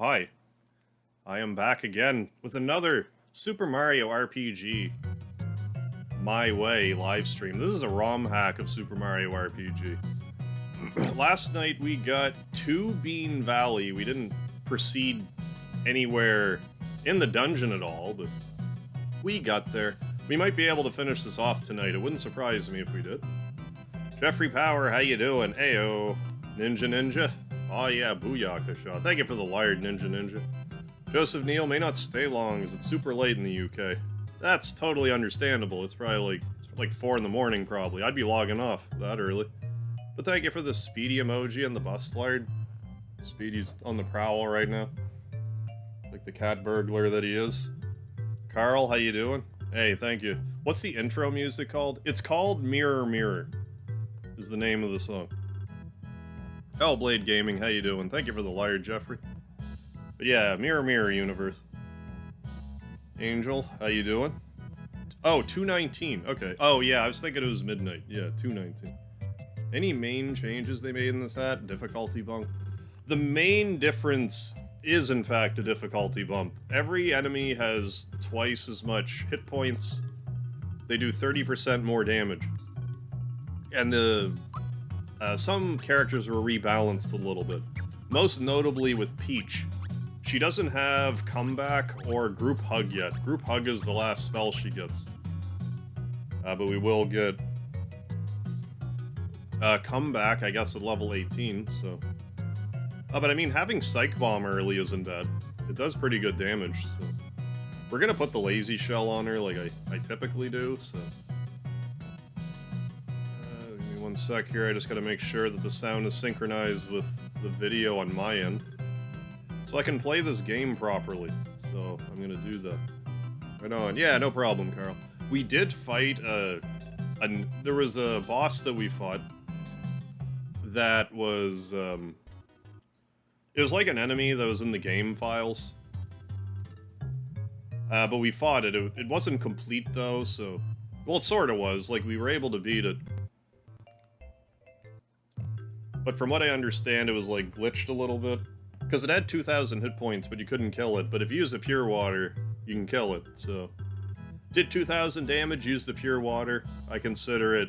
Hi, I am back again with another Super Mario RPG My Way live stream. This is a ROM hack of Super Mario RPG. Last night we got to Bean Valley. We didn't proceed anywhere in the dungeon at all, but we got there. We might be able to finish this off tonight. It wouldn't surprise me if we did. Jeffrey Power, how you doing? Ayo. Ninja. Oh yeah, booyaka shot. Thank you for the Liard, Ninja. Joseph Neal may not stay long as it's super late in the UK. That's totally understandable. It's probably like 4 in the morning probably. I'd be logging off that early. But thank you for the Speedy emoji and the bus Liard. Speedy's on the prowl right now. Like the cat burglar that he is. Carl, how you doing? Hey, thank you. What's the intro music called? It's called Mirror Mirror. Is the name of the song. Hellblade Gaming, how you doing? Thank you for the Liard, Jeffrey. But yeah, Mirror Mirror Universe. Angel, how you doing? Oh, 219. Okay. Oh yeah, I was thinking it was midnight. Yeah, 219. Any main changes they made in this hat? Difficulty bump? The main difference is in fact a difficulty bump. Every enemy has twice as much hit points. They do 30% more damage. And some characters were rebalanced a little bit. Most notably with Peach. She doesn't have Comeback or Group Hug yet. Group Hug is the last spell she gets. But we will get Comeback, I guess, at level 18, so... but I mean, having Psych Bomb early isn't bad. It does pretty good damage, so... We're gonna put the Lazy Shell on her like I typically do, so... give me one sec here, I just gotta make sure that the sound is synchronized with the video on my end. So I can play this game properly, so I'm gonna do that. Right on. Yeah, no problem, Carl. We did fight there was a boss that we fought that was, it was like an enemy that was in the game files. But we fought it. It wasn't complete, though, so... Well, it sorta was. Like, we were able to beat it. But from what I understand, it was, like, glitched a little bit. Because it had 2,000 hit points, but you couldn't kill it. But if you use the pure water, you can kill it, so... Did 2,000 damage, used the pure water. I consider it,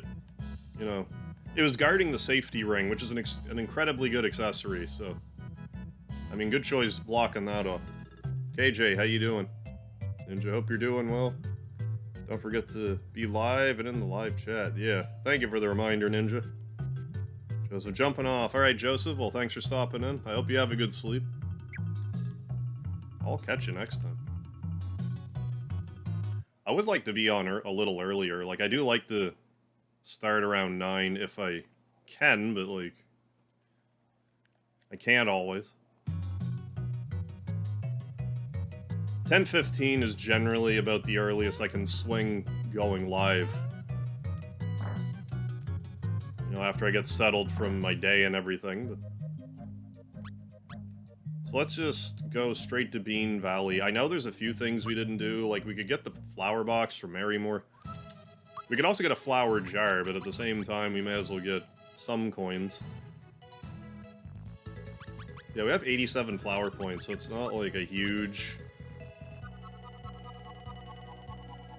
you know... It was guarding the safety ring, which is an incredibly good accessory, so... I mean, good choice blocking that off. KJ, how you doing? Ninja, hope you're doing well. Don't forget to be live and in the live chat. Yeah, thank you for the reminder, Ninja. Joseph jumping off. Alright, Joseph, well, thanks for stopping in. I hope you have a good sleep. I'll catch you next time. I would like to be on a little earlier. Like, I do like to start around 9 if I can, but, like, I can't always. 10:15 is generally about the earliest I can swing going live. You know, after I get settled from my day and everything. But... So let's just go straight to Bean Valley. I know there's a few things we didn't do, like we could get the flower box from Marymore. We could also get a flower jar, but at the same time we may as well get some coins. Yeah, we have 87 flower points, so it's not like a huge...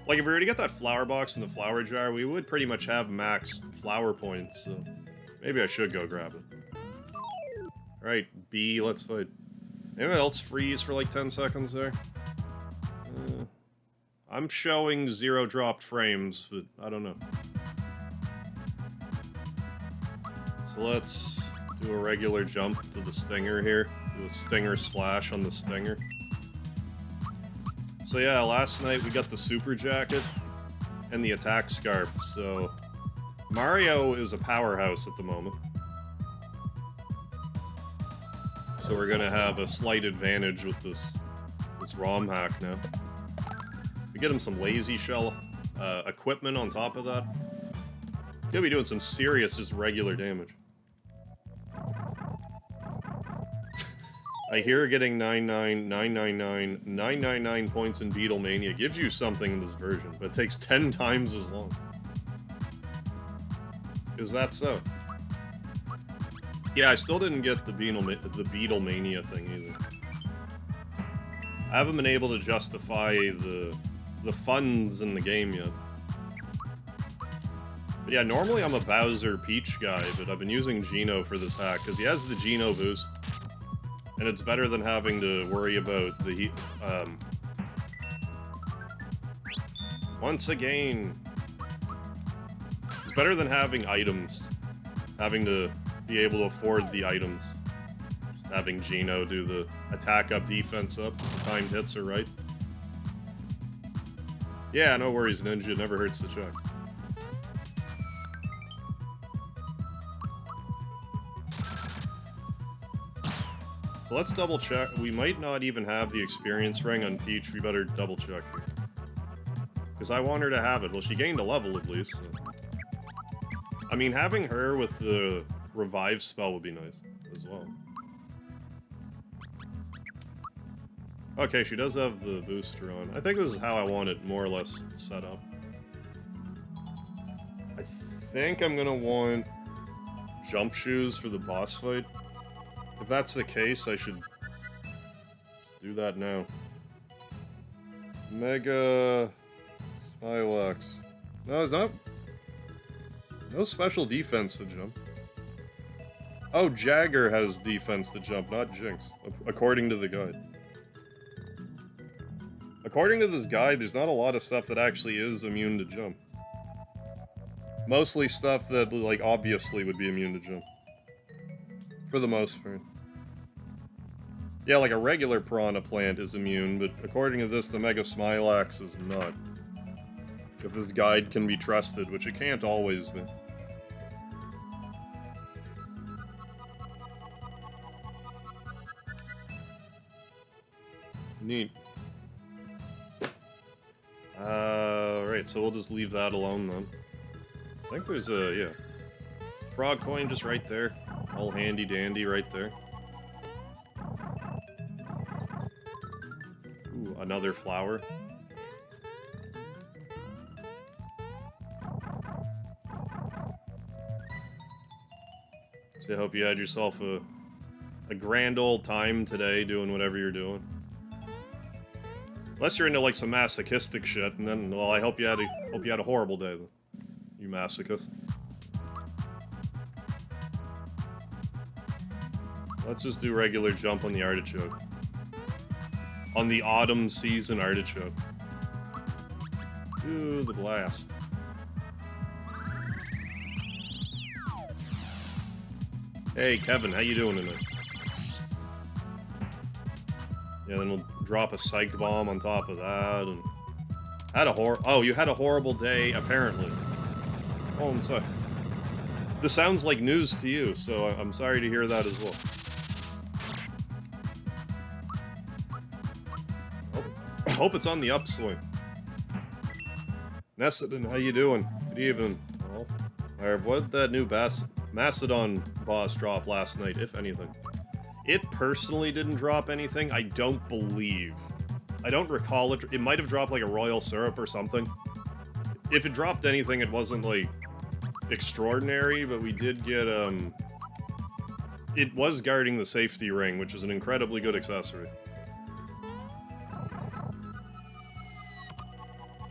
Like, if we were to get that flower box in the flower jar, we would pretty much have max flower points, so... Maybe I should go grab it. Alright, B, let's fight. Anyone else freeze for like 10 seconds there? I'm showing 0 dropped frames, but I don't know. So let's do a regular jump to the stinger here. Do a stinger splash on the stinger. So yeah, last night we got the super jacket and the attack scarf, so Mario is a powerhouse at the moment. So we're gonna have a slight advantage with this ROM hack now. We get him some Lazy Shell equipment on top of that. He'll be doing some serious, just regular damage. I hear getting 999 points in Beatlemania gives you something in this version, but it takes 10 times as long. Is that so? Yeah, I still didn't get the Beatlemania thing either. I haven't been able to justify the funds in the game yet. But yeah, normally I'm a Bowser Peach guy, but I've been using Geno for this hack, because he has the Geno boost. And it's better than having to worry about the once again, it's better than having items. Having to be able to afford the items. Just having Geno do the attack up, defense up, timed hits are right. Yeah, no worries, Ninja, it never hurts to check. So let's double check. We might not even have the experience ring on Peach. We better double check here. Because I want her to have it. Well, she gained a level at least. So. I mean, having her with the revive spell would be nice as well. Okay, she does have the booster on. I think this is how I want it more or less set up. I think I'm gonna want jump shoes for the boss fight. If that's the case, I should do that now. Mega Smilex. No, it's not. No special defense to jump. Oh, Jagger has defense to jump, not Jinx, according to the guide. According to this guide, there's not a lot of stuff that actually is immune to jump. Mostly stuff that, like, obviously would be immune to jump. For the most part. Yeah, like a regular Piranha Plant is immune, but according to this, the Mega Smilax is not. If this guide can be trusted, which it can't always be. Neat. Right, so we'll just leave that alone then. I think there's a, yeah. Frog coin just right there. All handy dandy right there. Ooh, another flower. So I hope you had yourself a grand old time today doing whatever you're doing. Unless you're into like some masochistic shit, and then, well, I hope you had a horrible day then. You masochist. Let's just do regular jump on the artichoke. On the autumn season artichoke. Ooh, the blast. Hey, Kevin, how you doing tonight? Yeah, then we'll drop a psych bomb on top of that, and... Oh, you had a horrible day, apparently. Oh, I'm sorry. This sounds like news to you, so I'm sorry to hear that as well. I hope it's on the upswing. Nessedin, how you doing? Good evening. Well, alright, what did that new Macedon boss drop last night, if anything? It personally didn't drop anything, I don't believe. I don't recall it. It might have dropped like a royal syrup or something. If it dropped anything, it wasn't like extraordinary, but we did get, it was guarding the safety ring, which is an incredibly good accessory.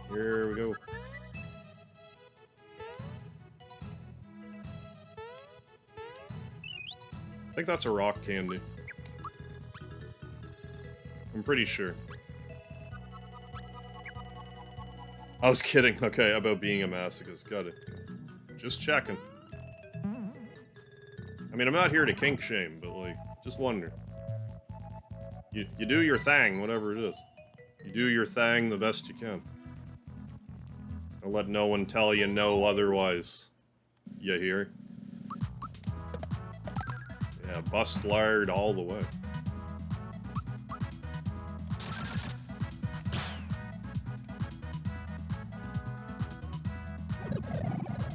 Here we go. I think that's a rock candy. I'm pretty sure. I was kidding, okay, about being a masochist. Got it. Just checking. I mean, I'm not here to kink shame, but, like, just wonder. You do your thing, whatever it is. You do your thing the best you can. And let no one tell you no otherwise. You hear? Yeah, bust lard all the way.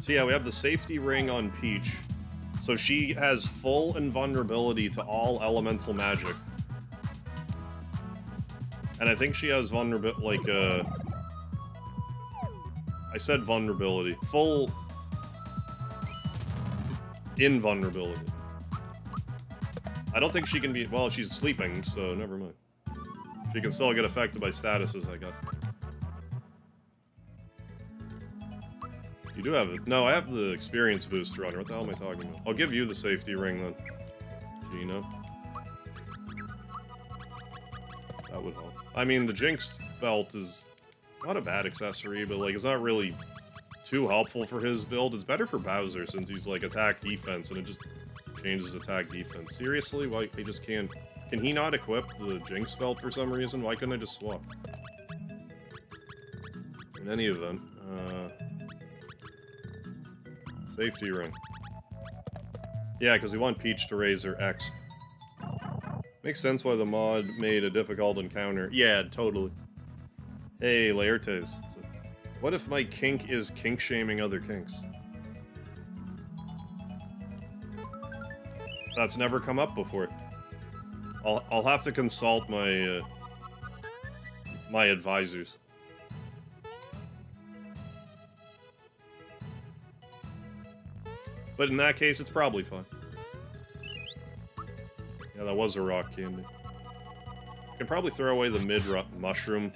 So yeah, we have the safety ring on Peach. So she has full invulnerability to all elemental magic. And I think she has vulnerability, like, I said vulnerability. Full invulnerability. I don't think she can be... Well, she's sleeping, so never mind. You can still get affected by statuses, I guess. You do have it. No, I have the experience booster on. What the hell am I talking about? I'll give you the safety ring then, Gina. That would help. I mean, the Jinx belt is not a bad accessory, but like it's not really too helpful for his build. It's better for Bowser since he's like attack defense and it just changes attack defense. Seriously, why I just can't? Can he not equip the Jinx belt for some reason? Why couldn't I just swap? In any event, safety ring. Yeah, because we want Peach to raise her X. Makes sense why the mod made a difficult encounter. Yeah, totally. Hey, Laertes. What if my kink is kink-shaming other kinks? That's never come up before. I'll have to consult my my advisors. But in that case, it's probably fine. Yeah, that was a rock candy. I can probably throw away the mid-mushroom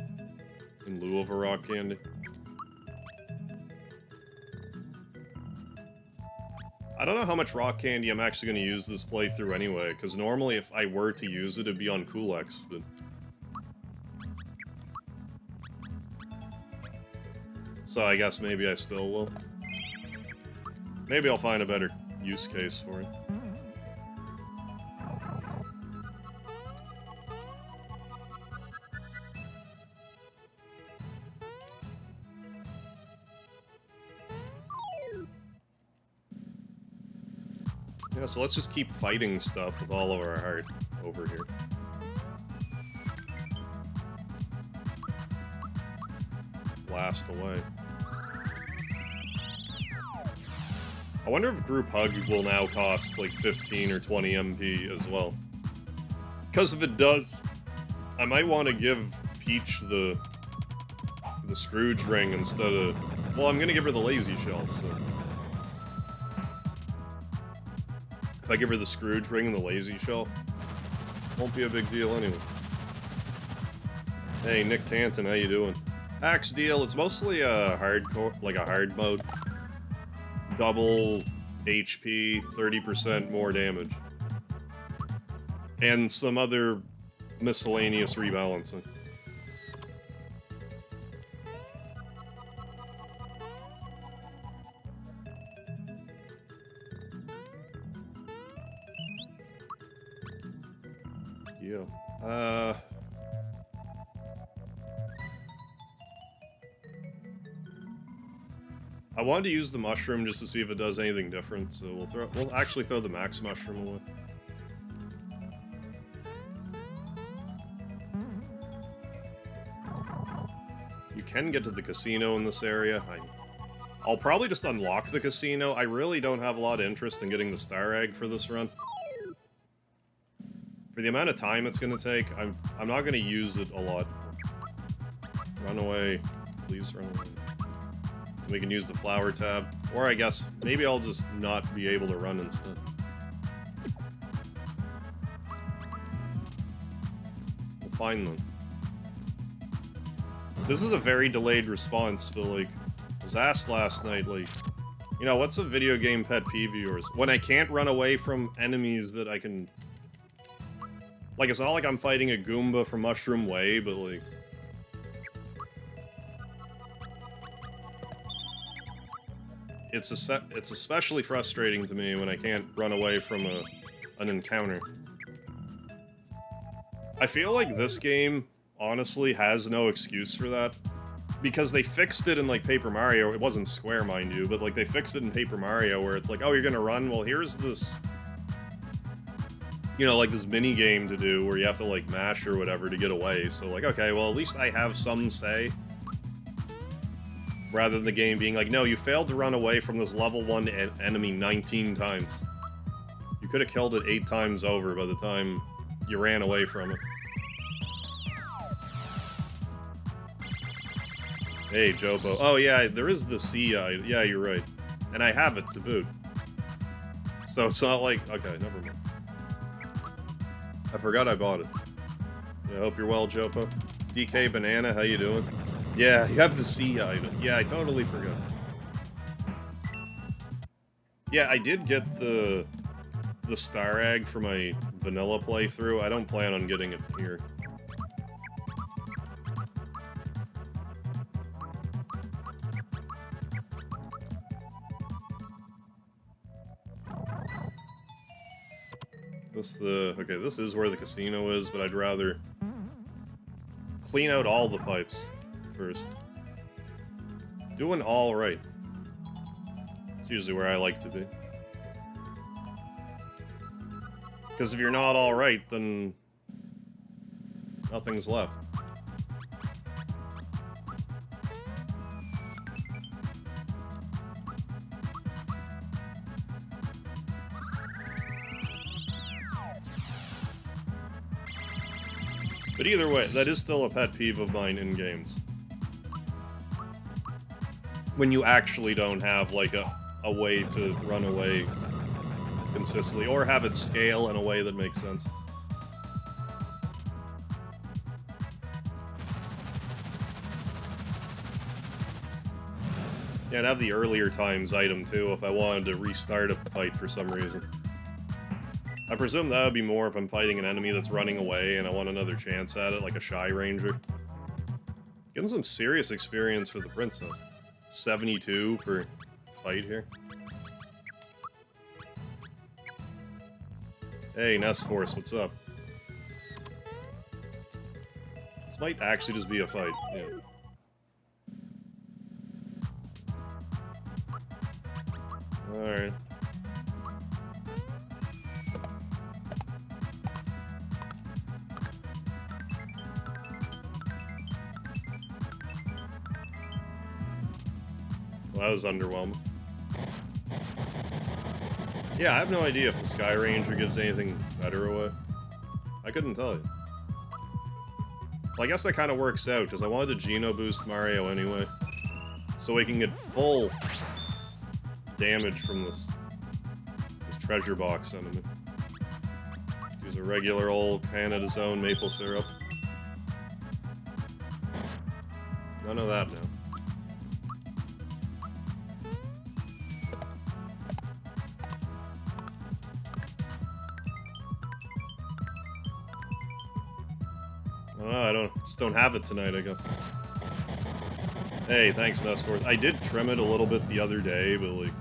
in lieu of a rock candy. I don't know how much rock candy I'm actually going to use this playthrough anyway, because normally if I were to use it, it'd be on Kulex, but... So I guess maybe I still will. Maybe I'll find a better use case for it. Yeah, so let's just keep fighting stuff with all of our heart over here. Blast away. I wonder if group hug will now cost like 15 or 20 MP as well. Because if it does, I might want to give Peach the Scrooge ring instead of... Well, I'm going to give her the lazy shell, so... If I give her the Scrooge ring and the lazy shell, won't be a big deal anyway. Hey, Nick Canton, how you doing? Axe deal, it's mostly a hardcore, like a hard mode. Double HP, 30% more damage. And some other miscellaneous rebalancing. Yeah. I wanted to use the mushroom just to see if it does anything different, so we'll actually throw the max mushroom away. You can get to the casino in this area. I'll probably just unlock the casino. I really don't have a lot of interest in getting the star egg for this run. For the amount of time it's gonna take, I'm not gonna use it a lot. Run away. Please run away. We can use the flower tab. Or I guess, maybe I'll just not be able to run instead. We'll find them. This is a very delayed response, but like, I was asked last night, like, you know, what's a video game pet peeve of yours? When I can't run away from enemies that I can... Like, it's not like I'm fighting a Goomba from Mushroom Way, but like... It's especially frustrating to me when I can't run away from an encounter. I feel like this game, honestly, has no excuse for that. Because they fixed it in, like, Paper Mario. It wasn't Square, mind you, but, like, they fixed it in Paper Mario where it's like, oh, you're gonna run? Well, here's this... You know, like, this mini-game to do where you have to, like, mash or whatever to get away. So, like, okay, well, at least I have some say. Rather than the game being like, no, you failed to run away from this level 1 enemy 19 times. You could have killed it 8 times over by the time you ran away from it. Hey, Jobo. Oh, yeah, there is the C eye. Yeah, you're right. And I have it to boot. So it's not like... Okay, never mind. I forgot I bought it. I hope you're well, Jopo. DK Banana, how you doing? Yeah, you have the C item. Yeah, I totally forgot. Yeah, I did get the Star Egg for my vanilla playthrough. I don't plan on getting it here. Okay, this is where the casino is, but I'd rather clean out all the pipes first. Doing all right. It's usually where I like to be. Because if you're not all right, then nothing's left. But either way, that is still a pet peeve of mine in games. When you actually don't have, like, a way to run away consistently, or have it scale in a way that makes sense. Yeah, I'd have the earlier times item, too, if I wanted to restart a fight for some reason. I presume that would be more if I'm fighting an enemy that's running away and I want another chance at it, like a Shy Ranger. Getting some serious experience for the Princess. 72 per fight here. Hey, Nest Force, what's up? This might actually just be a fight, yeah. Alright. Well, that was underwhelming. Yeah, I have no idea if the Sky Ranger gives anything better away. I couldn't tell you. Well, I guess that kind of works out, because I wanted to Geno boost Mario anyway. So we can get full damage from this treasure box enemy. Use a regular old Canada Zone maple syrup. None of that now. I don't know, just don't have it tonight, I guess. Hey, thanks, Nestforce. I did trim it a little bit the other day, but, like...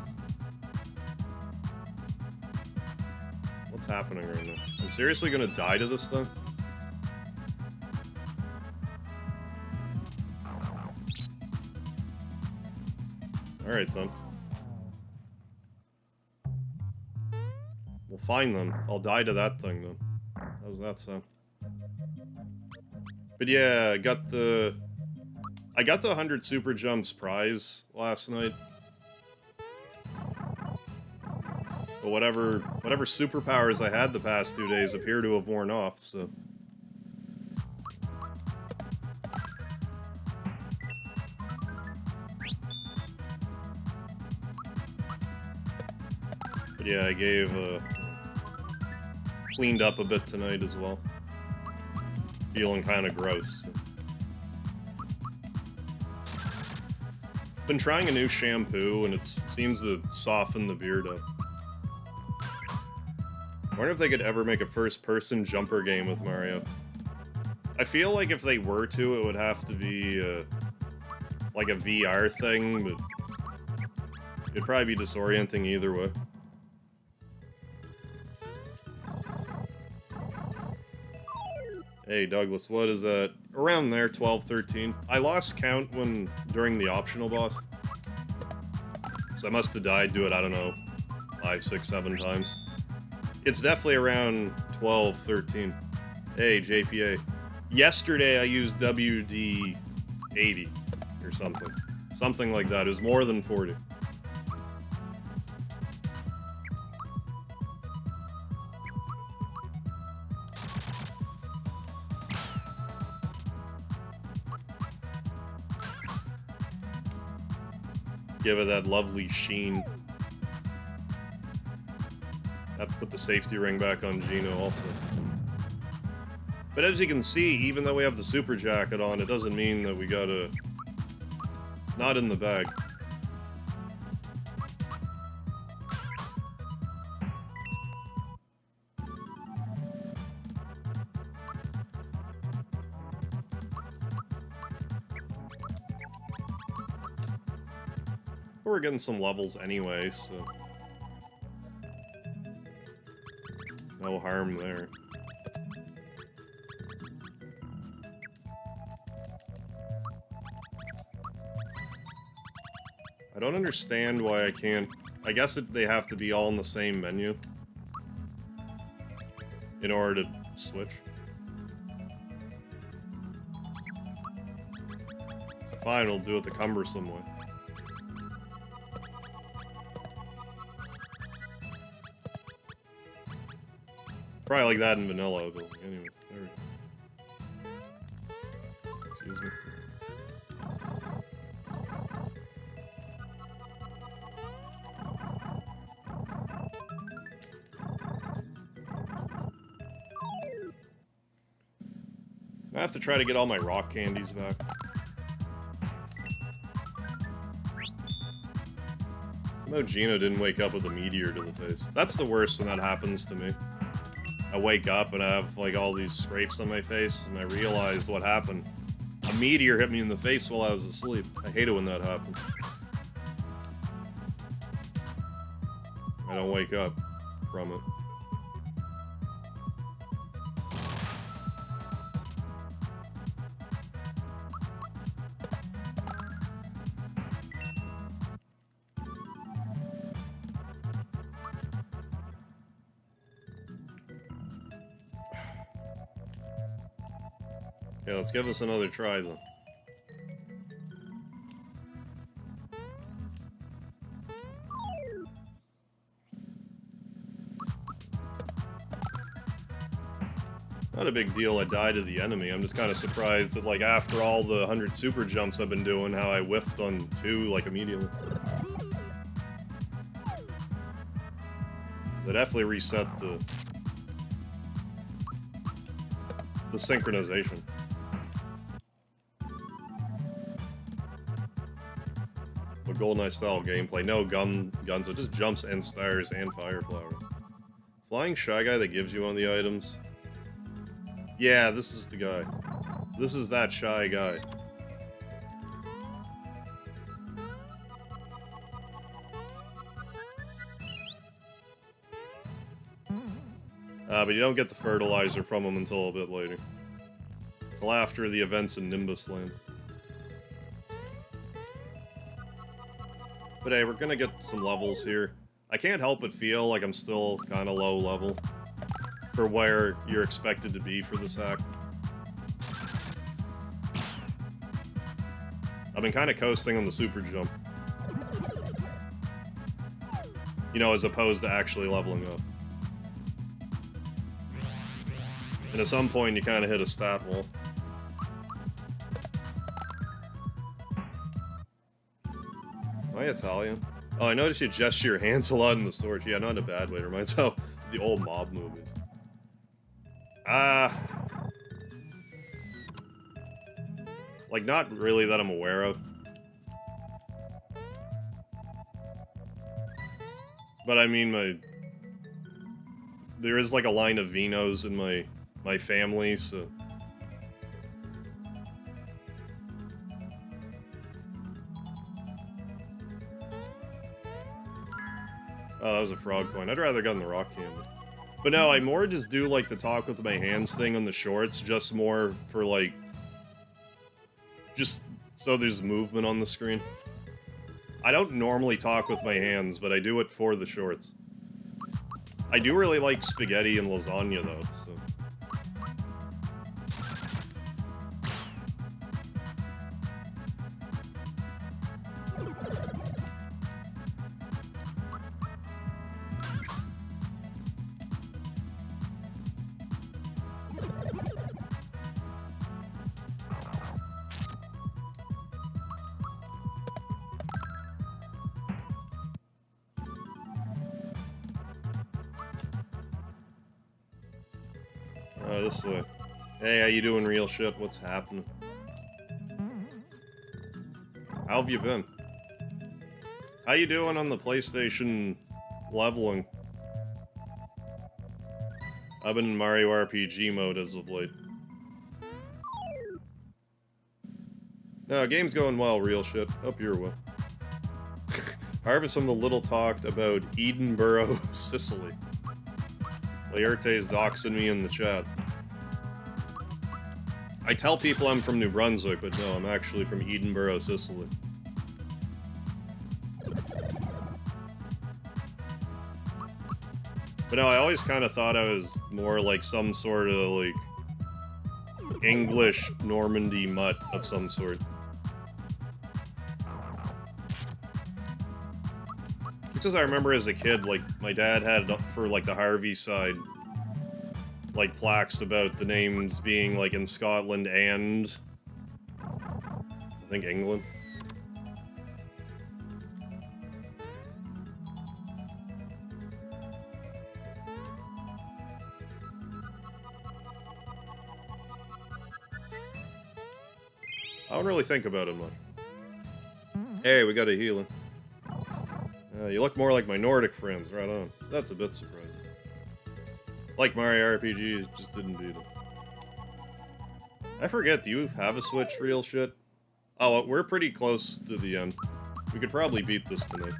What's happening right now? I'm seriously gonna die to this thing? Alright, then. Well, fine, then. I'll die to that thing, then. How's that sound? But yeah, I got the 100 Super Jumps prize last night. But whatever superpowers I had the past 2 days appear to have worn off, so... But yeah, I cleaned up a bit tonight as well. Feeling kind of gross. Been trying a new shampoo, and it seems to soften the beard up. I wonder if they could ever make a first-person jumper game with Mario. I feel like if they were to, it would have to be, like a VR thing, but it'd probably be disorienting either way. Hey, Douglas, what is that? Around there, 12, 13. I lost count during the optional boss. So I must have died to it, I don't know, 5, 6, 7 times. It's definitely around 12, 13. Hey, JPA. Yesterday I used WD-80 or something. Something like that. It was more than 40. Give it that lovely sheen. Have to put the safety ring back on Geno also. But as you can see, even though we have the super jacket on, it doesn't mean that we gotta... It's not in the bag. We're getting some levels anyway, so... No harm there. I don't understand why I can't... I guess they have to be all in the same menu in order to switch. So fine, we'll do it the cumbersome way. Probably like that in vanilla, but anyways, there we go. Excuse me. I have to try to get all my rock candies back. No, Gino didn't wake up with a meteor to the face. That's the worst when that happens to me. I wake up and I have like all these scrapes on my face and I realized what happened. A meteor hit me in the face while I was asleep. I hate it when that happens. I don't wake up from it. Okay, let's give this another try then. Not a big deal I died to the enemy. I'm just kind of surprised that, like, after all the 100 super jumps I've been doing, how I whiffed on 2, like, immediately. I definitely reset the synchronization. But GoldenEye style gameplay. No guns, it just jumps and stars and fire flowers. Flying Shy Guy that gives you one of the items. Yeah, this is the guy. This is that Shy Guy. But you don't get the fertilizer from him until a bit later. Until after the events in Nimbus Land. But hey, we're gonna get some levels here. I can't help but feel like I'm still kind of low level for where you're expected to be for this hack. I've been kind of coasting on the super jump. You know, as opposed to actually leveling up. And at some point, you kind of hit a stat wall. Am I Italian? Oh, I noticed you gesture your hands a lot in the storage. Yeah, not in a bad way. It reminds me of the old mob movies. Like, not really that I'm aware of. But I mean, there is like a line of Vinos in my family, so... Oh, that was a frog coin. I'd rather gotten the rock candy. But no, I more just do like the talk with my hands thing on the shorts, just more for like... Just so there's movement on the screen. I don't normally talk with my hands, but I do it for the shorts. I do really like spaghetti and lasagna though, so... This way. Hey, how you doing, real shit? What's happening? How have you been? How you doing on the PlayStation leveling? I've been in Mario RPG mode as of late. No, game's going well, real shit. Hope you're well. Harvest from the little talked about Edinburgh, Sicily. Laerte's doxing me in the chat. I tell people I'm from New Brunswick, but no, I'm actually from Edinburgh, Sicily. But no, I always kind of thought I was more like some sort of, like, English Normandy mutt of some sort. Because I remember as a kid, like, my dad had, for, like, the Harvey side, like, plaques about the names being, like, in Scotland and, I think, England. I don't really think about it much. Hey, we got a healing. You look more like my Nordic friends, right on. So that's a bit surprising. Like Mario RPG, just didn't beat it. I forget, do you have a Switch, real shit? Oh, we're pretty close to the end. We could probably beat this tonight.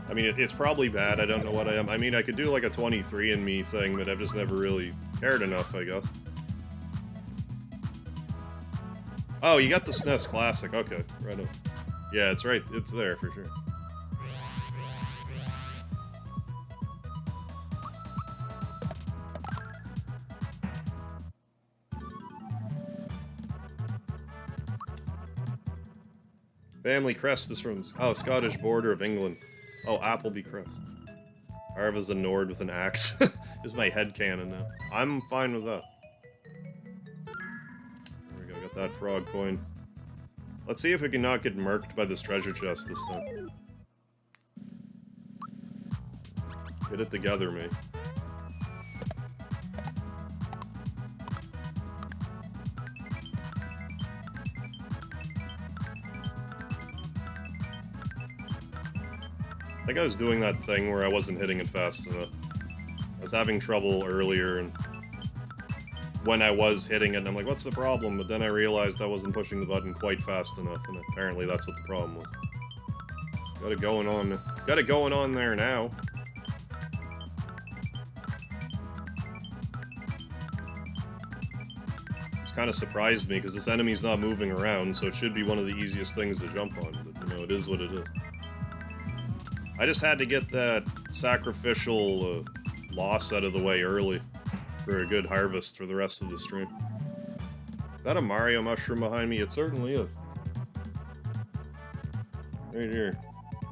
I mean, it's probably bad, I don't know what I am. I mean, I could do like a 23andMe thing, but I've just never really cared enough, I guess. Oh, you got the SNES Classic, okay, right on. Yeah, it's right, it's there for sure. Family crest is from, oh, Scottish border of England. Oh, Appleby crest. Harva's a Nord with an axe. Is my headcanon now. I'm fine with that. There we go, got that frog coin. Let's see if we can not get murked by this treasure chest this time. Get it together, mate. I think I was doing that thing where I wasn't hitting it fast enough. I was having trouble earlier, and when I was hitting it, and I'm like, what's the problem? But then I realized I wasn't pushing the button quite fast enough, and apparently that's what the problem was. Got it going on. Got it going on there now. It's kind of surprised me, because this enemy's not moving around, so it should be one of the easiest things to jump on, but, you know, it is what it is. I just had to get that sacrificial loss out of the way early for a good harvest for the rest of the stream. Is that a Mario mushroom behind me? It certainly is. Right here.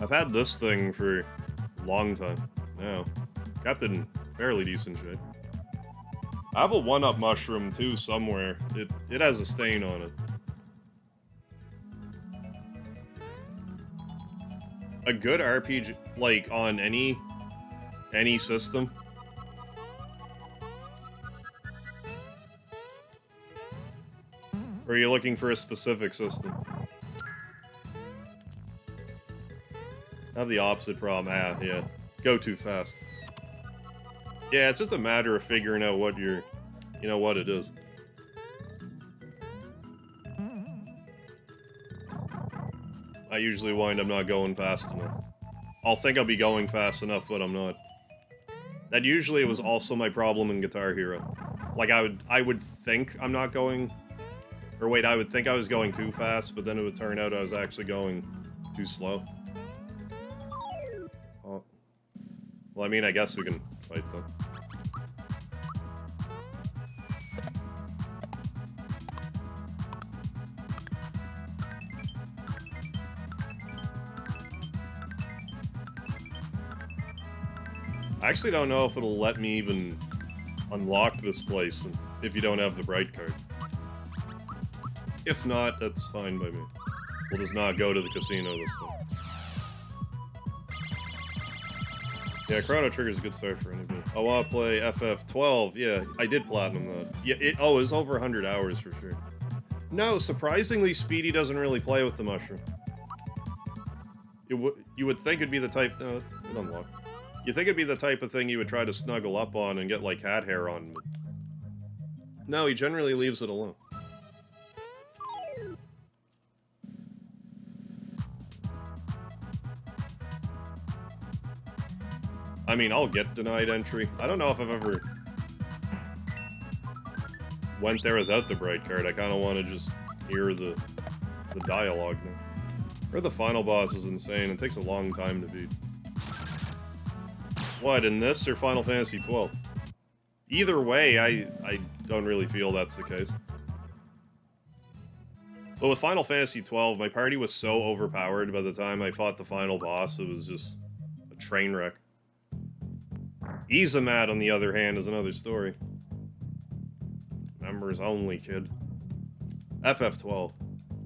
I've had this thing for a long time now. Kept it in fairly decent shape. I have a 1-up mushroom too somewhere. It has a stain on it. A good RPG, like, on any system. Or are you looking for a specific system? I have the opposite problem. Ah, yeah. Go too fast. Yeah, it's just a matter of figuring out what you're, you know, what it is. I usually wind up not going fast enough. I'll think I'll be going fast enough, but I'm not. That usually was also my problem in Guitar Hero. Like, I would think I'm not going... Or wait, I would think I was going too fast, but then it would turn out I was actually going too slow. Oh. Well, I mean, I guess we can fight them. I actually don't know if it'll let me even unlock this place if you don't have the Bright card. If not, that's fine by me. We'll just not go to the casino this time. Yeah, Chrono Trigger's a good start for anybody. I want to play FF12. Yeah, I did platinum that. Yeah, it was over 100 hours for sure. No, surprisingly, Speedy doesn't really play with the mushroom. You would think it'd be the type. No, it unlocked. You think it'd be the type of thing you would try to snuggle up on and get like cat hair on, but no, he generally leaves it alone. I mean, I'll get denied entry. I don't know if I've ever went there without the bright card. I kind of want to just hear the dialogue now. Or the final boss is insane. It takes a long time to beat. What, in this or Final Fantasy XII? Either way, I don't really feel that's the case. But with Final Fantasy XII, my party was so overpowered by the time I fought the final boss, it was just a train wreck. Izamat, on the other hand, is another story. Members only, kid. FF12.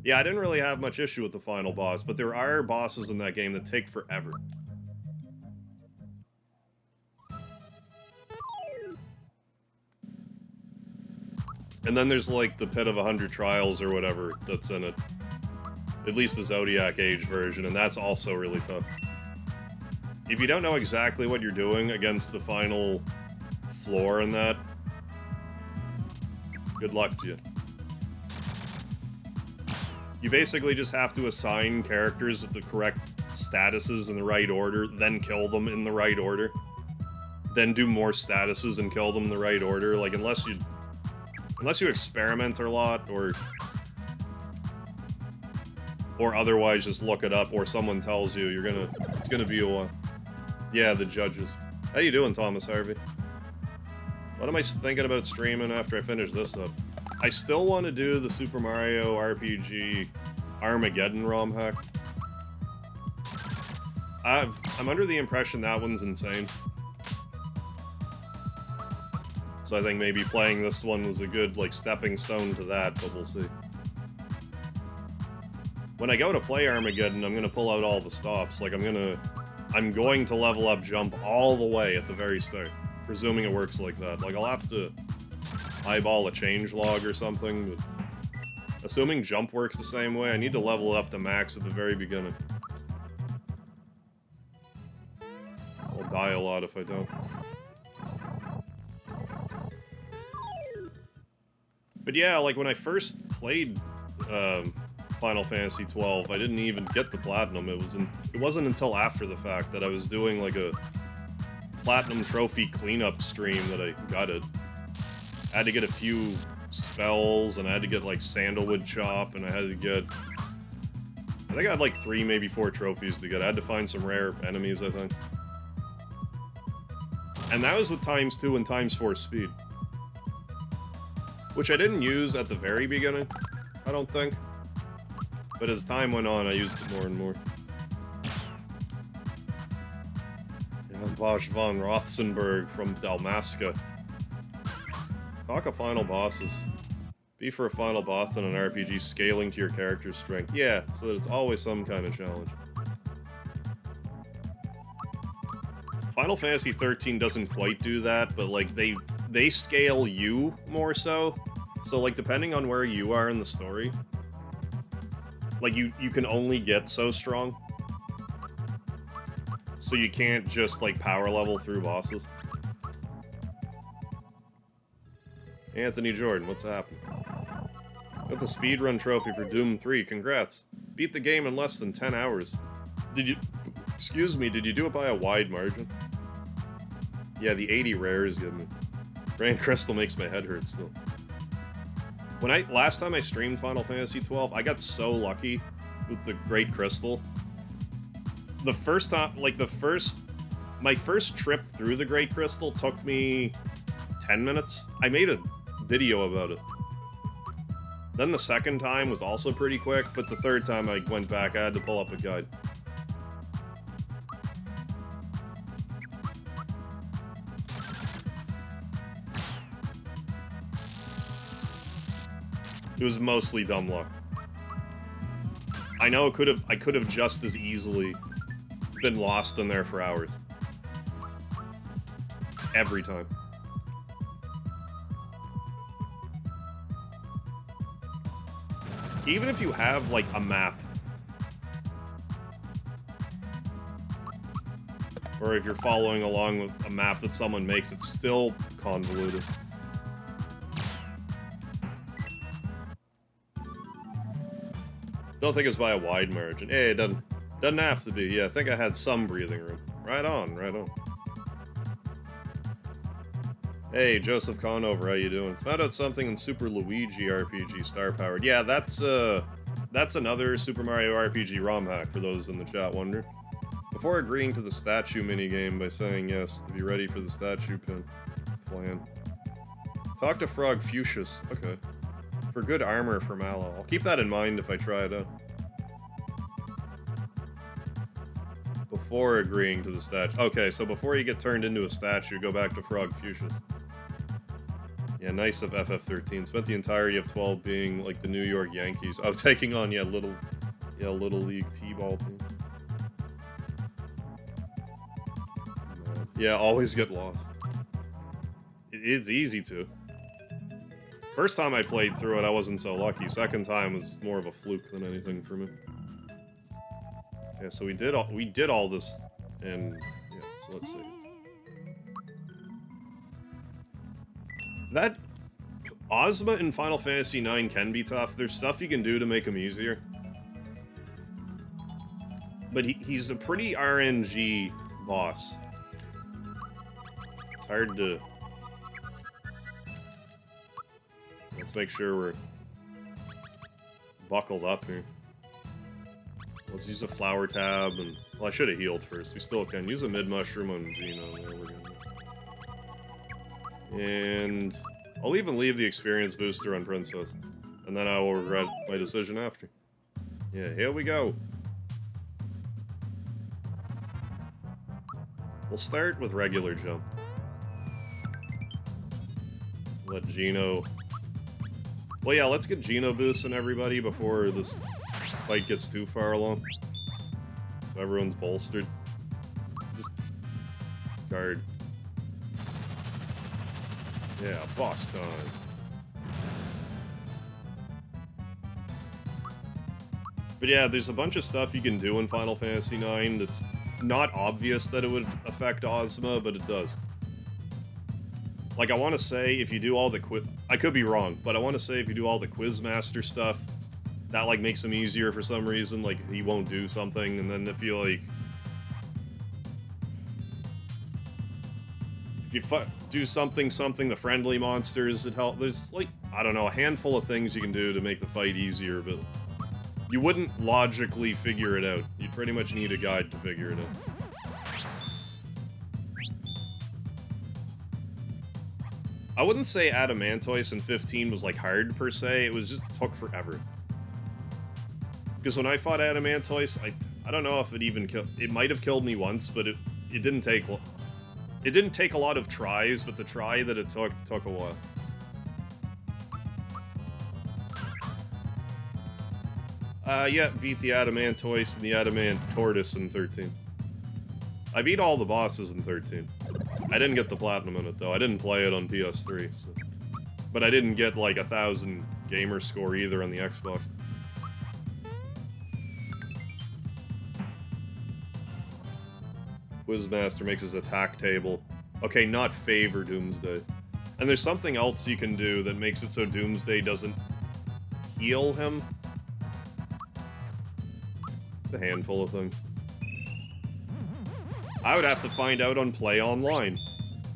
Yeah, I didn't really have much issue with the final boss, but there are bosses in that game that take forever. And then there's like the Pit of 100 Trials or whatever that's in it. At least the Zodiac Age version, and that's also really tough. If you don't know exactly what you're doing against the final floor in that, good luck to you. You basically just have to assign characters with the correct statuses in the right order, then kill them in the right order. Then do more statuses and kill them in the right order. Like, unless you experiment a lot, or otherwise just look it up, or someone tells you, it's gonna be a while. Yeah, the judges. How you doing, Thomas Harvey? What am I thinking about streaming after I finish this up? I still want to do the Super Mario RPG Armageddon ROM hack. I'm under the impression that one's insane. So I think maybe playing this one was a good, like, stepping stone to that, but we'll see. When I go to play Armageddon, I'm gonna pull out all the stops. Like, I'm going to level up jump all the way at the very start. Presuming it works like that. Like, I'll have to eyeball a changelog or something, but assuming jump works the same way, I need to level it up to max at the very beginning. I'll die a lot if I don't. But yeah, like, when I first played Final Fantasy XII, I didn't even get the platinum. It wasn't until after the fact that I was doing, like, a platinum trophy cleanup stream that I got it. I had to get a few spells, and I had to get, like, Sandalwood Chop, and I had to get... I think I had, like, 3, maybe 4 trophies to get. I had to find some rare enemies, I think. And that was with ×2 and ×4 speed. Which I didn't use at the very beginning, I don't think. But as time went on, I used it more and more. Yeah, Bosch von Rothsenberg from Dalmasca. Talk of final bosses. Be for a final boss in an RPG scaling to your character's strength. Yeah, so that it's always some kind of challenge. Final Fantasy 13 doesn't quite do that, but like they scale you more so. So like depending on where you are in the story, like you can only get so strong. So you can't just like power level through bosses. Anthony Jordan, what's happening? Got the speedrun trophy for Doom 3, congrats. Beat the game in less than 10 hours. Did you do it by a wide margin? Yeah, the 80 rares give me. Grand Crystal makes my head hurt still. Last time I streamed Final Fantasy XII, I got so lucky with the Great Crystal. The first time, like my first trip through the Great Crystal took me 10 minutes. I made a video about it. Then the second time was also pretty quick, but the third time I went back, I had to pull up a guide. It was mostly dumb luck. I know I could have just as easily been lost in there for hours. every time. Even if you have, like, a map, or if you're following along with a map that someone makes, it's still convoluted. Don't think it's by a wide margin. Hey, it doesn't have to be. Yeah, I think I had some breathing room. Right on, right on. Hey, Joseph Conover, how you doing? Found out something in Super Luigi RPG Star Powered. Yeah, that's another Super Mario RPG ROM hack, for those in the chat wondering. Before agreeing to the statue minigame by saying yes, to be ready for the statue plan. Talk to Frog Fuchsius. Okay. For good armor for Mallow. I'll keep that in mind if I try it out. Before agreeing to the statue. Okay, so before you get turned into a statue, go back to Frog Fuchsius. Yeah, nice of FF13. Spent the entirety of 12 being like the New York Yankees. Oh, taking on, Little League T-ball team. Yeah, always get lost. It's easy to. First time I played through it, I wasn't so lucky. Second time was more of a fluke than anything for me. Yeah, so we did all this, and yeah, so let's see. That Ozma in Final Fantasy IX can be tough. There's stuff you can do to make him easier. But he's a pretty RNG boss. It's hard to... Let's make sure we're buckled up here. Let's use a flower tab, and... Well, I should have healed first. We still can. Use a mid-mushroom on Gino. There we're good. And... I'll even leave the experience booster on Princess. And then I will regret my decision after. Yeah, here we go. We'll start with regular jump. Let Gino... Well, yeah, let's get Gino boosting everybody before this fight gets too far along. So everyone's bolstered. Just... guard. Yeah, boss time. But yeah, there's a bunch of stuff you can do in Final Fantasy IX that's not obvious that it would affect Ozma, but it does. Like, I want to say if you do all the I could be wrong, but I want to say if you do all the Quizmaster stuff, that, like, makes him easier for some reason. Like, he won't do something, and then if you, like... If you do something, the friendly monsters, it helps. There's, like, I don't know, a handful of things you can do to make the fight easier, but you wouldn't logically figure it out. You'd pretty much need a guide to figure it out. I wouldn't say Adamantoise in 15 was, like, hard, per se. It was just took forever. Because when I fought Adamantoise, I don't know if it even killed... It might have killed me once, but it didn't take... It didn't take a lot of tries, but the try that it took a while. Yeah, beat the Adamantoise and the Adamantortoise in 13. I beat all the bosses in 13. I didn't get the platinum in it, though. I didn't play it on PS3. So. But I didn't get, like, 1,000 gamer score either on the Xbox. Quizmaster makes his attack table. Okay, not favor Doomsday. And there's something else you can do that makes it so Doomsday doesn't heal him. It's a handful of things. I would have to find out on Play Online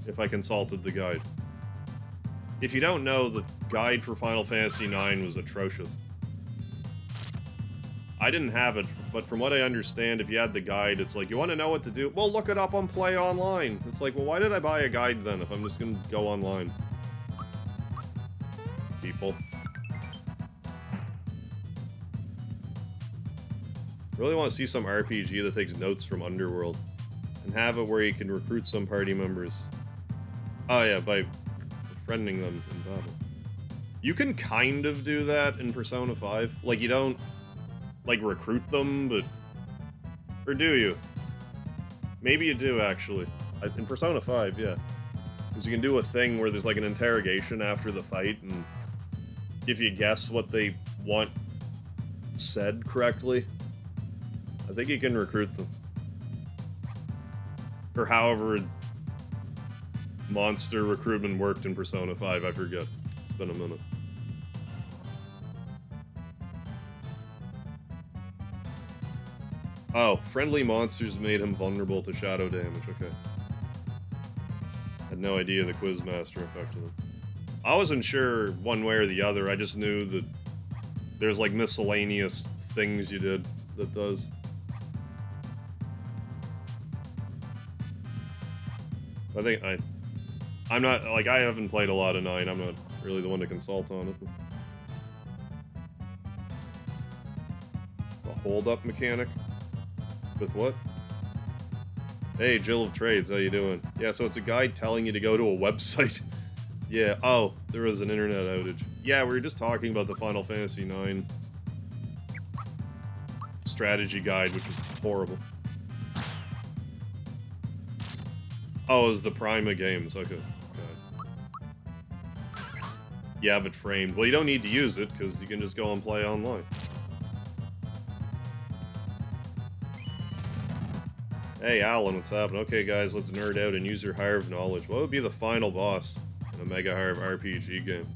if I consulted the guide. If you don't know, the guide for Final Fantasy IX was atrocious. I didn't have it, but from what I understand, if you had the guide, it's like, you want to know what to do? Well, look it up on Play Online. It's like, well, why did I buy a guide then if I'm just going to go online? People. Really want to see some RPG that takes notes from Underworld. And have it where you can recruit some party members. Oh yeah, by befriending them in battle. You can kind of do that in Persona 5. Like, you don't... like, recruit them, but... Or do you? Maybe you do, actually. In Persona 5, yeah. Because you can do a thing where there's like an interrogation after the fight, and if you guess what they want said correctly, I think you can recruit them. Or however monster recruitment worked in Persona 5, I forget. It's been a minute. Oh, friendly monsters made him vulnerable to shadow damage, okay. Had no idea the Quizmaster affected him. I wasn't sure one way or the other, I just knew that there's like miscellaneous things you did that does. I think I'm not, like, I haven't played a lot of 9, I'm not really the one to consult on it. A hold-up mechanic? With what? Hey, Jill of Trades, how you doing? Yeah, so it's a guide telling you to go to a website. Yeah, oh, there was an internet outage. Yeah, we were just talking about the Final Fantasy IX strategy guide, which was horrible. Oh, it was the Prima games, okay. God. You have it framed. Well, you don't need to use it, because you can just go and play online. Hey, Alan, what's happening? Okay, guys, let's nerd out and use your Hive knowledge. What would be the final boss in a Mega Hive RPG game?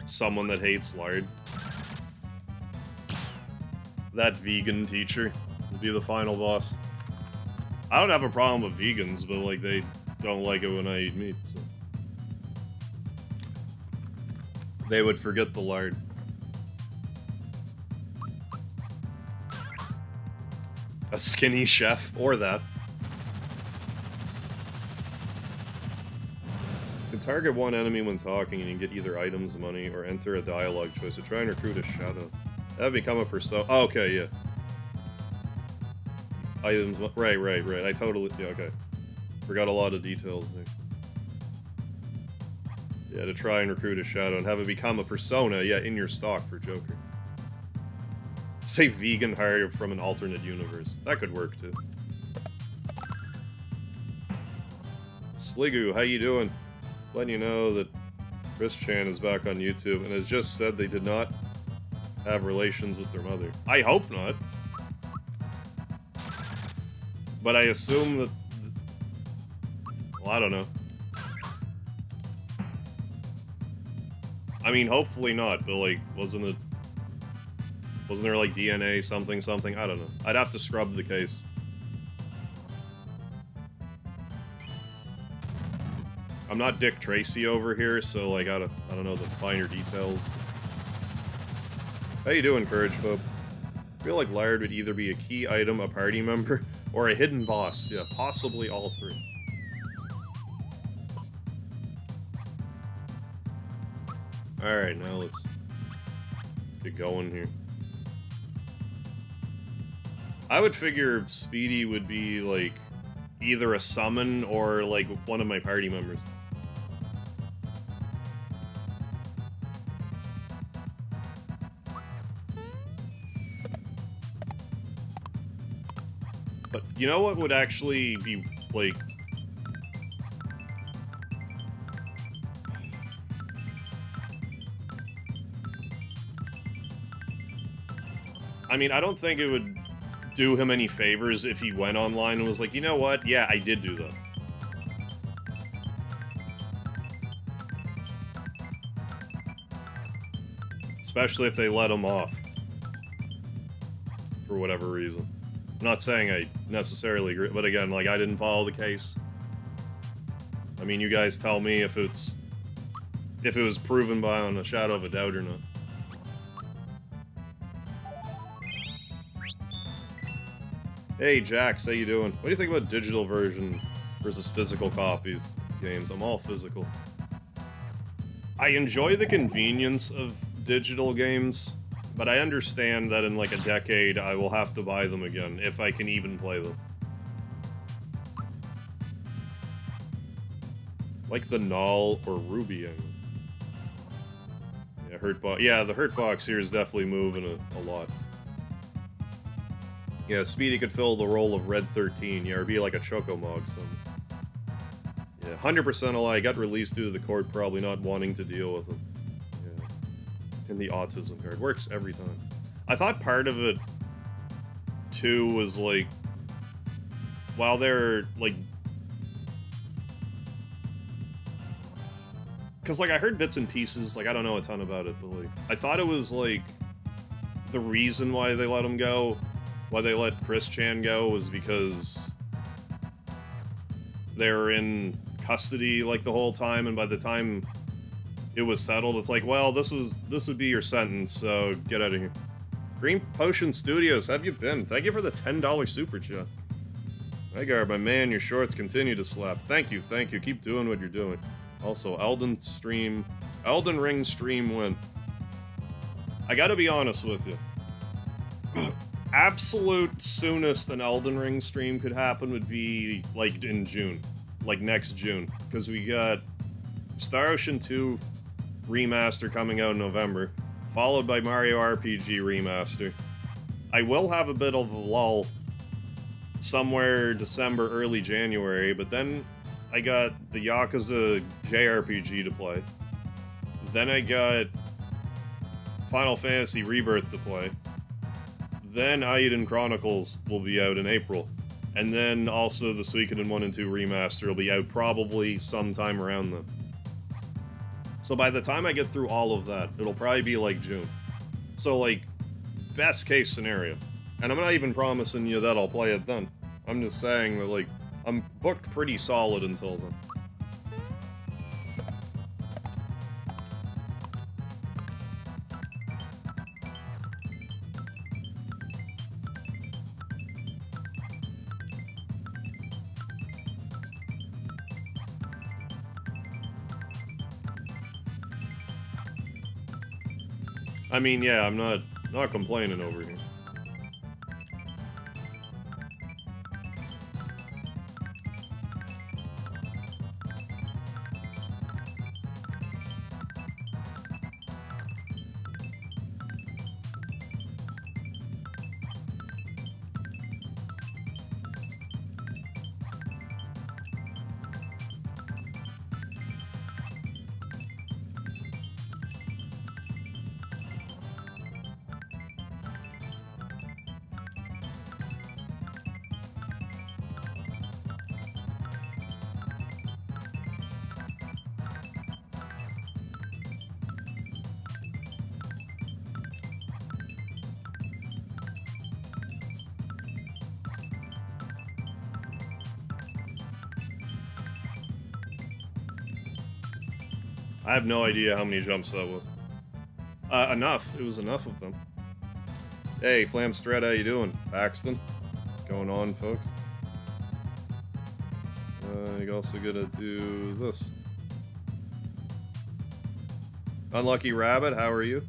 Someone that hates lard. That vegan teacher will be the final boss. I don't have a problem with vegans, but, like, they don't like it when I eat meat, so. They would forget the lard. A skinny chef, or that. You can target one enemy when talking and you can get either items, money, or enter a dialogue choice to try and recruit a shadow. That'd become a persona. Oh, okay, yeah. Items, right. I totally, yeah, okay. Forgot a lot of details there. Yeah, to try and recruit a shadow and have it become a persona, yeah, in your stock for Joker. Say vegan hired from an alternate universe. That could work, too. Sligu, how you doing? Just letting you know that Chris Chan is back on YouTube and has just said they did not have relations with their mother. I hope not. But I assume that... Well, I don't know. I mean, hopefully not, but, like, wasn't there, like, DNA, something? I don't know. I'd have to scrub the case. I'm not Dick Tracy over here, so, like, I don't know the finer details. How you doing, Courage Pope? I feel like Laird would either be a key item, a party member, or a hidden boss. Yeah, possibly all three. Alright, now let's get going here. I would figure Speedy would be, like, either a summon or, like, one of my party members. But you know what would actually be, like... I mean, I don't think it would do him any favors if he went online and was like, you know what? Yeah, I did do that. Especially if they let him off. For whatever reason. I'm not saying I necessarily agree, but again, like, I didn't follow the case. I mean, you guys tell me if it was proven beyond a shadow of a doubt or not. Hey, Jax, how you doing? What do you think about digital version versus physical copies games? I'm all physical. I enjoy the convenience of digital games, but I understand that in like a decade I will have to buy them again, if I can even play them. Like the Null or Ruby, I mean. Yeah, Yeah, Hurtbox. Yeah, the Hurtbox here is definitely moving a lot. Yeah, Speedy could fill the role of Red 13, yeah, or be like a Chocomog, so. Yeah, 100% a lie. Got released due to the court probably not wanting to deal with him. Yeah. And the autism card. Works every time. I thought part of it, too, was like, while they're, like... Because, like, I heard bits and pieces, like, I don't know a ton about it, but, like, I thought it was, like, the reason why they let him go, why they let Chris Chan go, was because they were in custody, like, the whole time, and by the time it was settled, it's like, well, this would be your sentence, so get out of here. Green Potion Studios, how have you been? Thank you for the $10 super chat. Rygar, my man, your shorts continue to slap. Thank you, keep doing what you're doing. Also, Elden Ring stream went. I gotta be honest with you. Absolute soonest an Elden Ring stream could happen would be, like, in June. Like, next June. Because we got Star Ocean 2 Remaster coming out in November, followed by Mario RPG Remaster. I will have a bit of a lull somewhere December, early January, but then I got the Yakuza JRPG to play. Then I got Final Fantasy Rebirth to play. Then Eiyuden Chronicles will be out in April. And then also the Suikoden 1 and 2 Remaster will be out probably sometime around then. So by the time I get through all of that, it'll probably be like June. So, like, best case scenario. And I'm not even promising you that I'll play it then. I'm just saying that, like, I'm booked pretty solid until then. I mean, yeah, I'm not complaining over here. I have no idea how many jumps that was. Enough. It was enough of them. Hey, Flamstred, how you doing? Paxton? What's going on, folks? You also gonna do this. Unlucky Rabbit, how are you?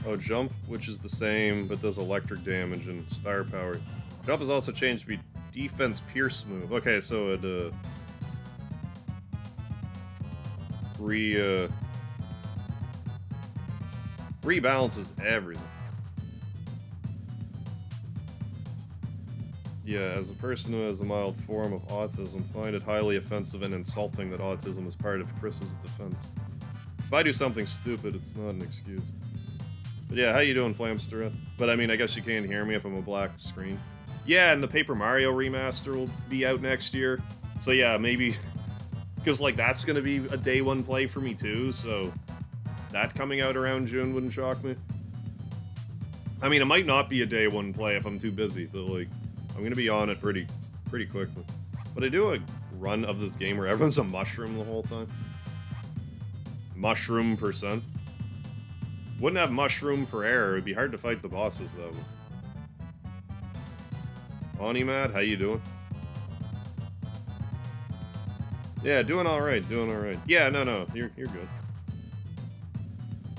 Oh, Jump, which is the same, but does electric damage and star power. Jump has also changed to be defense pierce move. Okay, so it, rebalances everything. Yeah, as a person who has a mild form of autism, find it highly offensive and insulting that autism is part of Chris's defense. If I do something stupid, it's not an excuse. But yeah, how you doing, Flamster? But I mean, I guess you can't hear me if I'm a black screen. Yeah, and the Paper Mario remaster will be out next year. So yeah, maybe... Because, like, that's gonna be a day one play for me, too, so... That coming out around June wouldn't shock me. I mean, it might not be a day one play if I'm too busy, but, like... I'm gonna be on it pretty quickly. But I do a run of this game where everyone's a mushroom the whole time. Mushroom %. Wouldn't have mushroom for air, it'd be hard to fight the bosses, though. Onimad, how you doing? Yeah, doing alright, Yeah, no, you're good.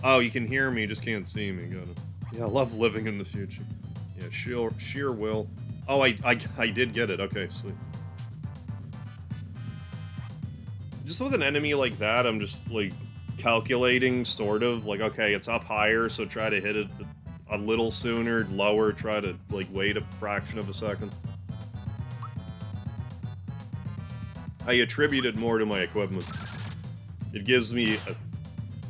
Oh, you can hear me, just can't see me, got it. Yeah, I love living in the future. Yeah, sheer will. Oh, I did get it, okay, sweet. Just with an enemy like that, I'm just, like, calculating, sort of. Like, okay, it's up higher, so try to hit it a little sooner. Lower, try to, like, wait a fraction of a second. I attribute it more to my equipment. It gives me a...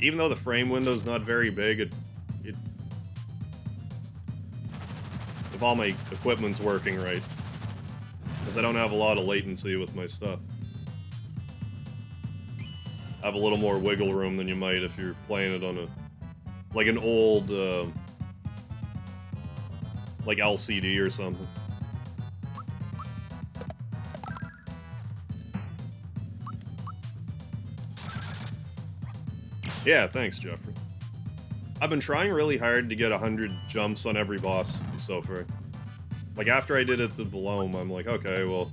Even though the frame window's not very big, if all my equipment's working right. Because I don't have a lot of latency with my stuff. I have a little more wiggle room than you might if you're playing it on a... like an old, like LCD or something. Yeah, thanks, Jeffrey. I've been trying really hard to get 100 jumps on every boss so far. Like, after I did it to Belome, I'm like, okay, well,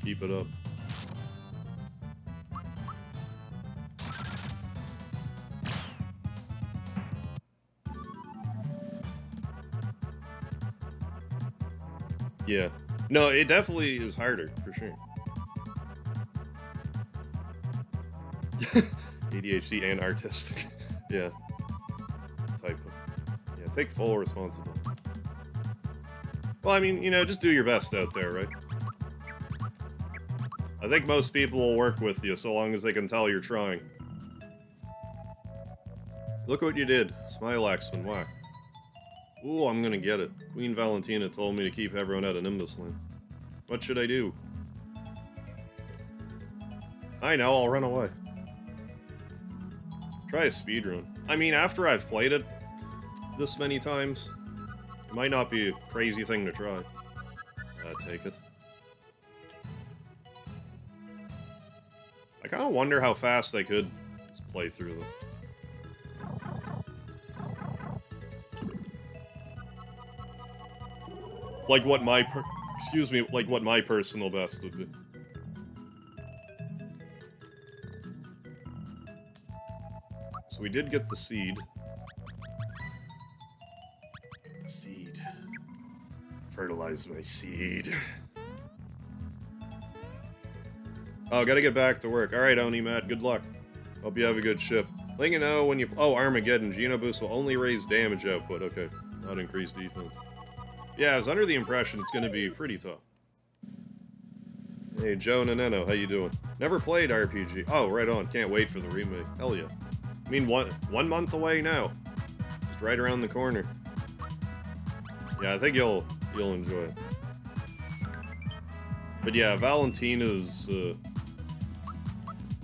keep it up. Yeah. No, it definitely is harder, for sure. ADHD and artistic. Yeah. Typo. Yeah, take full responsibility. Well, I mean, you know, just do your best out there, right? I think most people will work with you so long as they can tell you're trying. Look what you did. Smile Axeman, whack. Ooh, I'm gonna get it. Queen Valentina told me to keep everyone out of Nimbus Land. What should I do? I know, I'll run away. Try a speedrun. I mean, after I've played it this many times, it might not be a crazy thing to try. Take it. I kind of wonder how fast I could just play through them. Like what my like what my personal best would be. So we did get the seed. Get the seed. Fertilize my seed. Oh, gotta get back to work. Alright, Oni Matt, good luck. Hope you have a good shift. Let you know when you... Oh, Armageddon. Geno boost will only raise damage output. Okay, not increase defense. Yeah, I was under the impression it's gonna be pretty tough. Hey, Joe Naneno, how you doing? Never played RPG. Oh, right on. Can't wait for the remake. Hell yeah. I mean, one month away now. Just right around the corner. Yeah, I think you'll enjoy it. But yeah, Valentina's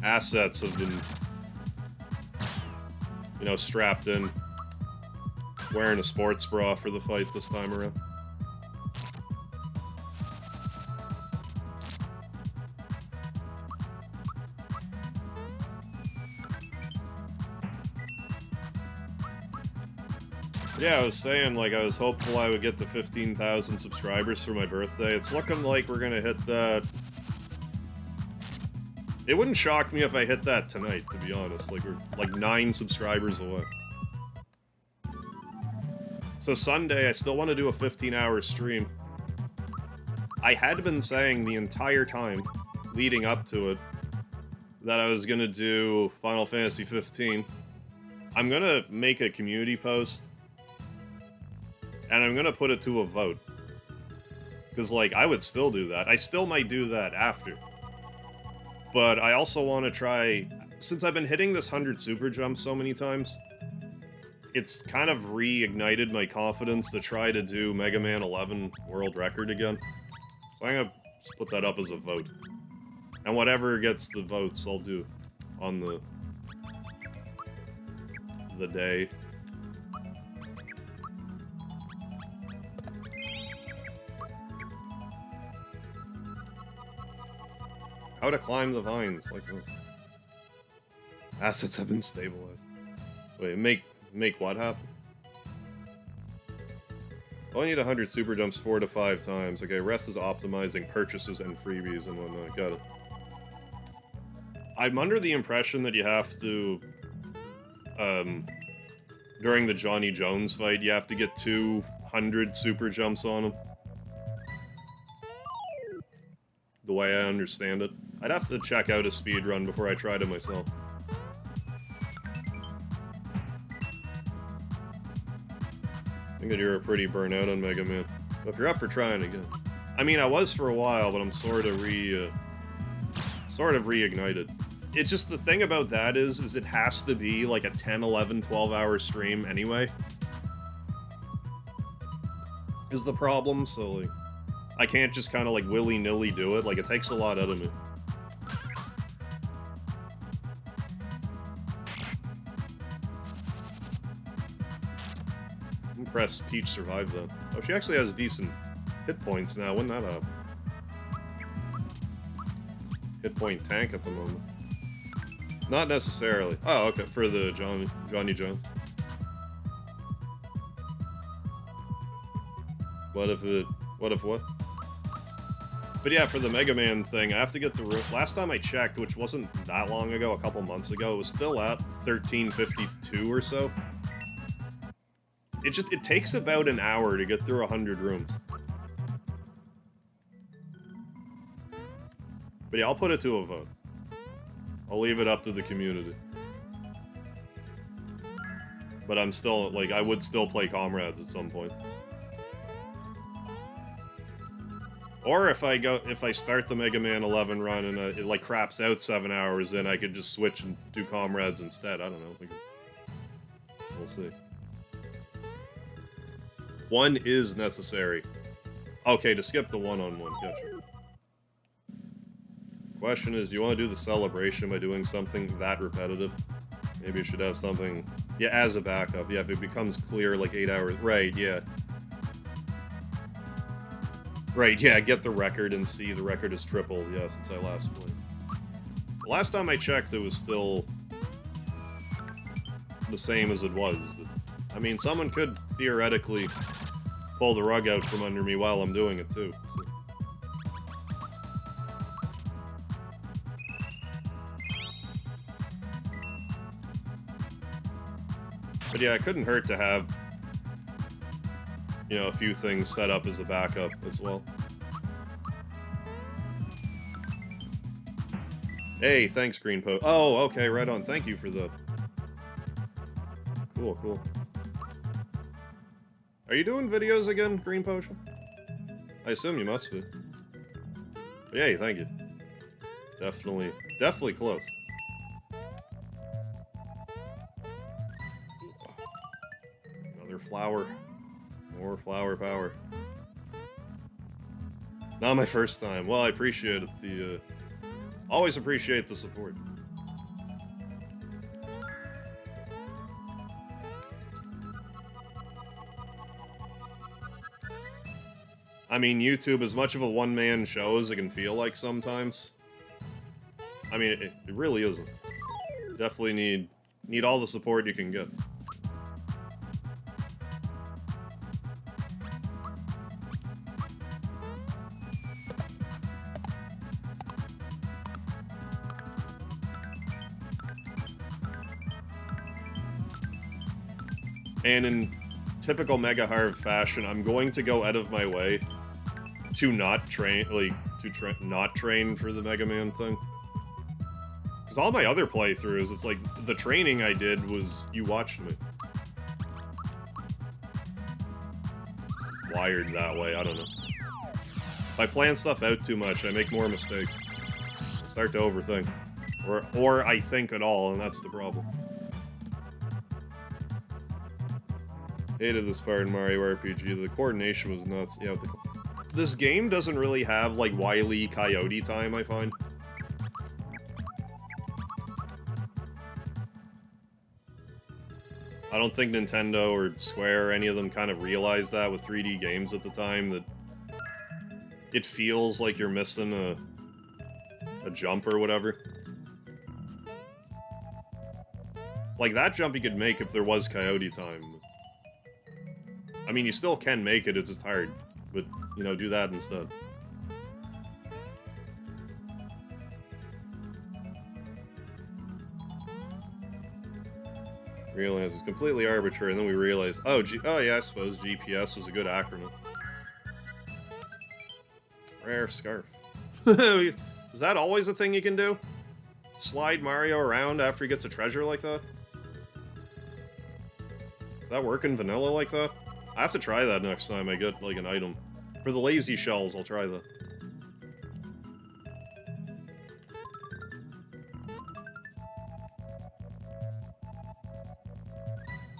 assets have been, you know, strapped in. Wearing a sports bra for the fight this time around. Yeah, I was saying, like, I was hopeful I would get to 15,000 subscribers for my birthday. It's looking like we're gonna hit that... It wouldn't shock me if I hit that tonight, to be honest. Like, we're, like, 9 subscribers away. So Sunday, I still want to do a 15-hour stream. I had been saying the entire time, leading up to it, that I was gonna do Final Fantasy 15. I'm gonna make a community post, and I'm gonna put it to a vote. Because, like, I would still do that. I still might do that after. But I also want to try... Since I've been hitting this 100 super jumps so many times, it's kind of reignited my confidence to try to do Mega Man 11 world record again. So I'm gonna just put that up as a vote. And whatever gets the votes, I'll do on the day. How to climb the vines, like this. Assets have been stabilized. Wait, make what happen? I need 100 super jumps 4 to 5 times. Okay, rest is optimizing purchases and freebies and whatnot. Got it. I'm under the impression that you have to, during the Johnny Jones fight, you have to get 200 super jumps on him. The way I understand it. I'd have to check out a speedrun before I tried it myself. I think that you're pretty burnt out on Mega Man. But if you're up for trying again. I mean, I was for a while, but I'm sort of reignited. It's just the thing about that is it has to be like a 10, 11, 12-hour stream anyway. Is the problem, so like, I can't just kind of like willy-nilly do it. Like, it takes a lot out of me. I'm impressed Peach survived that. Oh, she actually has decent hit points now. Wouldn't that happen? Hit point tank at the moment. Not necessarily. Oh, okay, for the Johnny Jones. What if what? But yeah, for the Mega Man thing, I have to get the room. Last time I checked, which wasn't that long ago, a couple months ago, it was still at 1352 or so. It takes about an hour to get through 100 rooms. But yeah, I'll put it to a vote. I'll leave it up to the community. But I'm still, like, I would still play Comrades at some point. Or if I start the Mega Man 11 run and it, like, craps out 7 hours, then I could just switch and do Comrades instead. I don't know. We'll see. One is necessary. Okay, to skip the one-on-one. Gotcha. Question is, do you want to do the celebration by doing something that repetitive? Maybe you should have something... Yeah, as a backup. Yeah, if it becomes clear, like, 8 hours... Right, yeah. Right, yeah, get the record and see the record is tripled, yeah, since I last played. The last time I checked, it was still... the same as it was, but... I mean, someone could theoretically pull the rug out from under me while I'm doing it, too. So. But yeah, it couldn't hurt to have, you know, a few things set up as a backup as well. Hey, thanks, Green Post. Oh, okay, right on. Thank you for the... Cool, cool. Are you doing videos again, Green Potion? I assume you must be. But yay, thank you. Definitely close. Another flower. More flower power. Not my first time. Well, I appreciate it. Always appreciate the support. I mean, YouTube, as much of a one-man show as it can feel like sometimes, I mean, it really isn't. Definitely need all the support you can get. And in typical Mega Harv fashion, I'm going to go out of my way to not train, not train for the Mega Man thing. Because all my other playthroughs, it's like, the training I did was, you watched me. Wired that way, I don't know. If I plan stuff out too much, I make more mistakes. I start to overthink. Or I think at all, and that's the problem. Hated this part in Mario RPG. The coordination was nuts. Yeah, this game doesn't really have, like, Wile E. Coyote time, I find. I don't think Nintendo or Square or any of them kind of realized that with 3D games at the time, that it feels like you're missing a jump or whatever. Like, that jump you could make if there was Coyote time. I mean, you still can make it, it's just hard. But, you know, do that instead. Realize it's completely arbitrary, and then we realize, oh yeah, I suppose GPS was a good acronym. Rare scarf. Is that always a thing you can do? Slide Mario around after he gets a treasure like that? Does that work in vanilla like that? I have to try that next time I get, like, an item. For the lazy shells, I'll try that.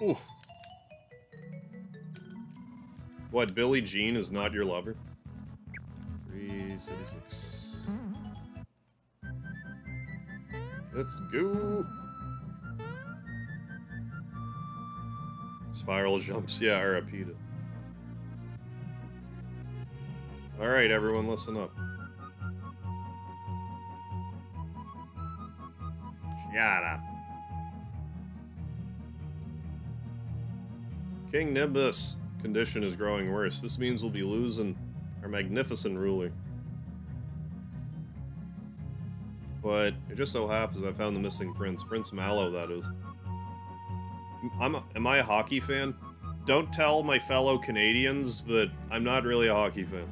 Ooh. What, Billie Jean is not your lover? 376. Let's go. Spiral jumps, yeah, RIP to. Alright, everyone, listen up. Shut up. King Nimbus condition is growing worse. This means we'll be losing our magnificent ruler. But it just so happens I found the missing prince. Prince Mallow, that is. Am I a hockey fan? Don't tell my fellow Canadians, but I'm not really a hockey fan.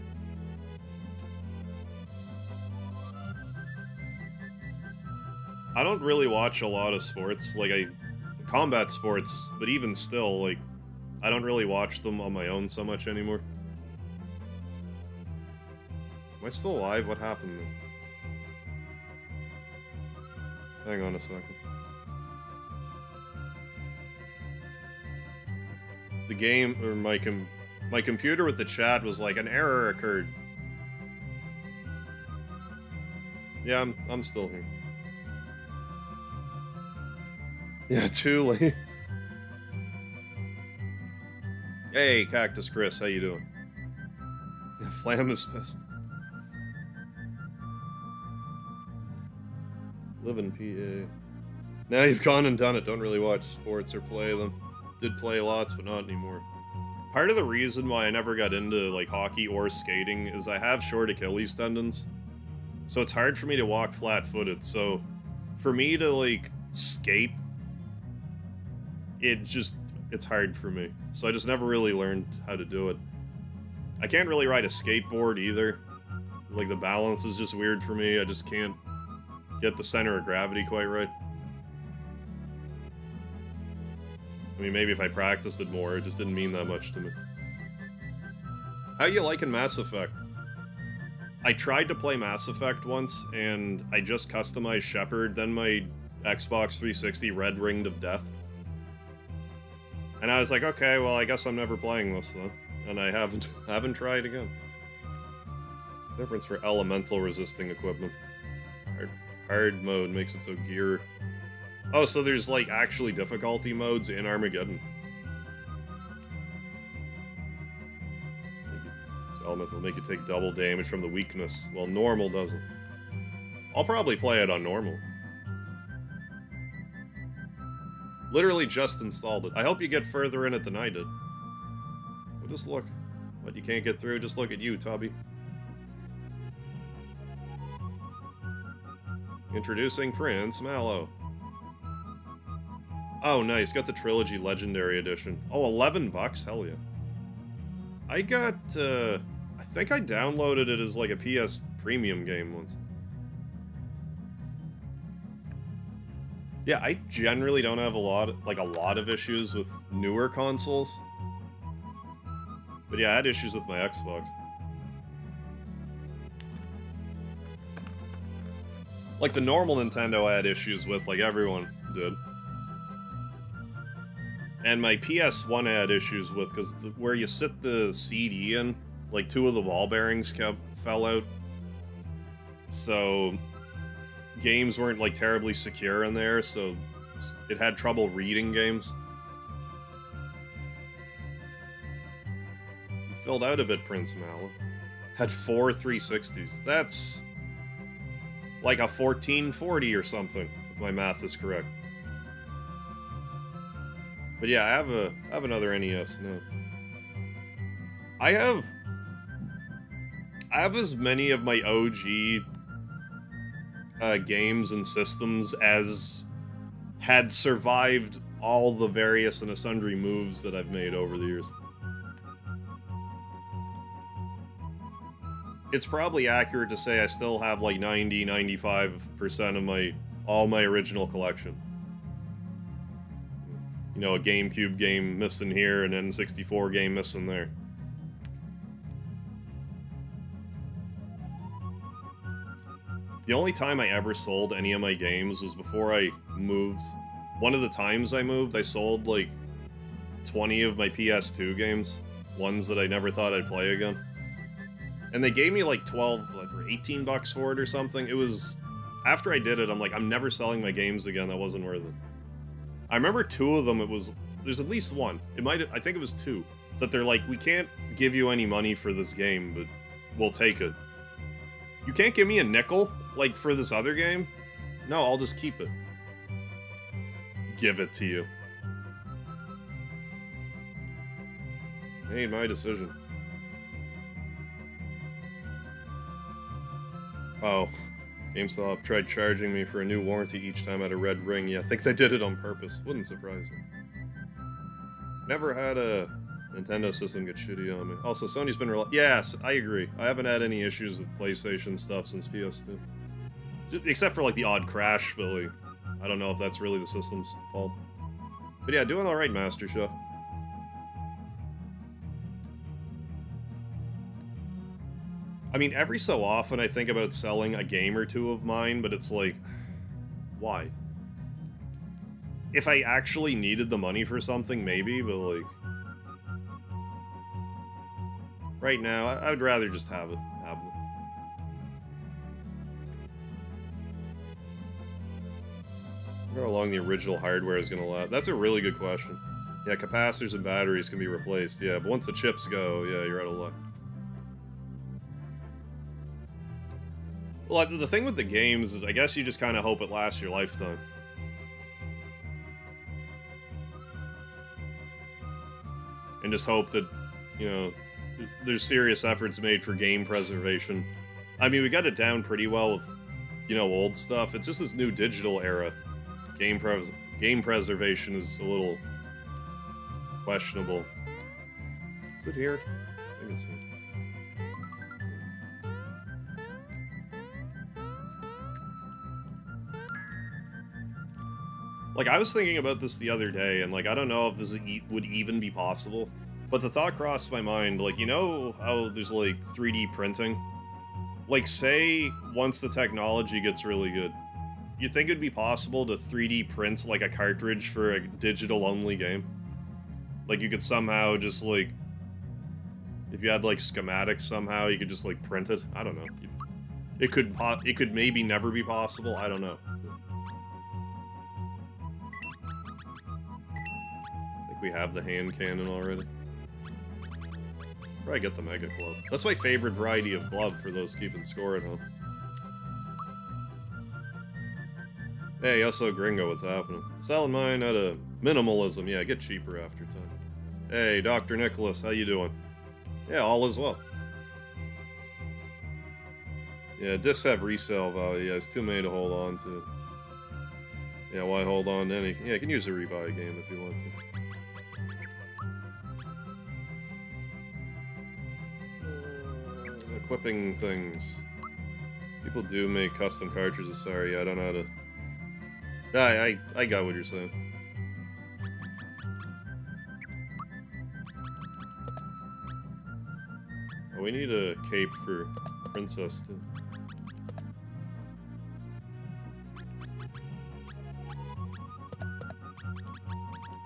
I don't really watch a lot of sports, like combat sports, but even still, like, I don't really watch them on my own so much anymore. Am I still alive? What happened? Hang on a second. The game, or my computer with the chat was like, an error occurred. Yeah, I'm still here. Yeah, too late. Hey, Cactus Chris, how you doing? Yeah, Flam is pissed. Live in PA. Now you've gone and done it. Don't really watch sports or play them. Did play lots, but not anymore. Part of the reason why I never got into, like, hockey or skating is I have short Achilles tendons. So it's hard for me to walk flat-footed. So for me to, like, skate, it's hard for me. So I just never really learned how to do it. I can't really ride a skateboard either. Like, the balance is just weird for me. I just can't get the center of gravity quite right. I mean, maybe if I practiced it more, it just didn't mean that much to me. How you liking Mass Effect? I tried to play Mass Effect once, and I just customized Shepard, then my Xbox 360 red ringed of death. And I was like, okay, well, I guess I'm never playing this, though. And I haven't tried again. Difference for elemental resisting equipment. Hard mode makes it so gear. Oh, so there's, like, actually difficulty modes in Armageddon. Elemental will make you take double damage from the weakness, while normal doesn't. I'll probably play it on normal. Literally just installed it. I hope you get further in it than I did. Well, just look. What, you can't get through? Just look at you, Tubby. Introducing Prince Mallow. Oh, nice. Got the Trilogy Legendary Edition. Oh, 11 bucks? Hell yeah. I got, I think I downloaded it as, like, a PS Premium game once. Yeah, I generally don't have a lot of issues with newer consoles. But yeah, I had issues with my Xbox. Like, the normal Nintendo I had issues with, like everyone did. And my PS1 I had issues with, because where you sit the CD in, like, 2 of the ball bearings fell out. So games weren't, like, terribly secure in there, so it had trouble reading games. You filled out a bit, Prince Mallow. Had 4 360s. That's like a 1440 or something, if my math is correct. But yeah, I have another NES now. I have as many of my OG games and systems as had survived all the various and sundry moves that I've made over the years. it's probably accurate to say I still have like 90-95% of all my original collection. You know, a GameCube game missing here, and an N64 game missing there. The only time I ever sold any of my games was before I moved. One of the times I moved, I sold like 20 of my PS2 games. Ones that I never thought I'd play again. And they gave me like 12, like 18 bucks for it or something. It was... After I did it, I'm like, I'm never selling my games again. That wasn't worth it. I remember 2 of them, it was... There's at least one. It might... I think it was 2. That they're like, we can't give you any money for this game, but we'll take it. You can't give me a nickel, like, for this other game? No, I'll just keep it. Give it to you. Made my decision. Oh. GameStop tried charging me for a new warranty each time I had a red ring. Yeah, I think they did it on purpose. Wouldn't surprise me. Never had a Nintendo system get shitty on me. Also, Sony's been yes, I agree. I haven't had any issues with PlayStation stuff since PS2. Except for, like, the odd crash, but, like, I don't know if that's really the system's fault. But yeah, doing alright, Master Chef. I mean, every so often I think about selling a game or two of mine, but it's like, why? If I actually needed the money for something, maybe, but like... Right now, I would rather just have them. How long the original hardware is going to last? That's a really good question. Yeah, capacitors and batteries can be replaced, yeah, but once the chips go, yeah, you're out of luck. Well, the thing with the games is I guess you just kind of hope it lasts your lifetime. And just hope that, you know, there's serious efforts made for game preservation. I mean, we got it down pretty well with, you know, old stuff. It's just this new digital era. Game preservation is a little questionable. Is it here? I think it's here. Like, I was thinking about this the other day, and, like, I don't know if this would even be possible, but the thought crossed my mind, like, you know how there's, like, 3D printing? Like, say, once the technology gets really good, you think it'd be possible to 3D print, like, a cartridge for a digital-only game? Like, you could somehow just, like... If you had, like, schematics somehow, you could just, like, print it? I don't know. It could maybe never be possible, I don't know. We have the hand cannon already. Probably get the Mega Glove. That's my favorite variety of glove for those keeping score at home. Hey, also Gringo, what's happening? Selling mine at a minimalism. Yeah, get cheaper after time. Hey, Dr. Nicholas, how you doing? Yeah, all is well. Yeah, discs have resale value. Yeah, it's too many to hold on to. Yeah, why hold on to any? Yeah, you can use a rebuy game if you want to. Equipping things. People do make custom cartridges, sorry, I don't know how to... I got what you're saying. Oh, we need a cape for Princess, too.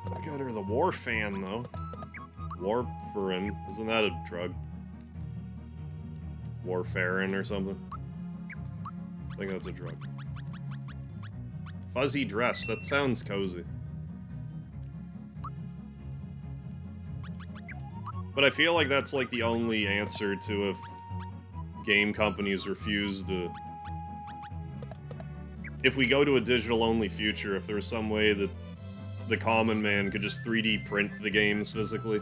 I got her the Warfan, though. Warfarin. Isn't that a drug? Warfarin or something. I think that's a drug. Fuzzy dress. That sounds cozy. But I feel like that's like the only answer to if game companies refuse to... If we go to a digital-only future, if there was some way that the common man could just 3D print the games physically.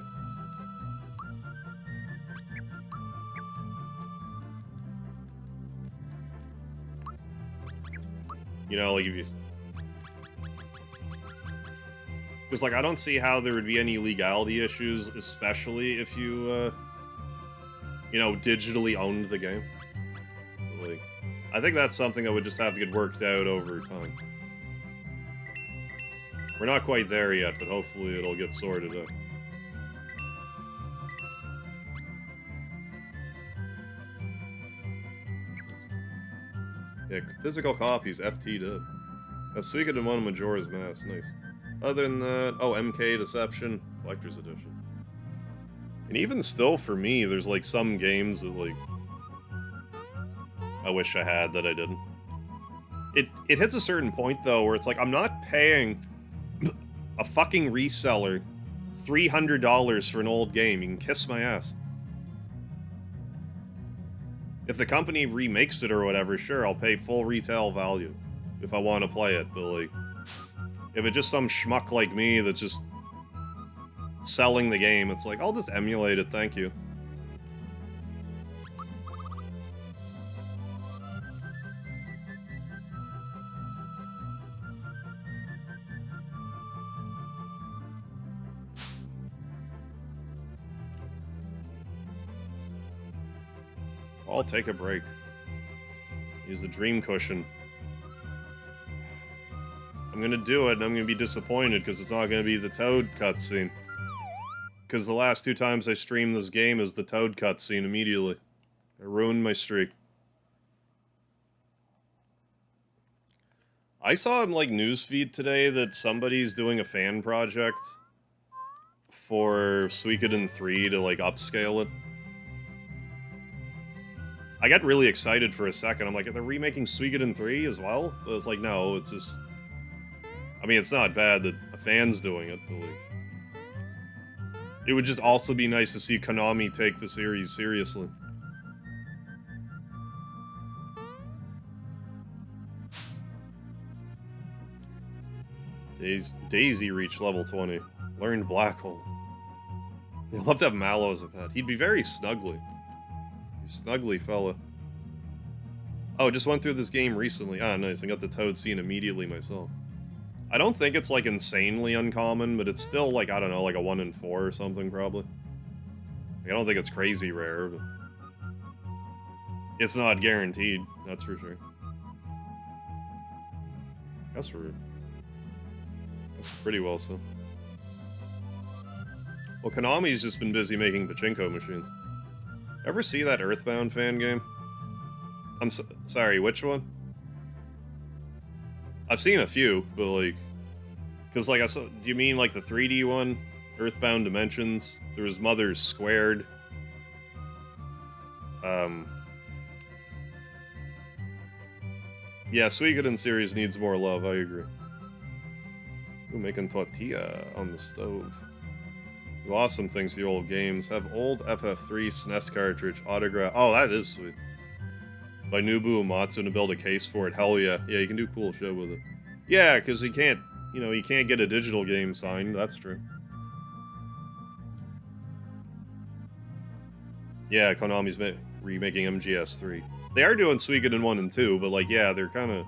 You know, like if you... Because, like, I don't see how there would be any legality issues, especially if you, you know, digitally owned the game. Like, I think that's something that would just have to get worked out over time. We're not quite there yet, but hopefully it'll get sorted out. Yeah, physical copies, FT did. Suikoden 1 Majora's Mask, nice. Other than that, oh, MK Deception, Collector's Edition. And even still, for me, there's like some games that like I wish I had that I didn't. It hits a certain point though where it's like I'm not paying a fucking reseller $300 for an old game. You can kiss my ass. If the company remakes it or whatever, sure, I'll pay full retail value if I want to play it, but like, if it's just some schmuck like me that's just selling the game, it's like, I'll just emulate it, thank you. I'll take a break. Use the dream cushion. I'm gonna do it, and I'm gonna be disappointed because it's not gonna be the Toad cutscene. Because the last 2 times I streamed this game is the Toad cutscene immediately. I ruined my streak. I saw in, like, newsfeed today that somebody's doing a fan project for Suikoden 3 to, like, upscale it. I got really excited for a second. I'm like, are they remaking Suikoden 3 as well? But it's like, no, it's just... I mean, it's not bad that a fan's doing it, but like... It would just also be nice to see Konami take the series seriously. Daisy reached level 20. Learned Black Hole. I'd love to have Mallow as a pet. He'd be very snuggly. Snuggly fella. Oh, just went through this game recently. Ah, nice. I got the Toad scene immediately myself. I don't think it's, like, insanely uncommon, but it's still, like, I don't know, like a 1 in 4 or something, probably. Like, I don't think it's crazy rare, but... It's not guaranteed, that's for sure. That's pretty well so. Well, Konami's just been busy making pachinko machines. Ever see that Earthbound fan game? I'm sorry, which one? I've seen a few, but like... Because like, do you mean like the 3D one? Earthbound Dimensions? There was Mothers Squared. Yeah, Suikoden series needs more love, I agree. Ooh, making tortilla on the stove. Do awesome things to the old games. Have old FF3 SNES cartridge autograph. Oh, that is sweet. By Nobu Uematsu to build a case for it. Hell yeah. Yeah, you can do cool shit with it. Yeah, because you can't, you know, you can't get a digital game signed. That's true. Yeah, Konami's remaking MGS3. They are doing Suikoden 1 and 2, but like, yeah, they're kind of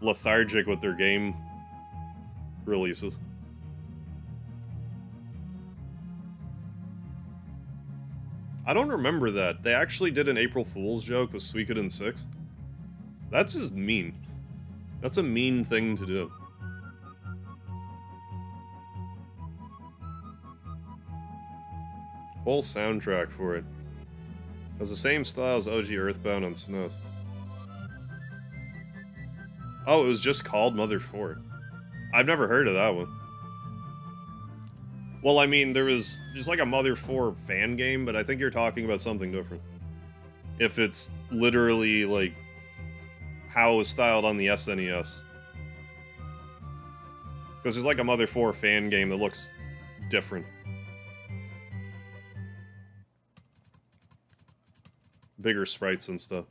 lethargic with their game releases. I don't remember that. They actually did an April Fool's joke with Suikoden 6. That's just mean. That's a mean thing to do. Whole soundtrack for it. It was the same style as OG Earthbound on SNES. Oh, it was just called Mother 4. I've never heard of that one. Well, I mean, there's like a Mother 4 fan game, but I think you're talking about something different. If it's literally, like, how it was styled on the SNES. Because there's like a Mother 4 fan game that looks different. Bigger sprites and stuff.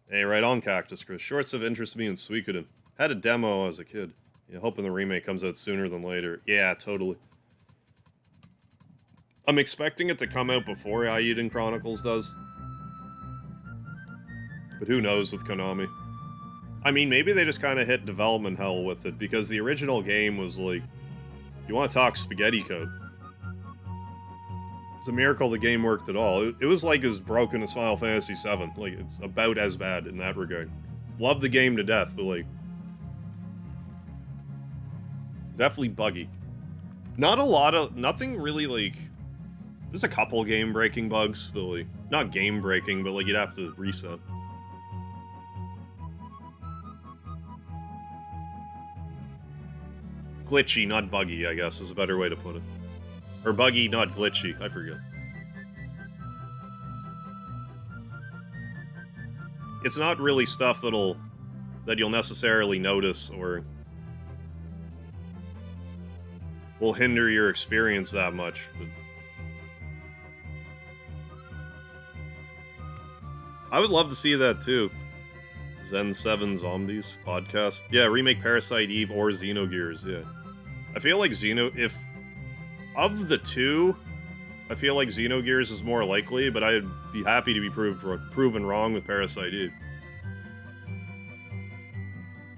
Hey, right on, Cactus Chris. Shorts of interest me in Suikoden. Had a demo as a kid. Yeah, hoping the remake comes out sooner than later. Yeah, totally. I'm expecting it to come out before Eiyuden Chronicles does. But who knows with Konami. I mean, maybe they just kind of hit development hell with it, because the original game was like... You want to talk spaghetti code. It's a miracle the game worked at all. It was like as broken as Final Fantasy VII. Like, it's about as bad in that regard. Love the game to death, but like... definitely buggy. Not a lot of... nothing really, like... there's a couple game-breaking bugs, but like... not game-breaking, but like you'd have to reset. Glitchy, not buggy, I guess, is a better way to put it. Or buggy, not glitchy, I forget. It's not really stuff that you'll necessarily notice or will hinder your experience that much. But I would love to see that too. Zen 7 Zombies podcast. Yeah, remake Parasite Eve or Xenogears, yeah. I feel like if of the two, I feel like Xenogears is more likely, but I'd be happy to be proven wrong with Parasite Eve.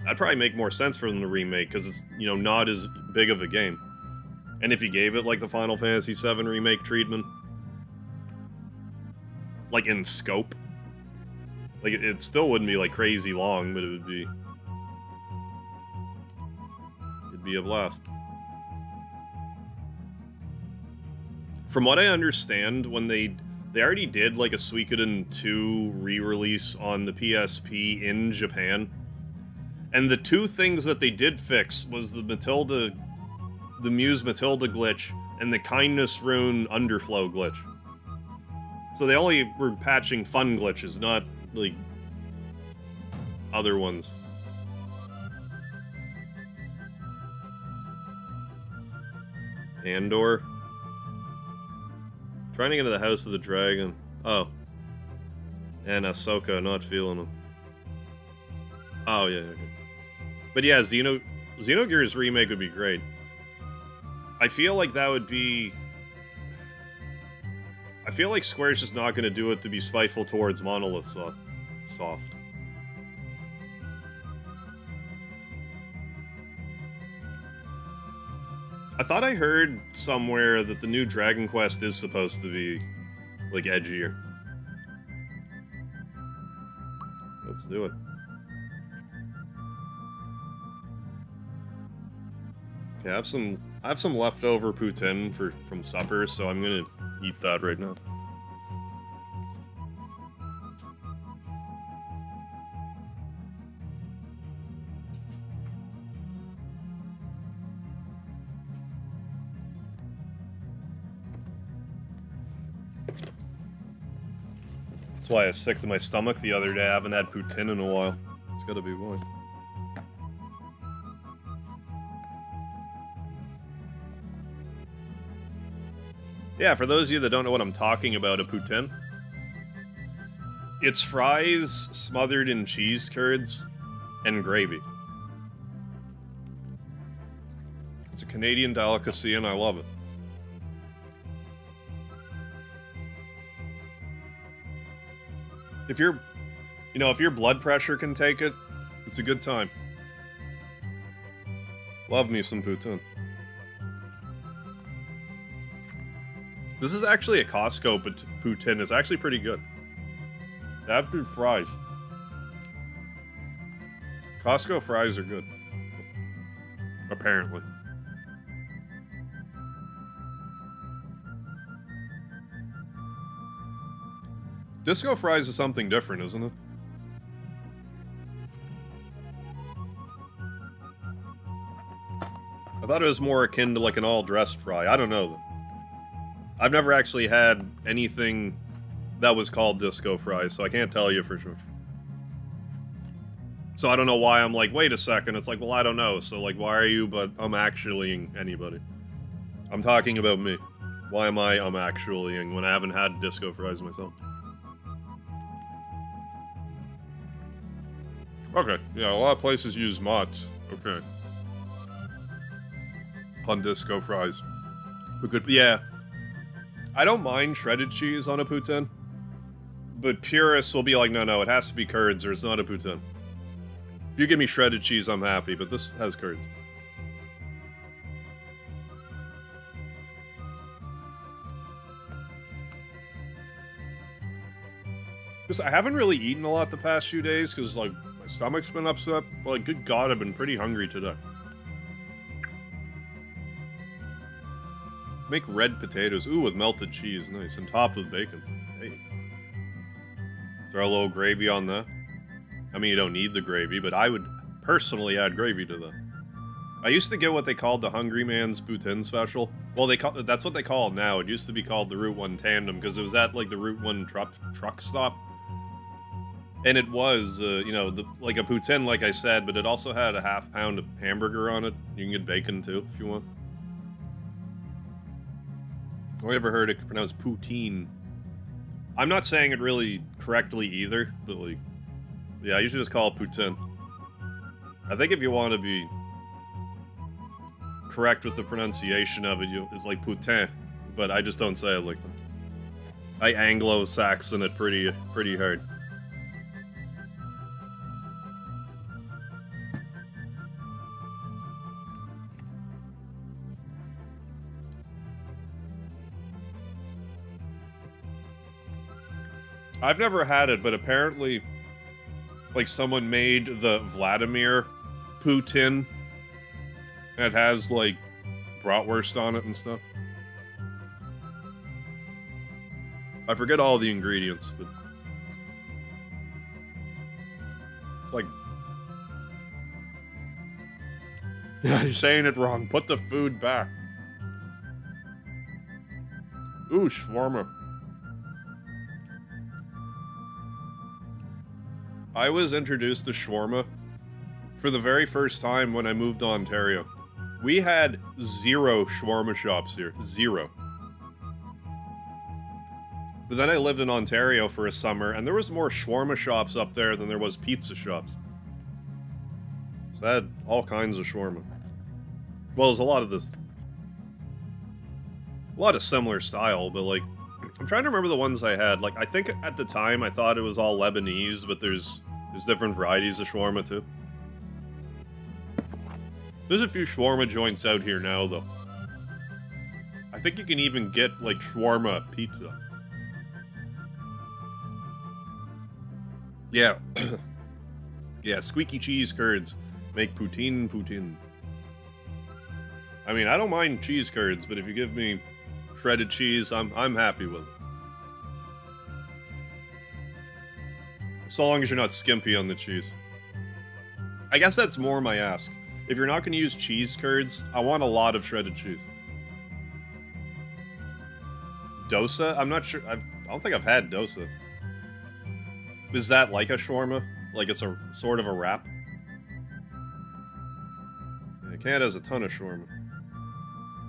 That'd probably make more sense for them to remake, because it's, you know, not as big of a game. And if you gave it, like, the Final Fantasy VII remake treatment, like, in scope, like, it still wouldn't be, like, crazy long, but it'd be a blast. From what I understand, when they already did, like, a Suikoden 2 re-release on the PSP in Japan, and the two things that they did fix was the Muse Matilda glitch and the Kindness Rune Underflow glitch. So they only were patching fun glitches, not, like, other ones. Andor. Trying to get into the House of the Dragon. Oh. And Ahsoka, not feeling him. Oh, yeah, okay. But yeah, Xenogears remake would be great. I feel like that would be... I feel like Square's just not going to do it to be spiteful towards Monolith Soft. I thought I heard somewhere that the new Dragon Quest is supposed to be, like, edgier. Let's do it. Okay, I have some leftover poutine from supper, so I'm gonna eat that right now. That's why I was sick to my stomach the other day. I haven't had poutine in a while. It's gotta be why. Yeah, for those of you that don't know what I'm talking about, a poutine. It's fries smothered in cheese curds and gravy. It's a Canadian delicacy and I love it. If your blood pressure can take it, it's a good time. Love me some poutine. This is actually a Costco poutine. It's actually pretty good. They have good fries. Costco fries are good. Apparently. Disco fries is something different, isn't it? I thought it was more akin to like an all-dressed fry. I don't know though. I've never actually had anything that was called disco fries, so I can't tell you for sure. So I don't know why I'm like, wait a second. It's like, well, I don't know. So like, why are you actuallying anybody? I'm talking about me. Why am I actuallying when I haven't had disco fries myself? Okay, yeah, a lot of places use mods. Okay. On disco fries. But good, yeah. I don't mind shredded cheese on a poutine, but purists will be like, no, it has to be curds or it's not a poutine. If you give me shredded cheese, I'm happy, but this has curds. Because I haven't really eaten a lot the past few days, because, like, my stomach's been upset. But, like, good God, I've been pretty hungry today. Make red potatoes. Ooh, with melted cheese. Nice. And topped with bacon. Hey. Throw a little gravy on that. I mean, you don't need the gravy, but I would personally add gravy to that. I used to get what they called the Hungry Man's Poutine Special. Well, that's what they call it now. It used to be called the Route 1 Tandem, because it was at, like, the Route 1 truck stop. And it was, you know, like a poutine, like I said, but it also had a half pound of hamburger on it. You can get bacon, too, if you want. I ever heard it pronounced poutine. I'm not saying it really correctly either, but, like, yeah, I usually just call it poutine. I think if you want to be correct with the pronunciation of it, it's like putain, but I just don't say it like that. I Anglo-Saxon it pretty hard. I've never had it, but apparently, like, someone made the Vladimir Putin. It has, like, bratwurst on it and stuff. I forget all the ingredients, but... It's like... Yeah, you're saying it wrong. Put the food back. Ooh, shawarma. I was introduced to shawarma for the very first time when I moved to Ontario. We had 0 shawarma shops here. 0. But then I lived in Ontario for a summer, and there was more shawarma shops up there than there was pizza shops. So I had all kinds of shawarma. Well, there's a lot of this... A lot of similar style, but, like... I'm trying to remember the ones I had. Like, I think at the time I thought it was all Lebanese, but there's different varieties of shawarma, too. There's a few shawarma joints out here now, though. I think you can even get, like, shawarma pizza. Yeah. Yeah, squeaky cheese curds make poutine. I mean, I don't mind cheese curds, but if you give me shredded cheese, I'm happy with it. So long as you're not skimpy on the cheese. I guess that's more my ask. If you're not going to use cheese curds, I want a lot of shredded cheese. Dosa? I'm not sure. I don't think I've had dosa. Is that like a shawarma? Like it's a sort of a wrap? Yeah, Canada has a ton of shawarma.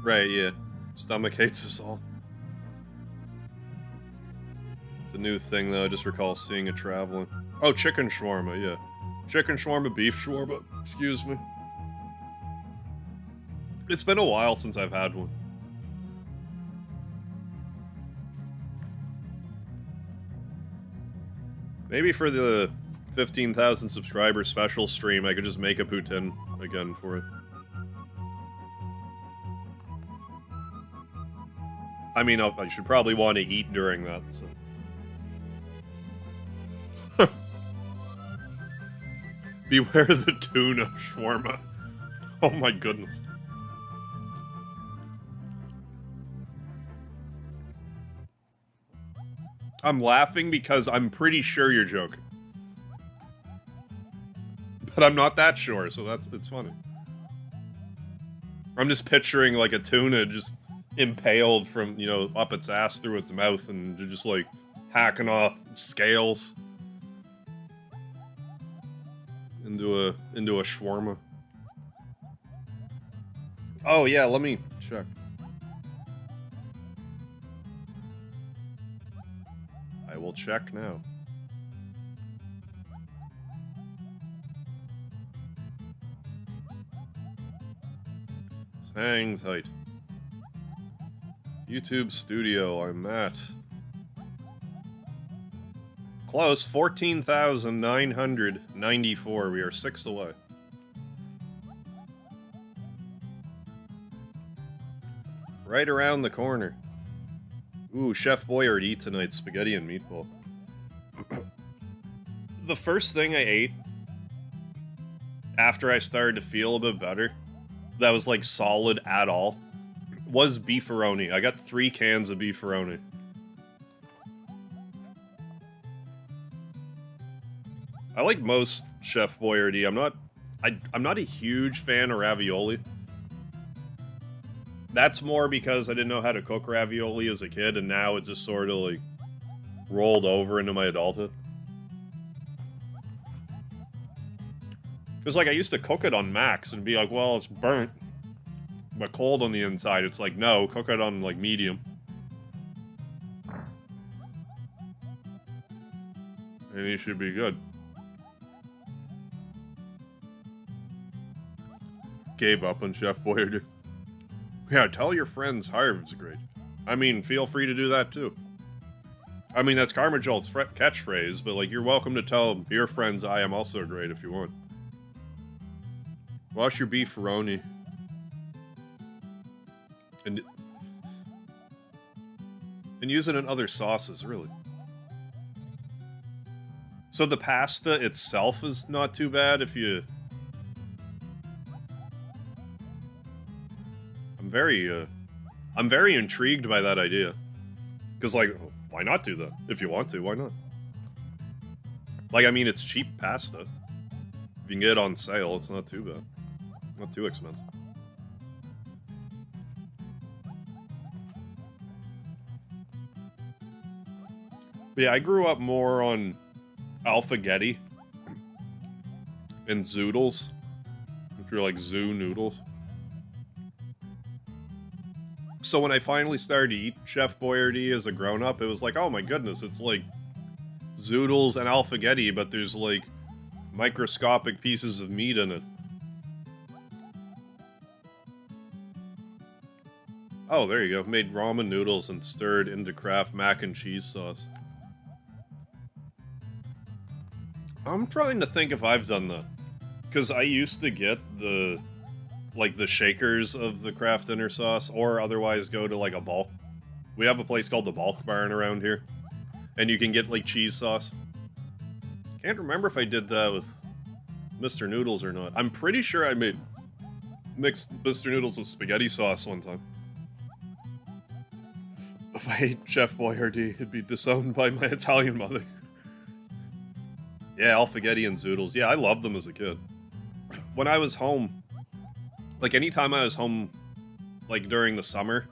Right, yeah. Stomach hates us all. It's a new thing, though. I just recall seeing it traveling. Oh, chicken shawarma, yeah. Chicken shawarma, beef shawarma. Excuse me. It's been a while since I've had one. Maybe for the 15,000 subscriber special stream, I could just make a poutine again for it. I mean, I should probably want to eat during that, so. Beware the tuna shawarma. Oh my goodness. I'm laughing because I'm pretty sure you're joking. But I'm not that sure, so it's funny. I'm just picturing, like, a tuna just impaled from, you know, up its ass through its mouth, and you're just, like, hacking off scales into a shawarma. Oh, yeah, let me check. I will check now. Hang tight. YouTube Studio, I'm at. Close, 14,994. We are 6 away. Right around the corner. Ooh, Chef Boyardee tonight, spaghetti and meatball. The first thing I ate after I started to feel a bit better, that was like solid at all, was beefaroni. I got 3 cans of beefaroni. I like most Chef Boyardee. I'm not a huge fan of ravioli. That's more because I didn't know how to cook ravioli as a kid, and now it just sort of like rolled over into my adulthood. Because like I used to cook it on max and be like, well, it's burnt, but cold on the inside. It's like, no, cook it on like medium. And it should be good. Gave up on Chef Boyardee. Yeah, tell your friends Harv's great. I mean, feel free to do that too. I mean, that's Carmajolt's catchphrase, but like, you're welcome to tell your friends I am also great if you want. Wash your beefaroni. And use it in other sauces, really. So the pasta itself is not too bad if you... I'm very intrigued by that idea. Because, like, why not do that? If you want to, why not? Like, I mean, it's cheap pasta. If you can get it on sale, it's not too bad. Not too expensive. But yeah, I grew up more on Alphagetti and Zoodles, which are like zoo noodles. So when I finally started to eat Chef Boyardee as a grown-up, it was like, oh my goodness, it's like Zoodles and Alphagetti, but there's like microscopic pieces of meat in it. Oh, there you go. Made ramen noodles and stirred into Kraft mac and cheese sauce. I'm trying to think if I've done that. Because I used to get the shakers of the Kraft dinner sauce, or otherwise go to like a bulk. We have a place called the Bulk Barn around here, and you can get like cheese sauce. Can't remember if I did that with Mr. Noodles or not. I'm pretty sure I mixed Mr. Noodles with spaghetti sauce one time. If I ate Chef Boyardee, it'd be disowned by my Italian mother. Yeah, Alphagetti and Zoodles. Yeah, I loved them as a kid. When I was home, like anytime I was home, like during the summer,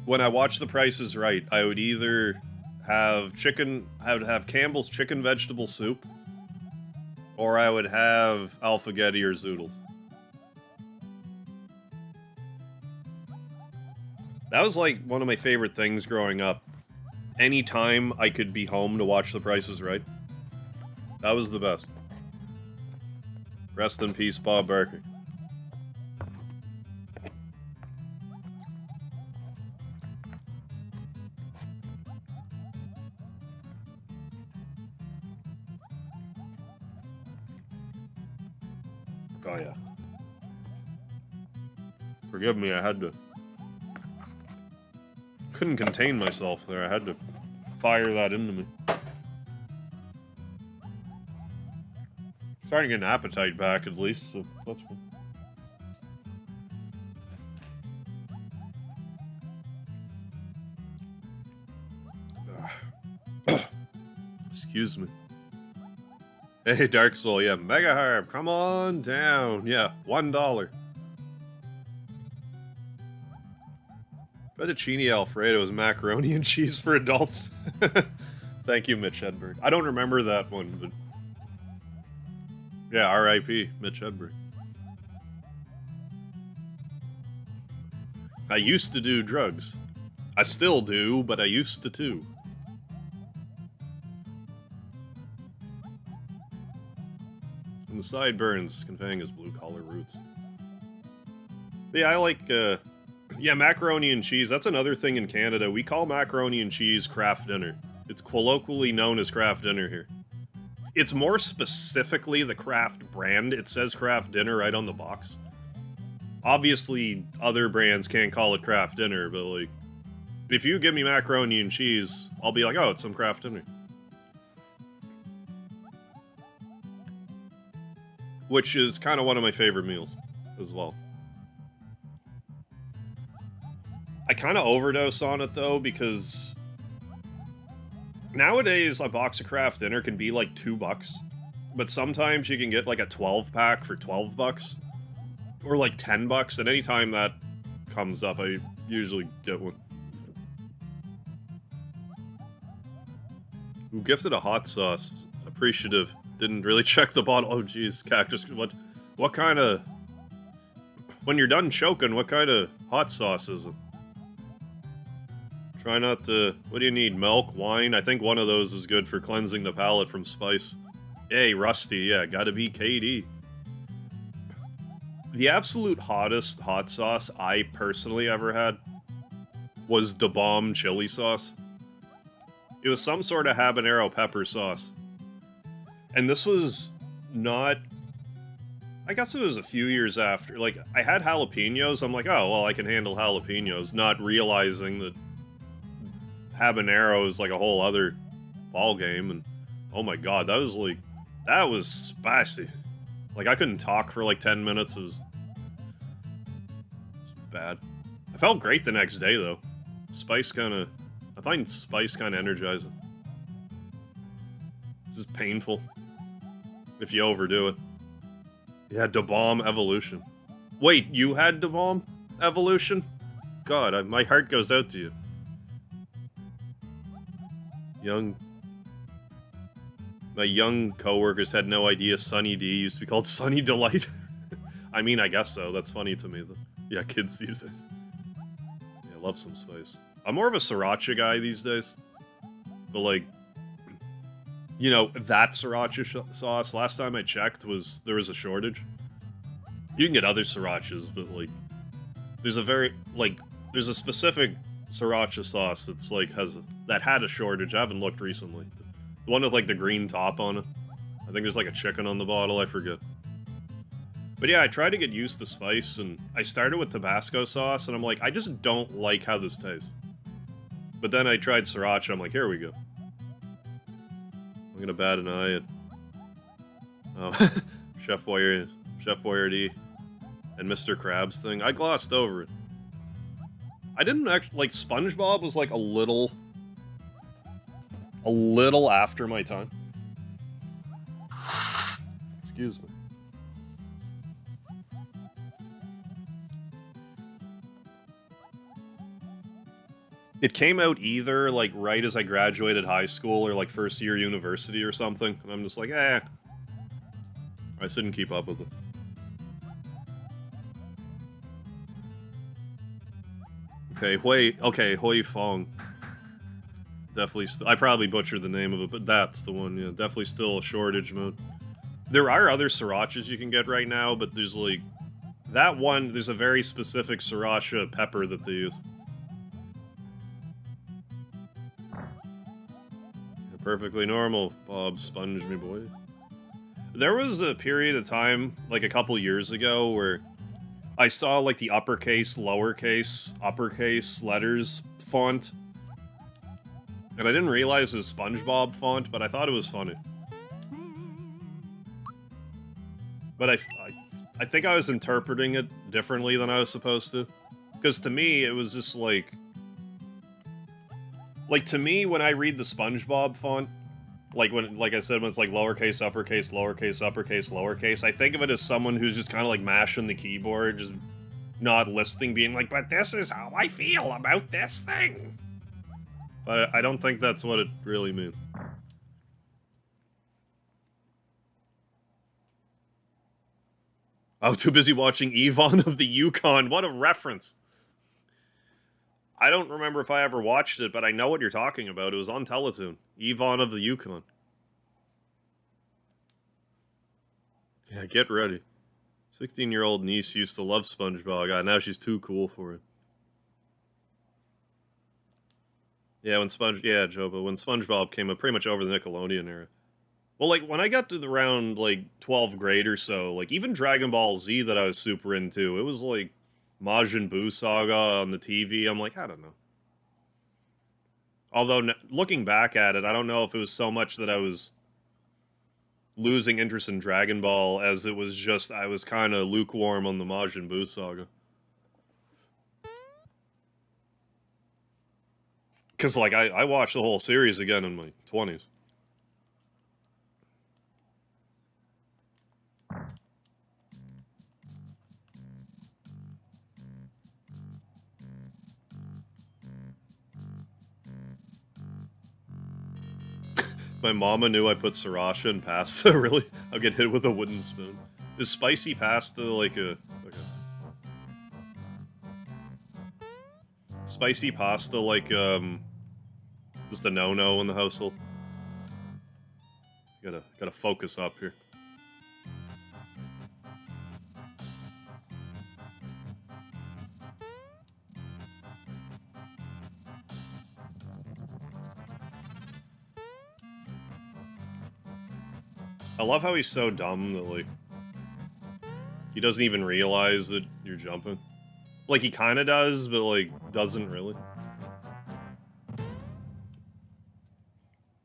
when I watched The Price is Right, I would either have Campbell's chicken vegetable soup, or I would have Alphagetti or Zoodles. That was like one of my favorite things growing up. Anytime I could be home to watch The Price is Right. That was the best. Rest in peace, Bob Barker. Oh yeah. Forgive me, I had to... Couldn't contain myself there, I had to fire that into me. Starting to get an appetite back at least, so that's good. Excuse me. Hey, Dark Soul, yeah, Mega Harp, come on down. Yeah, $1. Fettuccine Alfredo is macaroni and cheese for adults. Thank you, Mitch Hedberg. I don't remember that one, but... Yeah, R.I.P. Mitch Hedberg. I used to do drugs. I still do, but I used to too. And the sideburns conveying his blue-collar roots. But yeah, I like, yeah, macaroni and cheese. That's another thing in Canada. We call macaroni and cheese Kraft Dinner. It's colloquially known as Kraft Dinner here. It's more specifically the Kraft brand. It says Kraft Dinner right on the box. Obviously, other brands can't call it Kraft Dinner, but like, if you give me macaroni and cheese, I'll be like, oh, it's some Kraft Dinner. which is kind of one of my favorite meals as well. I kind of overdose on it, though, because nowadays a box of Kraft Dinner can be like $2, but sometimes you can get like a 12-pack for $12, or like $10, and anytime that comes up, I usually get one. Who gifted a hot sauce? Appreciative. Didn't really check the bottle. Oh, jeez, Cactus. What kind of... When you're done choking, what kind of hot sauce is it? Try not to... What do you need? Milk? Wine? I think one of those is good for cleansing the palate from spice. Hey, Rusty. Yeah, gotta be KD. The absolute hottest hot sauce I personally ever had was Da Bomb chili sauce. It was some sort of habanero pepper sauce. And this was not... I guess it was a few years after. Like, I had jalapenos. I'm like, oh, well, I can handle jalapenos. Not realizing that habanero is like a whole other ballgame. And, oh my god, that was spicy. Like, I couldn't talk for like 10 minutes. It was bad. I felt great the next day, though. I find spice kind of energizing. This is painful if you overdo it. Yeah, Da Bomb Evolution. Wait, you had Da Bomb Evolution? God, my heart goes out to you. My young coworkers had no idea Sunny D used to be called Sunny Delight. I mean, I guess so. That's funny to me, though. Yeah, kids these days. Yeah, love some spice. I'm more of a sriracha guy these days. But, like, you know, that sriracha sauce, last time I checked, there was a shortage. You can get other srirachas, but, like, there's a specific sriracha sauce that's, like, that had a shortage. I haven't looked recently. The one with, like, the green top on it. I think there's, like, a chicken on the bottle, I forget. But yeah, I tried to get used to spice, and I started with Tabasco sauce, and I'm like, I just don't like how this tastes. But then I tried sriracha, I'm like, here we go. I'm gonna bat an eye at Chef Boyardee and Mr. Krabs thing. I glossed over it. I didn't actually like SpongeBob was like a little after my time. Excuse me. It came out either, like, right as I graduated high school or, like, first year university or something. And I'm just like, I just didn't keep up with it. Okay, Hui Fong. Definitely, I probably butchered the name of it, but that's the one, yeah. Definitely still a shortage mode. There are other srirachas you can get right now, but there's, like, that one, there's a very specific sriracha pepper that they use. Perfectly normal, Bob Sponge me boy. There was a period of time, like a couple years ago, where I saw like the uppercase, lowercase, uppercase letters font. And I didn't realize it was SpongeBob font, but I thought it was funny. But I think I was interpreting it differently than I was supposed to. Because to me, it was just like... Like, to me, when I read the SpongeBob font, like I said, when it's like lowercase, uppercase, lowercase, uppercase, lowercase, I think of it as someone who's just kind of like mashing the keyboard, just not listening, being like, but this is how I feel about this thing. But I don't think that's what it really means. I was too busy watching Yvonne of the Yukon. What a reference. I don't remember if I ever watched it, but I know what you're talking about. It was on Teletoon. Yvonne of the Yukon. Yeah, get ready. 16-year-old niece used to love SpongeBob. God, now she's too cool for it. Yeah, Joe, but when SpongeBob came up, pretty much over the Nickelodeon era. Well, like, when I got to around, like, 12th grade or so, like, even Dragon Ball Z that I was super into, it was, like, Majin Buu Saga on the TV. I'm like, I don't know. Although, looking back at it, I don't know if it was so much that I was losing interest in Dragon Ball, as it was just, I was kind of lukewarm on the Majin Buu saga. Because, like, I watched the whole series again in my 20s. My mama knew I put sriracha in pasta. Really? I'll get hit with a wooden spoon. Is spicy pasta like a... Spicy pasta like, just a no-no in the household? Gotta focus up here. I love how he's so dumb that, like, he doesn't even realize that you're jumping. Like, he kinda does, but, like, doesn't really.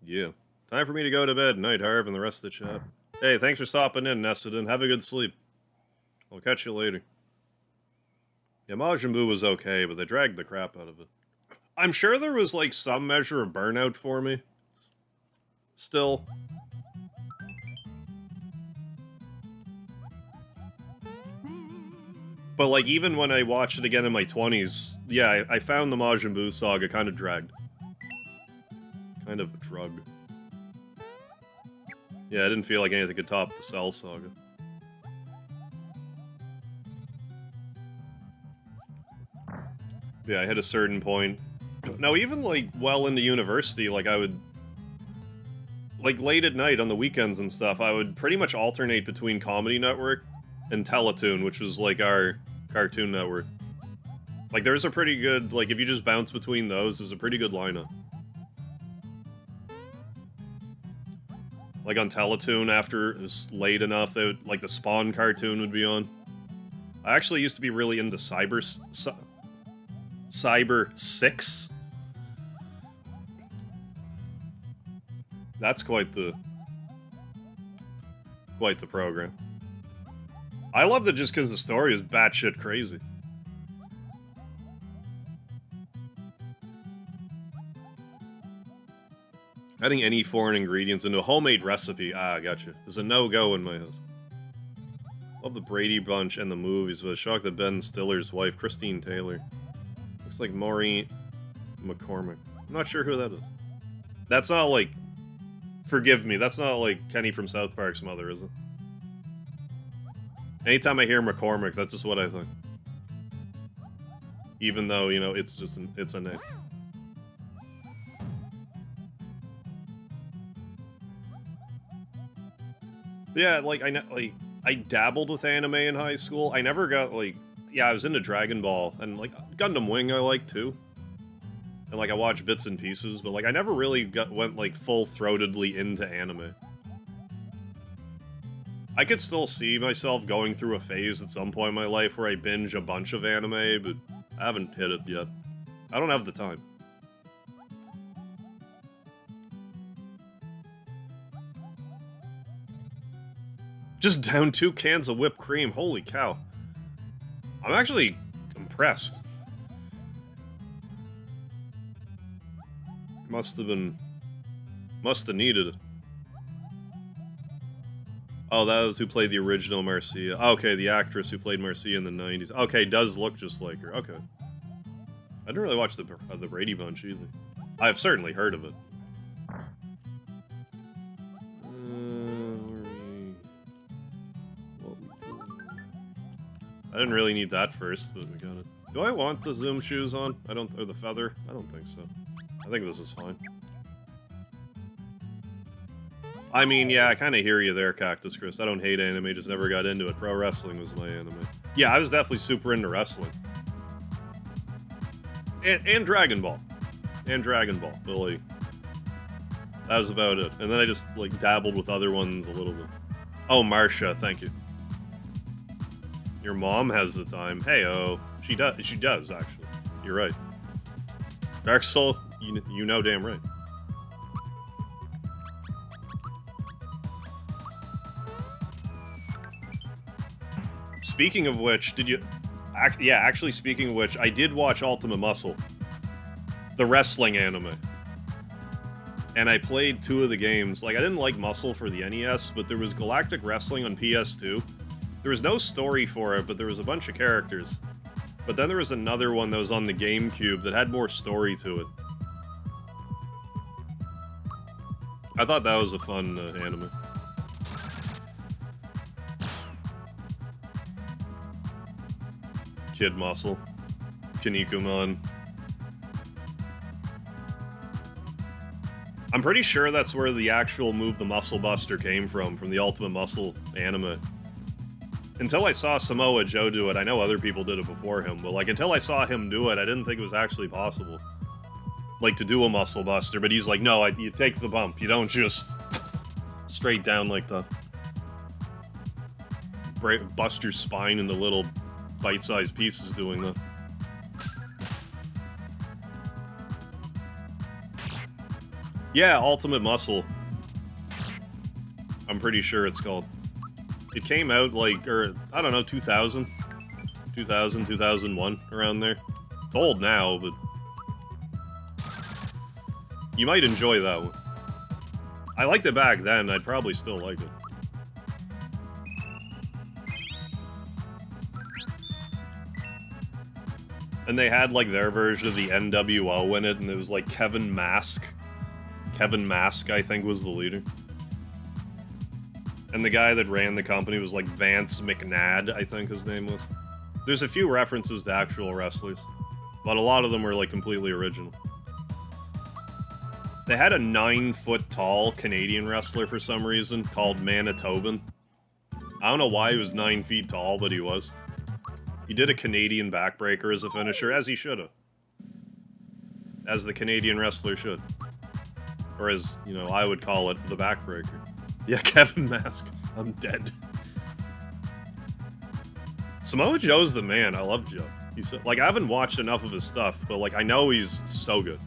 Yeah. Time for me to go to bed. Night, Harv, and the rest of the chat. Hey, thanks for stopping in, Nessedin. Have a good sleep. I'll catch you later. Yeah, Majin Buu was okay, but they dragged the crap out of it. I'm sure there was, like, some measure of burnout for me. Still. But, like, even when I watched it again in my 20s, yeah, I found the Majin Buu saga kind of dragged. Kind of a drug. Yeah, I didn't feel like anything could top the Cell saga. Yeah, I hit a certain point. Now, even, like, well into university, like, I would... Like, late at night on the weekends and stuff, I would pretty much alternate between Comedy Network and Teletoon, which was, like, our Cartoon Network. Like, there's a pretty good... Like, if you just bounce between those, there's a pretty good lineup. Like, on Teletoon, after it was late enough, they would, like, the Spawn cartoon would be on. I actually used to be really into Cyber 6. That's quite the program. I loved it just because the story is batshit crazy. Adding any foreign ingredients into a homemade recipe, gotcha, is a no-go in my house. Love the Brady Bunch and the movies, but shocked that Ben Stiller's wife, Christine Taylor, looks like Maureen McCormick. I'm not sure who that is. That's not like... Forgive me, that's not like Kenny from South Park's mother, is it? Anytime I hear McCormick, that's just what I think. Even though, you know, it's just it's a name. But yeah, like, I dabbled with anime in high school. I never got, like... Yeah, I was into Dragon Ball, and, like, Gundam Wing I like, too. And, like, I watched bits and pieces, but, like, I never really went, like, full-throatedly into anime. I could still see myself going through a phase at some point in my life where I binge a bunch of anime, but I haven't hit it yet. I don't have the time. Just down 2 cans of whipped cream, holy cow. I'm actually impressed. Must have needed it. Oh, that was who played the original Marcia. Okay, the actress who played Marcia in the 90s. Okay, does look just like her. Okay. I didn't really watch the Brady Bunch either. I've certainly heard of it. I didn't really need that first, but we got it. Do I want the Zoom shoes on? Or the feather? I don't think so. I think this is fine. I mean, yeah, I kind of hear you there, Cactus Chris. I don't hate anime, just never got into it. Pro wrestling was my anime. Yeah, I was definitely super into wrestling. And Dragon Ball. And Dragon Ball, but, like, that was about it. And then I just, like, dabbled with other ones a little bit. Oh, Marsha, thank you. Your mom has the time. Hey-oh. She does, actually. You're right. Dark Soul, you know damn right. speaking of which, did you... yeah, actually, speaking of which, I did watch Ultima Muscle. The wrestling anime. And I played 2 of the games. Like, I didn't like Muscle for the NES, but there was Galactic Wrestling on PS2. There was no story for it, but there was a bunch of characters. But then there was another one that was on the GameCube that had more story to it. I thought that was a fun anime. Kid Muscle. Kinnikuman. I'm pretty sure that's where the actual move the Muscle Buster came from the Ultimate Muscle anime. Until I saw Samoa Joe do it, I know other people did it before him, but like until I saw him do it, I didn't think it was actually possible. Like to do a Muscle Buster, but he's like, no, you take the bump, you don't just straight down like that. Bust your spine into little bite-sized pieces doing that. Yeah, Ultimate Muscle. I'm pretty sure it's called. It came out like, I don't know, 2000, 2001, around there. It's old now, but you might enjoy that one. I liked it back then, I'd probably still like it. And they had like their version of the NWO in it, and it was like Kevin Mask. Kevin Mask, I think, was the leader. And the guy that ran the company was like Vance McNadd, I think his name was. There's a few references to actual wrestlers, but a lot of them were like completely original. They had a 9-foot-tall Canadian wrestler for some reason called Manitoban. I don't know why he was 9 feet tall, but he was. He did a Canadian backbreaker as a finisher, as he should have. As the Canadian wrestler should. Or as, you know, I would call it, the backbreaker. Yeah, Kevin Mask. I'm dead. Samoa Joe's the man. I love Joe. He's like, I haven't watched enough of his stuff, but like, I know he's so good.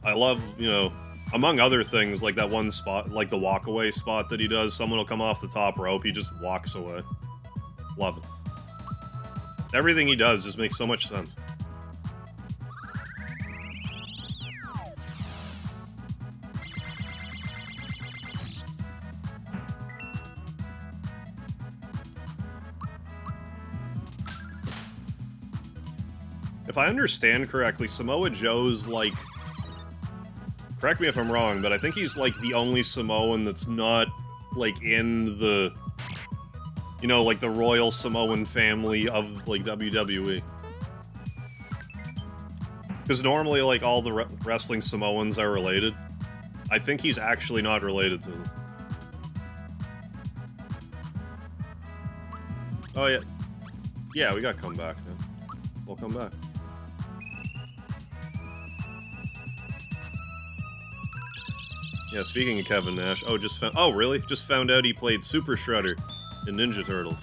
I love, you know, among other things, like that one spot, like the walk-away spot that he does. Someone will come off the top rope, he just walks away. Love it. Everything he does just makes so much sense. If I understand correctly, Samoa Joe's like... Correct me if I'm wrong, but I think he's like the only Samoan that's not like in the... You know, like the royal Samoan family of like WWE. Because normally like all the wrestling Samoans are related. I think he's actually not related to them. Oh yeah. Yeah, we got come back now. We'll come back. Yeah, speaking of Kevin Nash, oh really? Just found out he played Super Shredder in Ninja Turtles.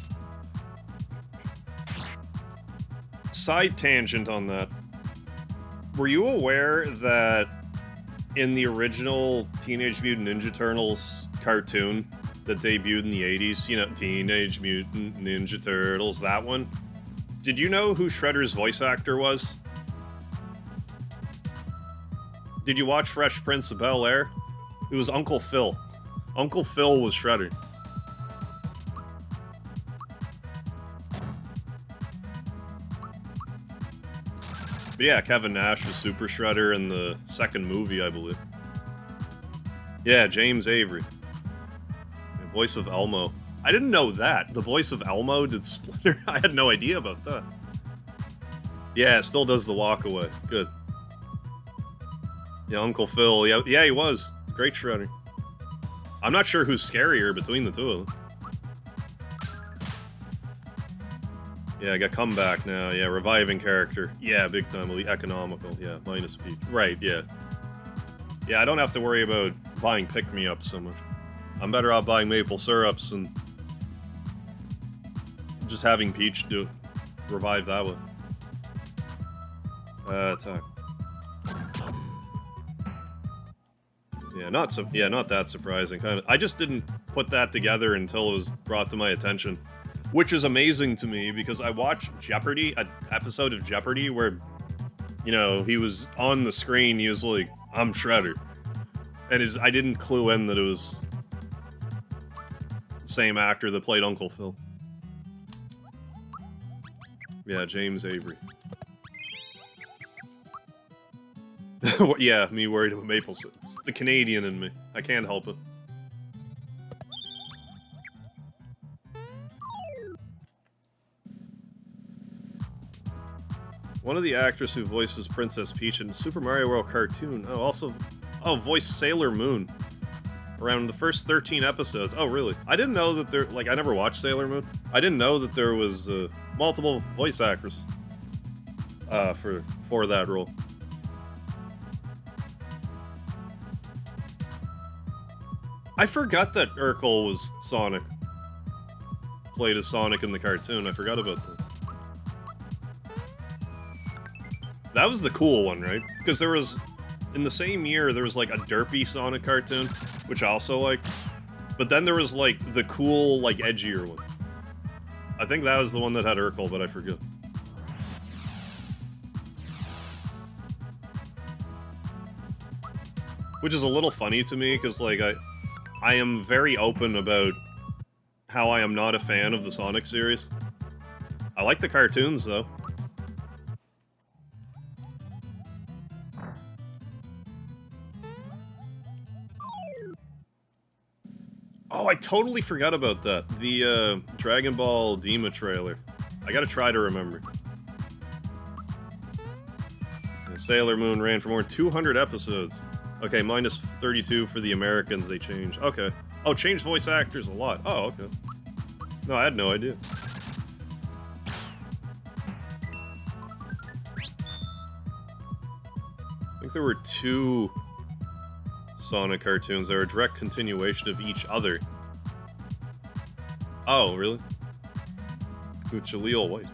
Side tangent on that. Were you aware that in the original Teenage Mutant Ninja Turtles cartoon that debuted in the 80s, you know, Teenage Mutant Ninja Turtles, that one? Did you know who Shredder's voice actor was? Did you watch Fresh Prince of Bel-Air? It was Uncle Phil. Uncle Phil was Shredder. But yeah, Kevin Nash was Super Shredder in the second movie, I believe. Yeah, James Avery. The voice of Elmo. I didn't know that. The voice of Elmo did Splinter. I had no idea about that. Yeah, it still does the walk away. Good. Yeah, Uncle Phil. Yeah, he was. Great Shredder. I'm not sure who's scarier between the two of them. Yeah, I got comeback now. Yeah, reviving character. Yeah, big time. Will be economical. Yeah, minus P. Right, yeah. Yeah, I don't have to worry about buying pick-me-ups so much. I'm better off buying maple syrups and just having Peach do revive that way. Attack. Yeah, not that surprising. Kind of. I just didn't put that together until it was brought to my attention, which is amazing to me because I watched Jeopardy, an episode of Jeopardy where, you know, he was on the screen. He was like, "I'm Shredder," and I didn't clue in that it was the same actor that played Uncle Phil. Yeah, James Avery. Yeah, me worried about maple syrup. It's the Canadian in me. I can't help it. One of the actors who voices Princess Peach in Super Mario World cartoon. Voiced Sailor Moon. Around the first 13 episodes. Oh, really? I didn't know that there... Like, I never watched Sailor Moon. I didn't know that there was multiple voice actors for that role. I forgot that Urkel was Sonic. Played as Sonic in the cartoon. I forgot about that. That was the cool one, right? Because there was... In the same year, there was, like, a derpy Sonic cartoon, which I also liked. But then there was, like, the cool, like, edgier one. I think that was the one that had Urkel, but I forget. Which is a little funny to me, because, like, I am very open about how I am not a fan of the Sonic series. I like the cartoons, though. Oh, I totally forgot about that. The, Dragon Ball Dima trailer. I gotta try to remember. And Sailor Moon ran for more than 200 episodes. Okay, minus 32 for the Americans they changed. Okay. Oh, changed voice actors a lot. Oh, okay. No, I had no idea. I think there were 2... Sonic cartoons that are a direct continuation of each other. Oh, really? Ooh, Jaleel White.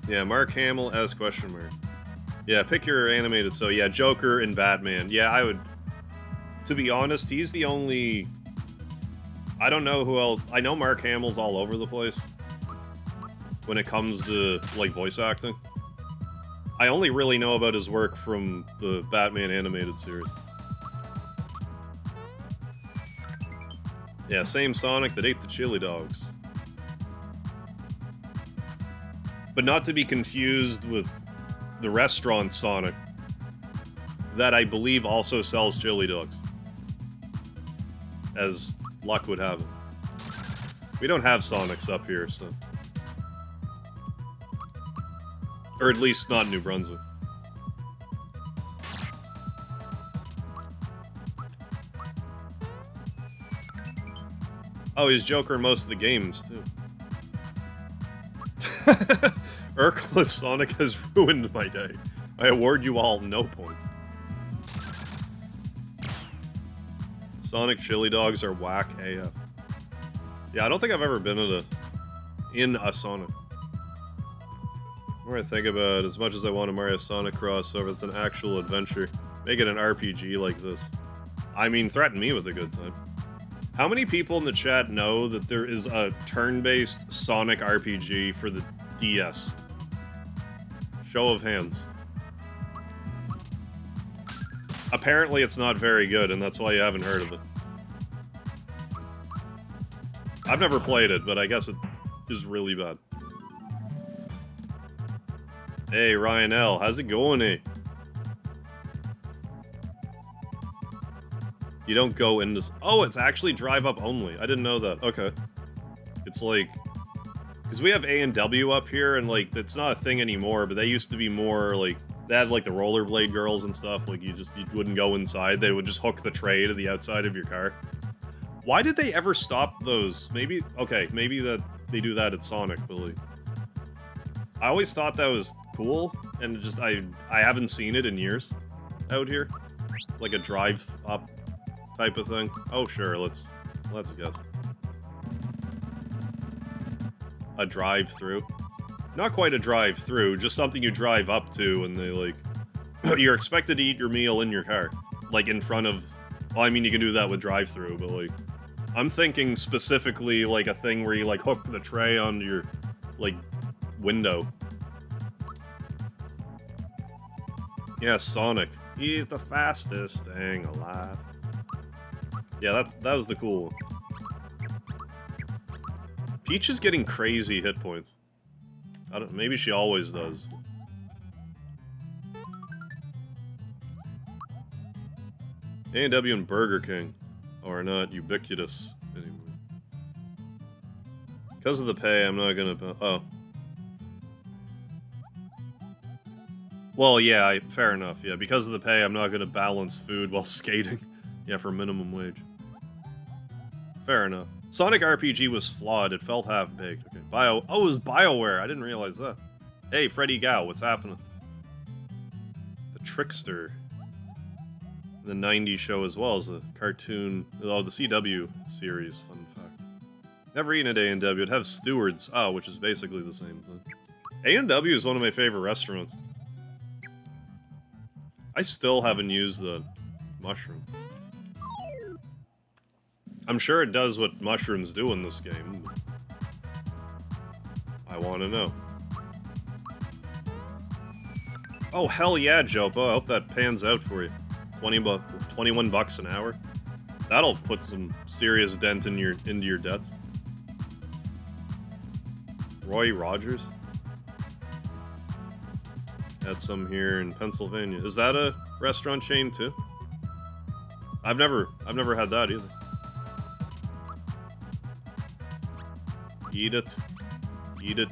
Yeah, Mark Hamill as question mark. Yeah, pick your animated, so yeah, Joker and Batman. Yeah, I would... To be honest, he's the only... I don't know who else... I know Mark Hamill's all over the place when it comes to, like, voice acting. I only really know about his work from the Batman animated series. Yeah, same Sonic that ate the chili dogs. But not to be confused with the restaurant Sonic that I believe also sells chili dogs. As luck would have it. We don't have Sonics up here, so... Or at least not New Brunswick. Oh, he's Joker in most of the games, too. Urkel as Sonic has ruined my day. I award you all no points. Sonic chili dogs are whack AF. Yeah, I don't think I've ever been in a Sonic. The more I think about it, as much as I want a Mario Sonic crossover, it's an actual adventure. Make it an RPG like this. I mean, threaten me with a good time. How many people in the chat know that there is a turn-based Sonic RPG for the DS? Show of hands. Apparently it's not very good, and that's why you haven't heard of it. I've never played it, but I guess it is really bad. Hey, Ryan L., how's it going, eh? You don't go into... Oh, it's actually drive-up only. I didn't know that. Okay. It's like... Because we have A and W up here, and, like, it's not a thing anymore, but they used to be more, like... They had, like, the rollerblade girls and stuff. Like, you wouldn't go inside. They would just hook the tray to the outside of your car. Why did they ever stop those? Maybe... Okay, maybe that they do that at Sonic, but, like... I always thought that was cool, and just... I haven't seen it in years out here. Like a drive-up type of thing. Oh, sure, let's guess. A drive-through. Not quite a drive-through, just something you drive up to and they, like... You're expected to eat your meal in your car. like, in front of... Well, I mean, you can do that with drive-thru, but, like... I'm thinking specifically, like, a thing where you, like, hook the tray onto your, like, window. Yeah, Sonic. He's the fastest thing alive. Yeah, that was the cool one. Peach is getting crazy hit points. Maybe she always does. A&W and Burger King are not ubiquitous anymore. Because of the pay, I'm not gonna... Oh. Well, yeah, fair enough, yeah. Because of the pay, I'm not gonna balance food while skating. Yeah, for minimum wage. Fair enough. Sonic RPG was flawed. It felt half-baked. Okay, Oh, it was BioWare. I didn't realize that. Hey, Freddy Gao, what's happening? The Trickster. The 90s show as well as the cartoon... Oh, the CW series, fun fact. Never eaten at A&W. It'd have Stewards. Oh, which is basically the same thing. A&W is one of my favorite restaurants. I still haven't used the mushroom. I'm sure it does what mushrooms do in this game. I want to know. Oh, hell yeah, Jopo. I hope that pans out for you. 21 bucks an hour. That'll put some serious dent in into your debts. Roy Rogers. Had some here in Pennsylvania. Is that a restaurant chain too? I've never had that either. Eat it. Eat it.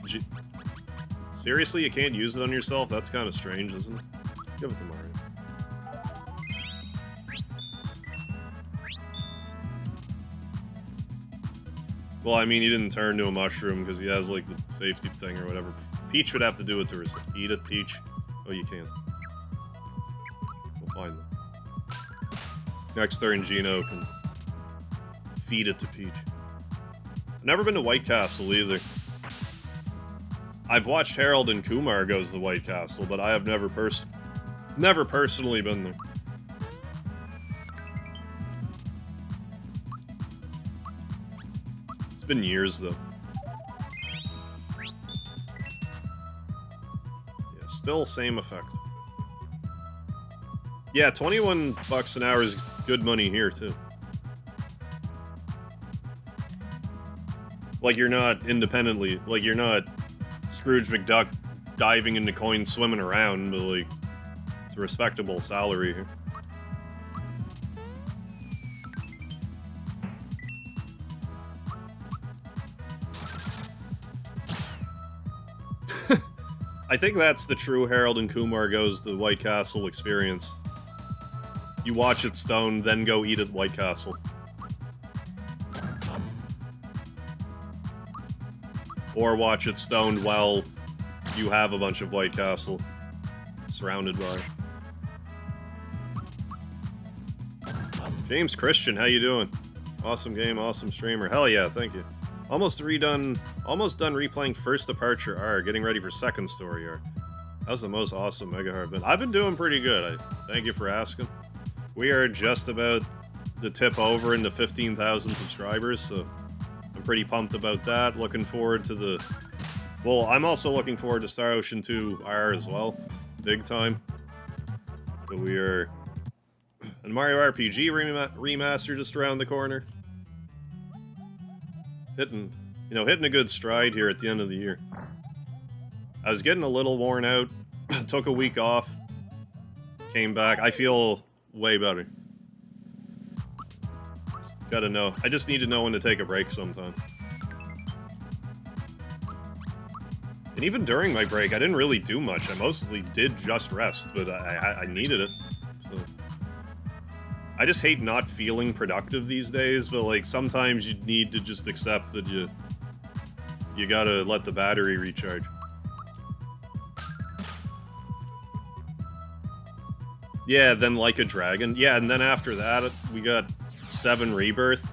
Seriously, you can't use it on yourself? That's kind of strange, isn't it? Give it to Mario. Well, I mean, he didn't turn to a mushroom because he has, like, the safety thing or whatever. Peach would have to do it to herself. Eat it, Peach. Oh, you can't. We'll find them. Next turn, Gino can feed it to Peach. I've never been to White Castle either. I've watched Harold and Kumar goes to White Castle, but I have never personally been there. It's been years, though. Yeah, still same effect. Yeah, 21 bucks an hour is good money here, too. Like, you're not independently... Like, you're not Scrooge McDuck diving into coins, swimming around, but, like, it's a respectable salary here. I think that's the true Harold and Kumar goes to White Castle experience. You watch it stoned, then go eat at White Castle. Or watch it stoned while you have a bunch of White Castle surrounded by. James Christian, how you doing? Awesome game, awesome streamer. Hell yeah, thank you. Almost done replaying First Departure R, getting ready for Second Story R. That was the most awesome Mega Hard been. I've been doing pretty good. Thank you for asking. We are just about to tip over into 15,000 subscribers, so I'm pretty pumped about that. Looking forward to the... Well, I'm also looking forward to Star Ocean 2 R as well. Big time. But we are... And Mario RPG remaster just around the corner. Hitting a good stride here at the end of the year. I was getting a little worn out. Took a week off. Came back. I feel way better. Gotta know. I just need to know when to take a break sometimes. And even during my break, I didn't really do much. I mostly did just rest, but I needed it. So I just hate not feeling productive these days, but like sometimes you need to just accept that you gotta let the battery recharge. Yeah, then Like a Dragon. Yeah, and then after that, we got 7 Rebirth.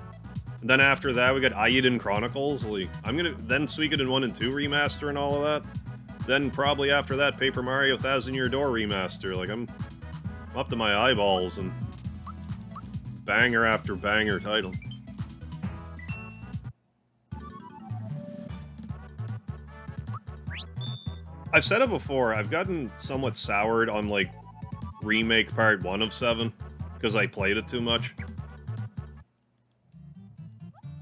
And then after that, we got Ayuden Chronicles. Like, then Suikoden 1 and 2 remaster and all of that. Then probably after that, Paper Mario 1000 Year Door remaster. Like, I'm up to my eyeballs, and banger after banger title. I've said it before, I've gotten somewhat soured on, like, Remake Part 1 of 7, because I played it too much.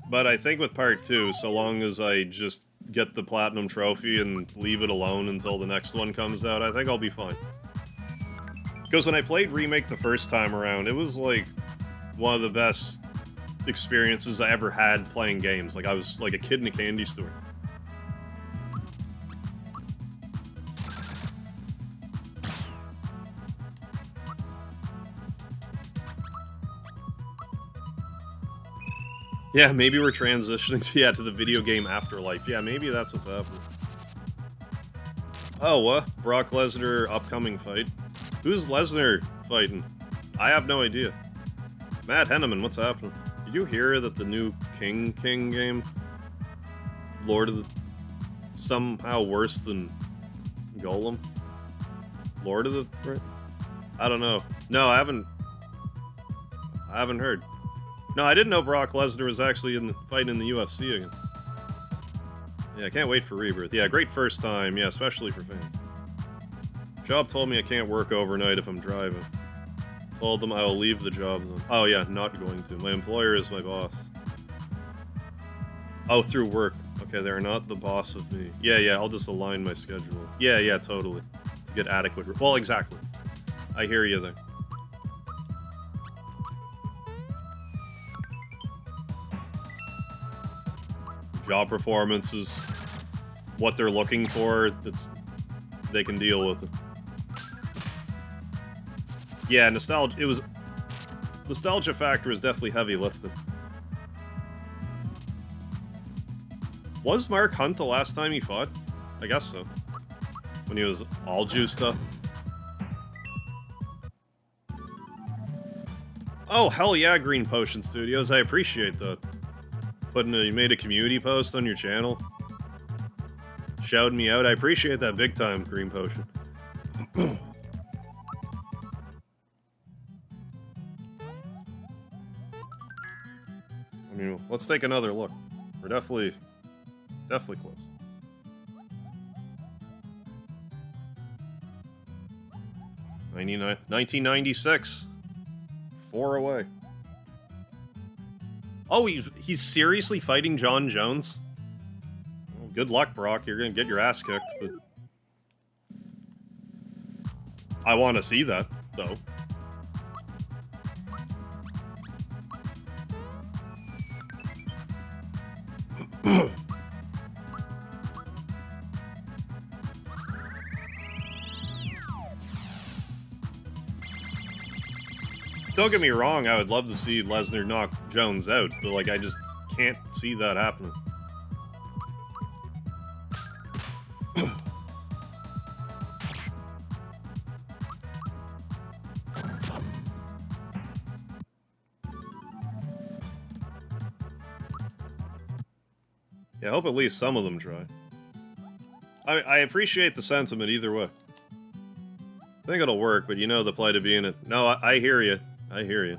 But I think with Part 2, so long as I just get the Platinum Trophy and leave it alone until the next one comes out, I think I'll be fine. Because when I played Remake the first time around, it was, like, one of the best experiences I ever had playing games. Like, I was like a kid in a candy store. Yeah, maybe we're transitioning to the video game afterlife. Yeah, maybe that's what's happening. Oh, what? Brock Lesnar upcoming fight? Who's Lesnar fighting? I have no idea. Matt Henneman, what's happening? Did you hear that the new King game? Lord of the... somehow worse than Golem? Lord of the... I don't know. No, I haven't heard. No, I didn't know Brock Lesnar was actually fighting in the UFC again. Yeah, I can't wait for Rebirth. Yeah, great first time. Yeah, especially for fans. Job told me I can't work overnight if I'm driving. Told them I will leave the job then. Oh yeah, not going to. My employer is my boss. Oh, through work. Okay, they're not the boss of me. Yeah, I'll just align my schedule. Yeah, totally. To get adequate... Well, exactly. I hear you there. Job performance is what they're looking for. They can deal with it. Yeah, nostalgia factor is definitely heavy lifting. Was Mark Hunt the last time he fought? I guess so. When he was all juiced up. Oh, hell yeah, Green Potion Studios. I appreciate that. You made a community post on your channel. Shouted me out. I appreciate that big time, Green Potion. I mean, let's take another look. We're definitely close. '99, 1996. 4 away. Oh, he's seriously fighting John Jones? Well, good luck, Brock. You're gonna get your ass kicked, but... I want to see that, though. Don't get me wrong, I would love to see Lesnar knock Jones out, but, like, I just can't see that happening. Yeah, I hope at least some of them try. I appreciate the sentiment either way. I think it'll work, but you know the plight of being it. No, I hear you. I hear you.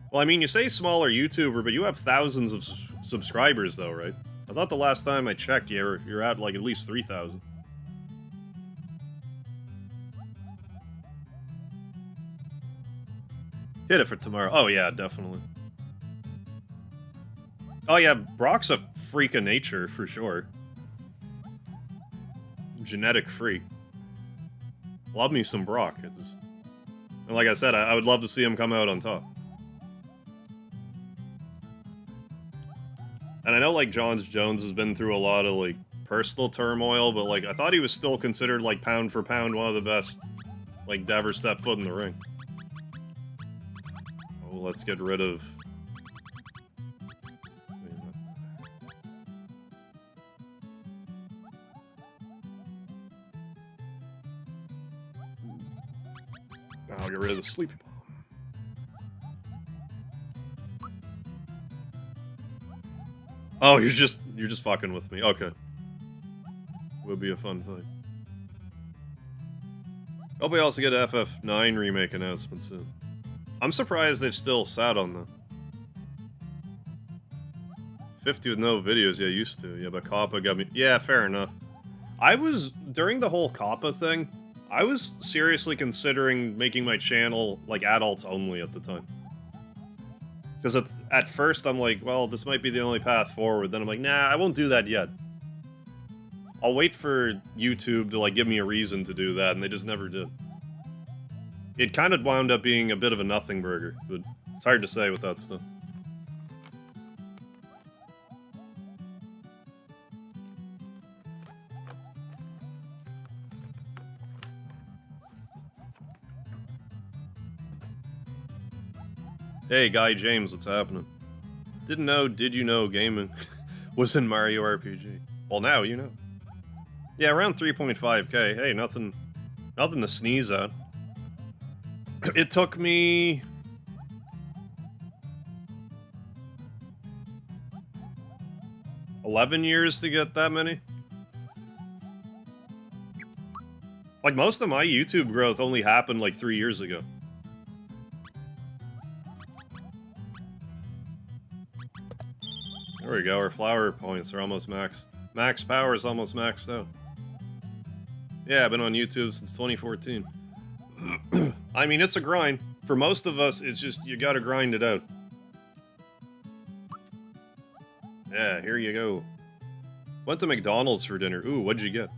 Well, I mean, you say smaller YouTuber, but you have thousands of subscribers, though, right? I thought the last time I checked, you're at, like, at least 3,000. Hit it for tomorrow. Oh, yeah, definitely. Oh, yeah, Brock's a freak of nature, for sure. Genetic freak. Love me some Brock. And like I said, I would love to see him come out on top. And I know, like, John Jones has been through a lot of, like, personal turmoil, but, like, I thought he was still considered, like, pound for pound one of the best, like, to ever step foot in the ring. Oh, let's get rid of... I'll get rid of the sleepy bomb. Oh, you're just fucking with me. Okay. Would be a fun fight. Hope we also get an FF9 remake announcement soon. I'm surprised they've still sat on them. 50 with no videos, yeah, used to. Yeah, but Kappa got me. Yeah, fair enough. I was, during the whole Kappa thing, I was seriously considering making my channel, like, adults only at the time. Because at first I'm like, well, this might be the only path forward. Then I'm like, nah, I won't do that yet. I'll wait for YouTube to, like, give me a reason to do that, and they just never did. It kind of wound up being a bit of a nothing burger, but it's hard to say with that stuff. Hey, Guy James, what's happening? Didn't know, did you know gaming was in Mario RPG? Well, now you know. Yeah, around 3.5k. Hey, nothing to sneeze at. It took me... $11 years to get that many? Like, most of my YouTube growth only happened, like, 3 years ago. There we go, our flower points are almost max. Max power is almost maxed out. Yeah, I've been on YouTube since 2014. I mean, it's a grind. For most of us, it's just, you gotta grind it out. Yeah, here you go. Went to McDonald's for dinner. Ooh, what'd you get?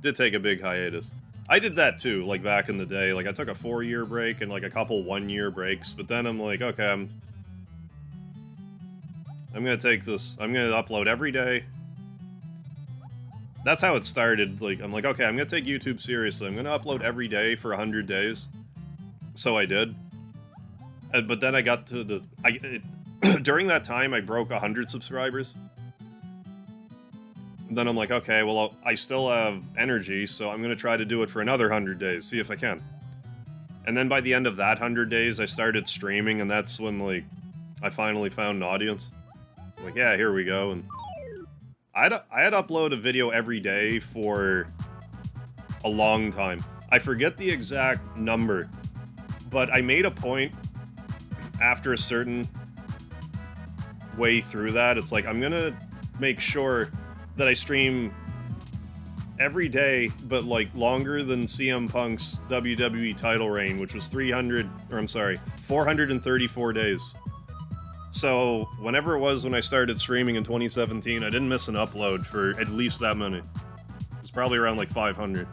Did take a big hiatus. I did that too, like back in the day. Like, I took a 4-year break and like a couple 1-year breaks, but then I'm like, okay, I'm gonna take this. I'm gonna upload every day. That's how it started. Like, I'm like, okay, I'm gonna take YouTube seriously. I'm gonna upload every day for 100 days. So I did. But then I got to the... during that time, I broke 100 subscribers. Then I'm like, okay, well, I still have energy, so I'm gonna try to do it for another 100 days, see if I can. And then by the end of that 100 days, I started streaming, and that's when, like, I finally found an audience. Like, yeah, here we go, and... I had upload a video every day for a long time. I forget the exact number, but I made a point after a certain way through that. It's like, I'm gonna make sure that I stream every day, but like longer than CM Punk's WWE title reign, which was 434 days. So, whenever it was when I started streaming in 2017, I didn't miss an upload for at least that many. It's probably around like 500.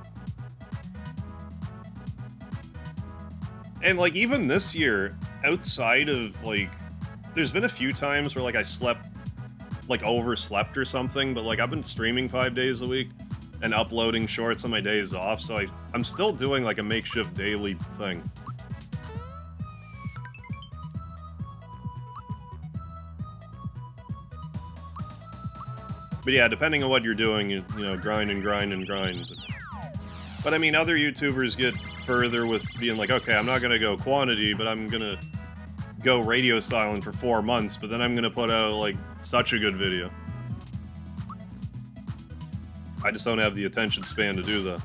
And like, even this year, outside of like... There's been a few times where like I slept, like overslept or something, but like I've been streaming 5 days a week and uploading shorts on my days off, so I'm still doing like a makeshift daily thing. But yeah, depending on what you're doing, you know, grind and grind and grind. But I mean, other YouTubers get further with being like, okay, I'm not gonna go quantity, but I'm gonna go radio silent for 4 months, but then I'm gonna put out, like, such a good video. I just don't have the attention span to do that.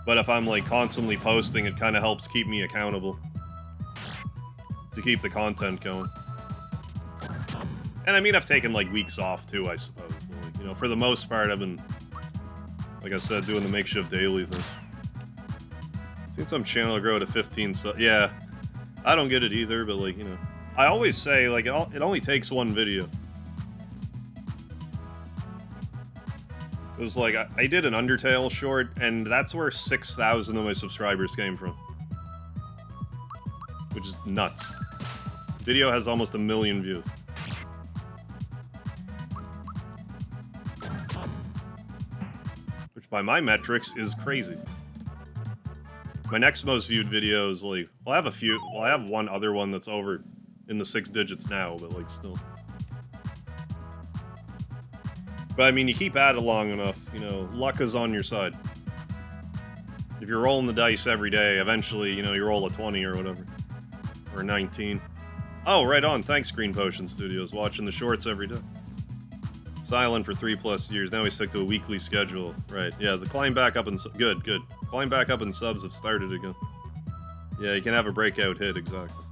But if I'm, like, constantly posting, it kind of helps keep me accountable. To keep the content going. And I mean, I've taken, like, weeks off, too, I suppose. But, like, you know, for the most part, I've been, like I said, doing the makeshift daily thing. Seen some channel grow to 15 yeah. I don't get it either, but, like, you know. I always say, like, it only takes one video. It was like, I did an Undertale short, and that's where 6,000 of my subscribers came from. Which is nuts. Video has almost 1 million views. Which, by my metrics, is crazy. My next most viewed video is, like... Well, I have a few... Well, I have one other one that's over in the 6 digits now, but, like, still... But, I mean, you keep at it long enough, you know, luck is on your side. If you're rolling the dice every day, eventually, you know, you roll a 20 or whatever. Or a 19. Oh, right on. Thanks, Green Potion Studios. Watching the shorts every day. Silent for 3+ years. Now we stick to a weekly schedule. Right. Yeah, the climb back up and... Good, good. Climb back up and subs have started again. Yeah, you can have a breakout hit, exactly.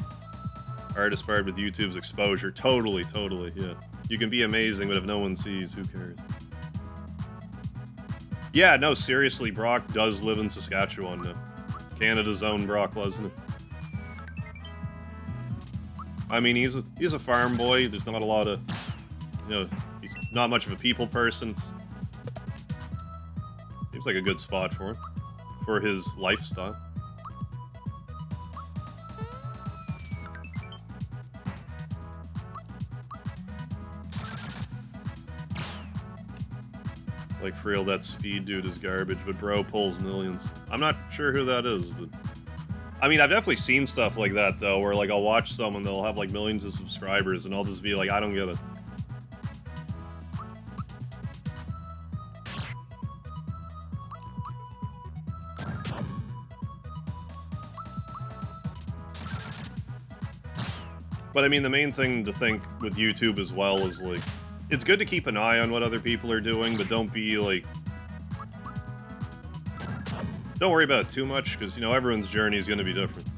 Artist inspired with YouTube's exposure. Totally, totally, yeah. You can be amazing, but if no one sees, who cares? Yeah, no, seriously, Brock does live in Saskatchewan now. Canada's own Brock Lesnar. I mean, he's a farm boy. There's not a lot of... You know, he's not much of a people person. Seems like a good spot for him. For his lifestyle. Like, for real, that speed dude is garbage, but bro pulls millions. I'm not sure who that is, but... I mean, I've definitely seen stuff like that, though, where, like, I'll watch someone, they'll have, like, millions of subscribers, and I'll just be like, I don't get it. But, I mean, the main thing to think with YouTube as well is, like, it's good to keep an eye on what other people are doing, but don't be, like... Don't worry about it too much, because, you know, everyone's journey is going to be different.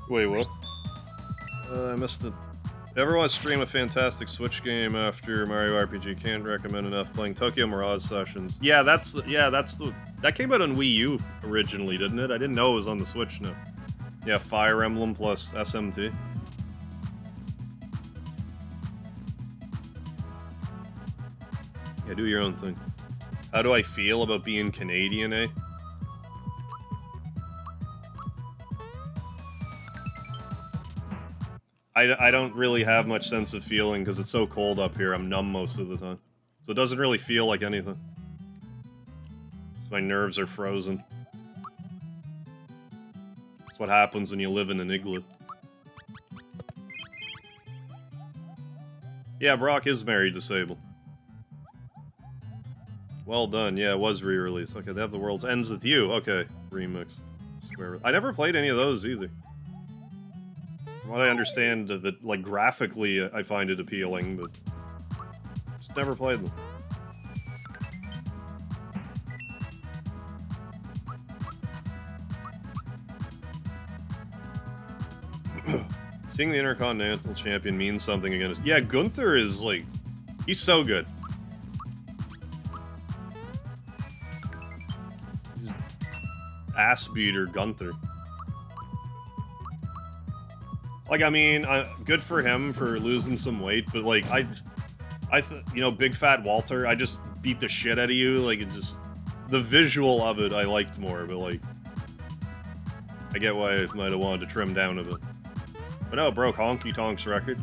Wait, what? I missed it. Ever want to stream a fantastic Switch game after Mario RPG? Can't recommend enough. Playing Tokyo Mirage Sessions. Yeah, that's the that came out on Wii U originally, didn't it? I didn't know it was on the Switch now. Yeah, Fire Emblem plus SMT. Yeah, do your own thing. How do I feel about being Canadian, eh? I don't really have much sense of feeling because it's so cold up here. I'm numb most of the time. So it doesn't really feel like anything. So my nerves are frozen. That's what happens when you live in an igloo. Yeah, Brock is married to Sable. Well done. Yeah, it was re-released. Okay, they have The World's Ends With You. Okay, remix. I never played any of those either. From what I understand, that like graphically, I find it appealing, but just never played them. Seeing the Intercontinental Champion means something against... Yeah, Gunther is like... He's so good. Ass beater Gunther. Like, I mean, good for him for losing some weight, but, like, you know, Big Fat Walter, I just beat the shit out of you, like, it just, the visual of it I liked more, but, like, I get why I might have wanted to trim down a bit. But no, it broke Honky Tonk's record.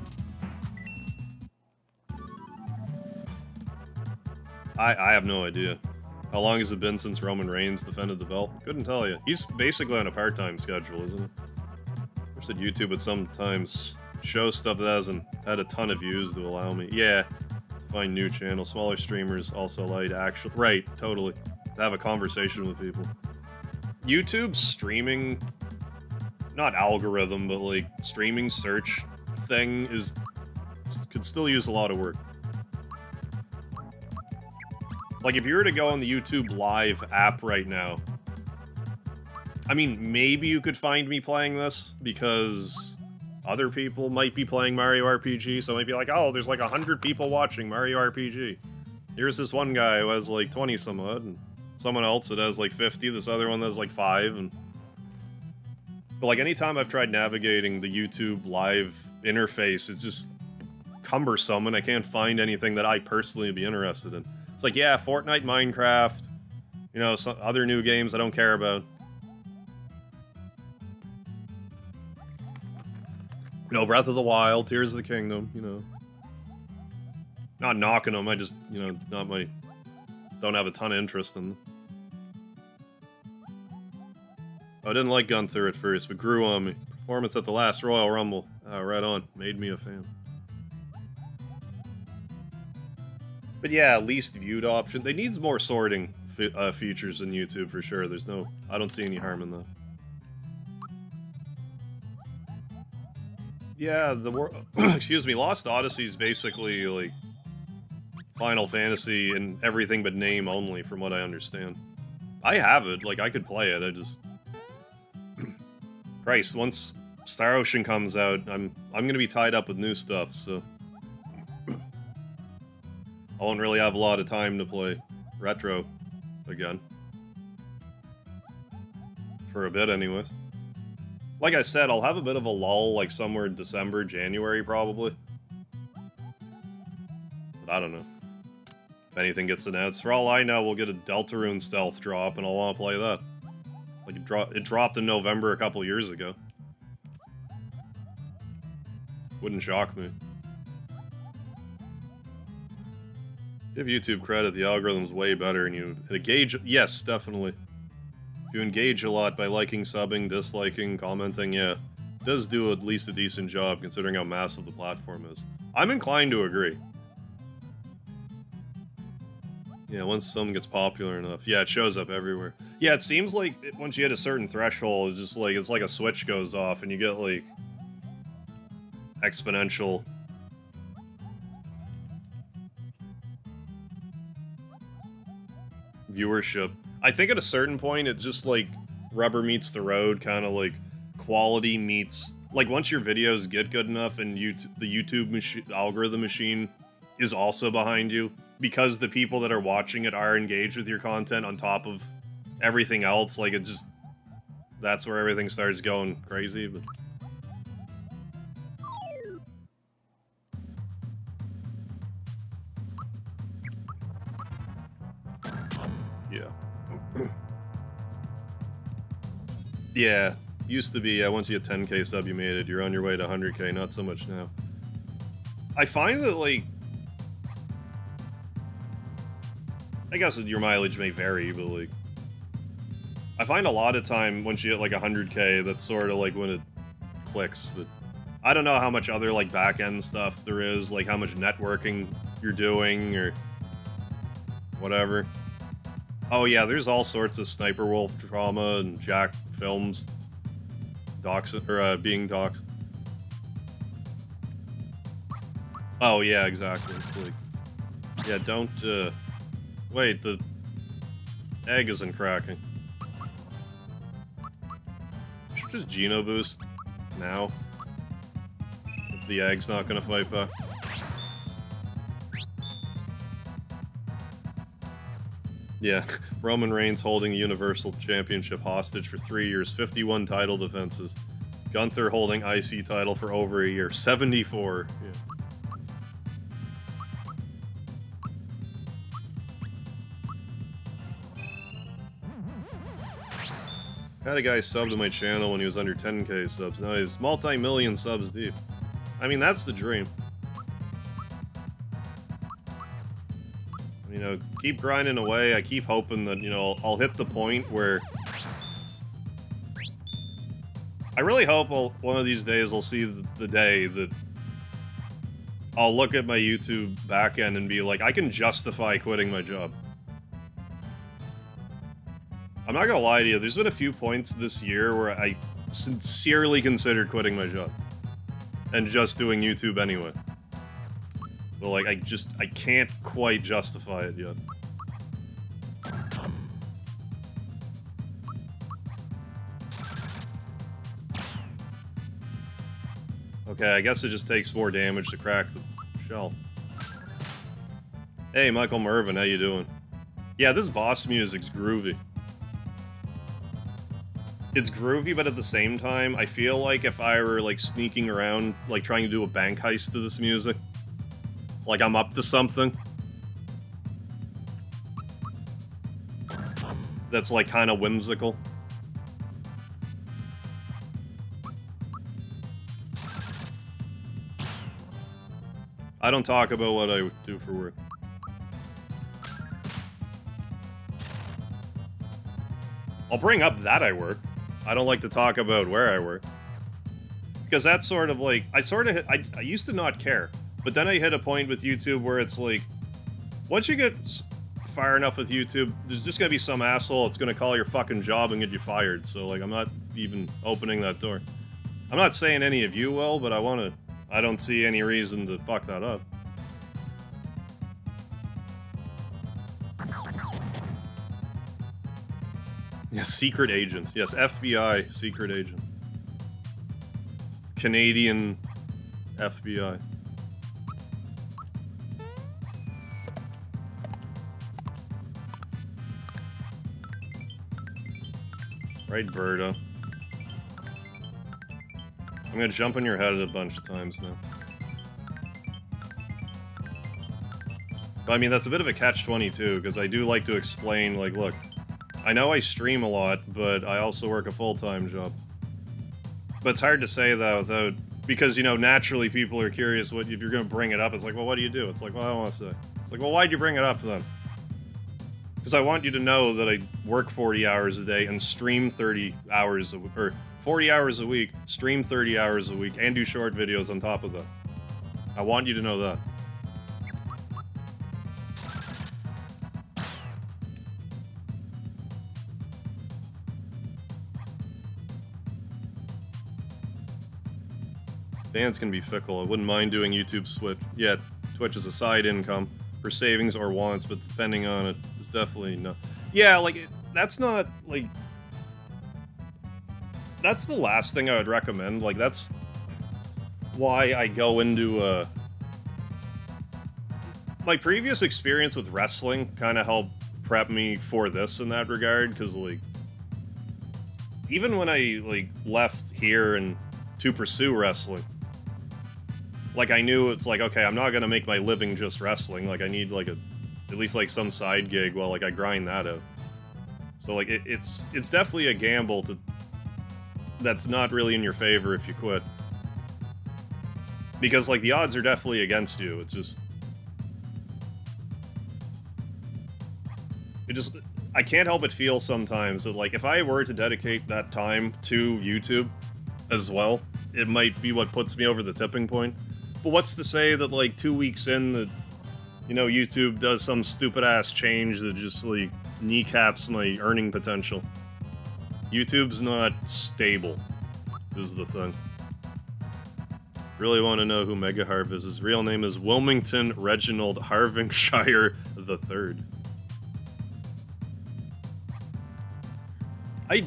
I have no idea. How long has it been since Roman Reigns defended the belt? Couldn't tell you. He's basically on a part-time schedule, isn't he? I said YouTube would sometimes show stuff that hasn't had a ton of views to allow me. Yeah, find new channels. Smaller streamers also allow you to actually... Right, totally. To have a conversation with people. YouTube's streaming... Not algorithm, but like streaming search thing is... could still use a lot of work. Like, if you were to go on the YouTube Live app right now... I mean, maybe you could find me playing this, because other people might be playing Mario RPG, so it might be like, oh, there's like 100 people watching Mario RPG. Here's this one guy who has like 20-some-odd, and someone else that has like 50, this other one that has like 5, and... But like, anytime I've tried navigating the YouTube Live interface, it's just cumbersome, and I can't find anything that I personally would be interested in. It's like, yeah, Fortnite, Minecraft, you know, some other new games I don't care about. You know, Breath of the Wild, Tears of the Kingdom, you know. Not knocking them, I just, you know, don't have a ton of interest in them. I didn't like Gunther at first, but grew on me. Performance at the last Royal Rumble. Right on. Made me a fan. But yeah, least viewed option. They needs more sorting features in YouTube for sure. I don't see any harm in that. Yeah, excuse me, Lost Odyssey is basically like Final Fantasy in everything but name only, from what I understand. I have it, like I could play it. I just Christ, once Star Ocean comes out, I'm gonna be tied up with new stuff, so I won't really have a lot of time to play retro again. For a bit, anyways. Like I said, I'll have a bit of a lull, like somewhere in December, January, probably. But I don't know. If anything gets announced, for all I know, we'll get a Deltarune stealth drop, and I'll want to play that. Like, it dropped in November a couple years ago. Wouldn't shock me. Give YouTube credit, the algorithm's way better, and you engage. Yes, definitely. If you engage a lot by liking, subbing, disliking, commenting, yeah, it does do at least a decent job considering how massive the platform is. I'm inclined to agree. Yeah, once something gets popular enough, yeah, it shows up everywhere. Yeah, it seems like once you hit a certain threshold, it's just like it's like a switch goes off, and you get like exponential. Viewership. I think at a certain point, it's just like rubber meets the road, kind of like quality meets. Like once your videos get good enough and the YouTube algorithm machine is also behind you, because the people that are watching it are engaged with your content on top of everything else, like it just, that's where everything starts going crazy. But yeah. Yeah, used to be, once you hit 10k sub, you made it. You're on your way to 100k, not so much now. I find that, like, I guess your mileage may vary, but, like, I find a lot of time once you hit, like, 100k, that's sort of, like, when it clicks, but I don't know how much other, like, back-end stuff there is, like, how much networking you're doing, or whatever. Oh yeah, there's all sorts of Sniper Wolf drama and Jack Films being doxed. Oh yeah, exactly. It's like, yeah, don't, wait, the egg isn't cracking. Should just Geno boost now. If the egg's not gonna fight back. Yeah, Roman Reigns holding the Universal Championship hostage for 3 years, 51 title defenses. Gunther holding IC title for over a year, 74. Yeah. Had a guy sub to my channel when he was under 10k subs. Now he's multi-million subs deep. I mean, that's the dream. You know, keep grinding away. I keep hoping that, you know, I'll hit the point where I really hope one of these days I'll see the day that I'll look at my YouTube backend and be like, I can justify quitting my job. I'm not gonna lie to you, there's been a few points this year where I sincerely considered quitting my job and just doing YouTube anyway. But, like, I can't quite justify it yet. Okay, I guess it just takes more damage to crack the shell. Hey, Michael Mervin, how you doing? Yeah, this boss music's groovy. It's groovy, but at the same time, I feel like if I were, like, sneaking around, like, trying to do a bank heist to this music, like I'm up to something that's, like, kind of whimsical. I don't talk about what I do for work. I'll bring up that I work. I don't like to talk about where I work. Because that's sort of like, I used to not care. But then I hit a point with YouTube where it's like, once you get far enough with YouTube, there's just gonna be some asshole that's gonna call your fucking job and get you fired. So, like, I'm not even opening that door. I'm not saying any of you will, but I don't see any reason to fuck that up. Yeah, secret agent. Yes, FBI secret agent. Canadian FBI. Right, Berto. I'm gonna jump on your head a bunch of times now. But I mean, that's a bit of a catch-22, because I do like to explain, like, look, I know I stream a lot, but I also work a full-time job. But it's hard to say, though, without... Because, you know, naturally people are curious if you're gonna bring it up. It's like, well, what do you do? It's like, well, I don't want to say. It's like, well, why'd you bring it up, then? Because I want you to know that I work 40 hours a day and stream 30 hours or 40 hours a week, stream 30 hours a week, and do short videos on top of that. I want you to know that. Fans can be fickle. I wouldn't mind doing YouTube Switch. Yeah, Twitch is a side income for savings or wants, but depending on it, it's definitely no. Yeah, like, that's not, like... That's the last thing I would recommend. Like, that's why I go into, my previous experience with wrestling kind of helped prep me for this in that regard, because, like, even when I, like, left here and to pursue wrestling, like, I knew it's like, okay, I'm not gonna make my living just wrestling, like, I need, like, at least, like, some side gig while, like, I grind that out. So, like, it's definitely a gamble that's not really in your favor if you quit. Because, like, the odds are definitely against you, it's just... I can't help but feel sometimes that, like, if I were to dedicate that time to YouTube as well, it might be what puts me over the tipping point. But what's to say that, like, 2 weeks in, that, you know, YouTube does some stupid-ass change that just, like, kneecaps my earning potential? YouTube's not stable, is the thing. Really want to know who Mega Harv is. His real name is Wilmington Reginald Harvingshire III. I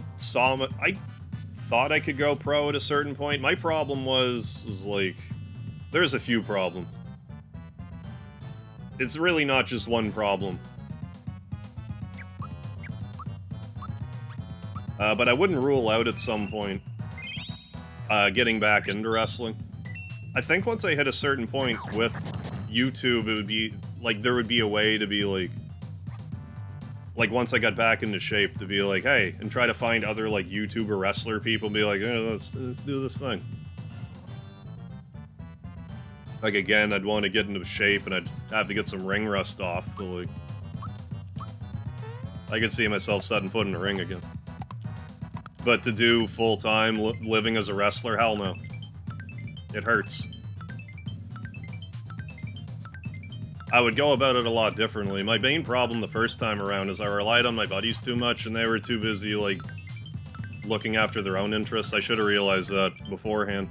thought I could go pro at a certain point. My problem was like, there's a few problems. It's really not just one problem. But I wouldn't rule out at some point getting back into wrestling. I think once I hit a certain point with YouTube, it would be, like, there would be a way to be, like, once I got back into shape, to be like, hey, and try to find other, like, YouTuber wrestler people, be like, let's do this thing. Like, again, I'd want to get into shape, and I'd have to get some ring rust off, but, like, I could see myself setting foot in the ring again. But to do full-time living as a wrestler, hell no. It hurts. I would go about it a lot differently. My main problem the first time around is I relied on my buddies too much, and they were too busy, like, looking after their own interests. I should have realized that beforehand.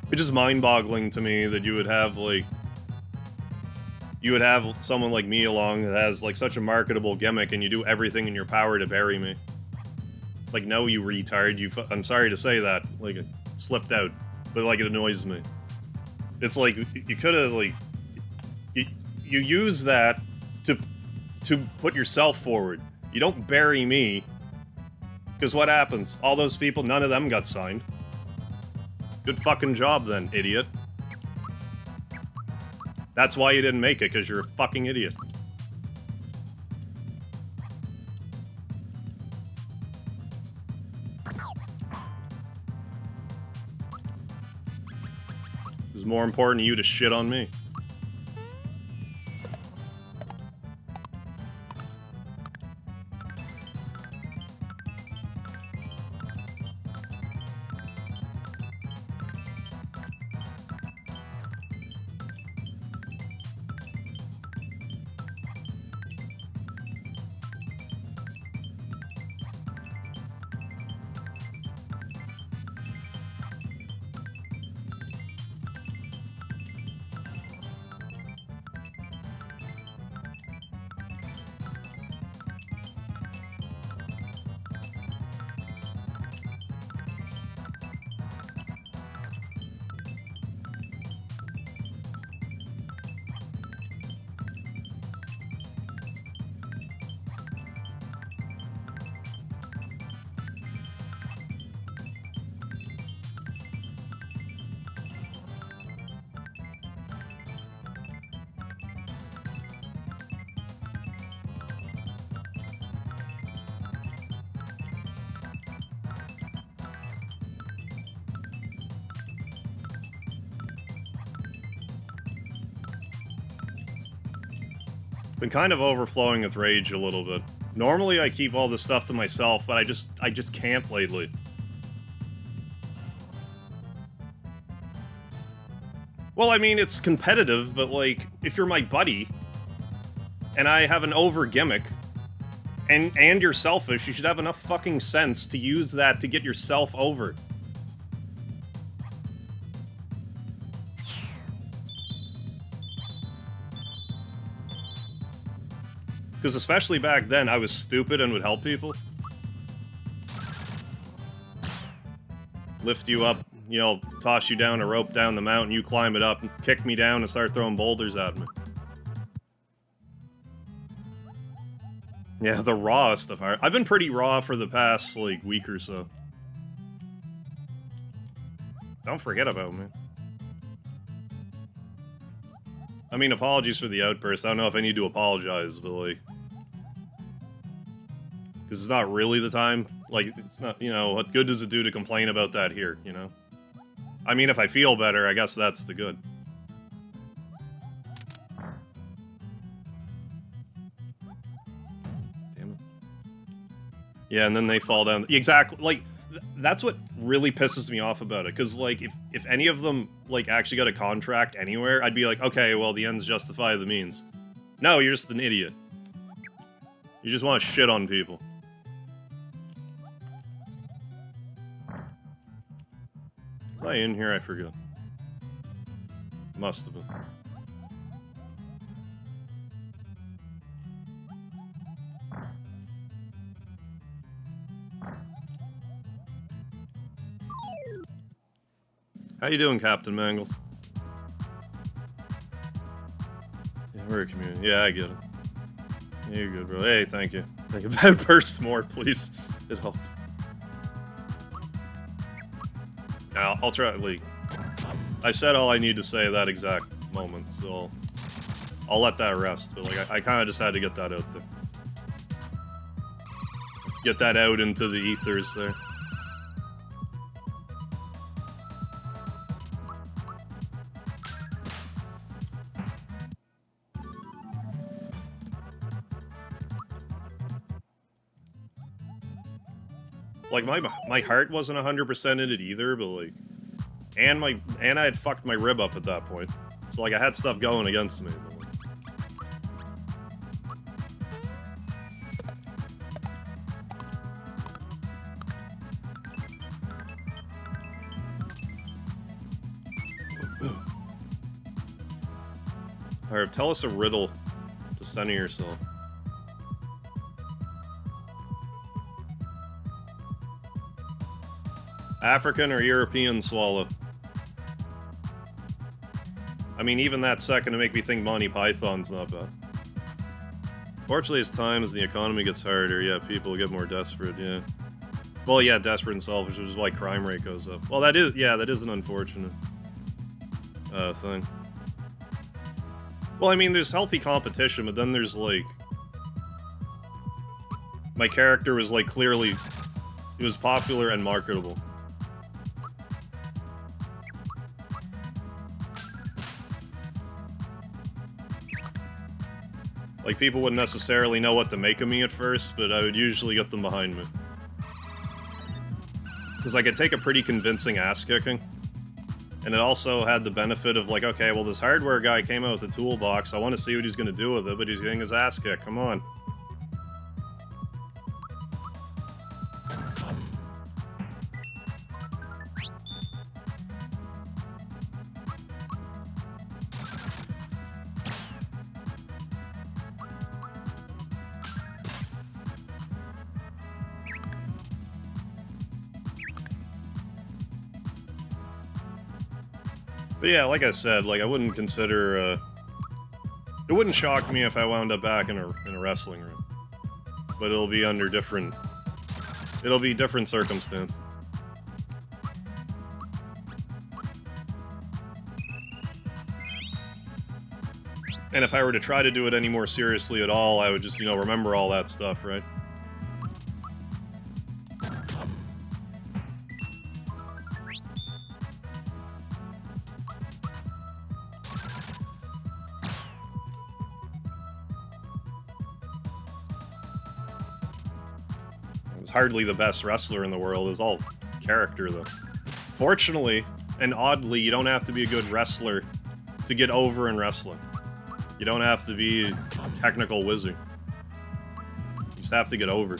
It's just mind-boggling to me that you would have, like... You would have someone like me along that has, like, such a marketable gimmick, and you do everything in your power to bury me. It's like, no, you retard, I'm sorry to say that. Like, it slipped out. But, like, it annoys me. It's like, you could've, like... You use that to put yourself forward. You don't bury me. Because what happens? All those people, none of them got signed. Good fucking job, then, idiot. That's why you didn't make it, because you're a fucking idiot. It was more important to you to shit on me. Been kind of overflowing with rage a little bit. Normally I keep all this stuff to myself, but I just can't lately. Well, I mean, it's competitive, but like, if you're my buddy, and I have an over gimmick, and you're selfish, you should have enough fucking sense to use that to get yourself over. Because especially back then, I was stupid and would help people. Lift you up, you know, toss you down a rope down the mountain, you climb it up, and kick me down and start throwing boulders at me. Yeah, the rawest of heart. I've been pretty raw for the past, like, week or so. Don't forget about me. I mean, apologies for the outburst. I don't know if I need to apologize, but, like... Because it's not really the time. Like, it's not, you know, what good does it do to complain about that here, you know? I mean, if I feel better, I guess that's the good. Damn it. Yeah, and then they fall down. Exactly, like, that's what really pisses me off about it. Because, like, if any of them, like, actually got a contract anywhere, I'd be like, okay, well, the ends justify the means. No, you're just an idiot. You just want to shit on people. Was I in here? I forget. Must have been. How you doing, Captain Mangles? Yeah, we're a community. Yeah, I get it. Yeah, you're good, bro. Hey, thank you. Thank you. Burst more, please. It helps. Now, I'll try, like... I said all I need to say at that exact moment, so I'll let that rest. But, like, I kind of just had to get that out there. Get that out into the ethers there. Like, my heart wasn't 100% in it either, but, like... And I had fucked my rib up at that point. So, like, I had stuff going against me. But, like... Alright, tell us a riddle to center yourself. African or European swallow? I mean, even that second to make me think Monty Python's not bad. Fortunately, as time as the economy gets harder, yeah, people get more desperate, yeah. Well, yeah, desperate and selfish, which is why crime rate goes up. Well, that is an unfortunate thing. Well, I mean, there's healthy competition, but then there's, like... My character was, like, clearly... He was popular and marketable. Like, people wouldn't necessarily know what to make of me at first, but I would usually get them behind me. Because I could take a pretty convincing ass-kicking. And it also had the benefit of, like, okay, well, this hardware guy came out with a toolbox, I want to see what he's going to do with it, but he's getting his ass kicked, come on. But yeah, like I said, like, I wouldn't consider, it wouldn't shock me if I wound up back in a wrestling ring. But it'll be under different... It'll be different circumstance. And if I were to try to do it any more seriously at all, I would just, you know, remember all that stuff, right? hardly the best wrestler in the world. It's all character, though. Fortunately, and oddly, you don't have to be a good wrestler to get over in wrestling. You don't have to be a technical wizard. You just have to get over.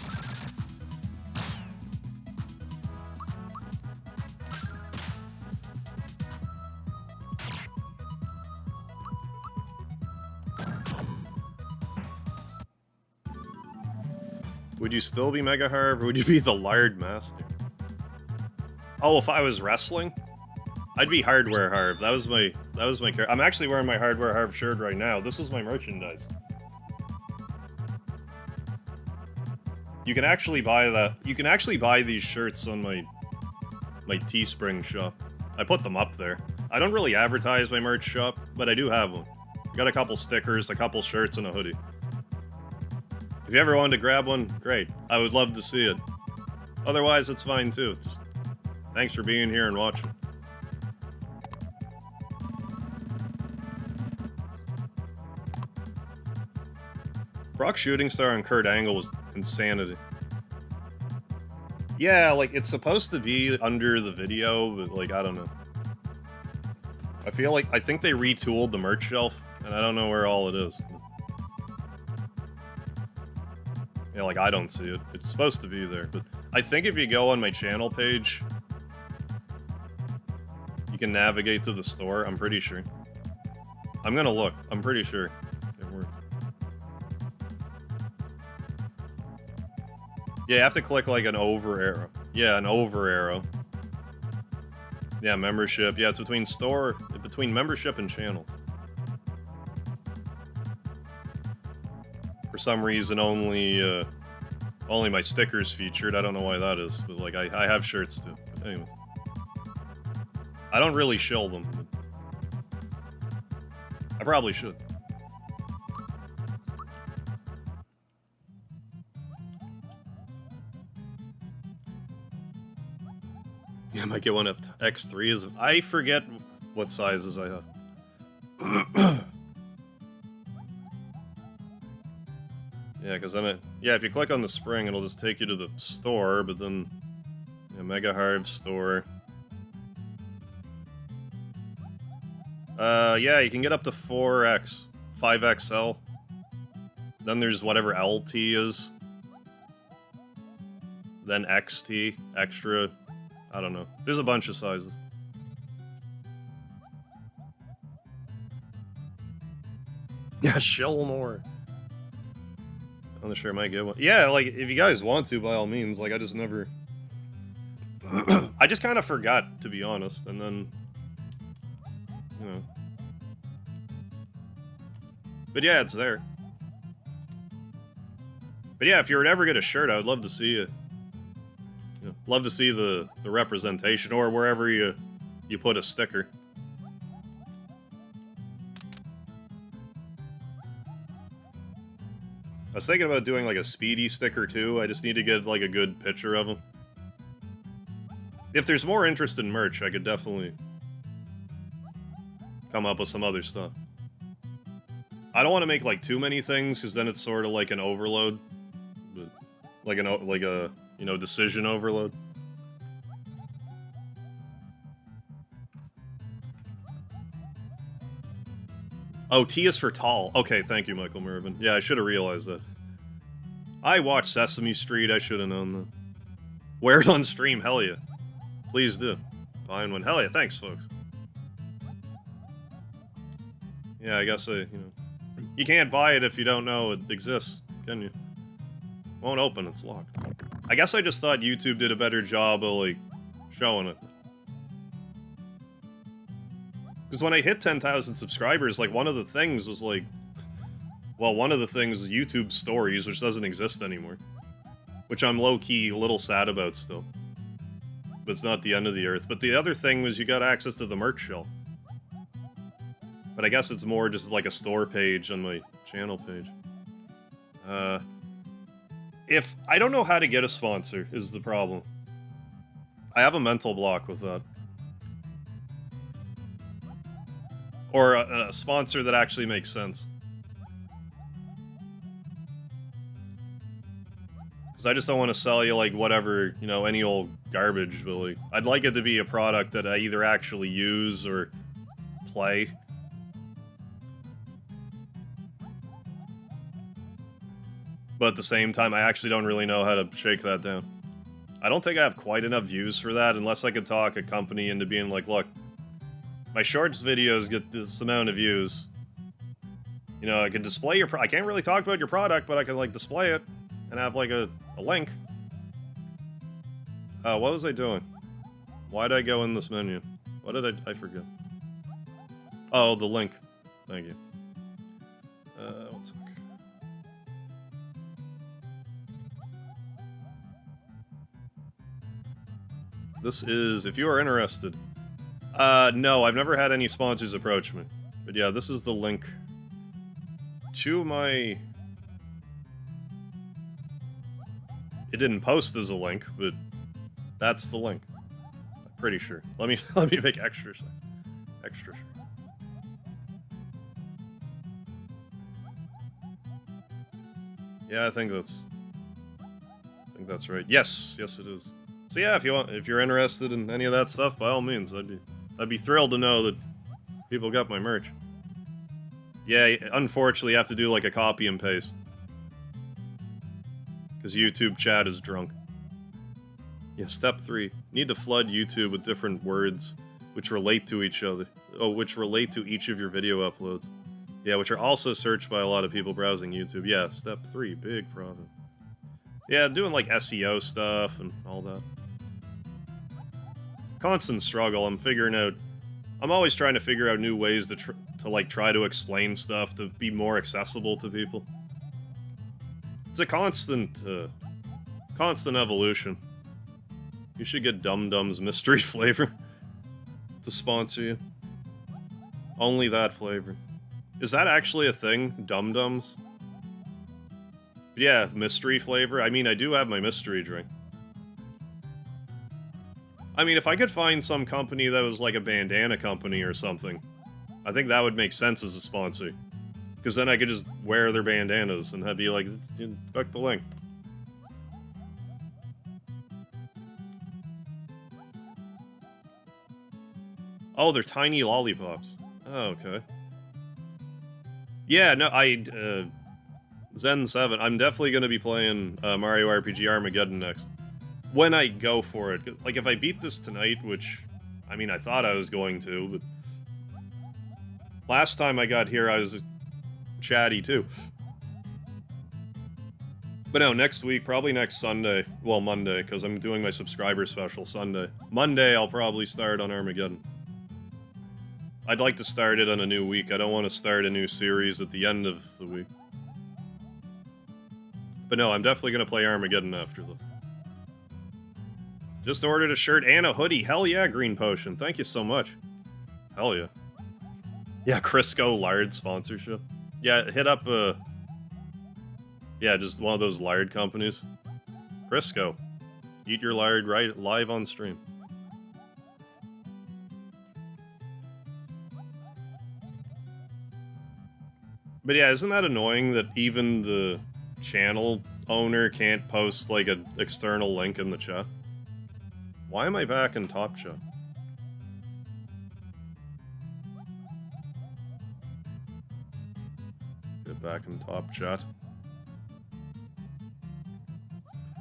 Would you still be Mega Harv, or would you be the Lard Master? Oh, if I was wrestling? I'd be Hardware Harv. That was my character. I'm actually wearing my Hardware Harv shirt right now. This is my merchandise. You can actually buy that. You can actually buy these shirts on my Teespring shop. I put them up there. I don't really advertise my merch shop, but I do have one. I got a couple stickers, a couple shirts, and a hoodie. If you ever wanted to grab one, great. I would love to see it. Otherwise, it's fine too. Just thanks for being here and watching. Brock Shooting Star and Kurt Angle was insanity. Yeah, like, it's supposed to be under the video, but, like, I don't know. I think they retooled the merch shelf, and I don't know where all it is. Yeah, like, I don't see it. It's supposed to be there, but I think if you go on my channel page, you can navigate to the store, I'm pretty sure. I'm gonna look. I'm pretty sure it works. Yeah, you have to click, like, an over arrow. Yeah, an over arrow. Yeah, membership. Yeah, it's between membership and channel. For some reason, only my stickers featured. I don't know why that is, but, like, I have shirts too. But anyway. I don't really shill them, but I probably should. Yeah, I might get one of X3s. I forget what sizes I have. Yeah, because then if you click on the spring, it'll just take you to the store, but then, yeah, Mega Harv store. Yeah, you can get up to 4X, 5XL. Then there's whatever LT is. Then XT, extra. I don't know. There's a bunch of sizes. Yeah, shill more. I'm not sure I might get one. Yeah, like, if you guys want to, by all means. Like, I just never... I just kind of forgot, to be honest, and then... You know. But yeah, it's there. But yeah, if you were to ever get a shirt, I would love to see it. You know, love to see the representation, or wherever you put a sticker. I was thinking about doing, like, a Speedy sticker, too. I just need to get, like, a good picture of him. If there's more interest in merch, I could definitely come up with some other stuff. I don't want to make, like, too many things, because then it's sort of like an overload. But like a, you know, decision overload. Oh, T is for tall. Okay, thank you, Michael Mervin. Yeah, I should have realized that. I watched Sesame Street, I should have known that. Wear it on stream, hell yeah. Please do. Buy one. Hell yeah, thanks, folks. Yeah, I guess you know. You can't buy it if you don't know it exists, can you? Won't open, it's locked. I guess I just thought YouTube did a better job of, like, showing it. Because when I hit 10,000 subscribers, like, one of the things was, like... Well, one of the things was YouTube Stories, which doesn't exist anymore. Which I'm low-key a little sad about still. But it's not the end of the earth. But the other thing was you got access to the merch shelf. But I guess it's more just like a store page on my channel page. I don't know how to get a sponsor, is the problem. I have a mental block with that. Or a sponsor that actually makes sense. Because I just don't want to sell you, like, whatever, you know, any old garbage, but, like, I'd like it to be a product that I either actually use or play. But at the same time, I actually don't really know how to shake that down. I don't think I have quite enough views for that, unless I could talk a company into being like, look, my shorts videos get this amount of views. You know, I can display your I can't really talk about your product, but I can, like, display it and have, like, a link. What was I doing? Why did I go in this menu? What did I forget? Oh, the link. Thank you. One sec. This is, if you are interested. No, I've never had any sponsors approach me. But yeah, this is the link to my... It didn't post as a link, but that's the link. I'm pretty sure. Let me make extra sure. Yeah, I think that's right. Yes, it is. So yeah, if you're interested in any of that stuff, by all means, I'd be thrilled to know that people got my merch. Yeah, unfortunately, you have to do like a copy and paste. Because YouTube chat is drunk. Yeah, step 3. Need to flood YouTube with different words which relate to each other. Oh, which relate to each of your video uploads. Yeah, which are also searched by a lot of people browsing YouTube. Yeah, step 3. Big problem. Yeah, doing like SEO stuff and all that. Constant struggle. I'm always trying to figure out new ways to like try to explain stuff to be more accessible to people. It's a constant evolution. You should get Dum Dum's mystery flavor to sponsor you. Only that flavor. Is that actually a thing? Dum Dums? Yeah, mystery flavor. I mean, I do have my mystery drink. I mean, if I could find some company that was like a bandana company or something, I think that would make sense as a sponsor. Because then I could just wear their bandanas and have be like, click the link. Oh, they're tiny lollipops. Oh, okay. Yeah, no, Zen 7, I'm definitely going to be playing Mario RPG Armageddon next. When I go for it. Like, if I beat this tonight, which, I mean, I thought I was going to, but... Last time I got here, I was chatty, too. But no, next week, probably next Sunday, well, Monday, because I'm doing my subscriber special Sunday. Monday, I'll probably start on Armageddon. I'd like to start it on a new week. I don't want to start a new series at the end of the week. But no, I'm definitely going to play Armageddon after this. Just ordered a shirt and a hoodie. Hell yeah, Green Potion. Thank you so much. Hell yeah. Yeah, Crisco Lard sponsorship. Yeah, hit up, yeah, just one of those lard companies. Crisco. Eat your lard right live on stream. But yeah, isn't that annoying that even the channel owner can't post, like, an external link in the chat? Why am I back in Top Chat? Get back in Top Chat.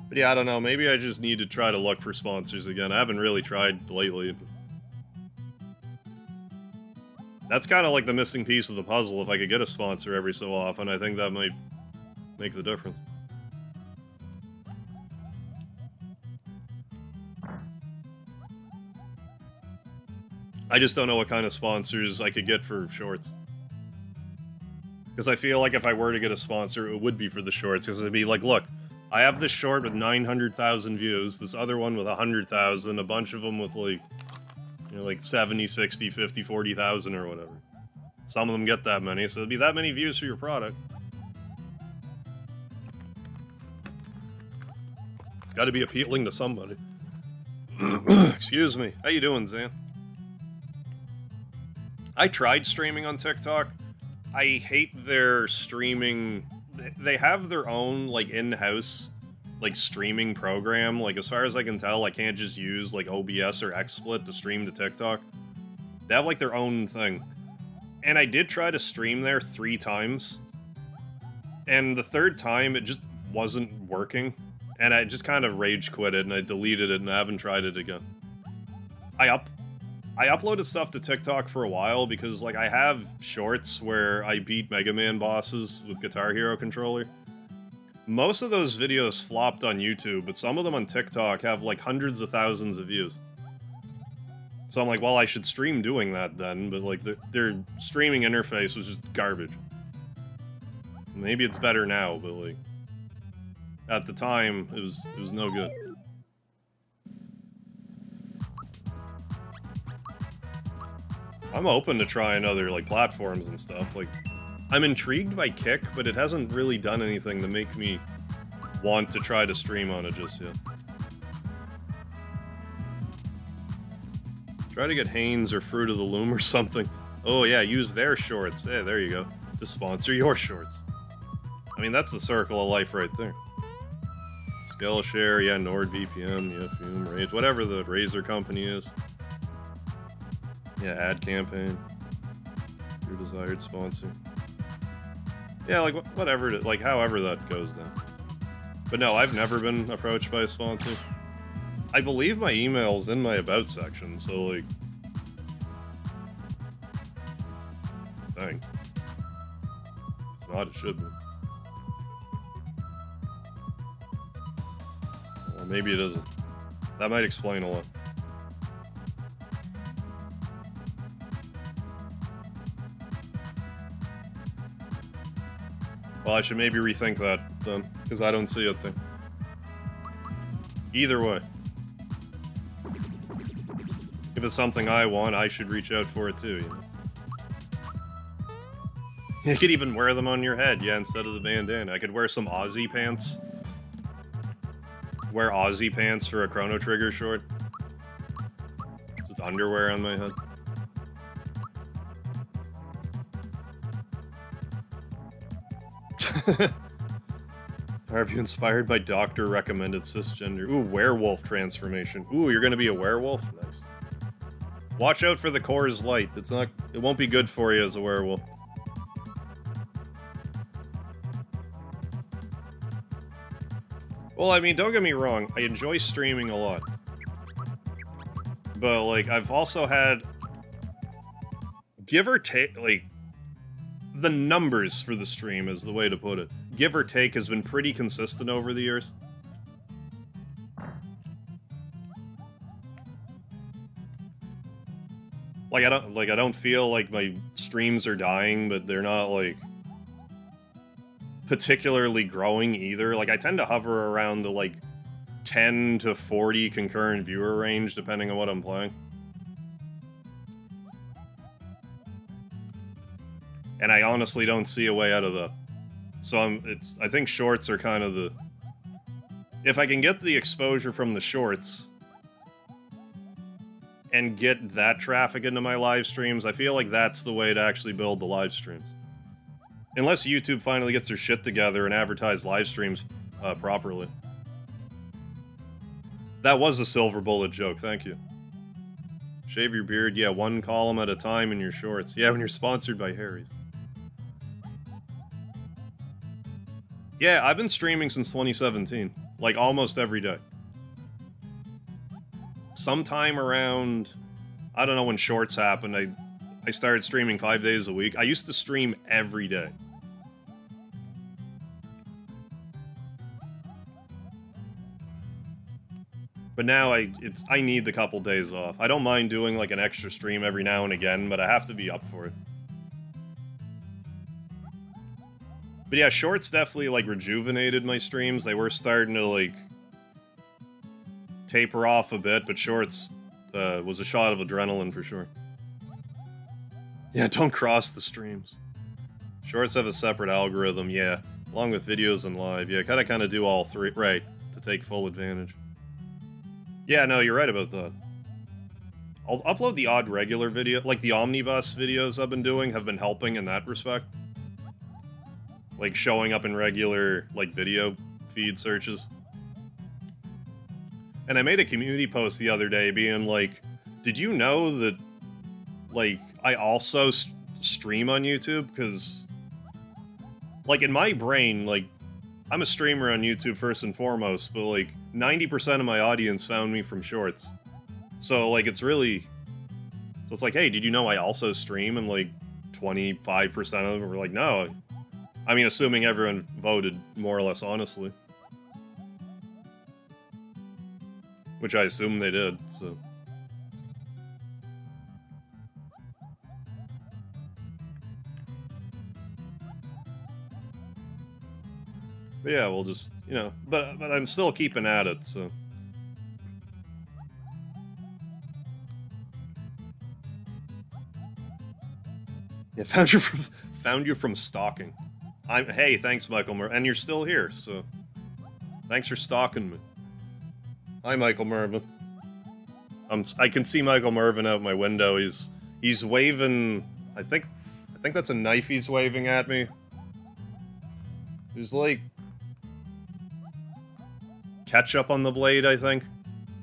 But yeah, I don't know, maybe I just need to try to look for sponsors again. I haven't really tried lately. That's kind of like the missing piece of the puzzle. If I could get a sponsor every so often, I think that might make the difference. I just don't know what kind of sponsors I could get for shorts. Because I feel like if I were to get a sponsor, it would be for the shorts. Because it'd be like, look, I have this short with 900,000 views, this other one with 100,000, a bunch of them with like, you know, like 70, 60, 50, 40,000 or whatever. Some of them get that many, so it'd be that many views for your product. It's got to be appealing to somebody. Excuse me. How you doing, Zan? I tried streaming on TikTok. I hate their streaming. They have their own, like, in-house like, streaming program. Like, as far as I can tell, I can't just use, like, OBS or XSplit to stream to TikTok. They have, like, their own thing. And I did try to stream there 3 times. And the 3rd time, it just wasn't working. And I just kind of rage quit it, and I deleted it, and I haven't tried it again. I uploaded stuff to TikTok for a while because, like, I have shorts where I beat Mega Man bosses with Guitar Hero controller. Most of those videos flopped on YouTube, but some of them on TikTok have, like, hundreds of thousands of views. So I'm like, well, I should stream doing that then, but, like, their streaming interface was just garbage. Maybe it's better now, but, like, at the time, it was no good. I'm open to trying other, like, platforms and stuff. Like, I'm intrigued by Kick, but it hasn't really done anything to make me want to try to stream on it just yet. Try to get Hanes or Fruit of the Loom or something. Oh yeah, use their shorts. Yeah, there you go. To sponsor your shorts. I mean, that's the circle of life right there. Skellshare, yeah, NordVPN, yeah, Fume, Rage, whatever the Razer company is. Yeah, ad campaign. Your desired sponsor. Yeah, like, whatever, like, however that goes down. But no, I've never been approached by a sponsor. I believe my email's in my About section, so, like... Dang. It's not, it should be. Well, maybe it isn't. That might explain a lot. Well, I should maybe rethink that, then, because I don't see it there. Either way. If it's something I want, I should reach out for it too, you know? You could even wear them on your head, yeah, instead of the bandana. I could wear some Aussie pants. Wear Aussie pants for a Chrono Trigger short. Just underwear on my head. Are you inspired by doctor recommended cisgender? Ooh, werewolf transformation. Ooh, you're gonna be a werewolf? Nice. Watch out for the Coors Light. It won't be good for you as a werewolf. Well, I mean, don't get me wrong, I enjoy streaming a lot. But, like, I've also had... Give or take, like... The numbers for the stream is the way to put it. Give or take has been pretty consistent over the years. Like, I don't feel like my streams are dying, but they're not, like... particularly growing either. Like, I tend to hover around the, like, 10 to 40 concurrent viewer range, depending on what I'm playing. And I honestly don't see a way out of that. So I think shorts are kind of the... If I can get the exposure from the shorts, and get that traffic into my live streams, I feel like that's the way to actually build the live streams. Unless YouTube finally gets their shit together and advertise live streams properly. That was a silver bullet joke, thank you. Shave your beard, yeah, 1 column at a time in your shorts. Yeah, when you're sponsored by Harry's. Yeah, I've been streaming since 2017. Like, almost every day. Sometime around... I don't know when shorts happened, I started streaming 5 days a week. I used to stream every day. But now I need the couple days off. I don't mind doing like an extra stream every now and again, but I have to be up for it. But yeah, shorts definitely like rejuvenated my streams. They were starting to like taper off a bit, but shorts was a shot of adrenaline for sure. Yeah, don't cross the streams. Shorts have a separate algorithm, yeah. Along with videos and live, yeah. Gotta kind of do all three, right, to take full advantage. Yeah, no, you're right about that. I'll upload the odd regular video, like the omnibus videos I've been doing have been helping in that respect. Like showing up in regular, like, video feed searches. And I made a community post the other day being like, did you know that, like, I also stream on YouTube? Because, like, in my brain, like, I'm a streamer on YouTube first and foremost, but, like, 90% of my audience found me from shorts. So, like, it's really... So it's like, hey, did you know I also stream? And, like, 25% of them were like, no. I mean, assuming everyone voted more or less honestly. Which I assume they did, so... But yeah, we'll just, you know... But I'm still keeping at it, so... Yeah, found you from stalking. Hey, thanks, Michael and you're still here, so... Thanks for stalking me. Hi, Michael Mervin. I can see Michael Mervin out my window. He's waving... I think that's a knife he's waving at me. There's, like... ketchup on the blade, I think.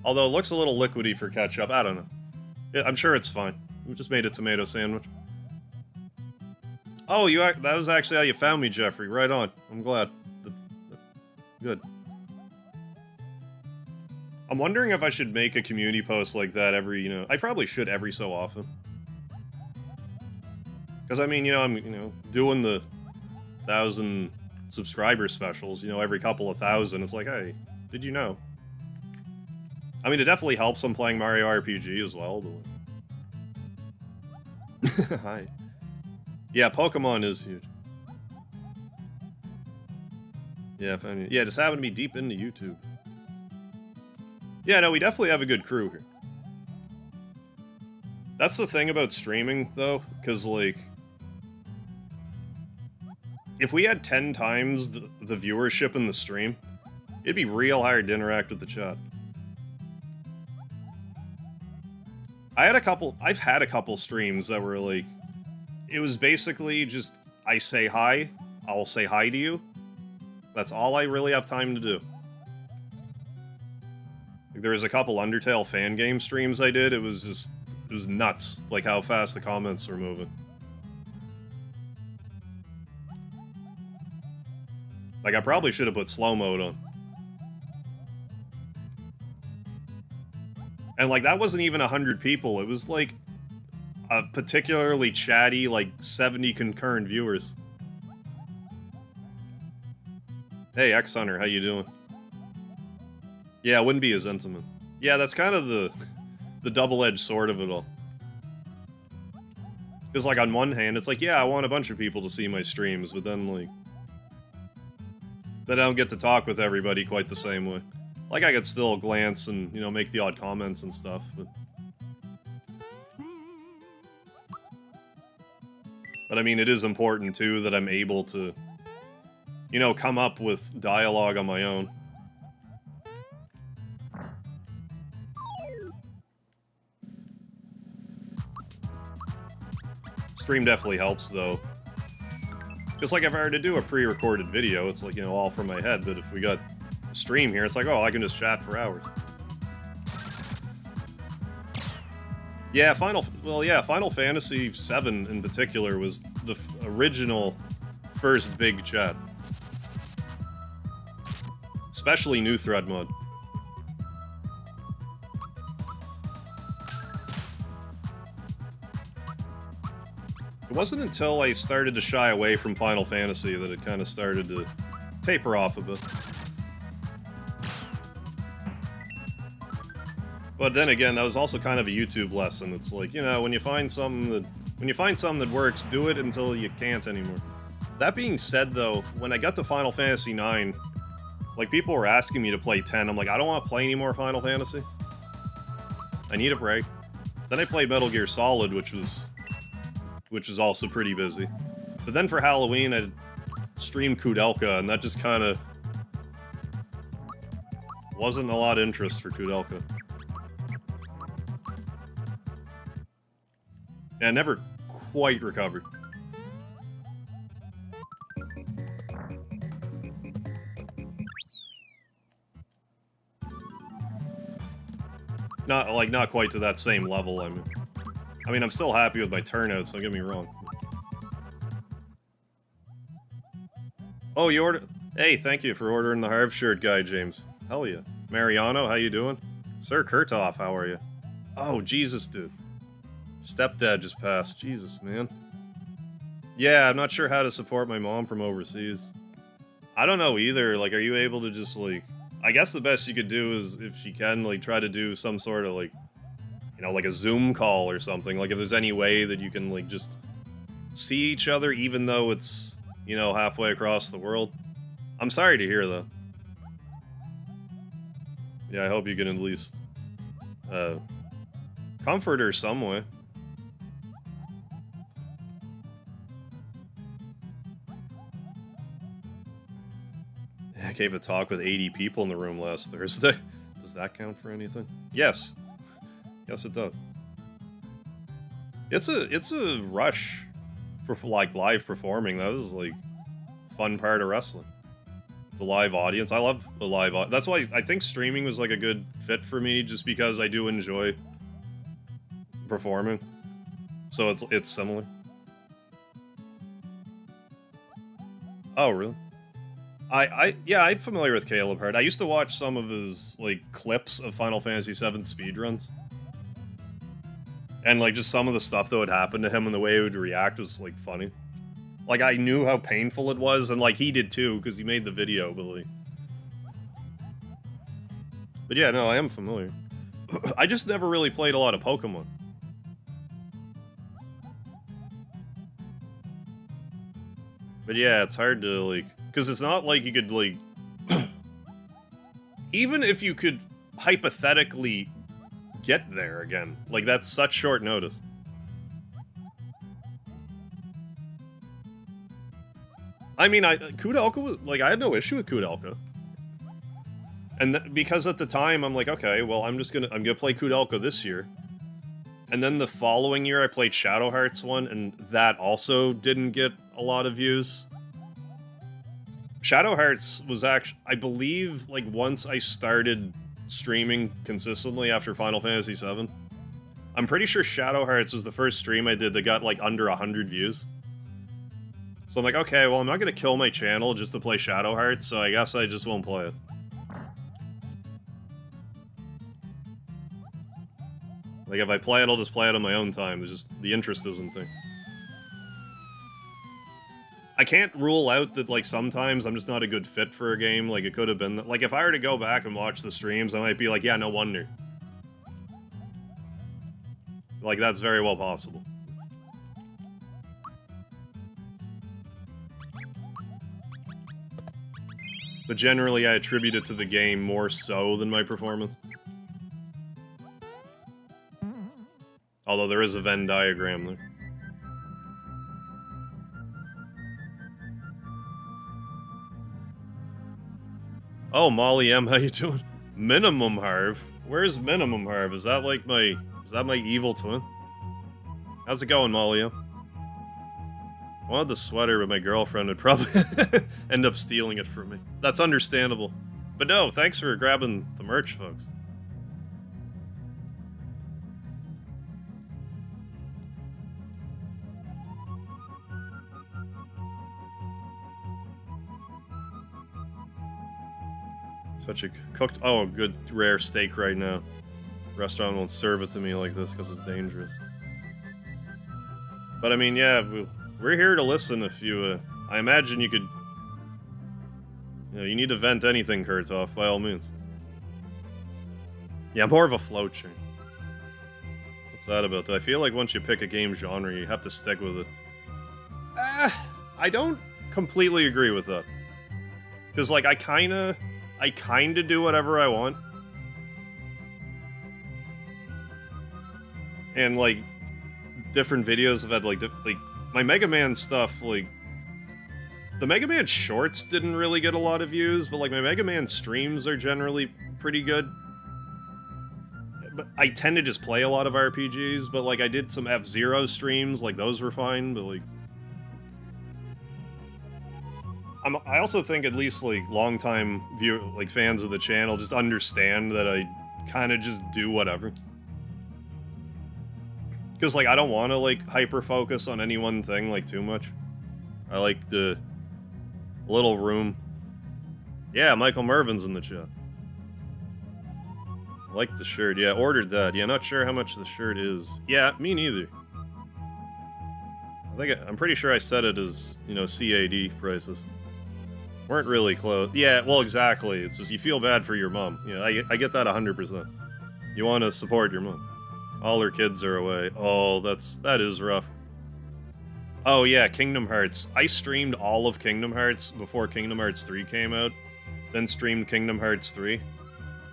Although it looks a little liquidy for ketchup. I don't know. Yeah, I'm sure it's fine. We just made a tomato sandwich. Oh, that was actually how you found me, Jeffrey. Right on. I'm glad. Good. I'm wondering if I should make a community post like that every, I probably should every so often. Because, I mean, I'm, doing the 1,000 subscriber specials, every couple of thousand. It's like, hey, did you know? I mean, it definitely helps I'm playing Mario RPG as well. But... Hi. Yeah, Pokemon is huge. Yeah, just happen to be deep into YouTube. Yeah, no, we definitely have a good crew here. That's the thing about streaming, though, because, like... If we had 10 times the viewership in the stream, it'd be real hard to interact with the chat. I've had a couple streams that were, like... It was basically just, I say hi, I'll say hi to you. That's all I really have time to do. Like, there was a couple Undertale fan game streams I did, it was nuts, like how fast the comments were moving. Like, I probably should have put slow mode on. And, like, that wasn't even 100 people, it was, like... a particularly chatty, like, 70 concurrent viewers. Hey, X-Hunter, how you doing? Yeah, it wouldn't be as intimate. Yeah, that's kind of the double-edged sword of it all. Because, like, on one hand, it's like, yeah, I want a bunch of people to see my streams, but then, like... Then I don't get to talk with everybody quite the same way. Like, I could still glance and, make the odd comments and stuff, but... But I mean, it is important, too, that I'm able to, come up with dialogue on my own. Stream definitely helps, though. Just like if I were to do a pre-recorded video, it's like, all from my head, but if we got a stream here, it's like, oh, I can just chat for hours. Yeah, Final Fantasy VII in particular was the original first big chat. Especially New Threat Mod. It wasn't until I started to shy away from Final Fantasy that it kind of started to taper off a bit. But then again, that was also kind of a YouTube lesson. It's like, when you find something that works, do it until you can't anymore. That being said, though, when I got to Final Fantasy IX, like, people were asking me to play 10. I'm like, I don't want to play any more Final Fantasy. I need a break. Then I played Metal Gear Solid, which was also pretty busy. But then for Halloween, I streamed Kudelka, and that just kind of wasn't a lot of interest for Kudelka. Yeah, I never quite recovered. Not quite to that same level, I mean, I'm still happy with my turnouts, don't get me wrong. Oh, you ordered... Hey, thank you for ordering the Harv shirt guy, James. Hell yeah. Mariano, how you doing? Sir Kurtoff, how are you? Oh, Jesus, dude. Stepdad just passed. Jesus, man. Yeah, I'm not sure how to support my mom from overseas. I don't know either. Like, are you able to just, like... I guess the best you could do is, if you can, like, try to do some sort of, like... You know, like a Zoom call or something. Like, if there's any way that you can, like, just... see each other, even though it's, you know, halfway across the world. I'm sorry to hear, though. Yeah, I hope you can at least... comfort her some way. I gave a talk with 80 people in the room last Thursday. Does that count for anything? Yes. Yes, it does. It's a rush for, like, live performing. That was, like, fun part of wrestling. The live audience. I love the live audience. That's why I think streaming was, like, a good fit for me, just because I do enjoy performing. So it's similar. Oh, really? Yeah, I'm familiar with Caleb Hart. I used to watch some of his, like, clips of Final Fantasy VII speedruns. And, like, just some of the stuff that would happen to him and the way he would react was, like, funny. Like, I knew how painful it was, and, like, he did too, because he made the video, but, like... But yeah, no, I am familiar. I just never really played a lot of Pokemon. But yeah, it's hard to, like... Because it's not like you could, like... Even if you could hypothetically get there again, like, that's such short notice. I mean, Kudelka was, like, I had no issue with Kudelka. And because at the time, I'm like, okay, well, I'm gonna play Kudelka this year. And then the following year, I played Shadow Hearts 1, and that also didn't get a lot of views. Shadow Hearts was actually, I believe, like, once I started streaming consistently after Final Fantasy VII, I'm pretty sure Shadow Hearts was the first stream I did that got, like, under 100 views. So I'm like, okay, well, I'm not gonna kill my channel just to play Shadow Hearts, so I guess I just won't play it. Like, if I play it, I'll just play it on my own time. There's just, the interest isn't there. I can't rule out that, like, sometimes I'm just not a good fit for a game. Like, it could have been... Like, if I were to go back and watch the streams, I might be like, yeah, no wonder. Like, that's very well possible. But generally, I attribute it to the game more so than my performance. Although there is a Venn diagram there. Oh, Molly M, how you doing? Minimum Harv? Where's Minimum Harv? Is that like my... Is that my evil twin? How's it going, Molly M? I wanted the sweater, but my girlfriend would probably end up stealing it from me. That's understandable. But no, thanks for grabbing the merch, folks. Such a cooked... Oh, a good rare steak right now. Restaurant won't serve it to me like this because it's dangerous. But I mean, yeah, we're here to listen if you... I imagine you could... You know, you need to vent anything, Kurtoff, by all means. Yeah, more of a flowchart. What's that about? I feel like once you pick a game genre, you have to stick with it. I don't completely agree with that. Because, like, I kinda do whatever I want. And, like, different videos have had, like, my Mega Man stuff, like... The Mega Man shorts didn't really get a lot of views, but, like, my Mega Man streams are generally pretty good. But I tend to just play a lot of RPGs, but, like, I did some F-Zero streams, like, those were fine, but, like... I also think at least, like, longtime fans of the channel just understand that I kind of just do whatever. Because, like, I don't want to, like, hyper-focus on any one thing, like, too much. I like the little room. Yeah, Michael Mervin's in the chat. I like the shirt. Yeah, ordered that. Yeah, not sure how much the shirt is. Yeah, me neither. I'm pretty sure I set it as, you know, CAD prices. Weren't really close. Yeah, well, exactly. It's just, you feel bad for your mom. Yeah, I get that 100%. You want to support your mom. All her kids are away. Oh, that is rough. Oh yeah, Kingdom Hearts. I streamed all of Kingdom Hearts before Kingdom Hearts 3 came out. Then streamed Kingdom Hearts 3.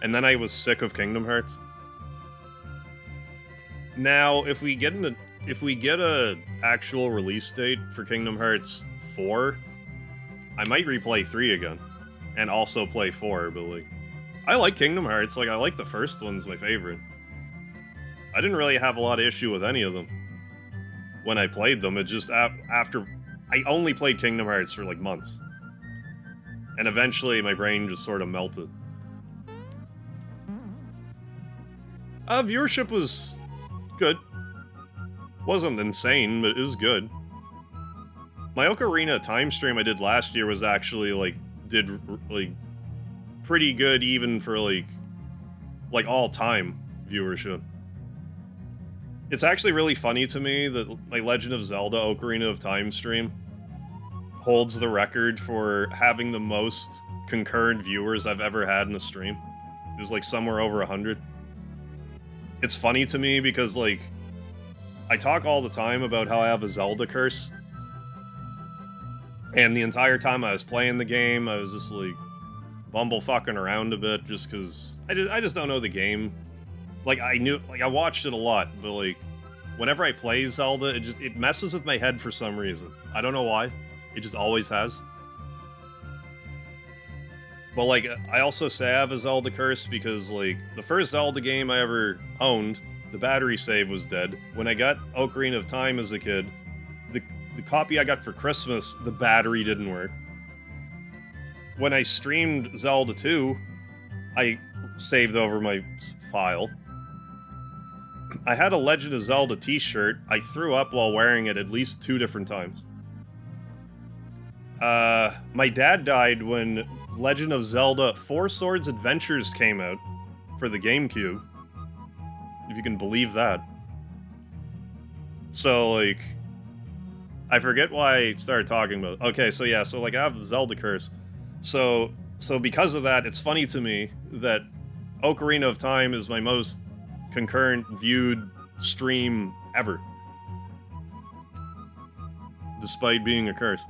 And then I was sick of Kingdom Hearts. Now, if we get a actual release date for Kingdom Hearts 4, I might replay 3 again. And also play 4, but like, I like Kingdom Hearts. Like, I like the first one's my favorite. I didn't really have a lot of issue with any of them when I played them. It just, after... I only played Kingdom Hearts for, like, months. And eventually, my brain just sort of melted. Viewership was good. Wasn't insane, but it was good. My Ocarina time stream I did last year was actually, like, pretty good even for, like all-time viewership. It's actually really funny to me that my Legend of Zelda Ocarina of Time stream holds the record for having the most concurrent viewers I've ever had in a stream. It was, like, somewhere over 100. It's funny to me because, like, I talk all the time about how I have a Zelda curse. And the entire time I was playing the game, I was just, like, bumblefucking around a bit just because I just don't know the game. Like, I watched it a lot, but, like, whenever I play Zelda, it messes with my head for some reason. I don't know why. It just always has. But, like, I also say I have a Zelda curse because, like, the first Zelda game I ever owned, the battery save was dead. When I got Ocarina of Time as a kid, the copy I got for Christmas, the battery didn't work. When I streamed Zelda 2, I saved over my file. I had a Legend of Zelda t-shirt. I threw up while wearing it at least 2 different times. My dad died when Legend of Zelda 4 Swords Adventures came out for the GameCube. If you can believe that. So, like, I forget why I started talking about it. Okay, so yeah, so, like, I have the Zelda curse. So because of that, it's funny to me that Ocarina of Time is my most concurrent viewed stream ever. Despite being a curse.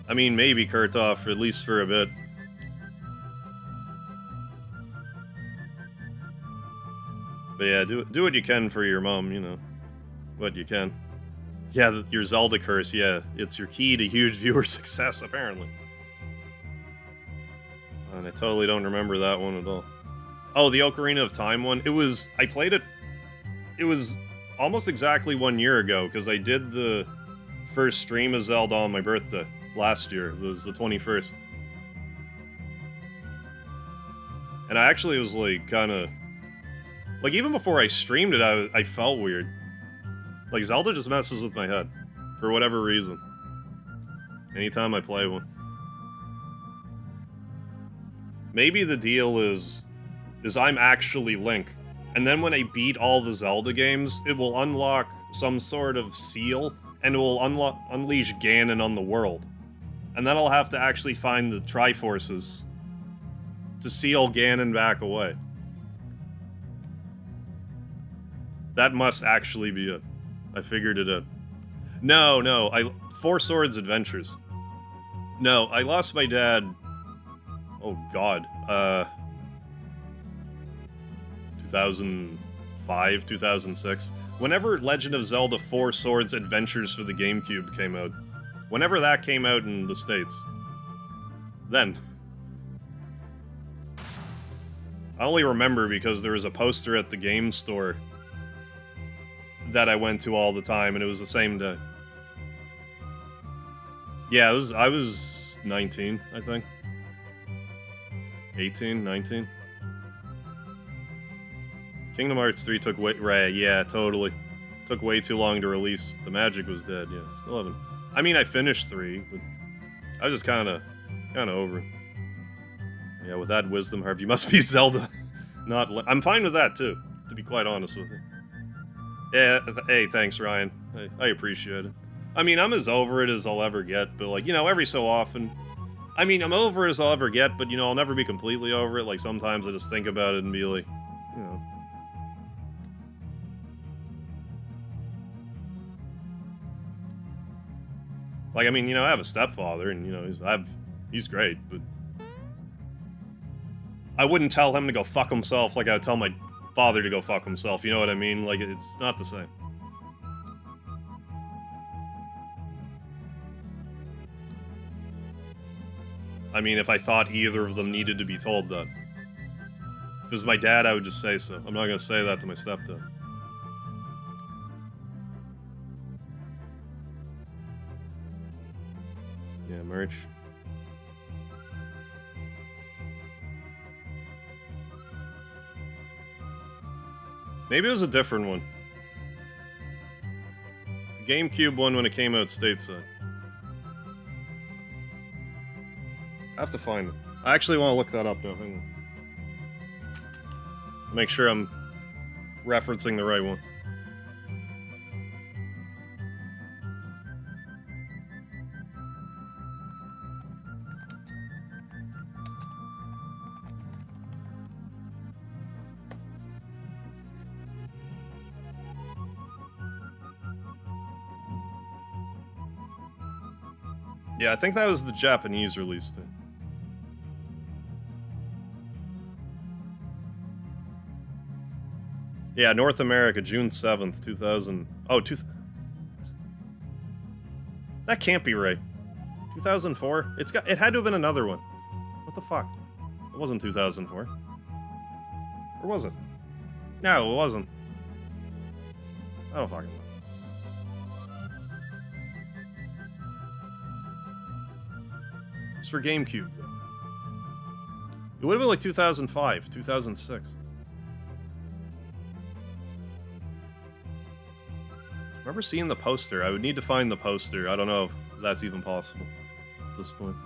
I mean, maybe Kurtov, at least for a bit. But yeah, do what you can for your mom, you know. What you can. Yeah, your Zelda curse, yeah. It's your key to huge viewer success, apparently. And I totally don't remember that one at all. Oh, the Ocarina of Time one? I played it... It was almost exactly 1 year ago, because I did the first stream of Zelda on my birthday. Last year. It was the 21st. And I actually was, like, kinda... Like, even before I streamed it, I felt weird. Like, Zelda just messes with my head. For whatever reason. Anytime I play one. Maybe the deal is I'm actually Link. And then when I beat all the Zelda games, it will unlock some sort of seal, and it will unleash Ganon on the world. And then I'll have to actually find the Triforces to seal Ganon back away. That must actually be it. I figured it out. No, 4 Swords Adventures. No, I lost my dad... Oh god. 2005, 2006. Whenever Legend of Zelda 4 Swords Adventures for the GameCube came out. Whenever that came out in the States. Then. I only remember because there was a poster at the game store that I went to all the time, and it was the same day. Yeah, I was 19, I think. 18, 19. Kingdom Hearts 3 took way, yeah, totally. Took way too long to release. The magic was dead, yeah. Still haven't. I mean, I finished 3, but I was just kind of over it. Yeah, with that wisdom harp, you must be Zelda. I'm fine with that, too, to be quite honest with you. Yeah, hey, thanks, Ryan. I appreciate it. I mean, I'm as over it as I'll ever get, but, like, you know, every so often... I mean, I'm over it as I'll ever get, but, you know, I'll never be completely over it. Like, sometimes I just think about it and be like, you know... Like, I mean, you know, I have a stepfather, and, you know, he's great, but... I wouldn't tell him to go fuck himself like I would tell my father to go fuck himself, you know what I mean? Like, it's not the same. I mean, if I thought either of them needed to be told that. If it was my dad, I would just say so. I'm not gonna say that to my stepdad. Yeah, merch. Maybe it was a different one. The GameCube one when it came out stateside. I have to find it. I actually want to look that up now. Hang on. Make sure I'm referencing the right one. Yeah, I think that was the Japanese release thing. Yeah, North America, June 7th, 2000... Oh, that can't be right. 2004? It had to have been another one. What the fuck? It wasn't 2004. Or was it? No, it wasn't. I don't fucking know. It's for GameCube, though. It would have been like 2005, 2006. Remember seeing the poster? I would need to find the poster. I don't know if that's even possible at this point.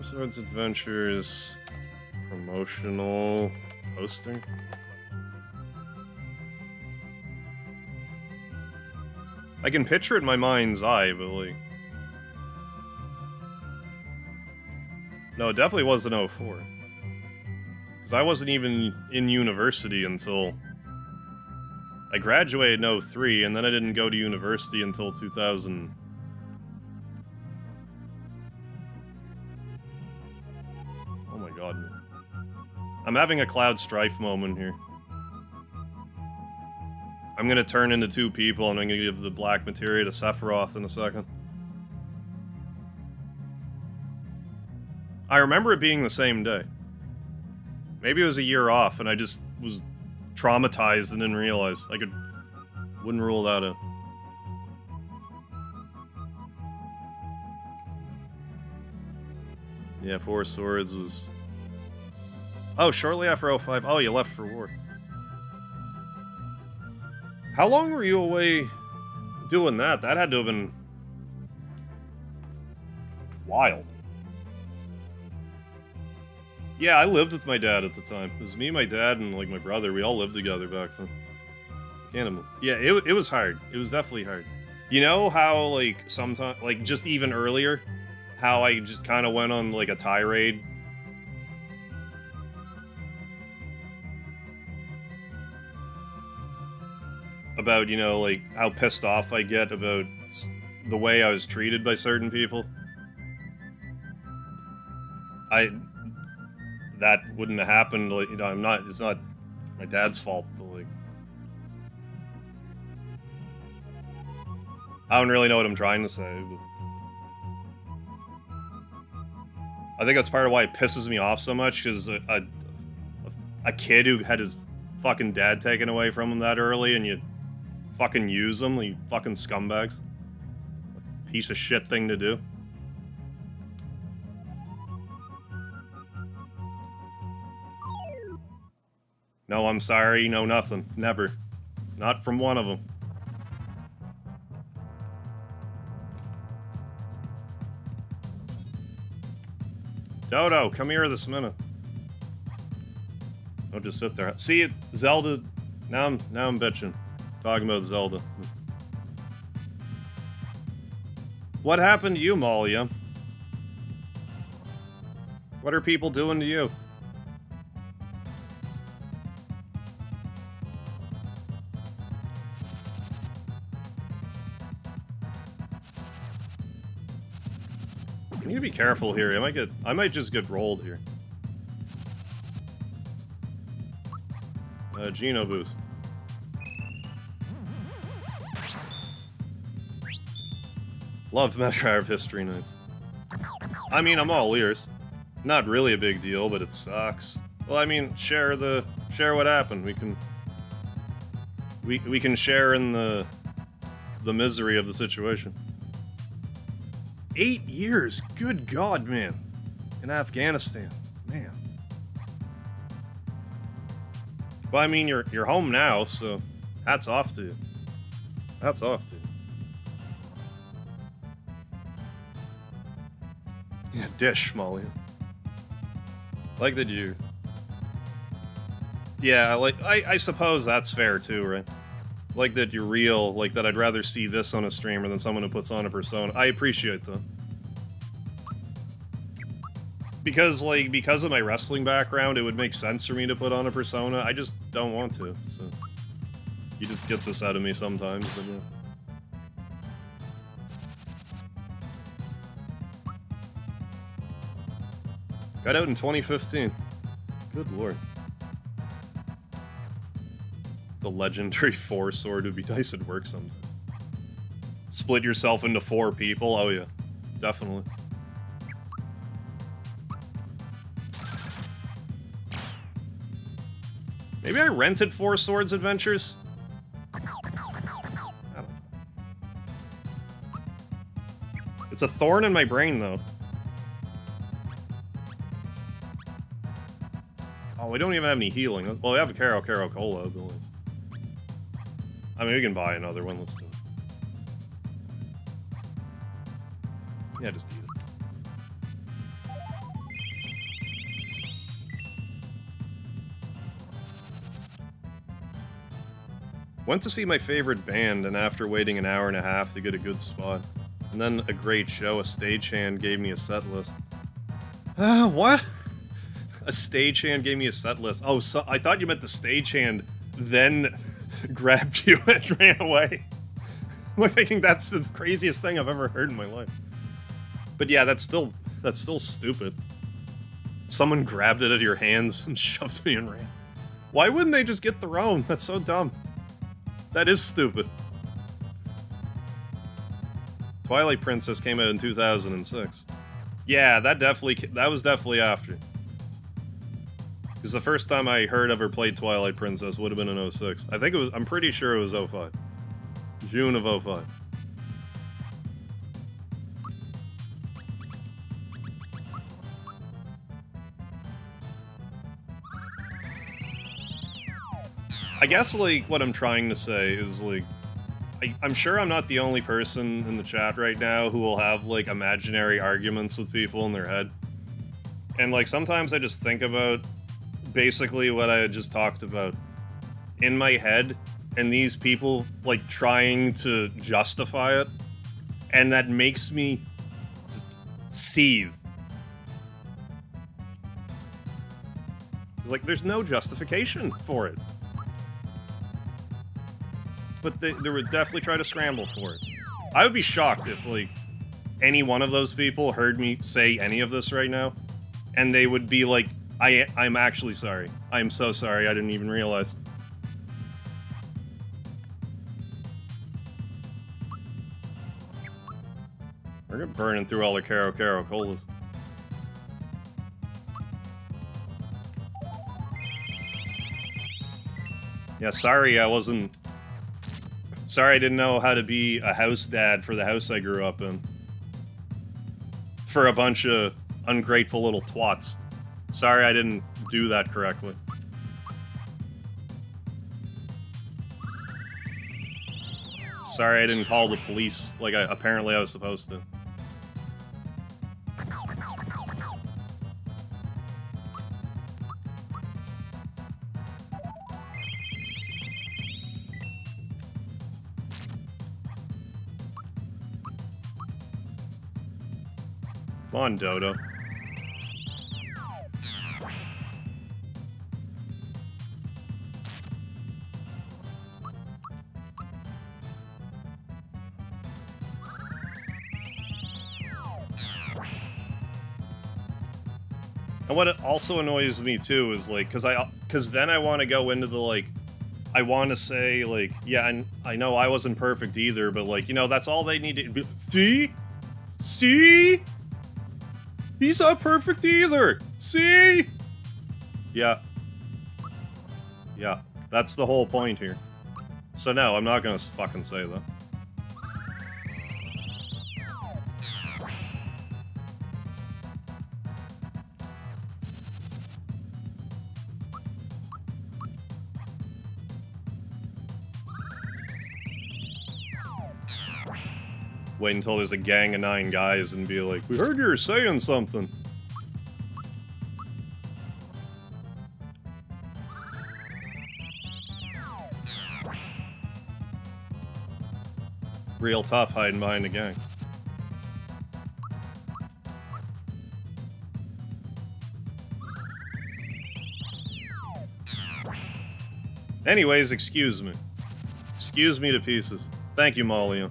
Swords Adventures promotional poster. I can picture it in my mind's eye, but like... No, it definitely wasn't 04. Because I wasn't even in university until... I graduated in 03, and then I didn't go to university until 2000... Oh my god, man. I'm having a Cloud Strife moment here. I'm gonna turn into two people, and I'm gonna give the black materia to Sephiroth in a second. I remember it being the same day. Maybe it was a year off, and I just was traumatized and didn't realize. Wouldn't rule that out. Yeah, Four Swords was... Oh, shortly after 05. Oh, you left for war. How long were you away doing that? That had to have been... wild. Yeah, I lived with my dad at the time. It was me, my dad, and, like, my brother. We all lived together back then. Yeah, it was hard. It was definitely hard. You know how, like, sometimes... Like, just even earlier, how I just kind of went on, like, a tirade? About, you know, like, how pissed off I get about the way I was treated by certain people. That wouldn't have happened, like, you know, it's not my dad's fault, but, like... I don't really know what I'm trying to say, but... I think that's part of why it pisses me off so much, because a kid who had his fucking dad taken away from him that early, and you fucking use them, you fucking scumbags. Piece of shit thing to do. No, I'm sorry, no nothing. Never. Not from one of them. Dodo, come here this minute. Don't just sit there. See it, Zelda. Now I'm bitching. Talking about Zelda. What happened to you, Malia? What are people doing to you? I need to be careful here. I might just get rolled here. Geno boost. Love Metro History Nights. I mean, I'm all ears. Not really a big deal, but it sucks. Well, I mean, share what happened. We can share in the misery of the situation. 8 years, good God, man, in Afghanistan, man. Well, I mean, you're home now, so hats off to you. Hats off to you. Yeah, dish, Molly. Like that you. Yeah, I suppose that's fair too, right? Like that you're real, like that I'd rather see this on a streamer than someone who puts on a persona. I appreciate that. Because of my wrestling background, it would make sense for me to put on a persona. I just don't want to, so... You just get this out of me sometimes, but yeah. Got out in 2015. Good lord. The legendary 4 sword would be nice at work sometime. Split yourself into 4 people? Oh yeah, definitely. Maybe I rented 4 Swords Adventures? I don't know. It's a thorn in my brain, though. Oh, we don't even have any healing. Well, we have a Caro Cola ability. I mean, we can buy another one. Let's do it. Yeah, just eat it. Went to see my favorite band, and after waiting an hour and a half to get a good spot, and then a great show, a stagehand gave me a set list. What? A stagehand gave me a set list. Oh, so I thought you meant the stagehand then grabbed you and ran away. I'm thinking that's the craziest thing I've ever heard in my life. But yeah, that's still stupid. Someone grabbed it out of your hands and shoved me and ran. Why wouldn't they just get their own? That's so dumb. That is stupid. Twilight Princess came out in 2006. Yeah, that was definitely after. Because the first time I heard of or played Twilight Princess would have been in 06. I'm pretty sure it was 05. June of 05. I guess, like, what I'm trying to say is, like, I'm sure I'm not the only person in the chat right now who will have, like, imaginary arguments with people in their head. And, like, sometimes I just think about basically what I just talked about in my head, and these people, like, trying to justify it, and that makes me just seethe. Like, there's no justification for it. But they would definitely try to scramble for it. I would be shocked if, like, any one of those people heard me say any of this right now, and they would be like, I'm actually sorry. I'm so sorry, I didn't even realize. We're burning through all the Caro Colas. Yeah, sorry Sorry I didn't know how to be a house dad for the house I grew up in. For a bunch of ungrateful little twats. Sorry I didn't do that correctly. Sorry I didn't call the police like apparently I was supposed to. Come on, Dodo. And what also annoys me too is like, cause then I want to go into the like, I want to say like, yeah, and I know I wasn't perfect either, but like, you know, that's all they need to be. See, he's not perfect either. See, yeah, that's the whole point here. So no, I'm not gonna fucking say that. Wait until there's a gang of 9 guys and be like, we heard you were saying something. Real tough hiding behind a gang. Anyways, excuse me. Excuse me to pieces. Thank you, Molly.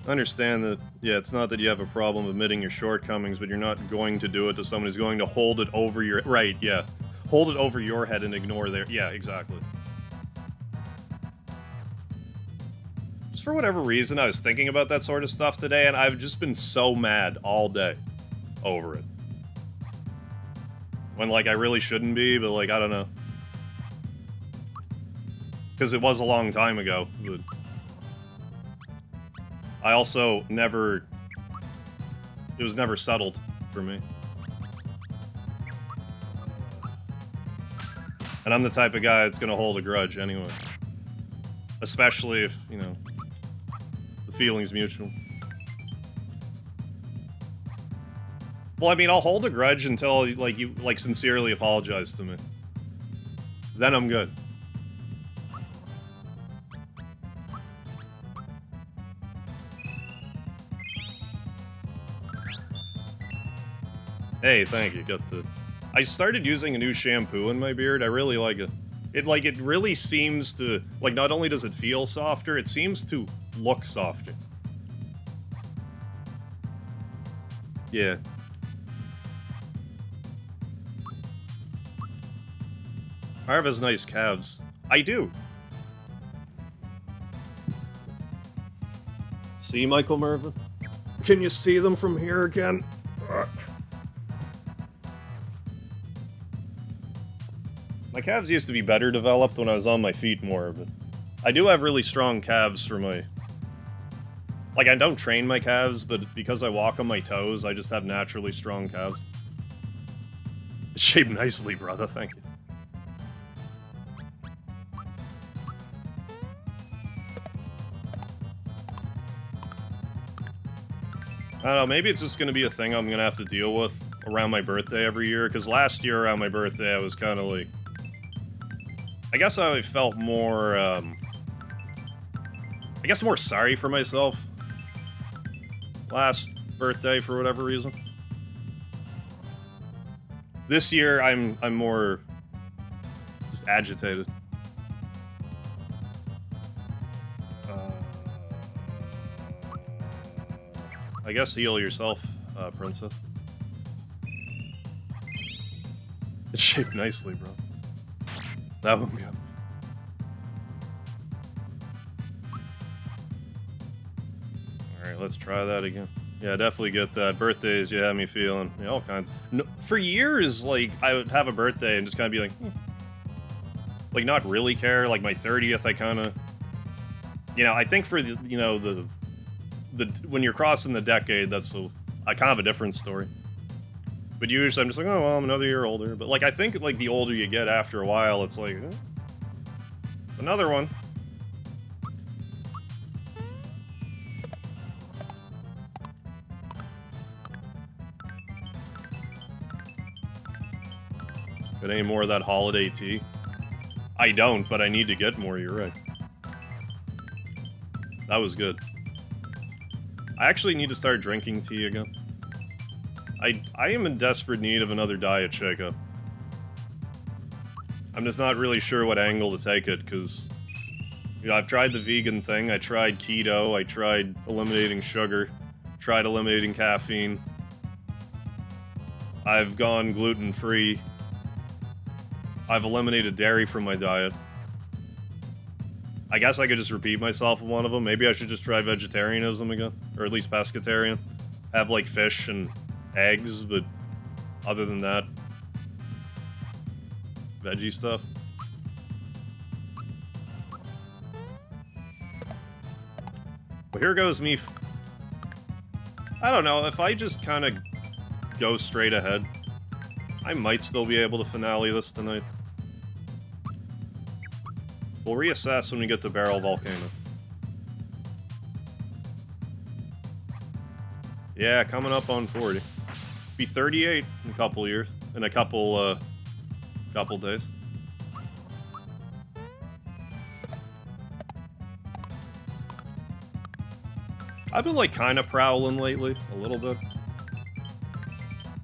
Understand that, yeah, it's not that you have a problem admitting your shortcomings, but you're not going to do it to someone who's going to hold it over your... Right, yeah. Hold it over your head and ignore their... Yeah, exactly. Just for whatever reason, I was thinking about that sort of stuff today, and I've just been so mad all day over it. When, like, I really shouldn't be, but, like, I don't know. Because it was a long time ago, but... I also never... It was never settled for me. And I'm the type of guy that's gonna hold a grudge anyway. Especially if, you know, the feeling's mutual. Well, I mean, I'll hold a grudge until, like, you, like, sincerely apologize to me. Then I'm good. Hey, thank you. Got the... I started using a new shampoo in my beard. I really like it. It really seems to... Like, not only does it feel softer, it seems to look softer. Yeah. Harv has nice calves. I do. See, Michael Mervin? Can you see them from here again? My calves used to be better developed when I was on my feet more, but I do have really strong calves for my... Like, I don't train my calves, but because I walk on my toes, I just have naturally strong calves. It's shaped nicely, brother, thank you. I don't know, maybe it's just gonna be a thing I'm gonna have to deal with around my birthday every year, because last year around my birthday I was kind of like... I guess I felt more, I guess more sorry for myself last birthday for whatever reason. This year, I'm more just agitated. I guess heal yourself, princess. It's shaped nicely, bro. That one, yeah. Alright, let's try that again. Yeah, definitely get that. Birthdays, you have me feeling, you know, all kinds. No, for years, like, I would have a birthday and just kind of be like, like, not really care. Like, my 30th, I kind of, you know, I think for the, you know, the when you're crossing the decade, that's a kind of a different story. But usually I'm just like, oh, well, I'm another year older. But, like, I think, like, the older you get after a while, it's like, it's another one. Got any more of that holiday tea? I don't, but I need to get more, you're right. That was good. I actually need to start drinking tea again. I am in desperate need of another diet shakeup. I'm just not really sure what angle to take it, because... You know, I've tried the vegan thing, I tried keto, I tried eliminating sugar, tried eliminating caffeine. I've gone gluten-free. I've eliminated dairy from my diet. I guess I could just repeat myself with one of them. Maybe I should just try vegetarianism again. Or at least pescatarian. Have, like, fish and eggs, but other than that... veggie stuff. Well, here goes me... I don't know, if I just kind of go straight ahead, I might still be able to finale this tonight. We'll reassess when we get to Barrel Volcano. Yeah, coming up on 40. Be 38 in a couple years. In a couple days. I've been, like, kind of prowling lately, a little bit.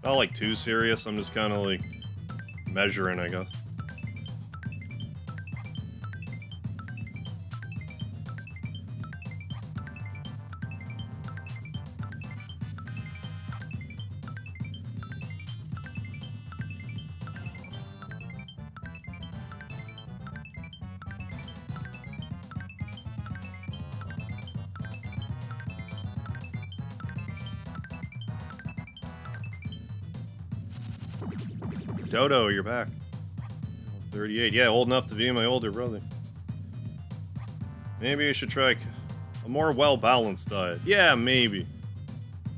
Not, like, too serious, I'm just kind of, like, measuring, I guess. Dodo, you're back. 38. Yeah, old enough to be my older brother. Maybe I should try a more well-balanced diet. Yeah, maybe.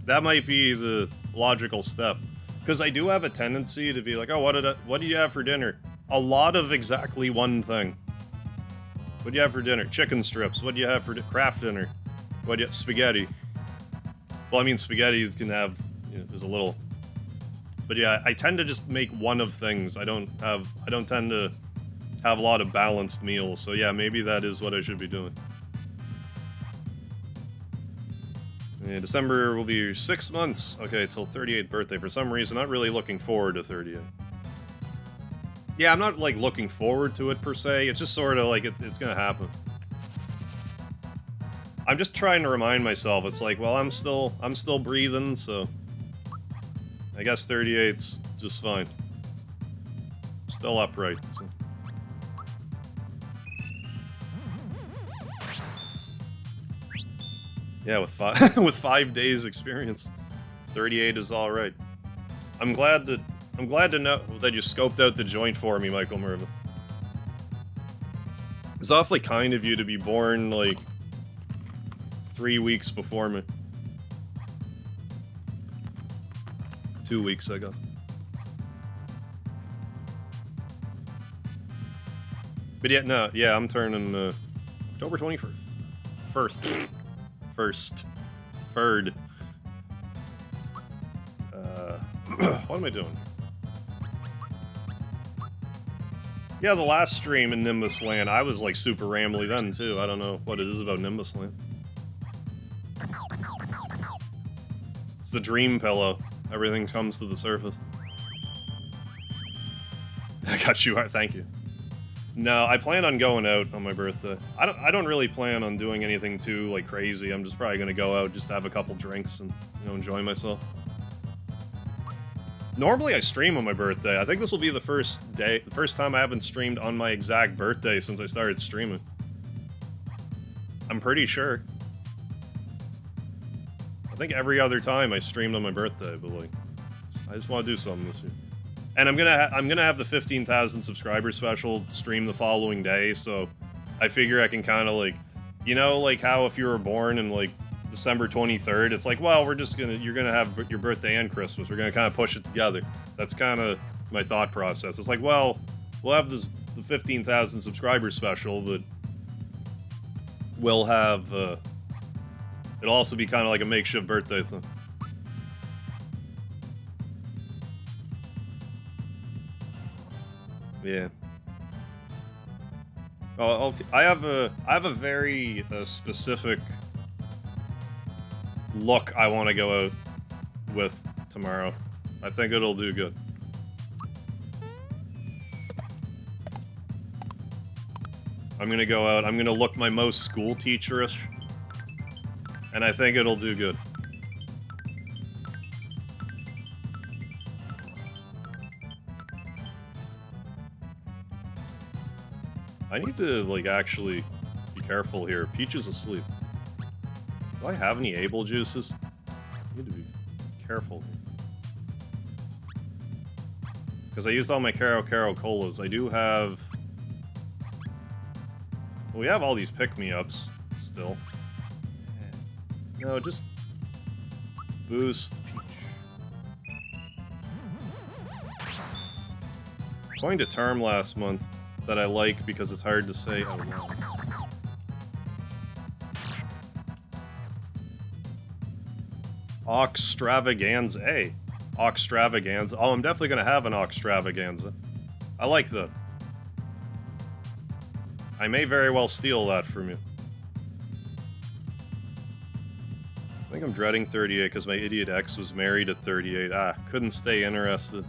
That might be the logical step. Because I do have a tendency to be like, oh, what do you have for dinner? A lot of exactly one thing. What do you have for dinner? Chicken strips. What do you have for craft dinner? What do you... spaghetti. Well, I mean, spaghetti can have... You know, there's a little... But yeah, I tend to just make one of things. I don't tend to have a lot of balanced meals. So yeah, maybe that is what I should be doing. Yeah, December will be 6 months. Okay, till 38th birthday. For some reason, not really looking forward to 38. Yeah, I'm not, like, looking forward to it, per se. It's just sort of like, it's gonna happen. I'm just trying to remind myself, it's like, well, I'm still breathing, so... I guess 38's just fine. Still upright, so... Yeah, with with 5 days experience, 38 is all right. I'm glad to know that you scoped out the joint for me, Michael Mervin. It's awfully kind of you to be born, like, 3 weeks before me. 2 weeks ago. But yeah, no, yeah, I'm turning October 21st. Third. What am I doing? Yeah, the last stream in Nimbus Land, I was like super rambly then too. I don't know what it is about Nimbus Land. It's the dream pillow. Everything comes to the surface. I got you. Thank you. No, I plan on going out on my birthday. I don't really plan on doing anything too, like, crazy. I'm just probably gonna go out, just have a couple drinks and, you know, enjoy myself. Normally I stream on my birthday. I think this will be the first time I haven't streamed on my exact birthday since I started streaming. I'm pretty sure. I think every other time I streamed on my birthday, but, like, I just want to do something this year. And I'm gonna have the 15,000 subscriber special stream the following day, so I figure I can kind of, like, you know, like how if you were born in, like, December 23rd. It's like, well, you're gonna have your birthday and Christmas. We're gonna kind of push it together. That's kind of my thought process. It's like, well, we'll have the 15,000 subscriber special, but we'll have, it'll also be kind of like a makeshift birthday thing. Yeah. Oh, okay. I have a very specific look I want to go out with tomorrow. I think it'll do good. I'm gonna go out, I'm gonna look my most school teacherish, and I think it'll do good. I need to, like, actually be careful here. Peach is asleep. Do I have any able juices? I need to be careful here. Because I used all my Caro Colas. I do have... Well, we have all these pick-me-ups still. No, just... boost Peach. Coined a term last month that I like because it's hard to say out loud. Oxtravaganza. Hey, Oxtravaganza. Oh, I'm definitely gonna have an Oxtravaganza. I like that. I may very well steal that from you. I think I'm dreading 38 because my idiot ex was married at 38. Ah, couldn't stay interested.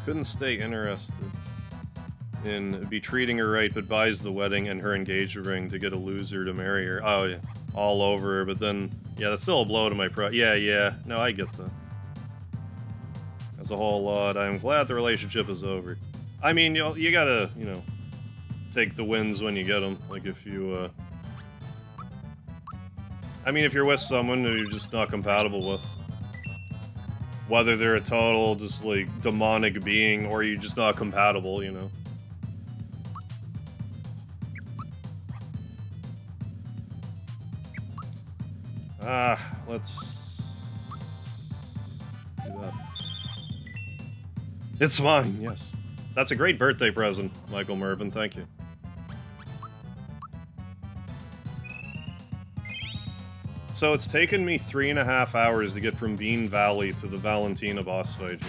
Couldn't stay interested in be treating her right, but buys the wedding and her engagement ring to get a loser to marry her. Oh, yeah. All over her, but then, yeah, that's still a blow to my pride. Yeah, no, I get that. That's a whole lot. I'm glad the relationship is over. I mean, you gotta, take the wins when you get them. Like, if you, I mean, if you're with someone who you're just not compatible with, whether they're a total, just, like, demonic being, or you're just not compatible, Let's do that. It's mine, yes. That's a great birthday present, Michael Mervin, thank you. So it's taken me 3.5 hours to get from Bean Valley to the Valentina boss fight.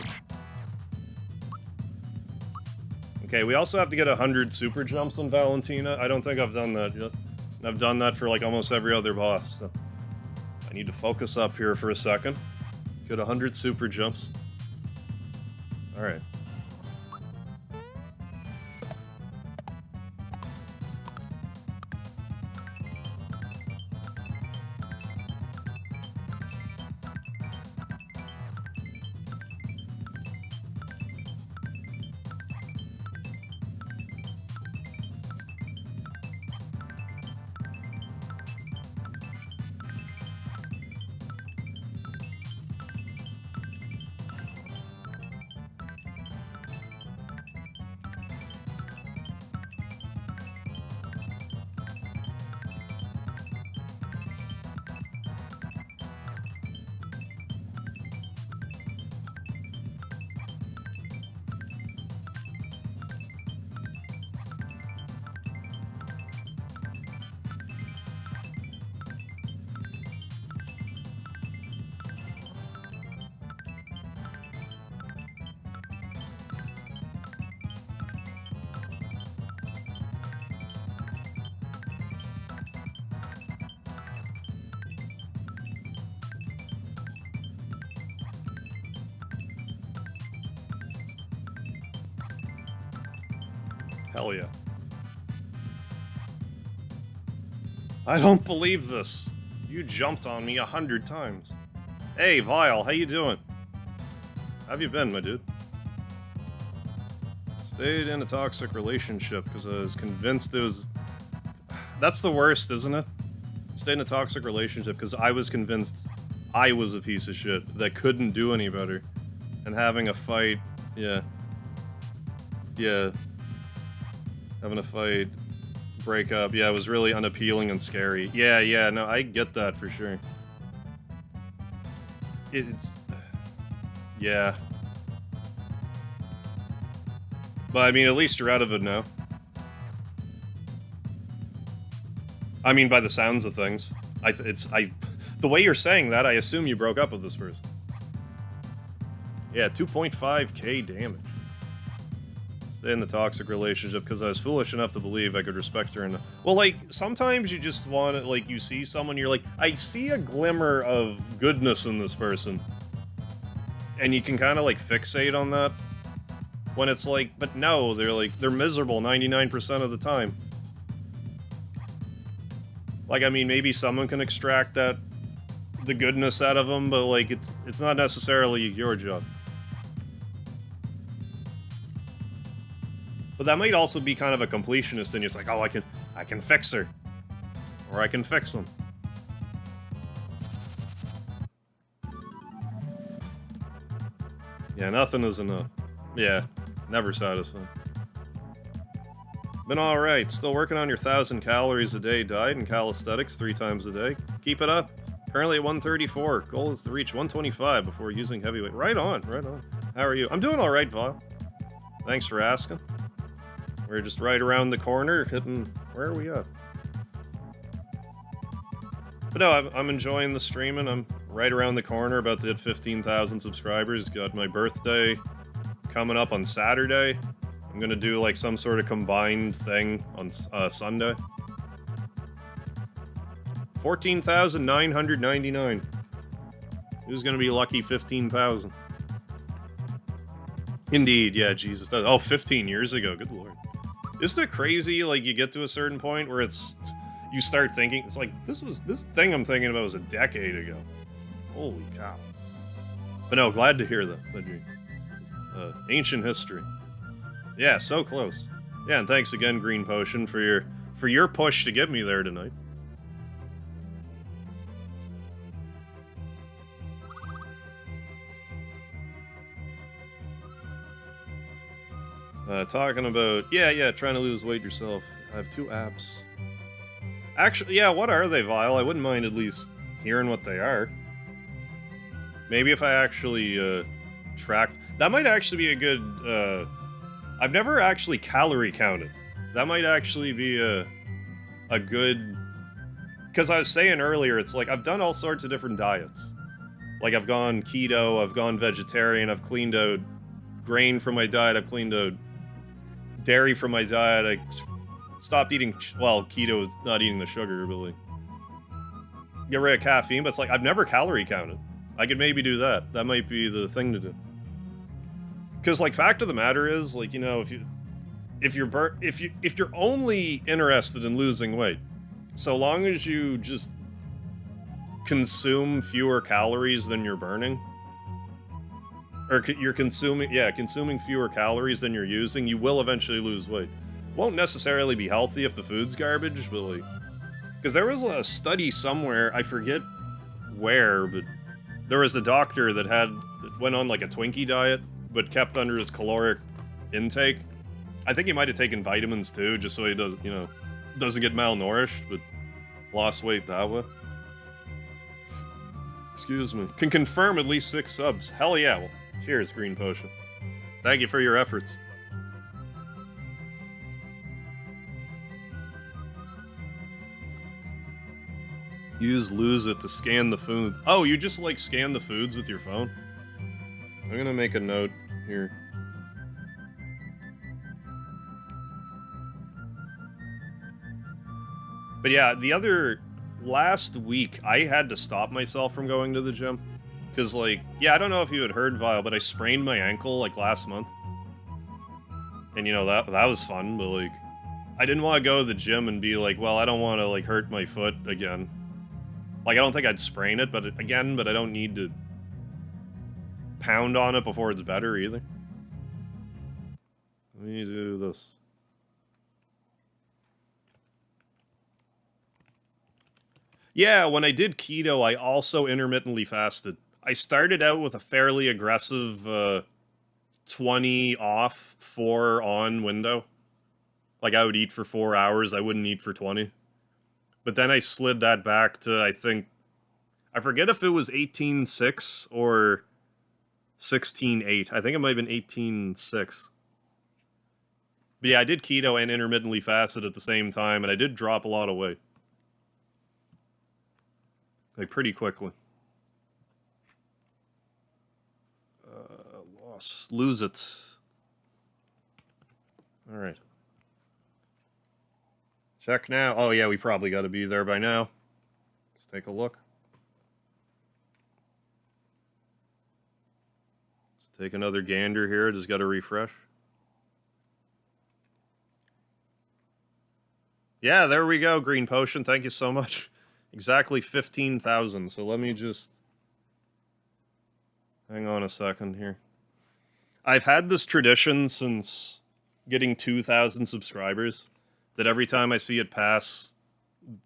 Okay, we also have to get 100 super jumps on Valentina. I don't think I've done that yet. I've done that for like almost every other boss, so... I need to focus up here for a second. Get 100 super jumps. Alright. Hell yeah. I don't believe this. You jumped on me 100 times. Hey, Vile, how you doing? How have you been, my dude? Stayed in a toxic relationship because I was convinced it was... That's the worst, isn't it? Stayed in a toxic relationship because I was convinced I was a piece of shit that couldn't do any better. And having a fight, yeah. Having a fight breakup. Yeah, it was really unappealing and scary. Yeah, no, I get that for sure. It's... yeah. But, I mean, at least you're out of it now. I mean, by the sounds of things. The way you're saying that, I assume you broke up with this person. Yeah, 2.5k damage. Stay in the toxic relationship because I was foolish enough to believe I could respect her. And well, like, sometimes you just want to, like, you see someone, you're like, I see a glimmer of goodness in this person. And you can kind of, like, fixate on that. When it's like, but no, they're miserable 99% of the time. Like, I mean, maybe someone can extract the goodness out of them, but, like, it's not necessarily your job. But that might also be kind of a completionist thing. It's like, oh, I can fix her. Or I can fix them. Yeah, nothing is enough. Yeah, never satisfied. Been alright, still working on your 1,000 calories a day diet and calisthenics 3 times a day. Keep it up. Currently at 134. Goal is to reach 125 before using heavyweight. Right on, right on. How are you? I'm doing alright, Vile. Thanks for asking. We're just right around the corner, hitting... where are we at? But no, I'm enjoying the streaming. I'm right around the corner, about to hit 15,000 subscribers. Got my birthday coming up on Saturday. I'm gonna do, like, some sort of combined thing on Sunday. 14,999. Who's gonna be lucky 15,000? Indeed, yeah, Jesus. Oh, 15 years ago, good lord. Isn't it crazy, like, you get to a certain point where you start thinking, it's like, this thing I'm thinking about was a decade ago. Holy cow. But no, glad to hear that. Ancient history. Yeah, so close. Yeah, and thanks again, Green Potion, for your push to get me there tonight. Talking about, yeah, trying to lose weight yourself. I have 2 apps. Actually, yeah, what are they, Vile? I wouldn't mind at least hearing what they are. Maybe if I actually, track... That might actually be a good, I've never actually calorie counted. That might actually be a good... Because I was saying earlier, it's like, I've done all sorts of different diets. Like, I've gone keto, I've gone vegetarian, I've cleaned out grain from my diet, I've cleaned out dairy from my diet, I stopped eating... Well, keto is not eating the sugar, but, like... Get rid of caffeine, but it's like, I've never calorie counted. I could maybe do that. That might be the thing to do. Because, like, fact of the matter is, like, you know, if you're only interested in losing weight, so long as you just consume fewer calories than you're burning, or you're consuming fewer calories than you're using, you will eventually lose weight. Won't necessarily be healthy if the food's garbage, but, like, because there was a study somewhere, I forget where, but there was a doctor that went on, like, a Twinkie diet, but kept under his caloric intake. I think he might have taken vitamins too, just so he doesn't get malnourished, but lost weight that way. Excuse me. Can confirm at least 6 subs. Hell yeah. Well, cheers, Green Potion. Thank you for your efforts. Use Lose It to scan the food. Oh, you just, like, scan the foods with your phone? I'm gonna make a note here. But yeah, last week, I had to stop myself from going to the gym. Because, like, yeah, I don't know if you had heard, Vile, but I sprained my ankle, like, last month. And, you know, that was fun, but, like, I didn't want to go to the gym and be like, well, I don't want to, like, hurt my foot again. Like, I don't think I'd sprain it, but I don't need to pound on it before it's better either. Let me do this. Yeah, when I did keto, I also intermittently fasted. I started out with a fairly aggressive 20 off, 4 on window. Like, I would eat for 4 hours, I wouldn't eat for 20. But then I slid that back to, I think, I forget if it was 18.6 or 16.8. I think it might have been 18.6. But yeah, I did keto and intermittently fasted at the same time, and I did drop a lot of weight. Like, pretty quickly. Lose it. Alright. Check now. Oh yeah, we probably got to be there by now. Let's take a look. Let's take another gander here. Just got to refresh. Yeah, there we go, Green Potion. Thank you so much. Exactly 15,000. So let me just... hang on a second here. I've had this tradition since getting 2,000 subscribers that every time I see it pass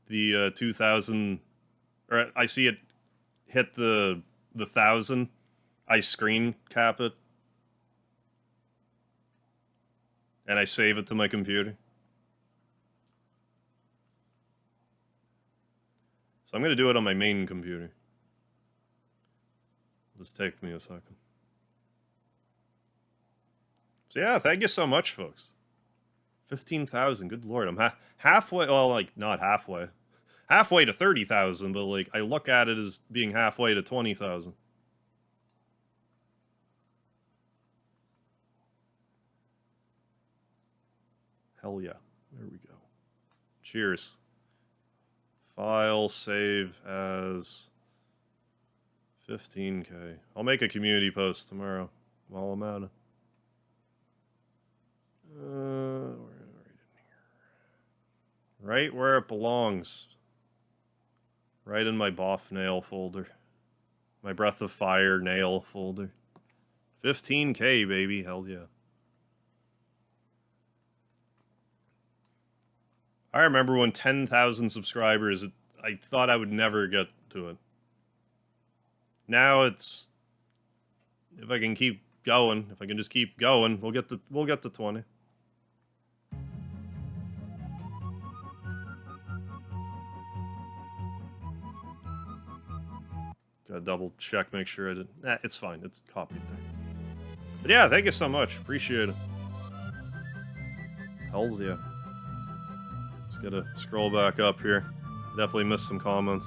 the 2,000, or I see it hit the 1,000, I screen cap it and I save it to my computer. So I'm going to do it on my main computer. This take me a second. So yeah, thank you so much, folks. 15,000, good lord. I'm halfway, well, like, not halfway. Halfway to 30,000, but, like, I look at it as being halfway to 20,000. Hell yeah. There we go. Cheers. File, save as 15K. I'll make a community post tomorrow while I'm at it. Right where it belongs. Right in my Boff nail folder. My Breath of Fire nail folder. 15K, baby. Hell yeah. I remember when 10,000 subscribers, I thought I would never get to it. Now it's... if I can keep going, if I can just keep going, we'll get to 20. Gotta double check, make sure I didn't... nah, it's fine. It's copied there. But yeah, thank you so much. Appreciate it. Hells yeah. Just gotta scroll back up here. Definitely missed some comments.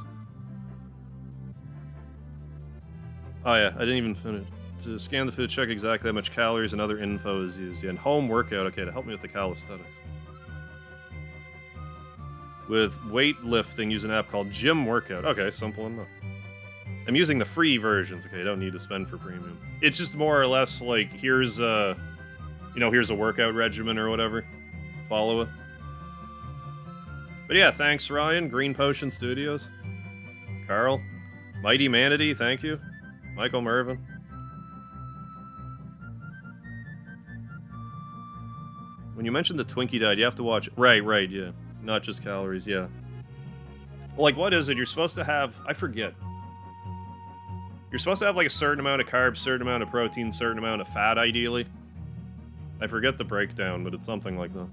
Oh yeah, I didn't even finish. To scan the food, check exactly how much calories and other info is used. Yeah, and home workout, okay, to help me with the calisthenics. With weightlifting, use an app called Gym Workout. Okay, simple enough. I'm using the free versions. Okay, I don't need to spend for premium. It's just more or less like, here's a... you know, here's a workout regimen or whatever. Follow it. But yeah, thanks Ryan, Green Potion Studios. Carl. Mighty Manatee, thank you. Michael Mervin. When you mentioned the Twinkie diet, you have to watch... right, yeah. Not just calories, yeah. Well, like, what is it? You're supposed to have... I forget. You're supposed to have, like, a certain amount of carbs, certain amount of protein, certain amount of fat, ideally. I forget the breakdown, but it's something like that.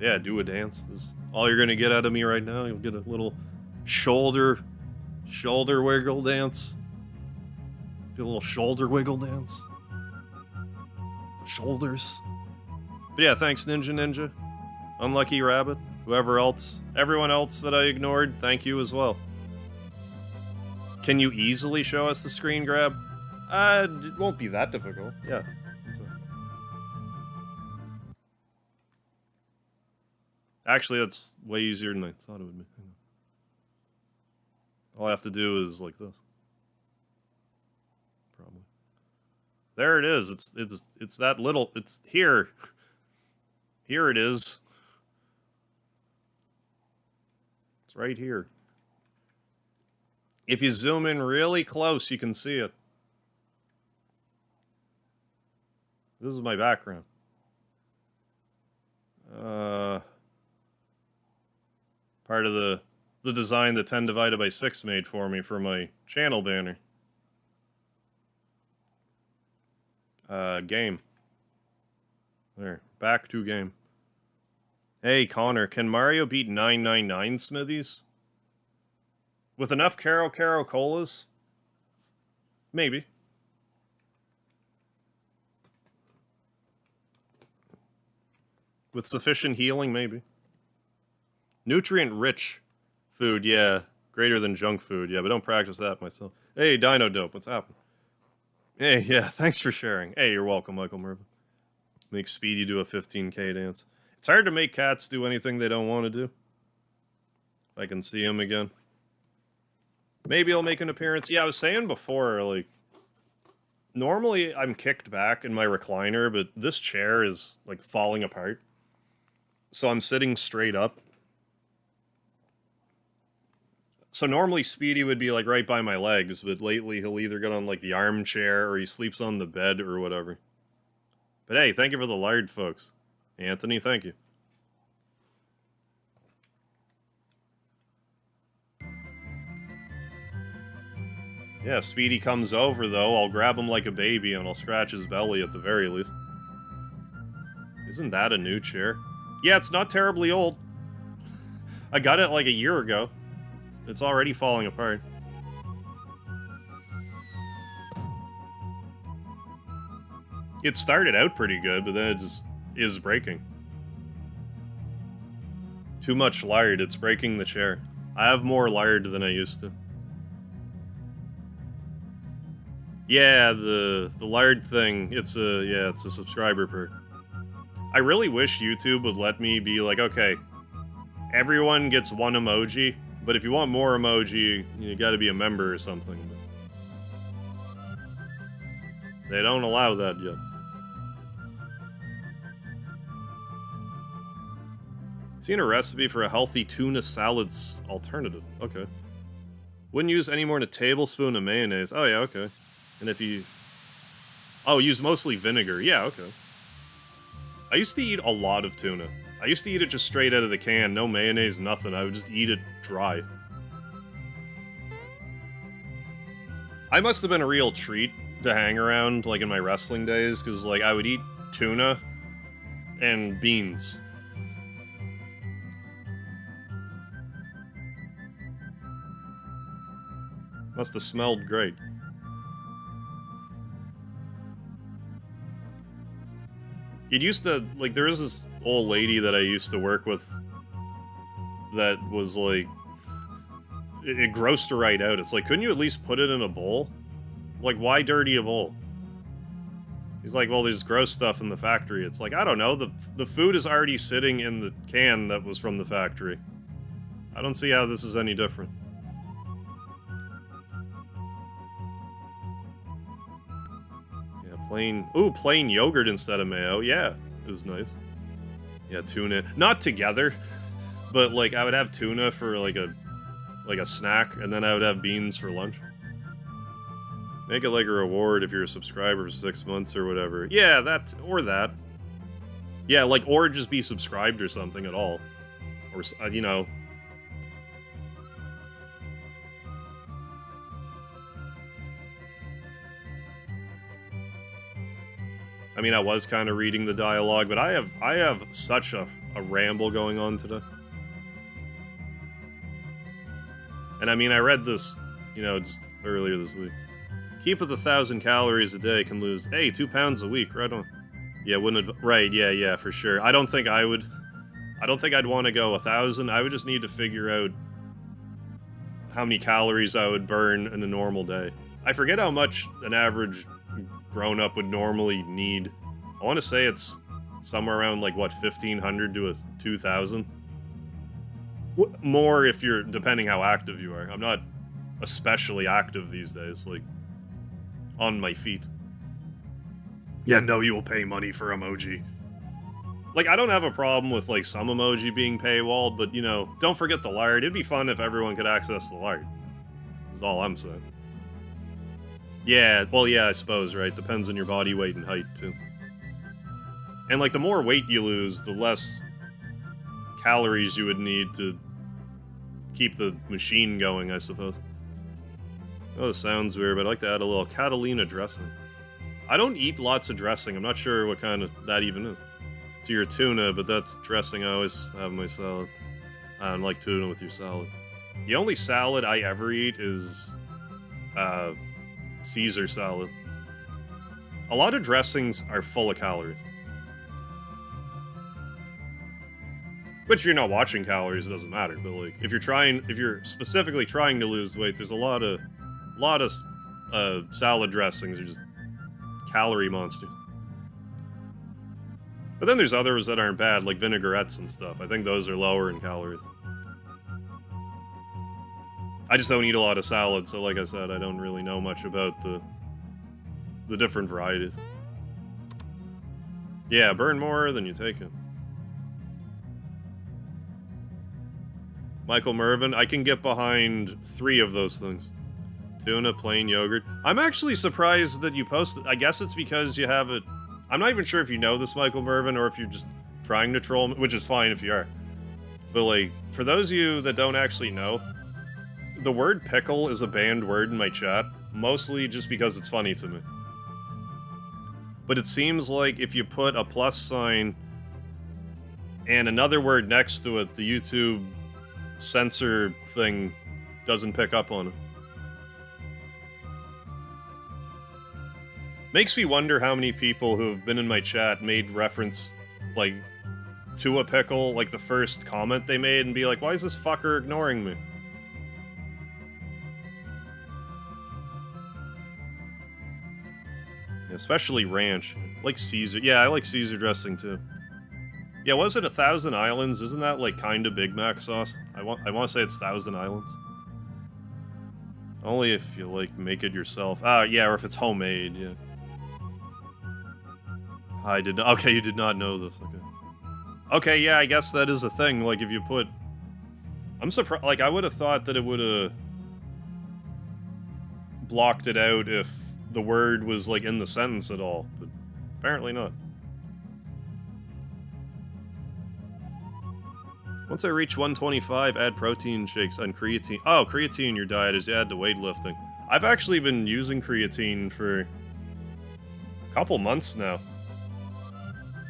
Yeah, do a dance. This is all you're gonna get out of me right now. You'll get a little shoulder wiggle dance. Do a little shoulder wiggle dance. The shoulders. But yeah, thanks Ninja. Unlucky Rabbit. Whoever else. Everyone else that I ignored, thank you as well. Can you easily show us the screen grab? It won't be that difficult. Yeah. Actually, that's way easier than I thought it would be. All I have to do is like this. Probably. There it is. It's that little. It's here. Here it is. It's right here. If you zoom in really close, you can see it. This is my background. Part of the design that 10 divided by 6 made for me for my channel banner. Game. There. Back to game. Hey, Connor, can Mario beat 999 Smithies? With enough Caro Caro Colas? Maybe. With sufficient healing, maybe. Nutrient-rich food, yeah. Greater than junk food, yeah, but don't practice that myself. Hey, Dino Dope, what's happening? Hey, yeah, thanks for sharing. Hey, you're welcome, Michael Mervin. Make Speedy do a 15k dance. It's hard to make cats do anything they don't want to do. If I can see him again. Maybe I'll make an appearance. Yeah, I was saying before, like, normally I'm kicked back in my recliner, but this chair is, like, falling apart. So I'm sitting straight up. So normally Speedy would be, like, right by my legs, but lately he'll either get on, like, the armchair or he sleeps on the bed or whatever. But hey, thank you for the lard, folks. Anthony, thank you. Yeah, Speedy comes over, though. I'll grab him like a baby and I'll scratch his belly at the very least. Isn't that a new chair? Yeah, it's not terribly old. I got it like a year ago. It's already falling apart. It started out pretty good, but then it just is breaking. Too much lard, it's breaking the chair. I have more lard than I used to. Yeah, the lard thing, it's a subscriber perk. I really wish YouTube would let me be like, okay, everyone gets one emoji, but if you want more emoji, you gotta be a member or something. They don't allow that yet. Seen a recipe for a healthy tuna salads alternative. Okay. Wouldn't use any more than a tablespoon of mayonnaise. Oh yeah, okay. And if you... Oh, use mostly vinegar. Yeah, okay. I used to eat a lot of tuna. I used to eat it just straight out of the can. No mayonnaise, nothing. I would just eat it dry. I must have been a real treat to hang around, like, in my wrestling days, because, like, I would eat tuna and beans. Must have smelled great. It used to, like, there is this old lady that I used to work with that was, like, it grossed her right out. It's like, couldn't you at least put it in a bowl? Like, why dirty a bowl? He's like, well, there's gross stuff in the factory. It's like, I don't know, the food is already sitting in the can that was from the factory. I don't see how this is any different. Plain yogurt instead of mayo. Yeah, it was nice. Yeah, tuna. Not together, but, like, I would have tuna for, like a snack, and then I would have beans for lunch. Make it like a reward if you're a subscriber for 6 months or whatever. Yeah, that. Yeah, like, or just be subscribed or something at all. Or, you know... I mean, I was kind of reading the dialogue, but I have such a ramble going on today. And I mean, I read this, you know, just earlier this week. Keep with 1,000 calories a day can lose, hey, 2 pounds a week, right on. Yeah, right, yeah, for sure. I don't think I'd want to go 1,000. I would just need to figure out how many calories I would burn in a normal day. I forget how much an average grown-up would normally need. I want to say it's somewhere around, like, what, 1,500 to 2,000? More if you're, depending how active you are. I'm not especially active these days, like, on my feet. Yeah, no, you will pay money for emoji. Like, I don't have a problem with, like, some emoji being paywalled, but, you know, don't forget the lard. It'd be fun if everyone could access the lard. Is all I'm saying. Yeah, well, yeah, I suppose, right? Depends on your body weight and height, too. And, like, the more weight you lose, the less calories you would need to keep the machine going, I suppose. Oh, this sounds weird, but I'd like to add a little Catalina dressing. I don't eat lots of dressing. I'm not sure what kind of that even is. to your tuna, but that's dressing I always have in my salad. I don't like tuna with your salad. The only salad I ever eat is Caesar salad. A lot of dressings are full of calories. Which, if you're not watching calories, it doesn't matter. But like, if you're specifically trying to lose weight, there's a lot of salad dressings are just calorie monsters. But then there's others that aren't bad, like vinaigrettes and stuff. I think those are lower in calories. I just don't eat a lot of salad, so like I said, I don't really know much about the different varieties. Yeah, burn more than you take it. Michael Mervin, I can get behind 3 of those things. Tuna, plain yogurt. I'm actually surprised that you posted. I guess it's because you have it. I'm not even sure if you know this, Michael Mervin, or if you're just trying to troll me, which is fine if you are. But like, for those of you that don't actually know, the word pickle is a banned word in my chat, mostly just because it's funny to me. But it seems like if you put a plus sign and another word next to it, the YouTube censor thing doesn't pick up on it. Makes me wonder how many people who have been in my chat made reference, like, to a pickle, like the first comment they made, and be like, why is this fucker ignoring me? Especially ranch. Like Caesar. Yeah, I like Caesar dressing too. Yeah, was it 1,000 Islands? Isn't that like kind of Big Mac sauce? I want to say it's 1,000 Islands. Only if you like make it yourself. Ah, yeah, or if it's homemade. Yeah. I did not. Okay, you did not know this. Okay. Okay, yeah, I guess that is a thing. Like if you put. I'm surprised. Like I would have thought that it would have blocked it out if the word was like in the sentence at all, but apparently not. Once I reach 125, add protein shakes and creatine. Oh, creatine in your diet as you add to weightlifting. I've actually been using creatine for a couple months now.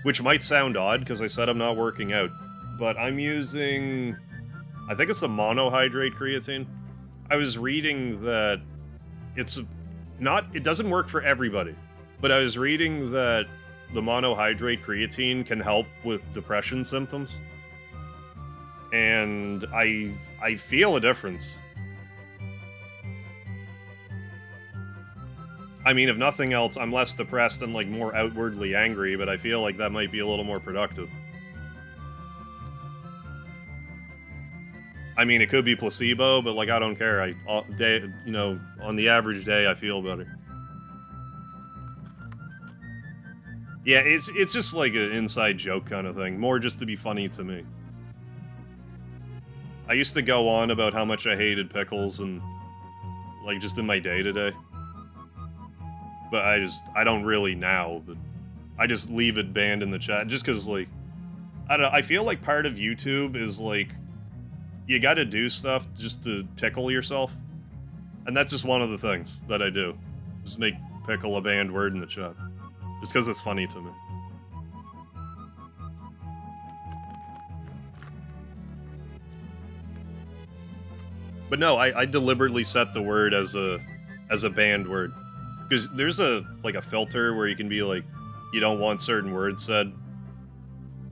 Which might sound odd, because I said I'm not working out. But I'm using... I think it's the monohydrate creatine. I was reading that it's not... It doesn't work for everybody. But I was reading that the monohydrate creatine can help with depression symptoms. And I feel a difference. I mean, if nothing else, I'm less depressed and, like, more outwardly angry, but I feel like that might be a little more productive. I mean, it could be placebo, but, like, I don't care. You know, on the average day, I feel better. Yeah, it's just like an inside joke kind of thing. More just to be funny to me. I used to go on about how much I hated pickles and, like, just in my day-to-day. But I don't really now, but I just leave it banned in the chat, just because, like, I don't know, I feel like part of YouTube is, like, you gotta do stuff just to tickle yourself. And that's just one of the things that I do. Just make pickle a banned word in the chat. Just because it's funny to me. But no, I deliberately set the word as a banned word. Because there's a filter where you can be like, you don't want certain words said,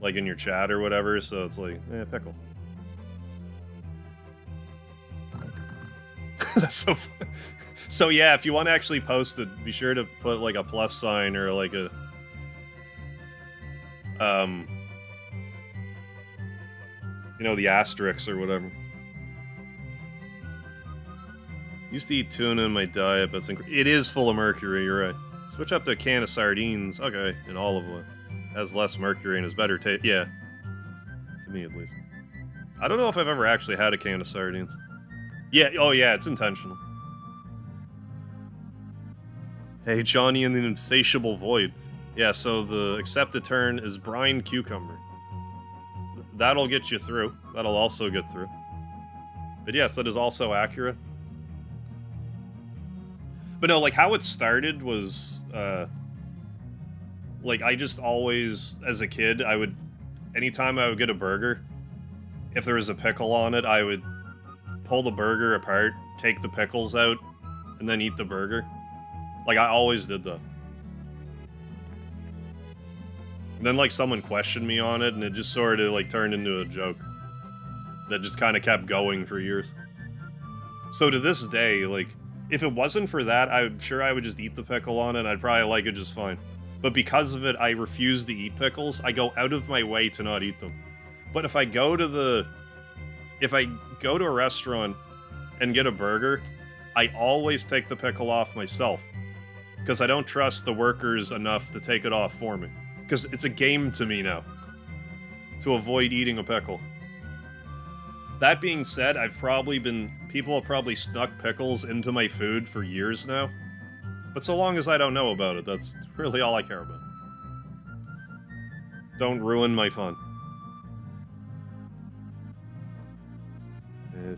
like in your chat or whatever, so it's like, pickle. That's so fun. So yeah, if you want to actually post it, be sure to put like a plus sign or like a, you know, the asterisks or whatever. Used to eat tuna in my diet, but it is full of mercury, you're right. Switch up to a can of sardines, okay, and olive oil. Has less mercury and is better taste, yeah. To me, at least. I don't know if I've ever actually had a can of sardines. Yeah, oh yeah, it's intentional. Hey, Johnny and the Insatiable Void. Yeah, so the accepted turn is brine cucumber. That'll get you through. That'll also get through. But yes, that is also accurate. But no, like, how it started was, Like, I just always, as a kid, anytime I would get a burger, if there was a pickle on it, I would pull the burger apart, take the pickles out, and then eat the burger. Like, I always did that. And then, like, someone questioned me on it, and it just sort of, like, turned into a joke. That just kind of kept going for years. So to this day, like, if it wasn't for that, I'm sure I would just eat the pickle on it, and I'd probably like it just fine. But because of it, I refuse to eat pickles. I go out of my way to not eat them. But if I go to a restaurant and get a burger, I always take the pickle off myself. Because I don't trust the workers enough to take it off for me. Because it's a game to me now. To avoid eating a pickle. That being said, people have probably snuck pickles into my food for years now. But so long as I don't know about it, that's really all I care about. Don't ruin my fun.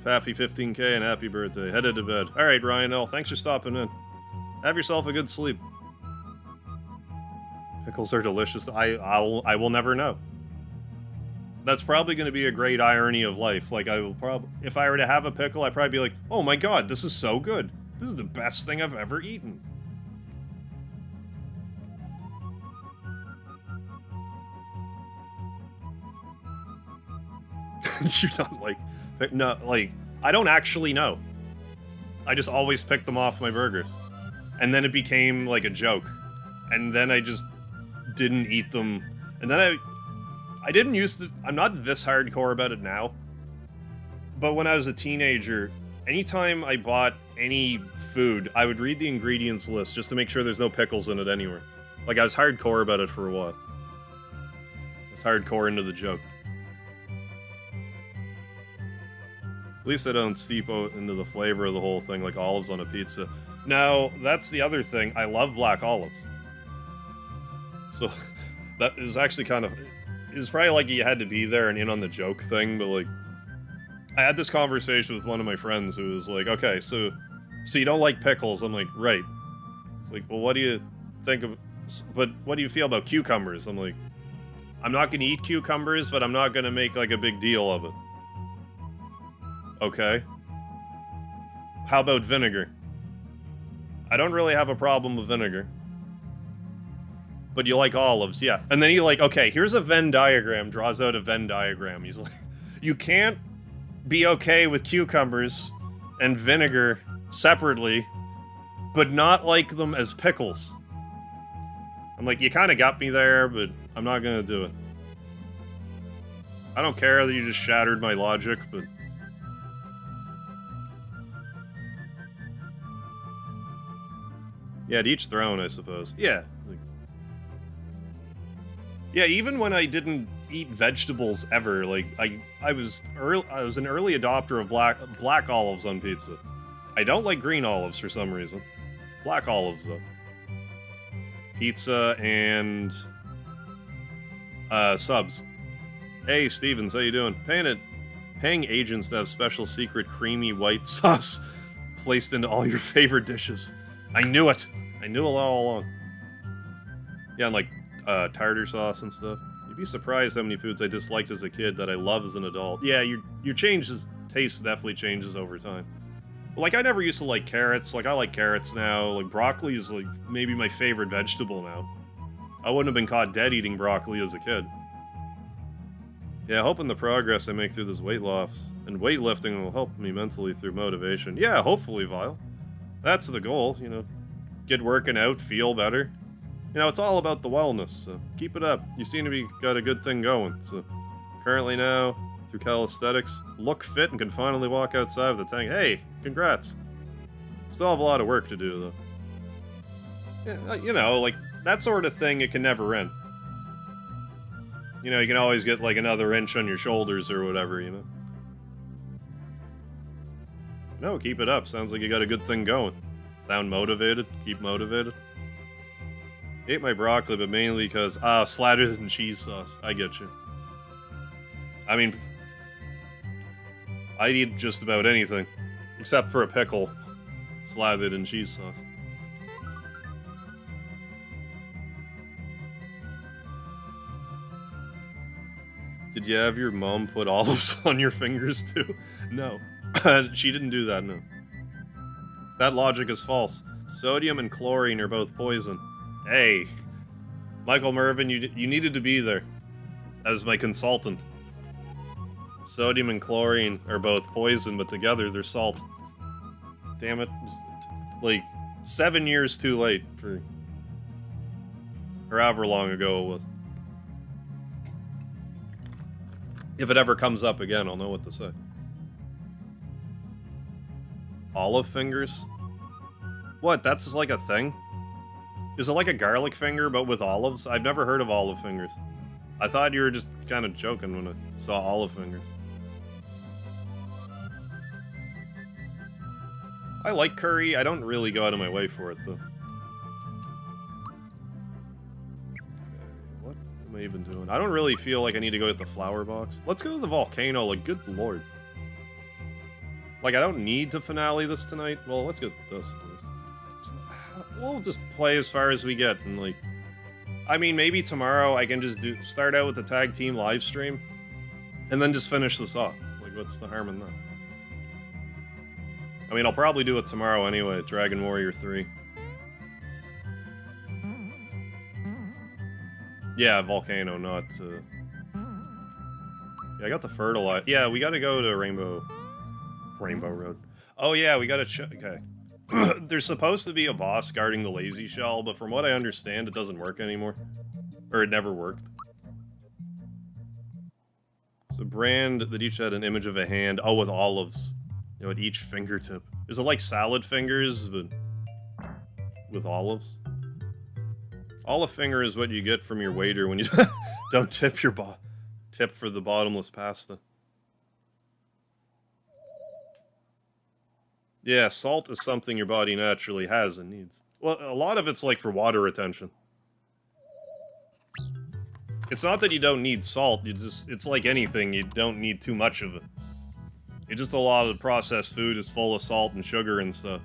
Happy 15K and happy birthday. Headed to bed. Alright, Ryan L., thanks for stopping in. Have yourself a good sleep. Pickles are delicious. I will never know. That's probably going to be a great irony of life. Like, if I were to have a pickle, I'd probably be like, oh my god, this is so good. This is the best thing I've ever eaten. You're not like... No, like, I don't actually know. I just always pick them off my burgers. And then it became, like, a joke. And then I just didn't eat them. And then I didn't used to... I'm not this hardcore about it now. But when I was a teenager, anytime I bought any food, I would read the ingredients list just to make sure there's no pickles in it anywhere. Like, I was hardcore about it for a while. I was hardcore into the joke. At least I don't steep into the flavor of the whole thing like olives on a pizza. Now, that's the other thing. I love black olives. So, that is actually kind of... It was probably like you had to be there and in on the joke thing, but like... I had this conversation with one of my friends who was like, okay, so you don't like pickles? I'm like, right. It's like, well, what do you think of... But what do you feel about cucumbers? I'm like, I'm not gonna eat cucumbers, but I'm not gonna make like a big deal of it. Okay. How about vinegar? I don't really have a problem with vinegar. But you like olives, yeah. And then he like, okay, here's a Venn diagram, draws out a Venn diagram. He's like, you can't be okay with cucumbers and vinegar separately, but not like them as pickles. I'm like, you kind of got me there, but I'm not gonna do it. I don't care that you just shattered my logic, but... Yeah, to each their own, I suppose. Yeah. Yeah, even when I didn't eat vegetables ever, like, I was an early adopter of black olives on pizza. I don't like green olives for some reason. Black olives, though. Pizza and... subs. Hey, Stevens, how you doing? Paying agents to have special secret creamy white sauce placed into all your favorite dishes. I knew it! I knew it all along. Yeah, and like, tartar sauce and stuff. You'd be surprised how many foods I disliked as a kid that I love as an adult. Yeah, your taste definitely changes over time. Like, I never used to like carrots. Like, I like carrots now. Like, broccoli is, like, maybe my favorite vegetable now. I wouldn't have been caught dead eating broccoli as a kid. Yeah, hoping the progress I make through this weight loss and weightlifting will help me mentally through motivation. Yeah, hopefully, Vile. That's the goal, you know. Get working out, feel better. You know, it's all about the wellness, so keep it up. You seem to be got a good thing going, so... Currently now, through calisthenics, look fit and can finally walk outside with the tank. Hey, congrats. Still have a lot of work to do, though. Yeah, you know, like, that sort of thing, it can never end. You know, you can always get, like, another inch on your shoulders or whatever, you know? No, keep it up. Sounds like you got a good thing going. Sound motivated. Keep motivated. Ate my broccoli, but mainly because, slathered in cheese sauce. I get you. I mean, I'd eat just about anything. Except for a pickle. Slathered in cheese sauce. Did you have your mom put olives on your fingers too? No. She didn't do that, no. That logic is false. Sodium and chlorine are both poison. Hey. Michael Mervin, you needed to be there. As my consultant. Sodium and chlorine are both poison, but together they're salt. Damn it. Like, 7 years too late for... or however long ago it was. If it ever comes up again, I'll know what to say. Olive fingers? What, that's like a thing? Is it like a garlic finger, but with olives? I've never heard of olive fingers. I thought you were just kind of joking when I saw olive fingers. I like curry. I don't really go out of my way for it, though. What am I even doing? I don't really feel like I need to go get the flower box. Let's go to the volcano, like, good lord. Like, I don't need to finale this tonight. Well, let's get this at least. We'll just play as far as we get, and, like... I mean, maybe tomorrow I can just start out with the tag team live stream, and then just finish this off. Like, what's the harm in that? I mean, I'll probably do it tomorrow anyway, Dragon Warrior 3. Yeah, Volcano, not, Yeah, I got the fertilizer. Yeah, we gotta go to Rainbow Road. Oh yeah, we gotta check. Okay. There's supposed to be a boss guarding the lazy shell, but from what I understand, it doesn't work anymore. Or it never worked. So brand that each had an image of a hand. Oh, with olives. You know, at each fingertip. Is it like salad fingers, but with olives? Olive finger is what you get from your waiter when you don't tip your tip for the bottomless pasta. Yeah, salt is something your body naturally has and needs. Well, a lot of it's like for water retention. It's not that you don't need salt, it's like anything, you don't need too much of it. It's just a lot of processed food is full of salt and sugar and stuff.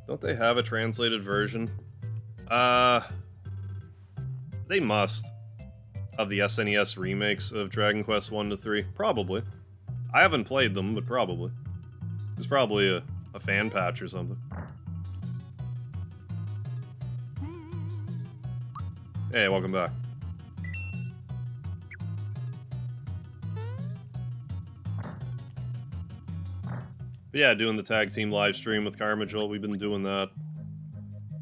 Don't they have a translated version? They must. Of the SNES remakes of Dragon Quest 1 to 3? Probably. I haven't played them, but probably. There's probably a fan patch or something. Hey, welcome back. But yeah, doing the tag team live stream with Carmagel, we've been doing that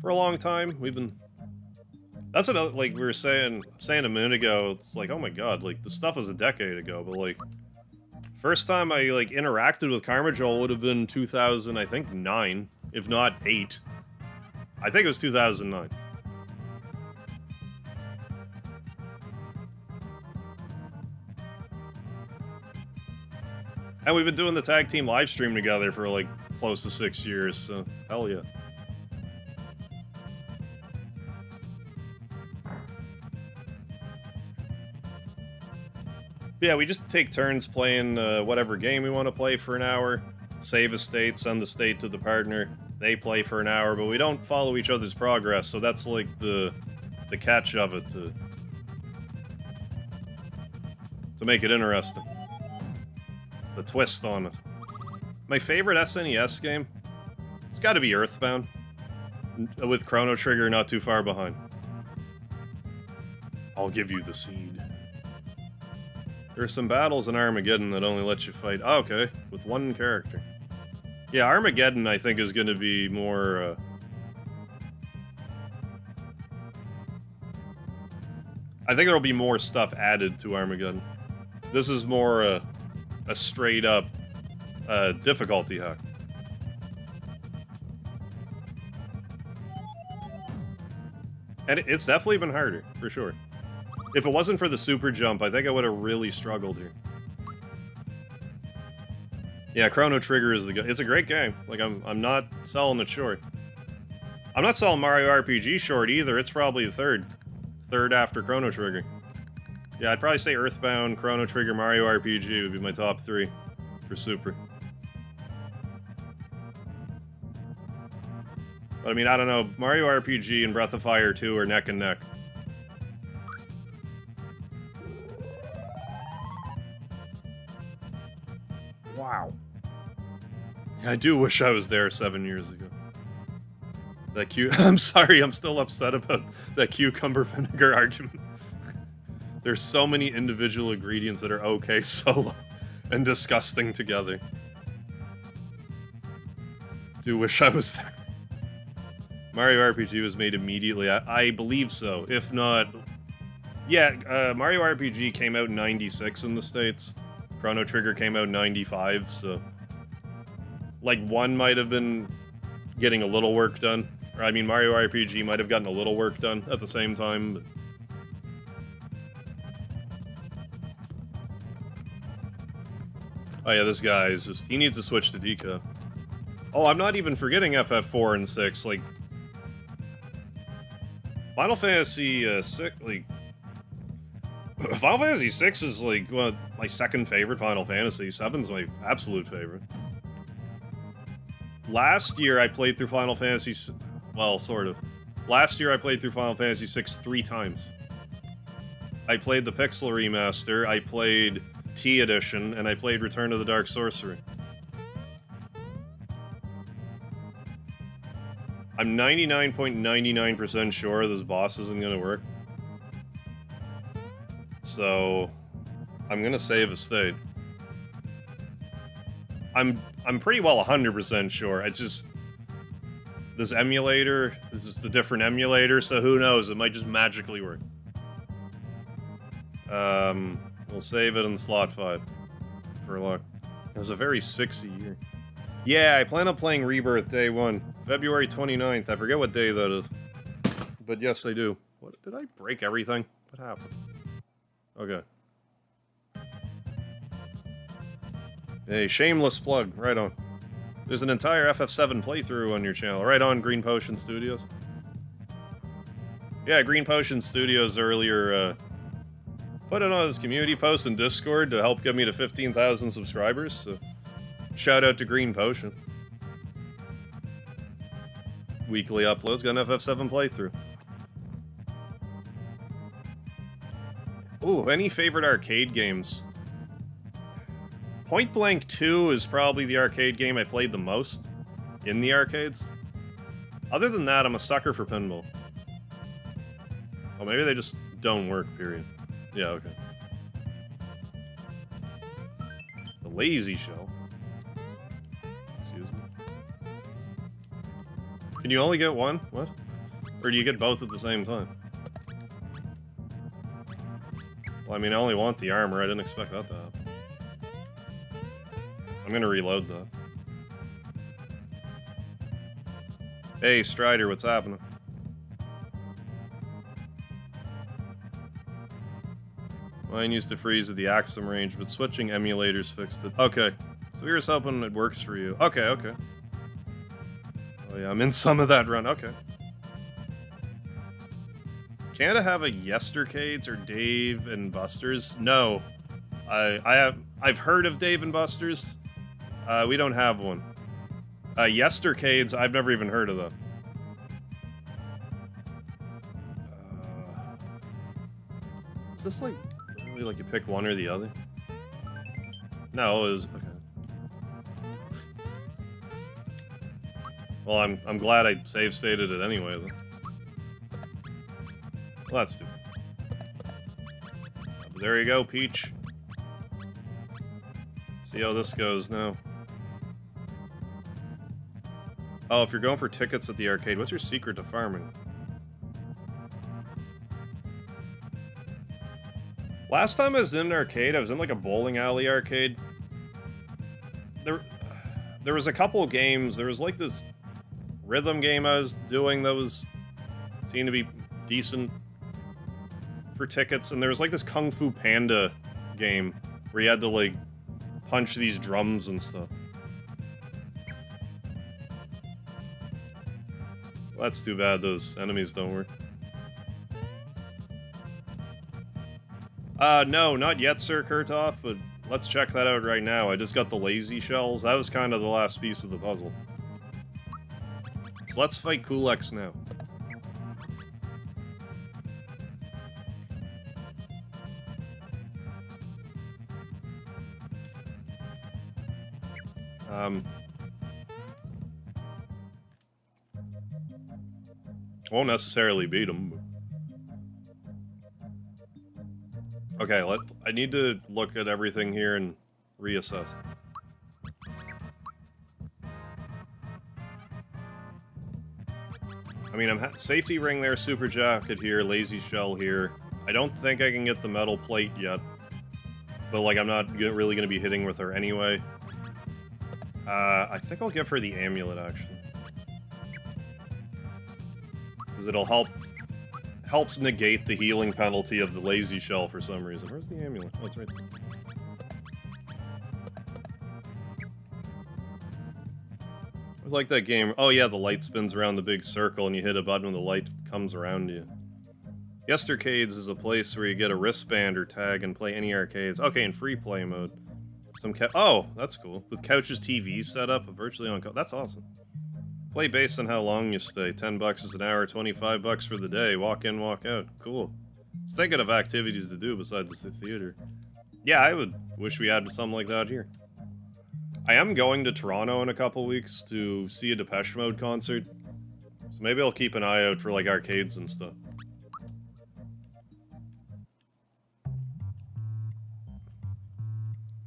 for a long time. We've been... That's what, like, we were saying a minute ago, it's like, oh my god, like, this stuff was a decade ago, but, like, first time I, like, interacted with Carmagel would have been 2000, I think, 9, if not 8. I think it was 2009. And we've been doing the tag team live stream together for, like, close to 6 years, so, hell yeah. Yeah, we just take turns playing whatever game we want to play for an hour, save a state, send the state to the partner, they play for an hour, but we don't follow each other's progress, so that's like the catch of it, to make it interesting. The twist on it. My favorite SNES game? It's gotta be Earthbound, with Chrono Trigger not too far behind. I'll give you the seed. There are some battles in Armageddon that only let you fight... Oh, okay, with one character. Yeah, Armageddon, I think, is going to be more... I think there'll be more stuff added to Armageddon. This is more a straight-up difficulty hack. And it's definitely been harder, for sure. If it wasn't for the super jump, I think I would have really struggled here. Yeah, Chrono Trigger is it's a great game. Like, I'm not selling it short. I'm not selling Mario RPG short either. It's probably the third after Chrono Trigger. Yeah, I'd probably say Earthbound, Chrono Trigger, Mario RPG would be my top 3 for Super. But I mean, I don't know. Mario RPG and Breath of Fire 2 are neck and neck. Wow. I do wish I was there 7 years ago. That I'm sorry, I'm still upset about that cucumber vinegar argument. There's so many individual ingredients that are okay solo and disgusting together. Do wish I was there. Mario RPG was made immediately. I believe so. If not... Yeah, Mario RPG came out in 96 in the States. Chrono Trigger came out in 95, so... Like, one might have been getting a little work done. Or, I mean, Mario RPG might have gotten a little work done at the same time, but... Oh yeah, this guy is just... He needs to switch to Deca. Oh, I'm not even forgetting FF4 and 6, like... Final Fantasy 6, like... Final Fantasy 6 is, like, well, my second favorite Final Fantasy. 7's my absolute favorite. Last year, I played through Final Fantasy... Well, sort of. Last year, I played through Final Fantasy 6 3 times. I played the Pixel Remaster, I played T-Edition, and I played Return of the Dark Sorcery. I'm 99.99% sure this boss isn't gonna work. So... I'm gonna save a state. I'm pretty well 100% sure. It's just... This emulator, this is the different emulator, so who knows, it might just magically work. We'll save it in slot 5. For luck. It was a very 6-y year. Yeah, I plan on playing Rebirth Day 1. February 29th, I forget what day that is. But yes, I do. What, did I break everything? What happened? Okay. Hey, shameless plug, right on. There's an entire FF7 playthrough on your channel, right on Green Potion Studios. Yeah, Green Potion Studios earlier, put it on his community post in Discord to help get me to 15,000 subscribers, so shout out to Green Potion. Weekly uploads, got an FF7 playthrough. Ooh, any favorite arcade games? Point Blank 2 is probably the arcade game I played the most in the arcades. Other than that, I'm a sucker for pinball. Oh, maybe they just don't work, period. Yeah, okay. The Lazy Shell. Excuse me. Can you only get one? What? Or do you get both at the same time? Well, I mean, I only want the armor. I didn't expect that to happen. I'm gonna reload that. Hey, Strider, what's happening? Mine used to freeze at the Axum range, but switching emulators fixed it. Okay. So we were hoping it works for you. Okay, okay. Oh yeah, I'm in some of that run. Okay. Canada have a Yestercades or Dave and Buster's? No. I've heard of Dave and Buster's. We don't have one. Yestercades, I've never even heard of them. Is this like, really like you pick one or the other? No, it was, okay. Well, I'm glad I save stated it anyway, though. Well, that's stupid. But there you go, Peach. See how this goes now. Oh, if you're going for tickets at the arcade, what's your secret to farming? Last time I was in an arcade, I was in like a bowling alley arcade. There was a couple of games. There was like this rhythm game I was doing that seemed to be decent for tickets, and there was like this Kung Fu Panda game where you had to like punch these drums and stuff. Well, that's too bad those enemies don't work. No, not yet, Sir Kurtoff, but let's check that out right now. I just got the lazy shells. That was kind of the last piece of the puzzle. It's let's fight Kulex now. Won't necessarily beat him. Okay, I need to look at everything here and reassess. I mean, I'm safety ring there, super jacket here, lazy shell here. I don't think I can get the metal plate yet. But, like, I'm not really going to be hitting with her anyway. I think I'll give her the amulet, actually. Because it'll helps negate the healing penalty of the lazy shell for some reason. Where's the amulet? Oh, it's right there. It's like that game. Oh yeah, the light spins around the big circle and you hit a button and the light comes around you. Yestercades is a place where you get a wristband or tag and play any arcades. Okay, in free play mode. Oh, that's cool. With couches, TVs set up, virtually on. That's awesome. Play based on how long you stay. $10 is an hour, $25 for the day. Walk in, walk out. Cool. Just thinking of activities to do besides the theater. Yeah, I would wish we had something like that here. I am going to Toronto in a couple weeks to see a Depeche Mode concert. So maybe I'll keep an eye out for, like, arcades and stuff.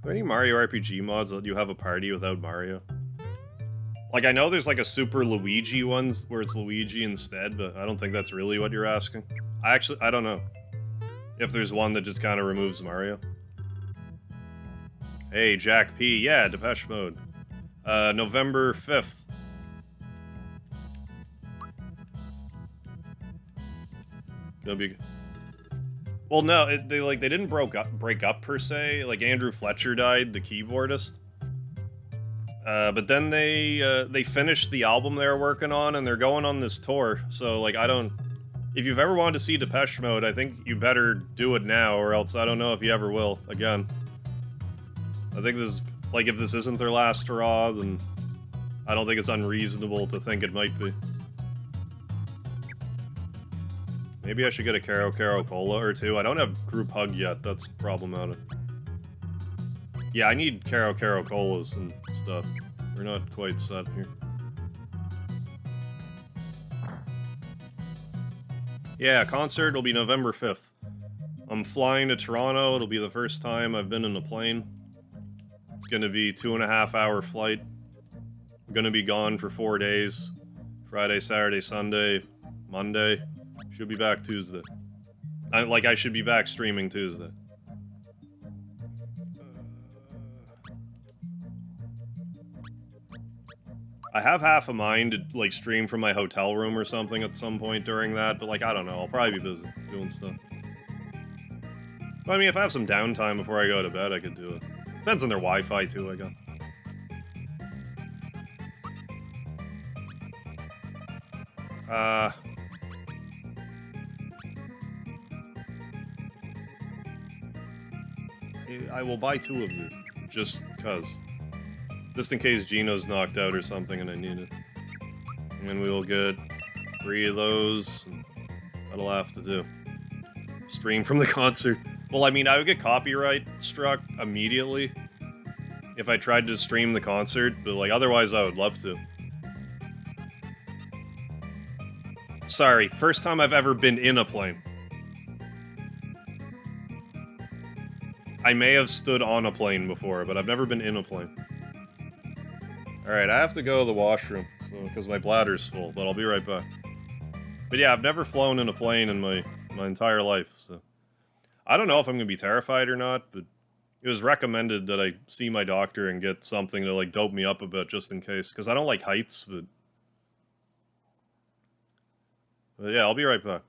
Are there any Mario RPG mods that you have a party without Mario? Like, I know there's, like, a Super Luigi one where it's Luigi instead, but I don't think that's really what you're asking. I don't know. If there's one that just kind of removes Mario. Hey, Jack P. Yeah, Depeche Mode. November 5th. Gonna be... Well, no, they didn't break up per se. Like, Andrew Fletcher died, the keyboardist. But then they finished the album they were working on, and they're going on this tour. So, like, if you've ever wanted to see Depeche Mode, I think you better do it now, or else I don't know if you ever will again. I think this, like, if this isn't their last hurrah, then I don't think it's unreasonable to think it might be. Maybe I should get a Caro Cola or two. I don't have group hug yet. That's problematic. Yeah, I need Caro Colas and stuff. We're not quite set here. Yeah, concert will be November 5th. I'm flying to Toronto. It'll be the first time I've been in a plane. It's gonna be 2.5-hour flight. I'm gonna be gone for 4 days. Friday, Saturday, Sunday, Monday. Should be back Tuesday. I should be back streaming Tuesday. I have half a mind to, like, stream from my hotel room or something at some point during that, but, like, I don't know. I'll probably be busy doing stuff. But, I mean, if I have some downtime before I go to bed, I could do it. Depends on their Wi-Fi, too, I guess. I will buy 2 of these, just cause. Just in case Gino's knocked out or something and I need it. And we will get 3 of those, and that'll have to do. Stream from the concert. Well, I mean, I would get copyright struck immediately if I tried to stream the concert, but, like, otherwise I would love to. Sorry, first time I've ever been in a plane. I may have stood on a plane before, but I've never been in a plane. Alright, I have to go to the washroom, because my bladder's full, but I'll be right back. But yeah, I've never flown in a plane in my entire life, so... I don't know if I'm gonna be terrified or not, but it was recommended that I see my doctor and get something to, like, dope me up a bit, just in case. Because I don't like heights, but yeah, I'll be right back.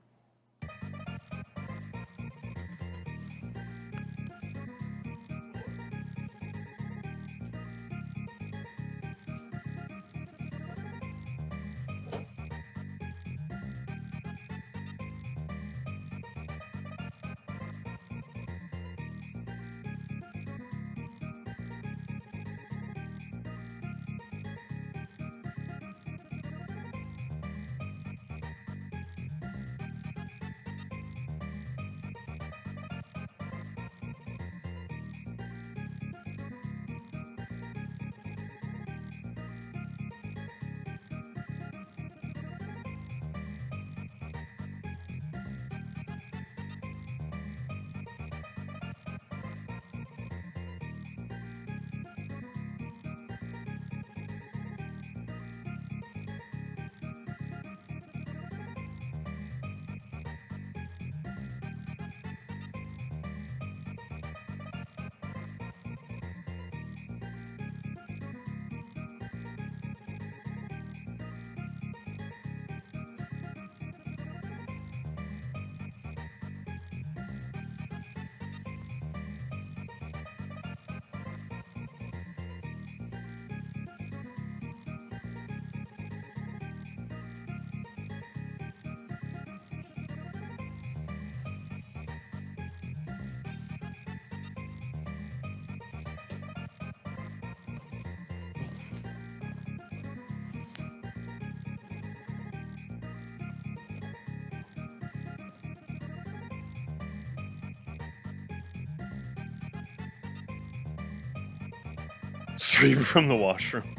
Stream from the washroom.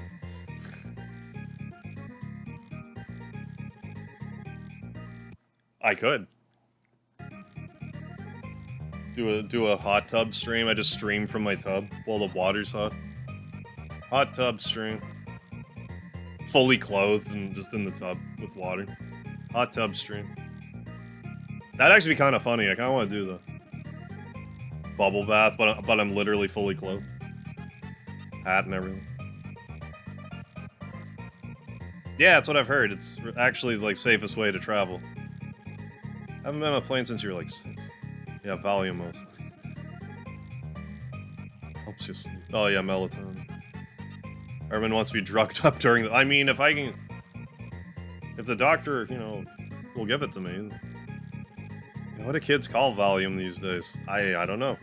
I could. Do a hot tub stream. I just stream from my tub while the water's hot. Hot tub stream. Fully clothed and just in the tub with water. Hot tub stream. That'd actually be kind of funny. I kind of want to do the bubble bath, but I'm literally fully clothed. Hat and everything. Yeah, that's what I've heard. It's actually like safest way to travel. I haven't been on a plane since you were like 6. Yeah, Valium mostly. Helps you sleep. Oh yeah, melatonin. Erwin wants to be drugged up during the... I mean, if I can... If the doctor, you know, will give it to me. What do kids call Valium these days? I don't know.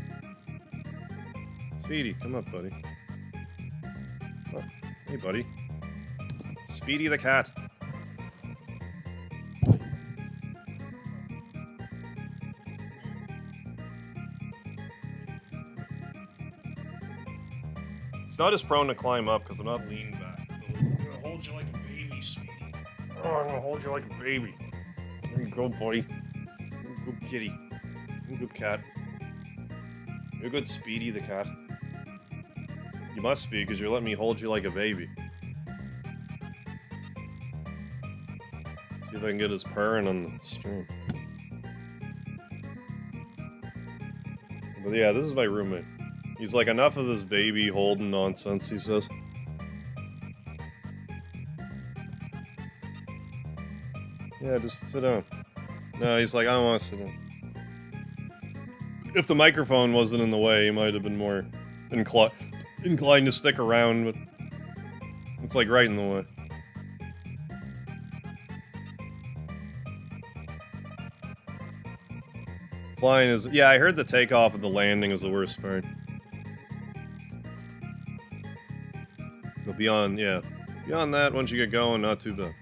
Speedy, come up, buddy. Oh, hey, buddy. Speedy the cat. He's not as prone to climb up because I'm not leaning back. I'm gonna hold you like a baby, Speedy. Oh, I'm gonna hold you like a baby. There you go, buddy. You're a good kitty. You're a good cat. You're a good Speedy the cat. You must be, because you're letting me hold you like a baby. See if I can get his purring on the stream. But yeah, this is my roommate. He's like, enough of this baby holding nonsense, he says. Yeah, just sit down. No, he's like, I don't want to sit down. If the microphone wasn't in the way, he might have been more inclined to stick around, but it's like right in the way. Flying is... Yeah, I heard the takeoff and the landing is the worst part. But beyond that, once you get going, not too bad.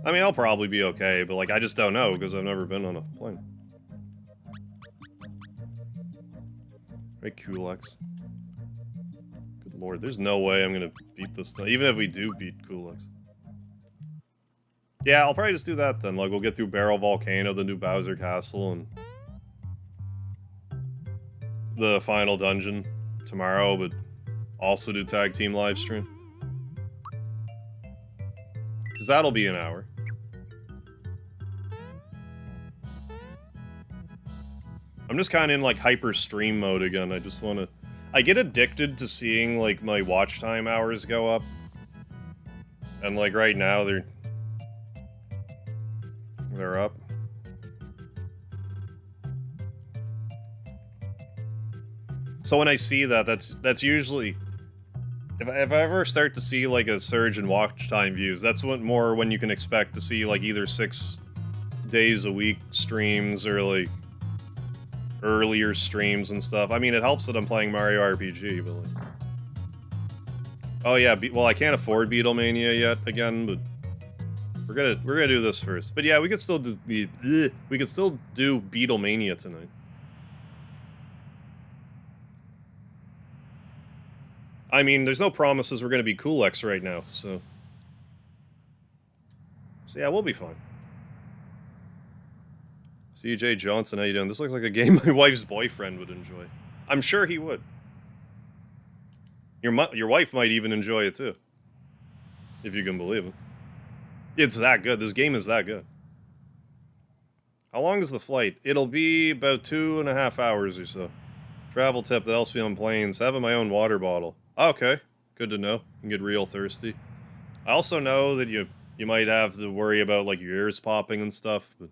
I mean, I'll probably be okay, but like, I just don't know, because I've never been on a plane. Right, Kulex. Good lord, there's no way I'm gonna beat this thing, even if we do beat Kulex. Yeah, I'll probably just do that then, like, we'll get through Barrel Volcano, the new Bowser Castle, and the final dungeon tomorrow, but also do tag team live stream. Because that'll be an hour. I'm just kind of in, like, hyper stream mode again. I just want to... I get addicted to seeing, like, my watch time hours go up. And, like, right now, they're up. So when I see that, that's usually... If I ever start to see, like, a surge in watch time views, that's when you can expect to see, like, either 6 days a week streams or, like, earlier streams and stuff. I mean, it helps that I'm playing Mario RPG, but, like... Oh, yeah, well, I can't afford Beatlemania yet, again, but... We're gonna do this first. But yeah, we could still do Beatlemania tonight. I mean, there's no promises we're gonna be Kulex right now, so... So yeah, we'll be fine. CJ Johnson, how you doing? This looks like a game my wife's boyfriend would enjoy. I'm sure he would. Your wife might even enjoy it too. If you can believe it. It's that good. This game is that good. How long is the flight? It'll be about 2.5 hours or so. Travel tip that helps me on planes. Having my own water bottle. Okay. Good to know. You can get real thirsty. I also know that you might have to worry about, like, your ears popping and stuff, but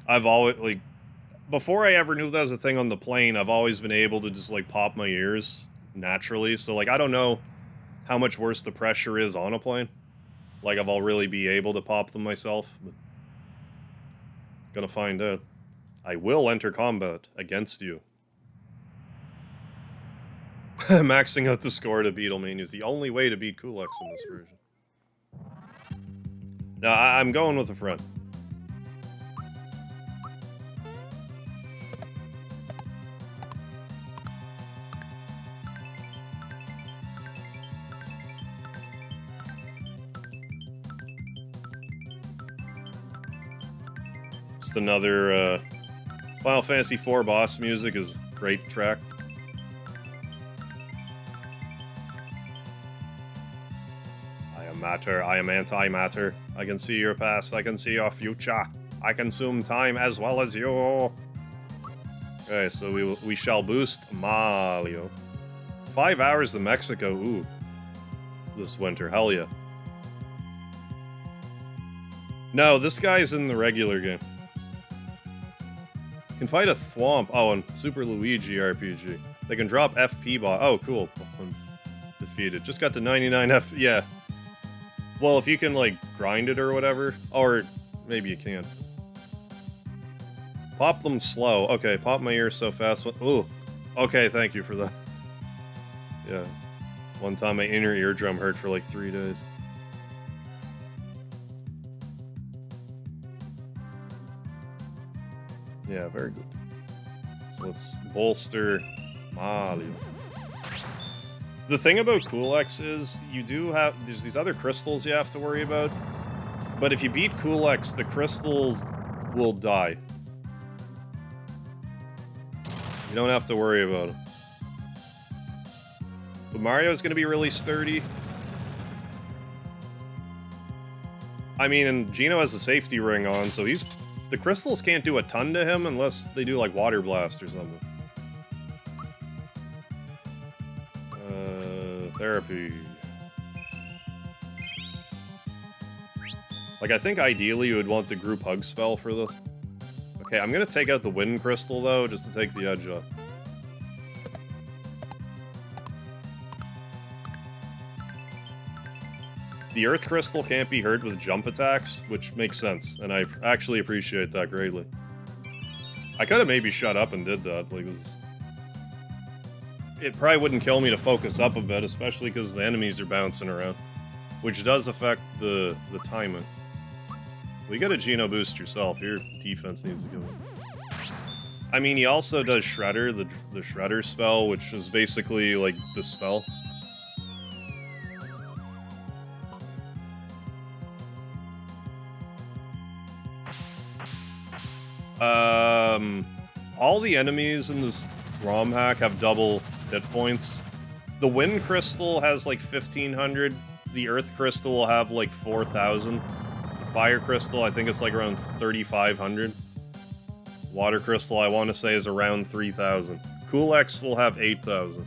I've always, like, before I ever knew that was a thing on the plane, I've always been able to just, like, pop my ears naturally, so, like, I don't know how much worse the pressure is on a plane. Like, if I'll really be able to pop them myself, but... Gonna find out. I will enter combat against you. Maxing out the score to Beatlemania is the only way to beat Kulex in this version. No, I'm going with a friend. Just another, Final Fantasy IV boss music is a great track. I am matter, I am anti-matter. I can see your past, I can see your future. I consume time as well as you. Okay, so we shall boost Mario. 5 hours to Mexico, ooh. This winter, hell yeah. No, this guy's in the regular game. Can fight a Thwomp. Oh, and Super Luigi RPG. They can drop FP bot. Oh, cool. I'm defeated. Just got to 99 F. Yeah. Well, if you can, like, grind it or whatever. Or maybe you can. Pop them slow. Okay, pop my ears so fast. Ooh. Okay, thank you for that. Yeah. One time my inner eardrum hurt for like 3 days. Yeah, very good. So let's bolster Mario. The thing about Cool X is you do have... There's these other crystals you have to worry about. But if you beat Cool X, the crystals will die. You don't have to worry about them. But Mario's gonna be really sturdy. I mean, and Gino has a safety ring on, so he's... The crystals can't do a ton to him unless they do, like, Water Blast or something. Therapy. Like, I think ideally you would want the group hug spell for this. Okay, I'm gonna take out the wind crystal, though, just to take the edge off. The earth crystal can't be hurt with jump attacks, which makes sense, and I actually appreciate that greatly. I could've maybe shut up and did that, like, this is... It probably wouldn't kill me to focus up a bit, especially because the enemies are bouncing around, which does affect the timing. We got a Geno boost yourself, your defense needs to go in. I mean, he also does Shredder, the Shredder spell, which is basically, like, the spell. All the enemies in this ROM hack have double hit points. The Wind Crystal has like 1,500. The Earth Crystal will have like 4,000. The Fire Crystal, I think it's like around 3,500. Water Crystal, I want to say, is around 3,000. Cool X will have 8,000.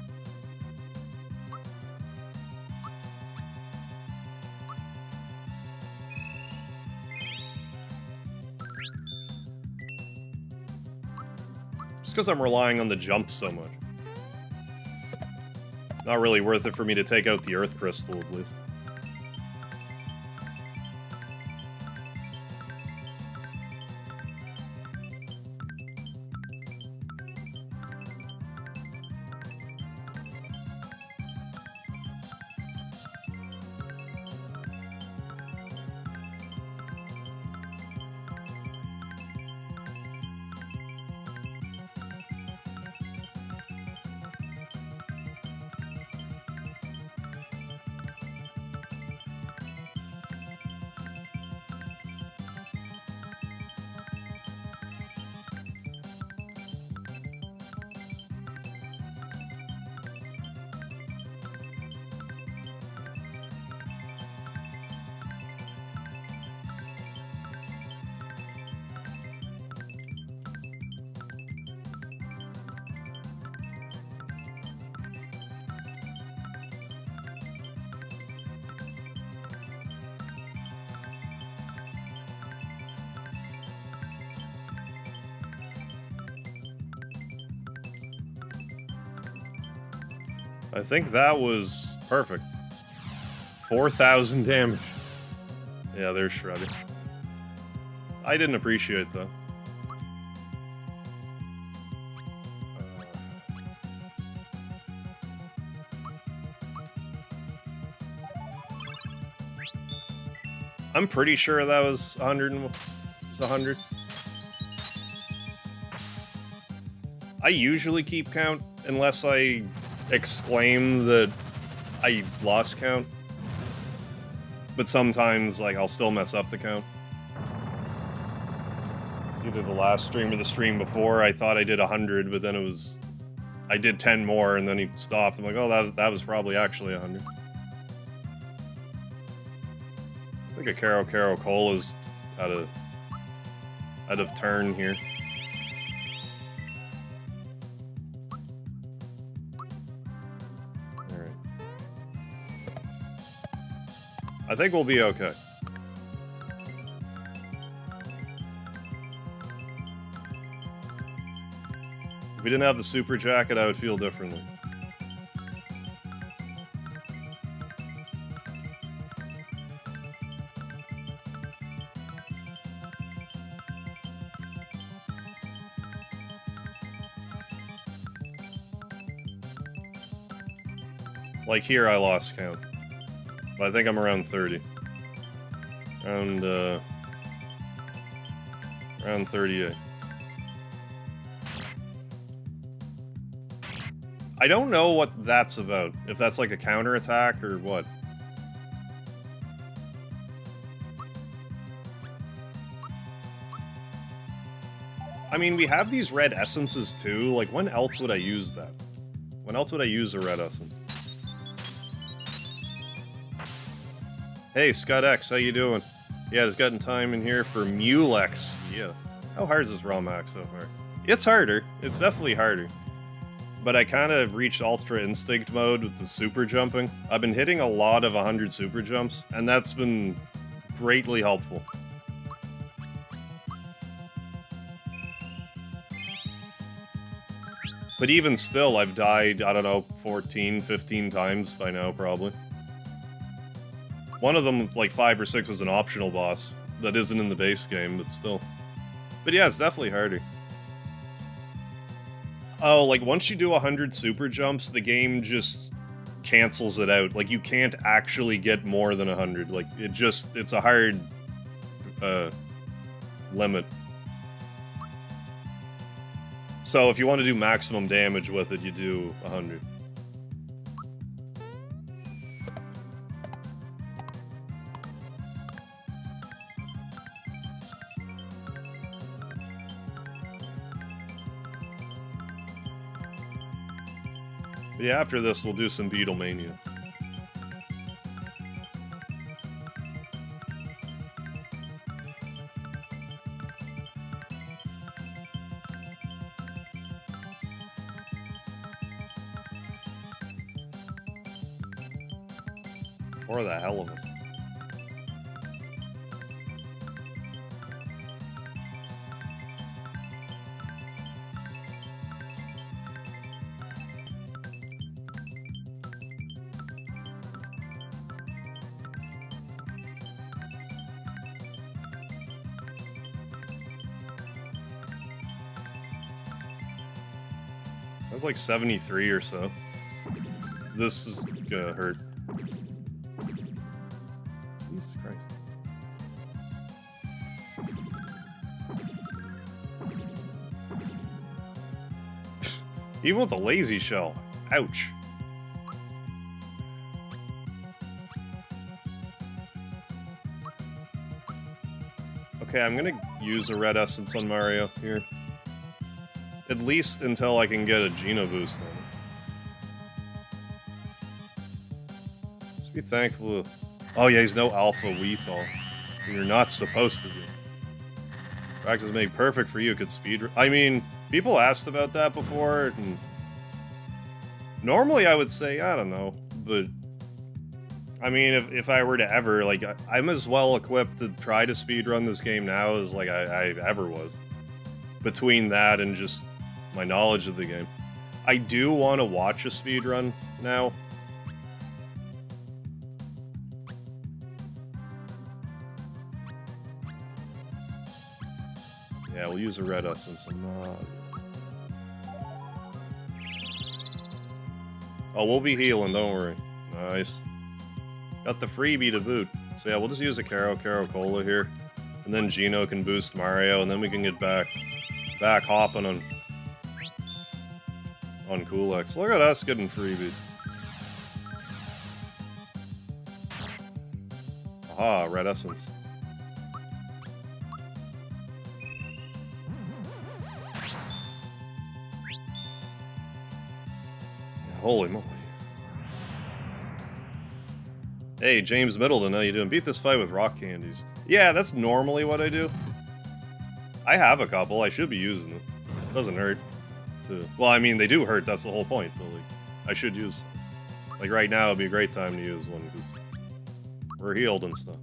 Just because I'm relying on the jump so much. Not really worth it for me to take out the Earth Crystal, at least. I think that was perfect. 4,000 damage. Yeah, they're shredded. I didn't appreciate that. I'm pretty sure that was 100. It was 100. I usually keep count unless I exclaim that I lost count. But sometimes, like, I'll still mess up the count. So either the last stream or the stream before, I thought I did 100, but then it was... I did 10 more, and then he stopped. I'm like, oh, that was probably actually 100. I think a Caro Cola's out of turn here. Alright. I think we'll be okay. If we didn't have the super jacket, I would feel differently. Like here, I lost count. But I think I'm around 30. Around 38. I don't know what that's about. If that's like a counterattack or what. I mean, we have these red essences too. Like, when else would I use that? When else would I use a red essence? Hey, Scott X, how you doing? Yeah, just gotten time in here for Mulex. Yeah. How hard is this ROM hack so far? It's harder. It's definitely harder. But I kind of reached Ultra Instinct mode with the super jumping. I've been hitting a lot of 100 super jumps, and that's been greatly helpful. But even still, I've died, I don't know, 14, 15 times by now, probably. One of them, like 5 or 6, was an optional boss that isn't in the base game, but still. But yeah, it's definitely harder. Oh, like, once you do 100 super jumps, the game just cancels it out. Like, you can't actually get more than 100. Like, it's a hard, limit. So, if you want to do maximum damage with it, you do 100. But yeah, after this, we'll do some Beatlemania. For the hell of it. That's like 73 or so. This is gonna hurt. Jesus Christ. Even with a lazy shell. Ouch. Okay, I'm gonna use a red essence on Mario here. At least until I can get a Geno boost on it. Just be thankful. Oh yeah, he's no Alpha Weetall. You're not supposed to be. Practice made perfect for you, could speed... I mean, people asked about that before, and... Normally I would say, I don't know, but... I mean, if I were to ever, like, I'm as well equipped to try to speedrun this game now as, like, I ever was. Between that and just my knowledge of the game. I do want to watch a speedrun now. Yeah, we'll use a red essence. Oh, we'll be healing, don't worry. Nice. Got the freebie to boot. So yeah, we'll just use a Caro Cola here. And then Geno can boost Mario, and then we can get back hopping on Cool-X. Look at us getting freebies. Aha, red essence. Holy moly. Hey, James Middleton, how you doing? Beat this fight with rock candies. Yeah, that's normally what I do. I have a couple. I should be using them. Doesn't hurt. Well, I mean, they do hurt. That's the whole point. But, like, I should use... Like, right now would be a great time to use one, because we're healed and stuff.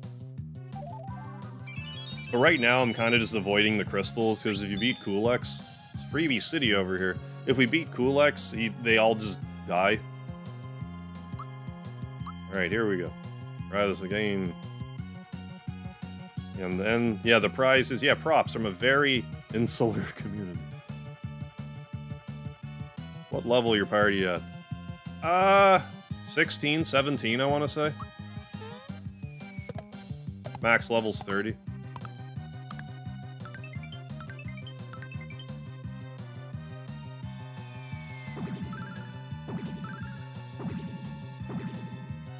But right now, I'm kind of just avoiding the crystals, because if you beat Kulex... It's Freebie City over here. If we beat Kulex, they all just die. Alright, here we go. Try this again. And then, yeah, the prize is, yeah, props from a very insular community. What level your party at? 16, 17, I want to say. Max level's 30.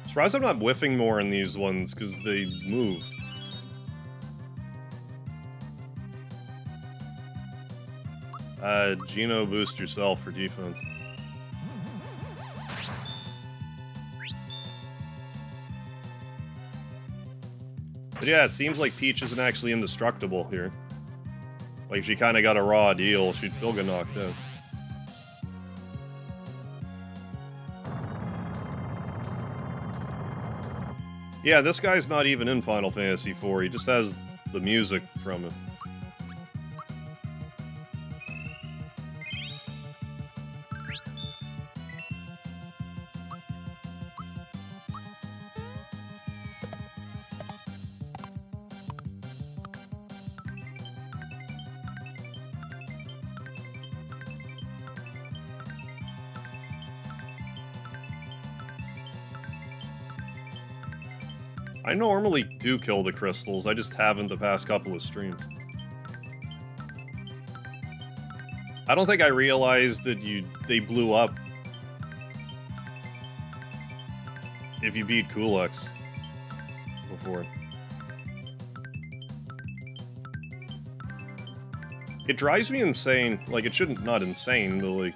Surprised I'm not whiffing more in these ones, because they move. Geno, boost yourself for defense. But yeah, it seems like Peach isn't actually indestructible here. Like, she kind of got a raw deal, she'd still get knocked out. Yeah, this guy's not even in Final Fantasy IV, he just has the music from it. I normally do kill the crystals, I just haven't the past couple of streams. I don't think I realized that they blew up if you beat Kulex before. It drives me insane, like it shouldn't, not insane, but like...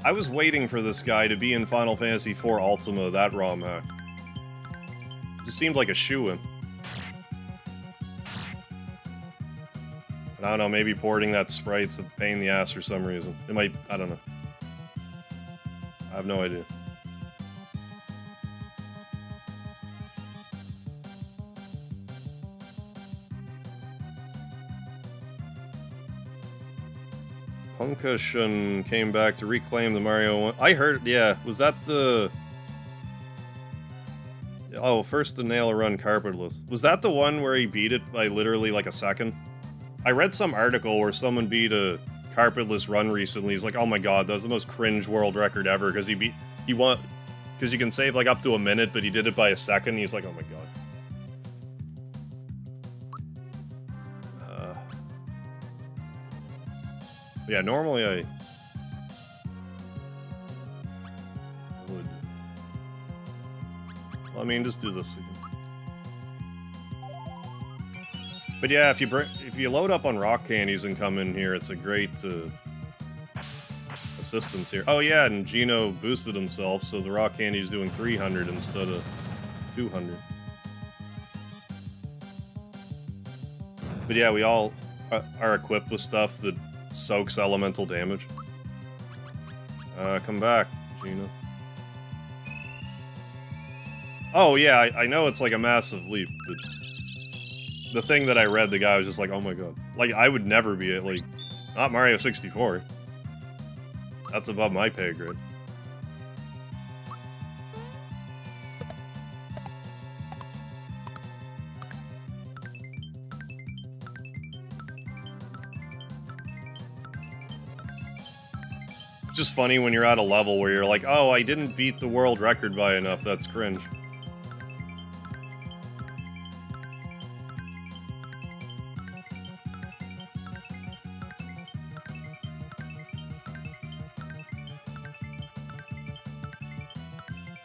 I was waiting for this guy to be in Final Fantasy IV Ultima, that ROM hack. It just seemed like a shoo-in. I don't know, maybe porting that sprite's a pain in the ass for some reason. It might, I don't know. I have no idea. Punkashun came back to reclaim the Mario one. I heard, yeah, was that the... Oh, first the nail run carpetless. Was that the one where he beat it by literally like a second? I read some article where someone beat a carpetless run recently. He's like, oh my god, that's the most cringe world record ever, because he won, because you can save like up to a minute, but he did it by a second. He's like, oh my god. Yeah, normally I would. Well, I mean, just do this again. But yeah, if you load up on rock candies and come in here, it's a great assistance here. Oh yeah, and Geno boosted himself, so the rock candy's doing 300 instead of 200. But yeah, we all are equipped with stuff that soaks elemental damage. Come back, Geno. Oh yeah, I know it's like a massive leap, but the thing that I read, the guy was just like, oh my god. Like, I would never be it, like, not Mario 64. That's above my pay grade. It's just funny when you're at a level where you're like, oh, I didn't beat the world record by enough, that's cringe.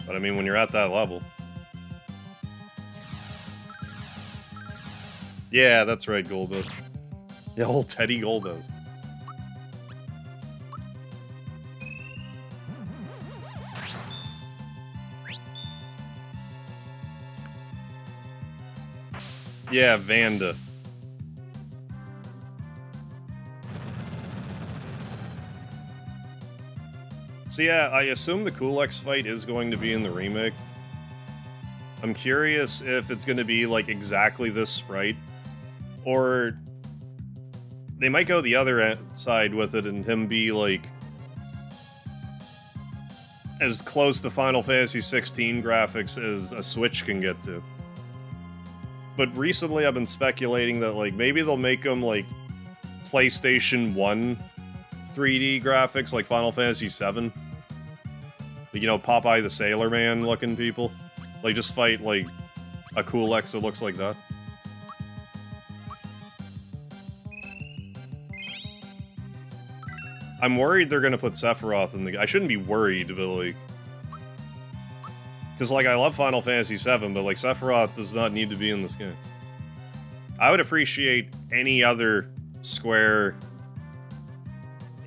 But I mean, when you're at that level. Yeah, that's right, Golbez. Yeah, old Teddy Golbez. Yeah, Vanda. So yeah, I assume the Cool X fight is going to be in the remake. I'm curious if it's going to be, like, exactly this sprite, or they might go the other side with it and him be, like, as close to Final Fantasy 16 graphics as a Switch can get to. But recently I've been speculating that, like, maybe they'll make them, like, PlayStation 1 3D graphics, like Final Fantasy 7. You know, Popeye the Sailor Man looking people. Like, just fight, like, a Cool X that looks like that. I'm worried they're gonna put Sephiroth in the... I shouldn't be worried, but, like... Because, like, I love Final Fantasy 7, but, like, Sephiroth does not need to be in this game. I would appreciate any other Square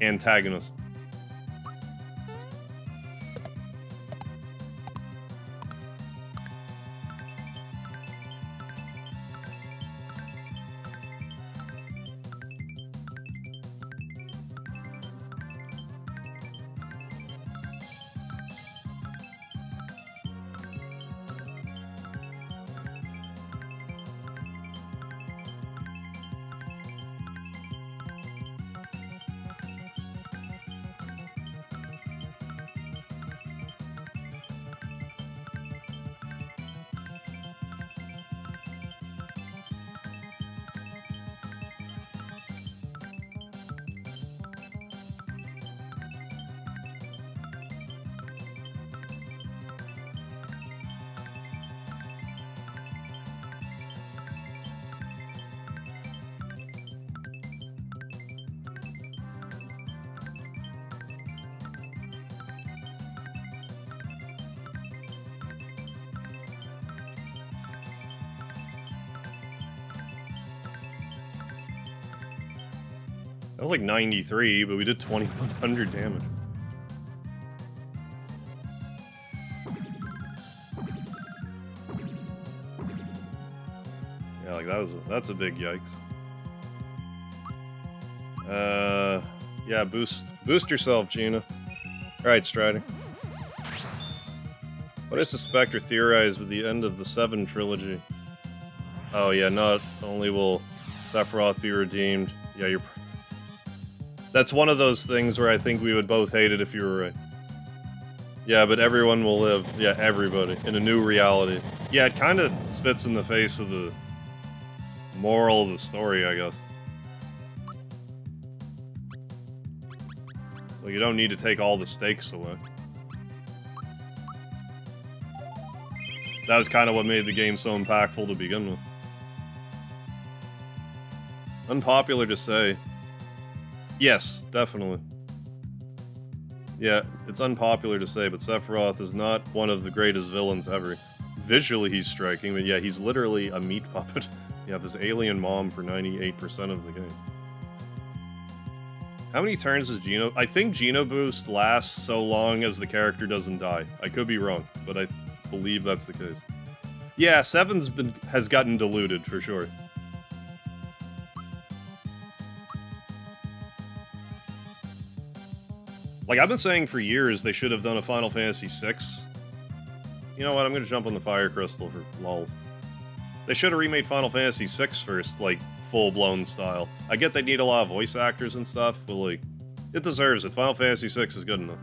antagonist. That was like 93, but we did 2100 damage. Yeah, like that's a big yikes. Yeah, boost yourself, Gina. Alright, Striding. What I suspect or theorize with the end of the 7 trilogy? Oh yeah, not only will Sephiroth be redeemed, yeah, you're... That's one of those things where I think we would both hate it if you were right. Yeah, but everyone will live. Yeah, everybody. In a new reality. Yeah, it kind of spits in the face of the moral of the story, I guess. So you don't need to take all the stakes away. That was kind of what made the game so impactful to begin with. Unpopular to say. Yes, definitely. Yeah, it's unpopular to say, but Sephiroth is not one of the greatest villains ever. Visually, he's striking, but yeah, he's literally a meat puppet. You have his alien mom for 98% of the game. How many turns does Geno... I think Geno Boost lasts so long as the character doesn't die. I could be wrong, but I believe that's the case. Yeah, 7's has gotten diluted, for sure. Like, I've been saying for years they should have done a Final Fantasy VI. You know what, I'm gonna jump on the Fire Crystal for lols. They should have remade Final Fantasy VI first, like, full-blown style. I get they need a lot of voice actors and stuff, but, like, it deserves it. Final Fantasy VI is good enough.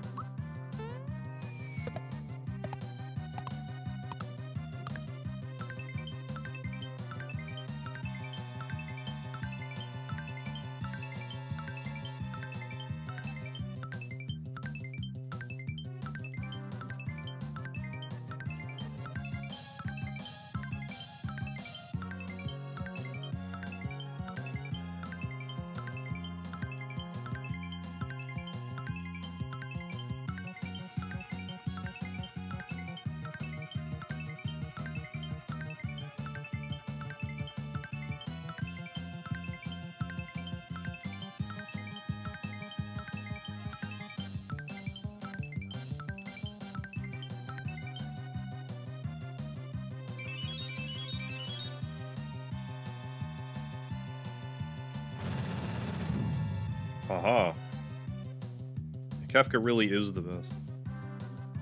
Haha. Kefka really is the best.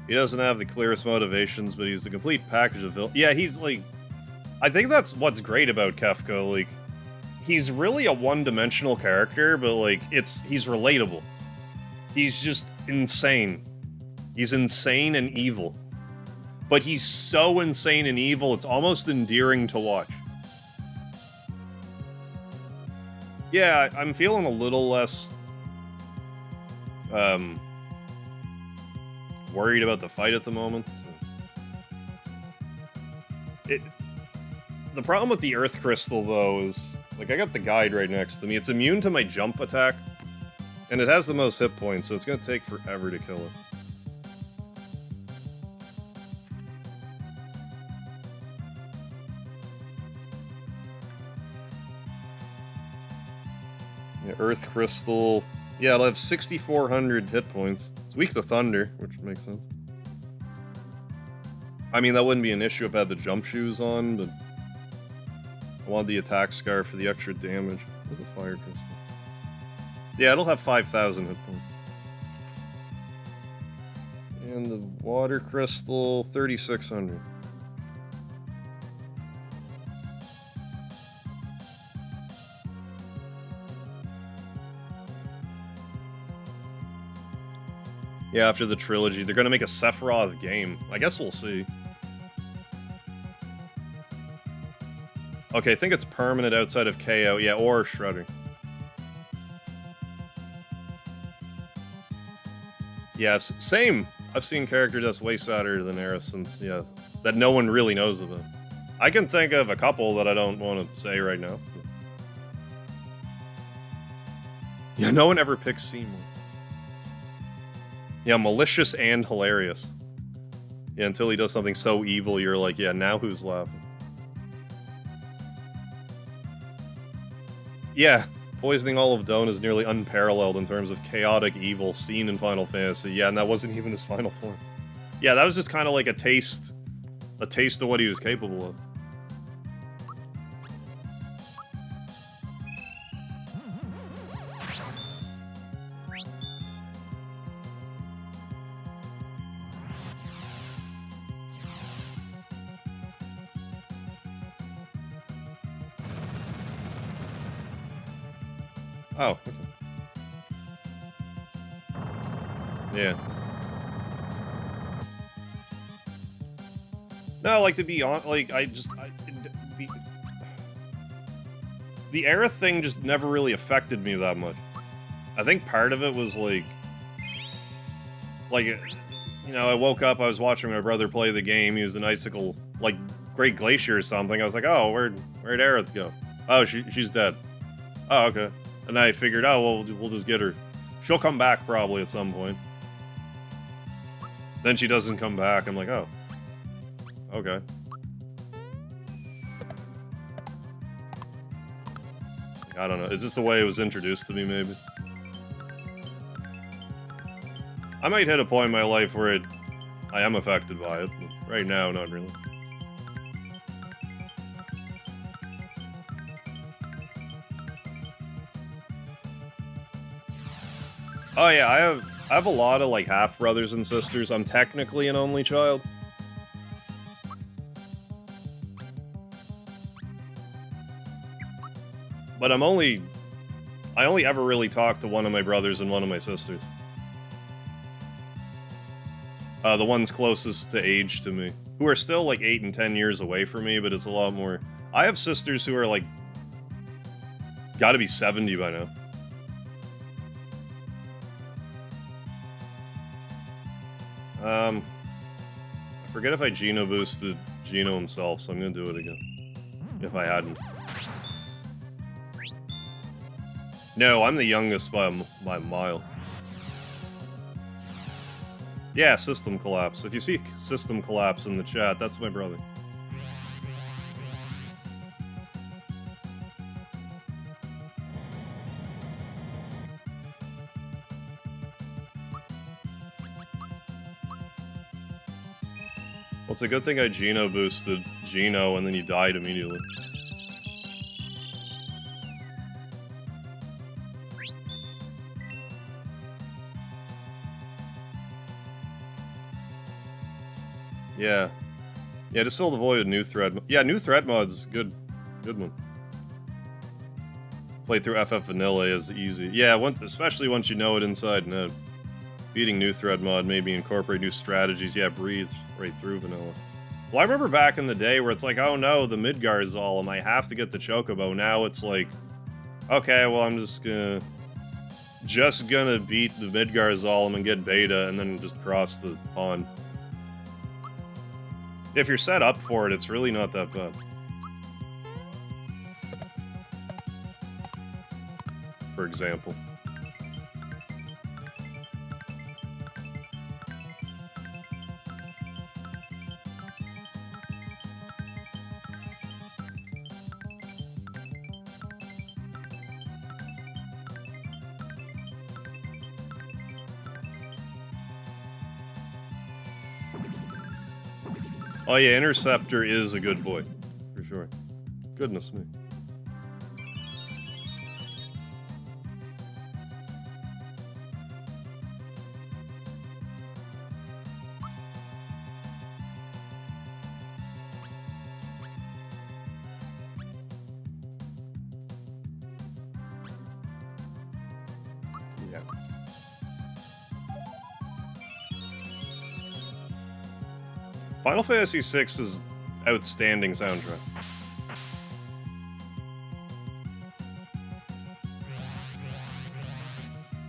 He doesn't have the clearest motivations, but he's the complete package of villain. Yeah, he's like... I think that's what's great about Kefka, like... He's really a one-dimensional character, but, like, he's relatable. He's just insane. He's insane and evil. But he's so insane and evil, it's almost endearing to watch. Yeah, I'm feeling a little less... worried about the fight at the moment. The problem with the Earth Crystal, though, is... Like, I got the guide right next to me. It's immune to my jump attack, and it has the most hit points, so it's gonna take forever to kill it. Yeah, Earth Crystal... Yeah, it'll have 6,400 hit points. It's weak to Thunder, which makes sense. I mean, that wouldn't be an issue if I had the jump shoes on, but... I wanted the attack scar for the extra damage. There's a fire crystal. Yeah, it'll have 5,000 hit points. And the water crystal, 3,600. Yeah, after the trilogy, they're gonna make a Sephiroth game. I guess we'll see. Okay, I think it's permanent outside of KO. Yeah, or Shredder. Yeah, same. I've seen character that's way sadder than Aerith since, yeah, that no one really knows about. I can think of a couple that I don't want to say right now. Yeah, no one ever picks Seymour. Yeah, malicious and hilarious. Yeah, until he does something so evil, you're like, yeah, now who's laughing? Yeah, poisoning all of Dawn is nearly unparalleled in terms of chaotic evil seen in Final Fantasy. Yeah, and that wasn't even his final form. Yeah, that was just kind of like a taste of what he was capable of. Oh, okay. Yeah. No, like, to be honest, like, the Aerith thing just never really affected me that much. I think part of it was, like, you know, I woke up, I was watching my brother play the game, he was an icicle, like, Great Glacier or something, I was like, oh, where'd Aerith go? Oh, she's dead. Oh, okay. And I figured, oh, well, we'll just get her. She'll come back probably at some point. Then she doesn't come back. I'm like, oh. Okay. I don't know. Is this the way it was introduced to me, maybe? I might hit a point in my life where I am affected by it, but right now, not really. Oh yeah, I have a lot of, like, half-brothers and sisters. I'm technically an only child. But I only ever really talk to one of my brothers and one of my sisters. The ones closest to age to me. Who are still, like, 8 and 10 years away from me, but it's a lot more... I have sisters who are, like... gotta be 70 by now. I forget if I Geno boosted Geno himself, so I'm gonna do it again. If I hadn't. No, I'm the youngest by a mile. Yeah, System Collapse. If you see System Collapse in the chat, that's my brother. Well, it's a good thing I Geno boosted Geno and then he died immediately. Yeah. Yeah, just fill the void with new thread. Yeah, new threat mod's good. Good one. Play through FF Vanilla is easy. Yeah, especially once you know it inside and out. Beating new thread mod, maybe incorporate new strategies. Yeah, breathe right through Vanilla. Well, I remember back in the day where it's like, oh no, the Midgar Zolom, I have to get the Chocobo. Now it's like, okay, well, I'm just gonna beat the Midgar Zolom and get beta and then just cross the pond. If you're set up for it, it's really not that bad. For example. Oh yeah, Interceptor is a good boy. For sure. Goodness me. Yeah. Final Fantasy VI is outstanding soundtrack.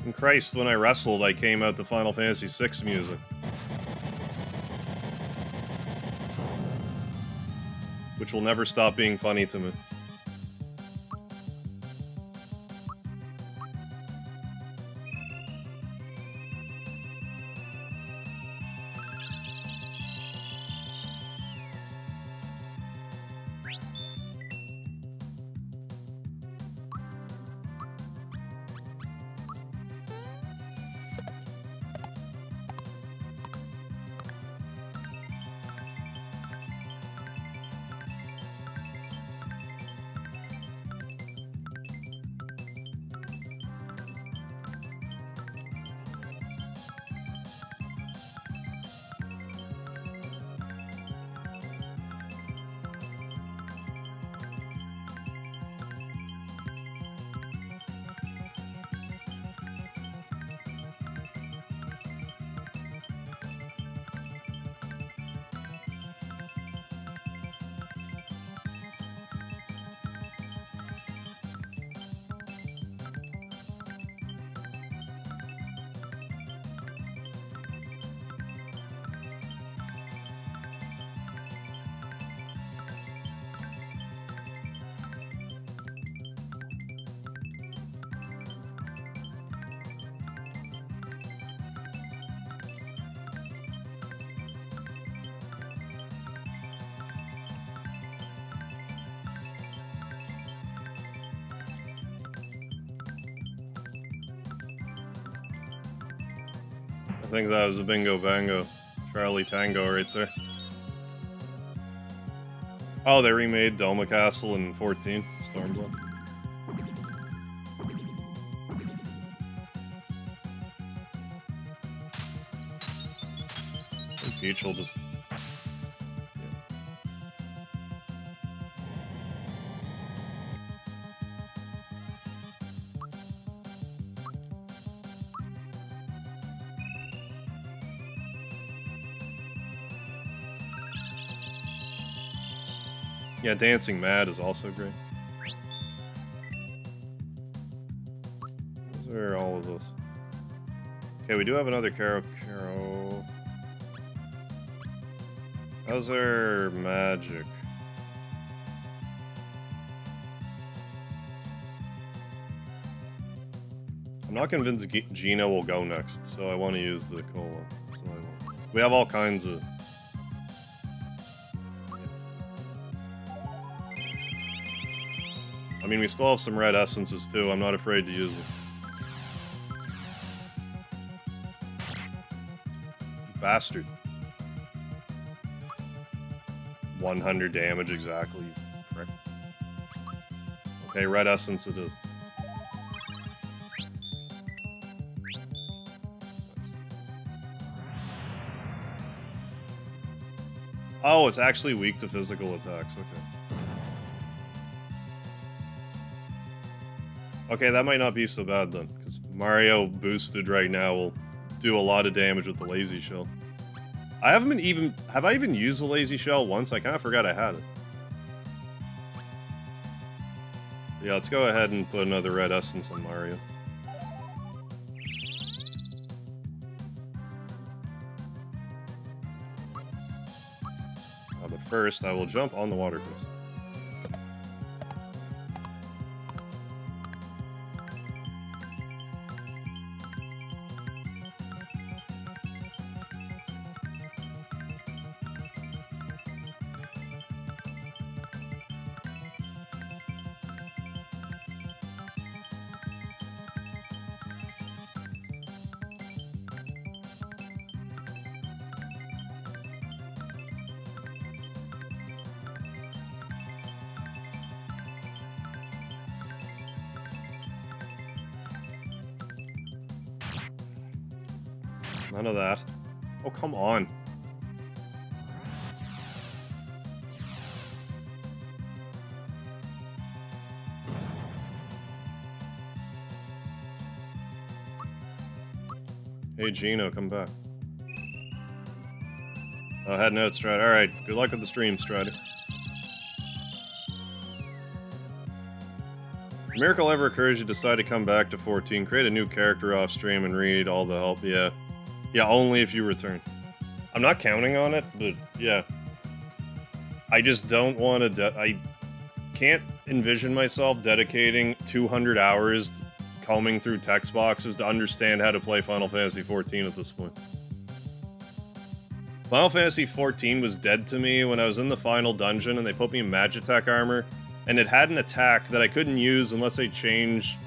And Christ, when I wrestled, I came out to Final Fantasy VI music. Which will never stop being funny to me. I think that was a bingo bango. Charlie Tango right there. Oh, they remade Doma Castle in 14, Stormblood. And Peach will just... Yeah, Dancing Mad is also great. Those are all of those. Okay, we do have another Caro. How's our magic? I'm not convinced Gina will go next, so I want to use the Cola. So we have all kinds of... I mean, we still have some red essences too. I'm not afraid to use them. Bastard. 100 damage exactly. Correct. Okay, red essence it is. Nice. Oh, it's actually weak to physical attacks. Okay. Okay, that might not be so bad then, because Mario boosted right now will do a lot of damage with the lazy shell. I haven't been even... Have I even used the lazy shell once? I kind of forgot I had it. Yeah, let's go ahead and put another red essence on Mario. But first, I will jump on the water coaster. None of that. Oh, come on. Hey, Gino, come back. Oh, head note, Strider. Alright, good luck with the stream, Strider. If a miracle ever occurs, you decide to come back to 14, create a new character off stream and read all the help. Yeah. Yeah, only if you return. I'm not counting on it, but yeah. I just don't want to... I can't envision myself dedicating 200 hours combing through text boxes to understand how to play Final Fantasy XIV at this point. Final Fantasy XIV was dead to me when I was in the final dungeon and they put me in Magitech armor, and it had an attack that I couldn't use unless I changed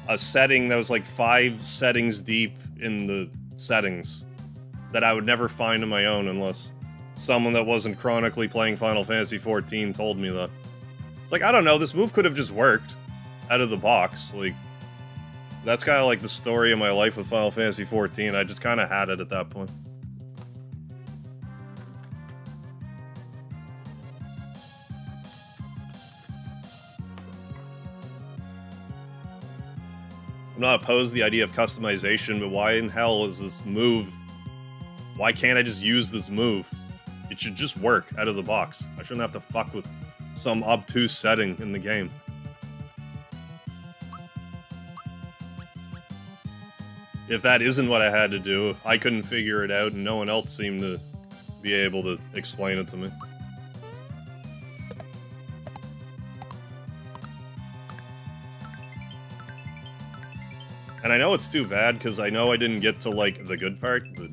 a setting that was like 5 settings deep in the settings that I would never find on my own unless someone that wasn't chronically playing Final Fantasy XIV told me that. It's like, I don't know, this move could have just worked out of the box. Like, that's kind of like the story of my life with Final Fantasy XIV. I just kind of had it at that point. I'm not opposed to the idea of customization, but why in hell is this move... Why can't I just use this move? It should just work out of the box. I shouldn't have to fuck with some obtuse setting in the game. If that isn't what I had to do, I couldn't figure it out, and no one else seemed to be able to explain it to me. And I know it's too bad, because I know I didn't get to, like, the good part, but...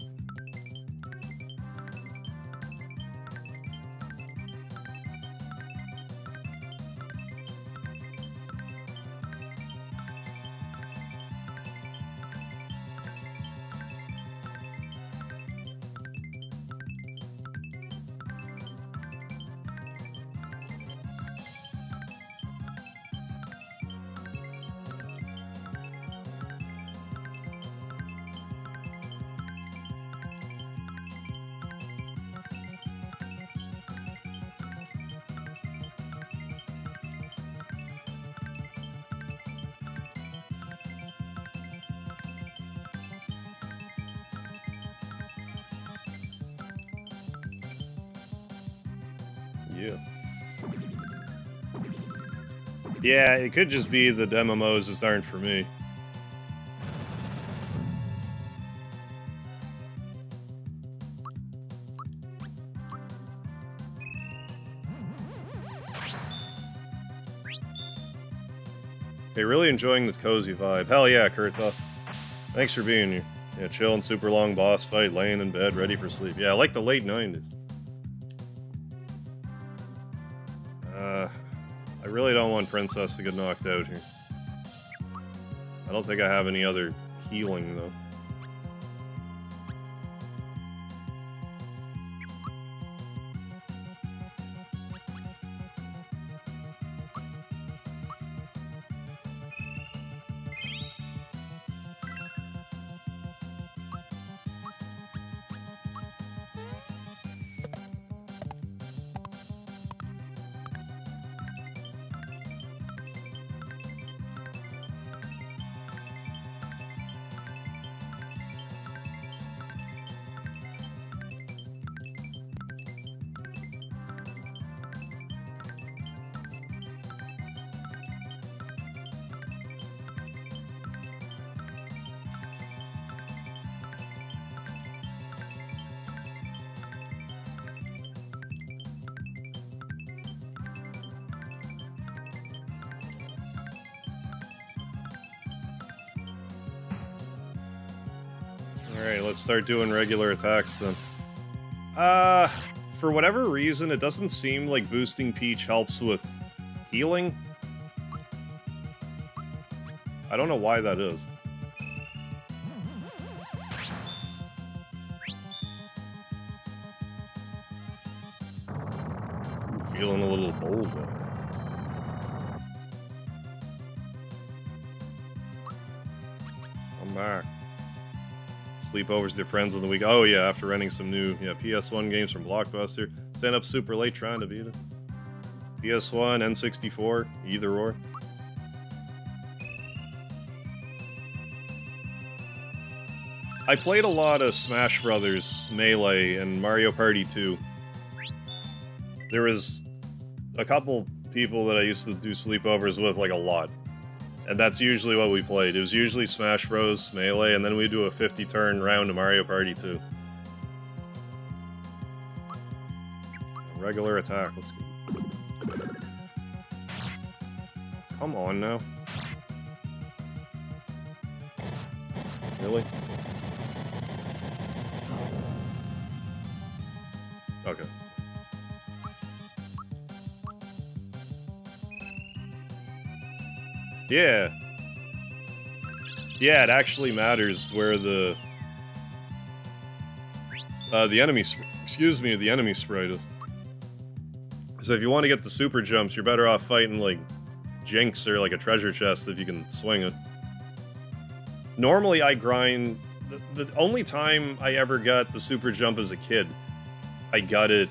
Yeah, it could just be the MMOs just aren't for me. Okay, really enjoying this cozy vibe. Hell yeah, Kurtoff. Thanks for being here. Yeah, chilling, super long boss fight, laying in bed, ready for sleep. Yeah, I like the late 90s. I really don't want Princess to get knocked out here. I don't think I have any other healing, though. Alright, let's start doing regular attacks then. For whatever reason, it doesn't seem like boosting Peach helps with healing. I don't know why that is. I'm feeling a little bold there. I'm back. Sleepovers with your friends on the week. Oh yeah, after renting some new PS1 games from Blockbuster. Staying up super late trying to beat it. PS1, N64, either or. I played a lot of Smash Brothers, Melee, and Mario Party 2. There was a couple people that I used to do sleepovers with, like, a lot. And that's usually what we played. It was usually Smash Bros, Melee, and then we'd do a 50-turn round of Mario Party 2. Regular attack, let's go. Come on now. Really? Okay. Yeah. Yeah, it actually matters where the enemy sprite is. So if you want to get the super jumps, you're better off fighting like Jinx or like a treasure chest if you can swing it. Normally I grind. The only time I ever got the super jump as a kid, I got it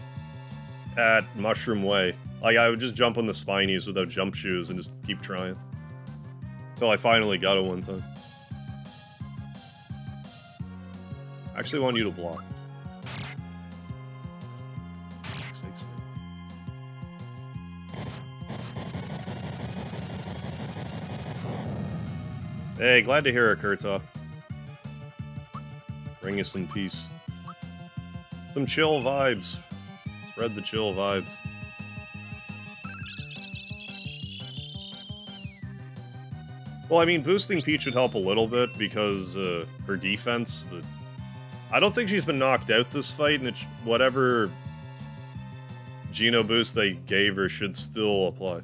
at Mushroom Way. Like, I would just jump on the Spinies without jump shoes and just keep trying. Until I finally got it one time. I actually want you to block. Hey, glad to hear it, Kurtov. Bring you some peace. Some chill vibes. Spread the chill vibes. Well, I mean, boosting Peach would help a little bit because her defense, but I don't think she's been knocked out this fight, and whatever Geno boost they gave her should still apply.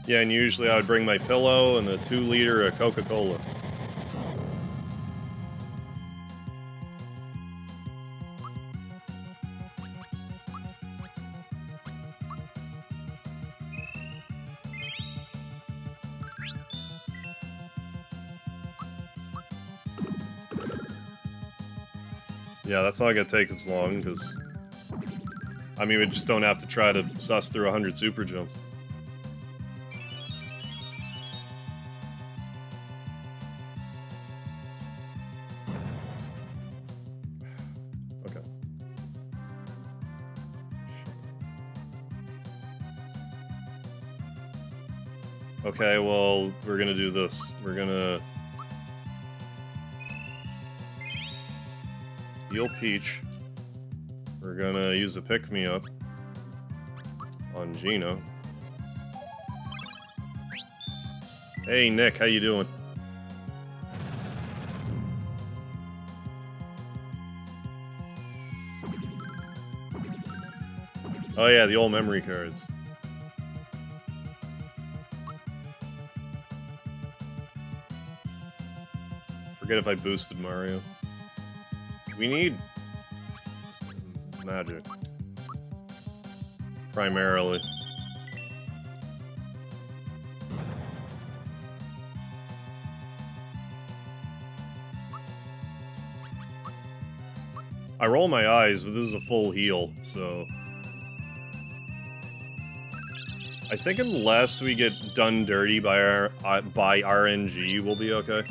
Yeah, and usually I would bring my pillow and a 2-liter of Coca-Cola. Yeah, that's not gonna take as long, because I mean, we just don't have to try to suss through 100 super jumps. Okay, well, we're gonna do this. We're gonna heal Peach. We're gonna use a pick-me-up on Geno. Hey, Nick, how you doing? Oh yeah, the old memory cards. Forget if I boosted Mario. We need magic. Primarily. I roll my eyes, but this is a full heal, so... I think unless we get done dirty by RNG, we'll be okay.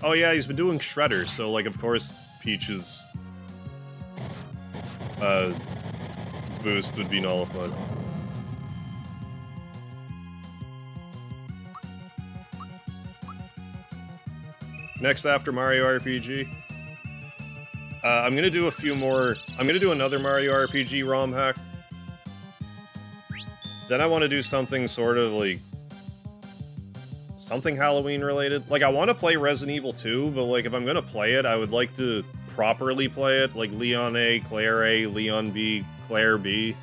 Oh yeah, he's been doing Shredder, so like of course Peach's boost would be nullified. Next after Mario RPG, I'm gonna do a few more. I'm gonna do another Mario RPG ROM hack. Then I want to do something sort of like something Halloween related. Like I want to play Resident Evil 2, but like if I'm gonna play it, I would like to properly play it, like Leon A, Claire A, Leon B, Claire B.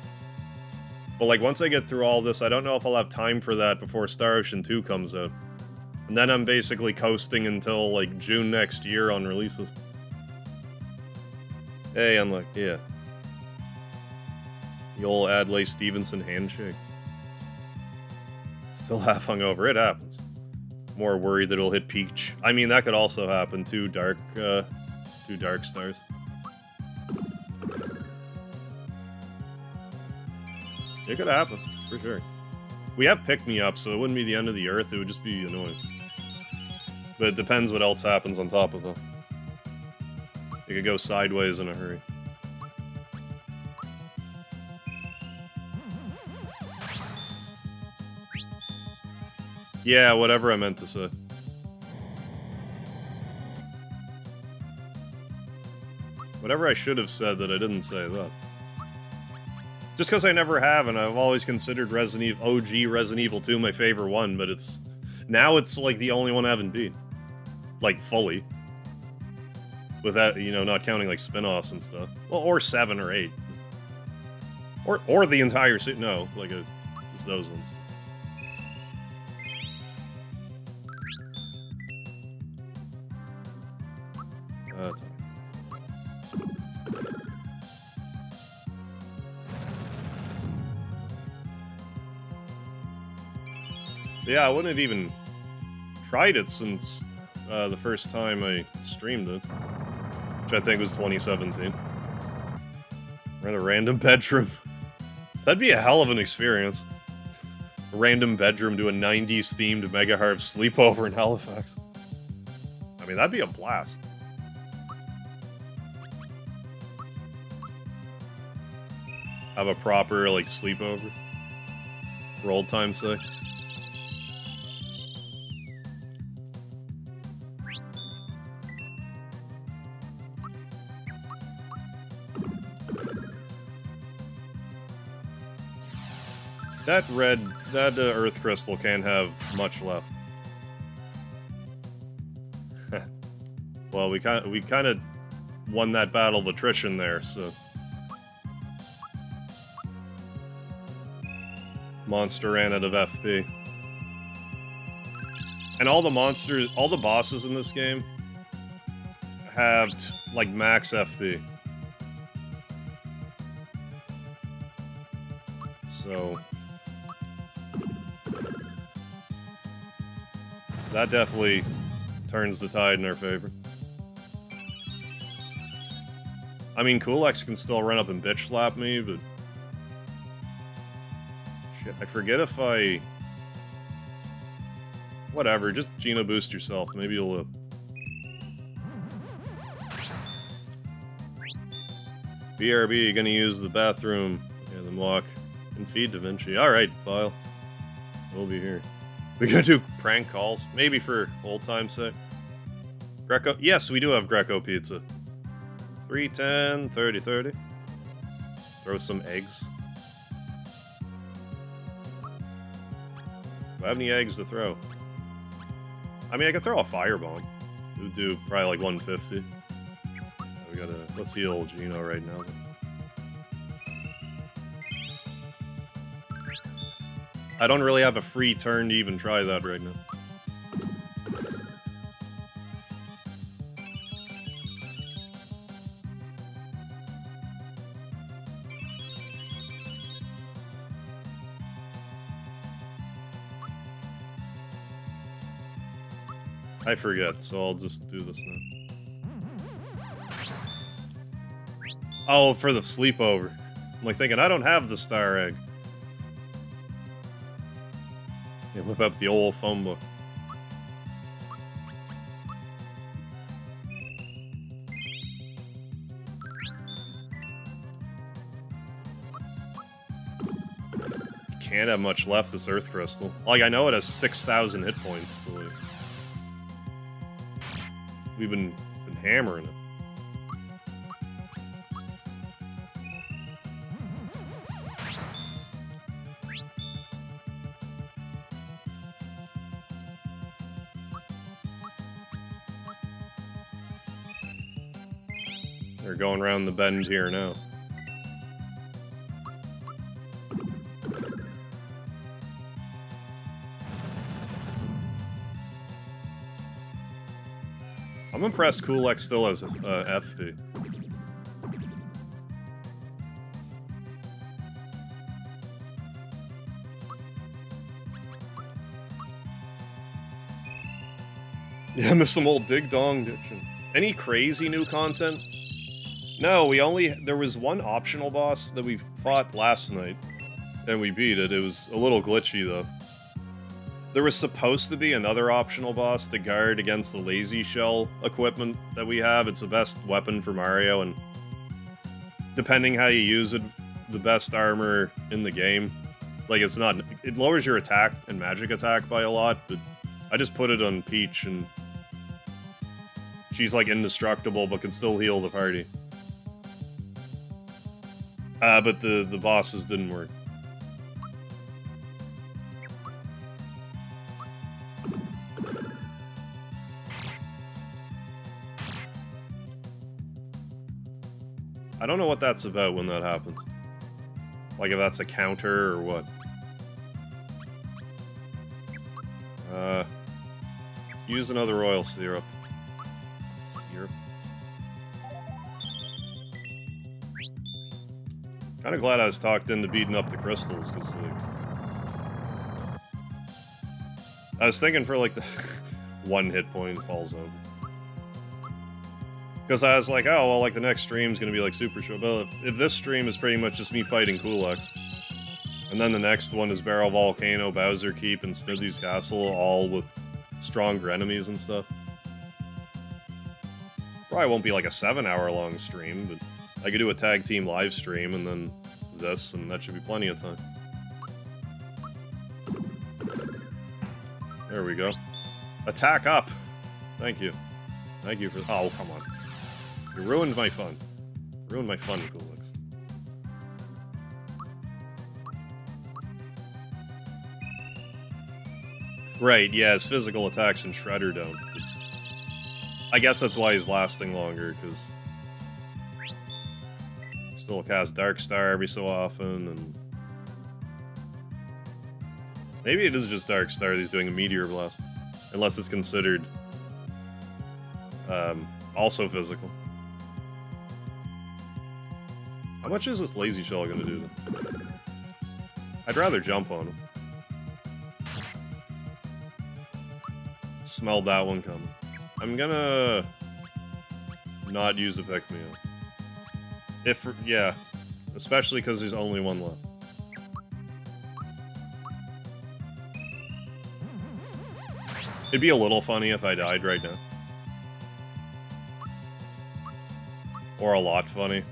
But like once I get through all this, I don't know if I'll have time for that before Star Ocean 2 comes out. And then I'm basically coasting until, like, June next year on releases. Hey, unlock, yeah. The old Adlai Stevenson handshake. Still half hungover, it happens. More worried that it'll hit Peach. I mean, that could also happen, two dark stars. It could happen, for sure. We have pick-me-up, so it wouldn't be the end of the earth, it would just be annoying. But it depends what else happens on top of them. It could go sideways in a hurry. Yeah, whatever I meant to say. Whatever I should have said that I didn't say that. Just because I never have, and I've always considered OG Resident Evil 2 my favorite one, but it's... Now it's, like, the only one I haven't beat. Like, fully. With that, you know, not counting, like, spin-offs and stuff. Well, or 7 or 8. Or the entire series. No, like, just those ones. Yeah, I wouldn't have even tried it since the first time I streamed it, which I think was 2017. We're in a random bedroom. That'd be a hell of an experience. A random bedroom to a 90s themed Mega Harv sleepover in Halifax. I mean, that'd be a blast. Have a proper, like, sleepover. For old time's sake. That Earth Crystal can't have much left. Well, we kind of won that battle of attrition there, so... Monster ran out of FP. And all the monsters, all the bosses in this game have, like, max FP. So... that definitely turns the tide in our favor. I mean, Kulex can still run up and bitch slap me, but... shit, I forget if I... whatever, just Geno boost yourself, maybe you'll live. BRB, gonna use the bathroom. Yeah, then walk and feed Da Vinci. Alright, File. We'll be here. We're gonna do prank calls, maybe for old time's sake. Greco, yes, we do have Greco pizza. 310, 30, 30. Throw some eggs. Do I have any eggs to throw? I mean, I could throw a firebomb. It would do probably like 150. We gotta, let's heal Geno right now. I don't really have a free turn to even try that right now. I forget, so I'll just do this now. Oh, for the sleepover. I'm like thinking, I don't have the star egg. Yeah, whip up the old phone book. can't have much left, this Earth Crystal. Like, I know it has 6,000 hit points, but like, we've been hammering it. They're going around the bend here now. I'm impressed Kulek still has FP. Yeah, I miss some old Dig Dong ditching. Any crazy new content? No, there was one optional boss that we fought last night, and we beat it. It was a little glitchy, though. There was supposed to be another optional boss to guard against the lazy shell equipment that we have. It's the best weapon for Mario, and depending how you use it, the best armor in the game. Like, it lowers your attack and magic attack by a lot, but I just put it on Peach, and she's, like, indestructible, but can still heal the party. But the bosses didn't work. I don't know what that's about when that happens. Like, if that's a counter or what. Use another royal syrup. Kinda glad I was talked into beating up the crystals, because, like... I was thinking for, like, the one hit point falls over. Because I was like, oh, well, like, the next stream's gonna be, like, super short. But if this stream is pretty much just me fighting Kulek, and then the next one is Barrel Volcano, Bowser Keep, and Smithy's Castle, all with stronger enemies and stuff. Probably won't be, like, a 7-hour-long stream, but I could do a tag team live stream, and then this, and that should be plenty of time. There we go. Attack up! Thank you. Thank you for... Oh, come on. You ruined my fun. Ruined my fun, Kulix. Right, yeah, his physical attacks and Shredder don't. I guess that's why he's lasting longer, because... Still cast Dark Star every so often, and... Maybe it is just Dark Star that he's doing a Meteor Blast. Unless it's considered... also physical. How much is this Lazy Shell gonna do then? I'd rather jump on him. Smelled that one coming. I'm gonna... not use a pick-me-up. Yeah. Especially because there's only one left. It'd be a little funny if I died right now. Or a lot funny.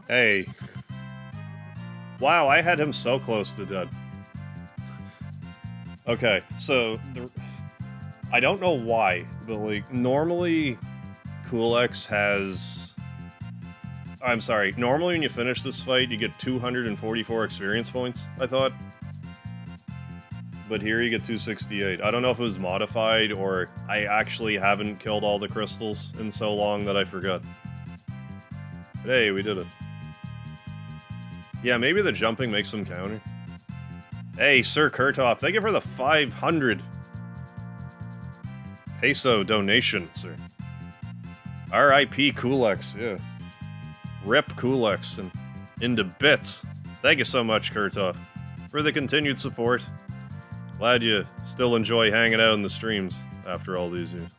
Hey. Wow, I had him so close to dead. Okay, so I don't know why, but like normally Coolx has... I'm sorry, normally when you finish this fight you get 244 experience points, I thought. But here you get 268. I don't know if it was modified or I actually haven't killed all the crystals in so long that I forgot. But hey, we did it. Yeah, maybe the jumping makes them counter. Hey, Sir Kurtov, thank you for the 500 peso donation, sir. R.I.P. Coolx, yeah. Rip Coolx and into bits. Thank you so much, Kurtov, for the continued support. Glad you still enjoy hanging out in the streams after all these years.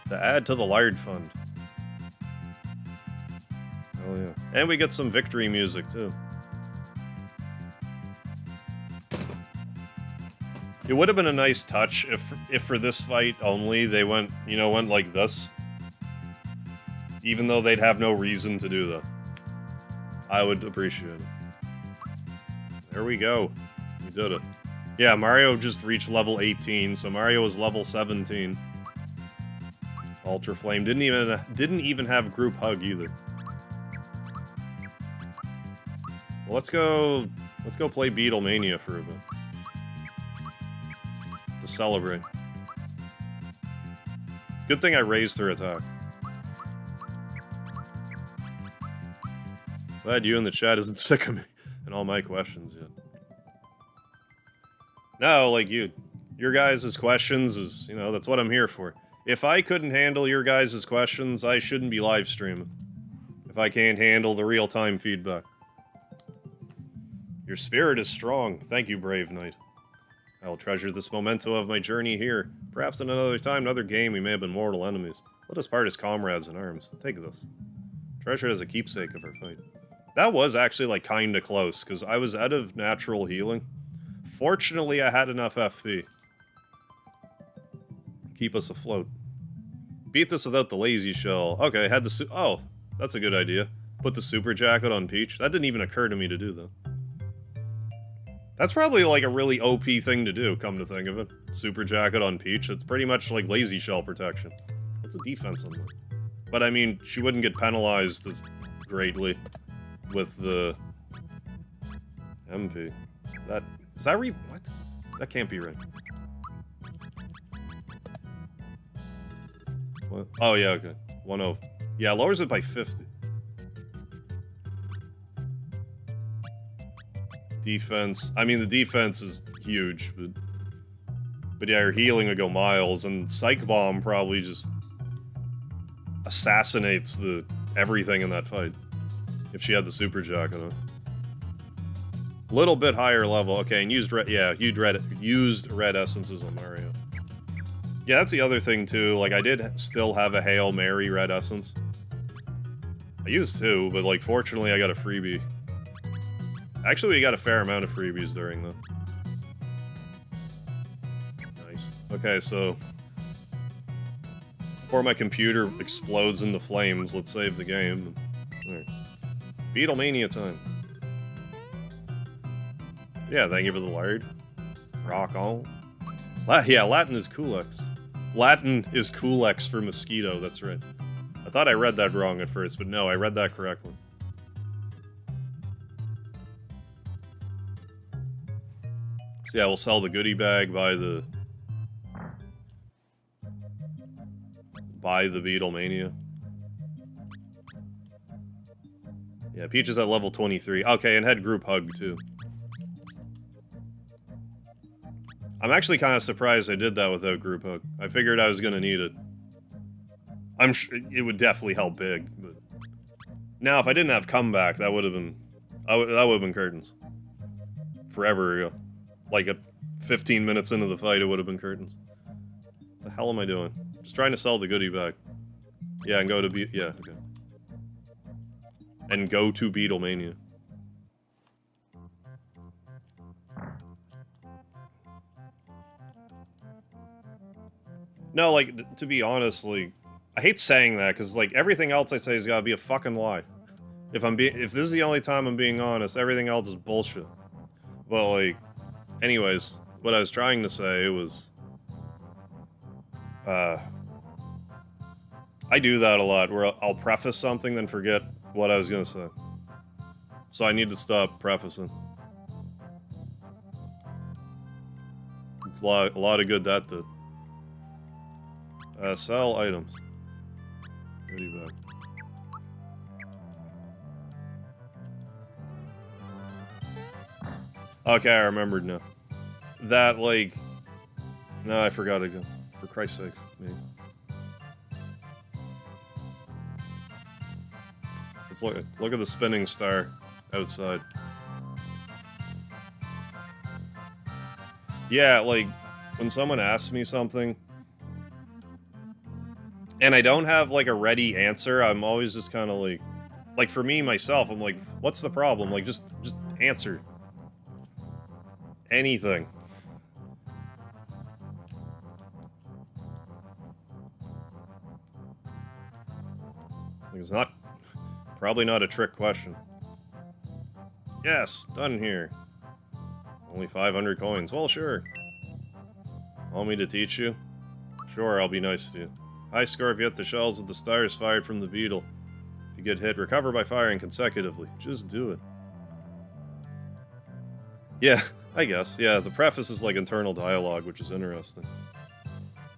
To add to the Lard Fund. Oh yeah. And we get some victory music too. It would have been a nice touch if for this fight only they went like this. Even though they'd have no reason to do that. I would appreciate it. There we go. We did it. Yeah, Mario just reached level 18, so Mario was level 17. Ultra Flame didn't even have group hug either. Well, let's go play Beatlemania for a bit. To celebrate. Good thing I raised her attack. Glad you in the chat isn't sick of me and all my questions yet. No, like your guys' questions is, that's what I'm here for. If I couldn't handle your guys' questions, I shouldn't be live streaming. If I can't handle the real-time feedback. Your spirit is strong. Thank you, Brave Knight. I will treasure this memento of my journey here. Perhaps in another time, another game, we may have been mortal enemies. Let us part as comrades in arms. Take this. Treasure it as a keepsake of our fight. That was actually, like, kinda close, because I was out of natural healing. Fortunately, I had enough FP. Keep us afloat. Beat this without the lazy shell. Okay, I had the oh, that's a good idea. Put the super jacket on Peach. That didn't even occur to me to do, though. That's probably, like, a really OP thing to do, come to think of it. Super jacket on Peach. It's pretty much like lazy shell protection. What's the defense on that? But, I mean, she wouldn't get penalized as greatly with the MP. Is that what? That can't be right. What? Oh, yeah, okay. 1-0. Yeah, lowers it by 50. Defense. I mean, the defense is huge, but yeah, her healing would go miles, and Psych Bomb probably just assassinates everything in that fight. If she had the super jacket on. Little bit higher level. Okay, and used red essences on Mario. Yeah, that's the other thing too. Like, I did still have a Hail Mary red essence. I used two, but like, fortunately, I got a freebie. Actually, we got a fair amount of freebies during that. Nice. Okay, so before my computer explodes into flames, let's save the game. Alright. Beatlemania time. Yeah, thank you for the lard. Rock on. Yeah, Latin is Coolx. Latin is Coolx for mosquito, that's right. I thought I read that wrong at first, but no, I read that correctly. So yeah, we'll sell the goodie bag, buy the Beatlemania. Yeah, Peach is at level 23. Okay, and had group hug too. I'm actually kind of surprised I did that without group hug. I figured I was gonna need it. I'm sure it would definitely help big, but now if I didn't have comeback, that would have been that would have been curtains. Forever ago. Like 15 minutes into the fight, it would have been curtains. What the hell am I doing? Just trying to sell the goodie bag. Yeah, and go to yeah, okay. And go to Beatlemania. No, like, to be honest, like, I hate saying that, because, like, everything else I say has gotta be a fucking lie. If this is the only time I'm being honest, everything else is bullshit. But, like, Anyways, what I was trying to say was... I do that a lot, where I'll preface something, then forget what I was gonna say. So I need to stop prefacing. A lot of good that did. Sell items. Goodie bag. Okay, I remembered now. That, like... No, I forgot again. For Christ's sakes, me. Let's look at the spinning star outside. Yeah, like, when someone asks me something, and I don't have, like, a ready answer, I'm always just kind of like, for me, myself, I'm like, what's the problem? Like, just answer. Anything. It's probably not a trick question. Yes, done here. Only 500 coins. Well, sure. Want me to teach you? Sure, I'll be nice to you. High score if you hit the shells with the stars fired from the beetle. If you get hit, recover by firing consecutively. Just do it. Yeah, I guess. Yeah, the preface is like internal dialogue, which is interesting.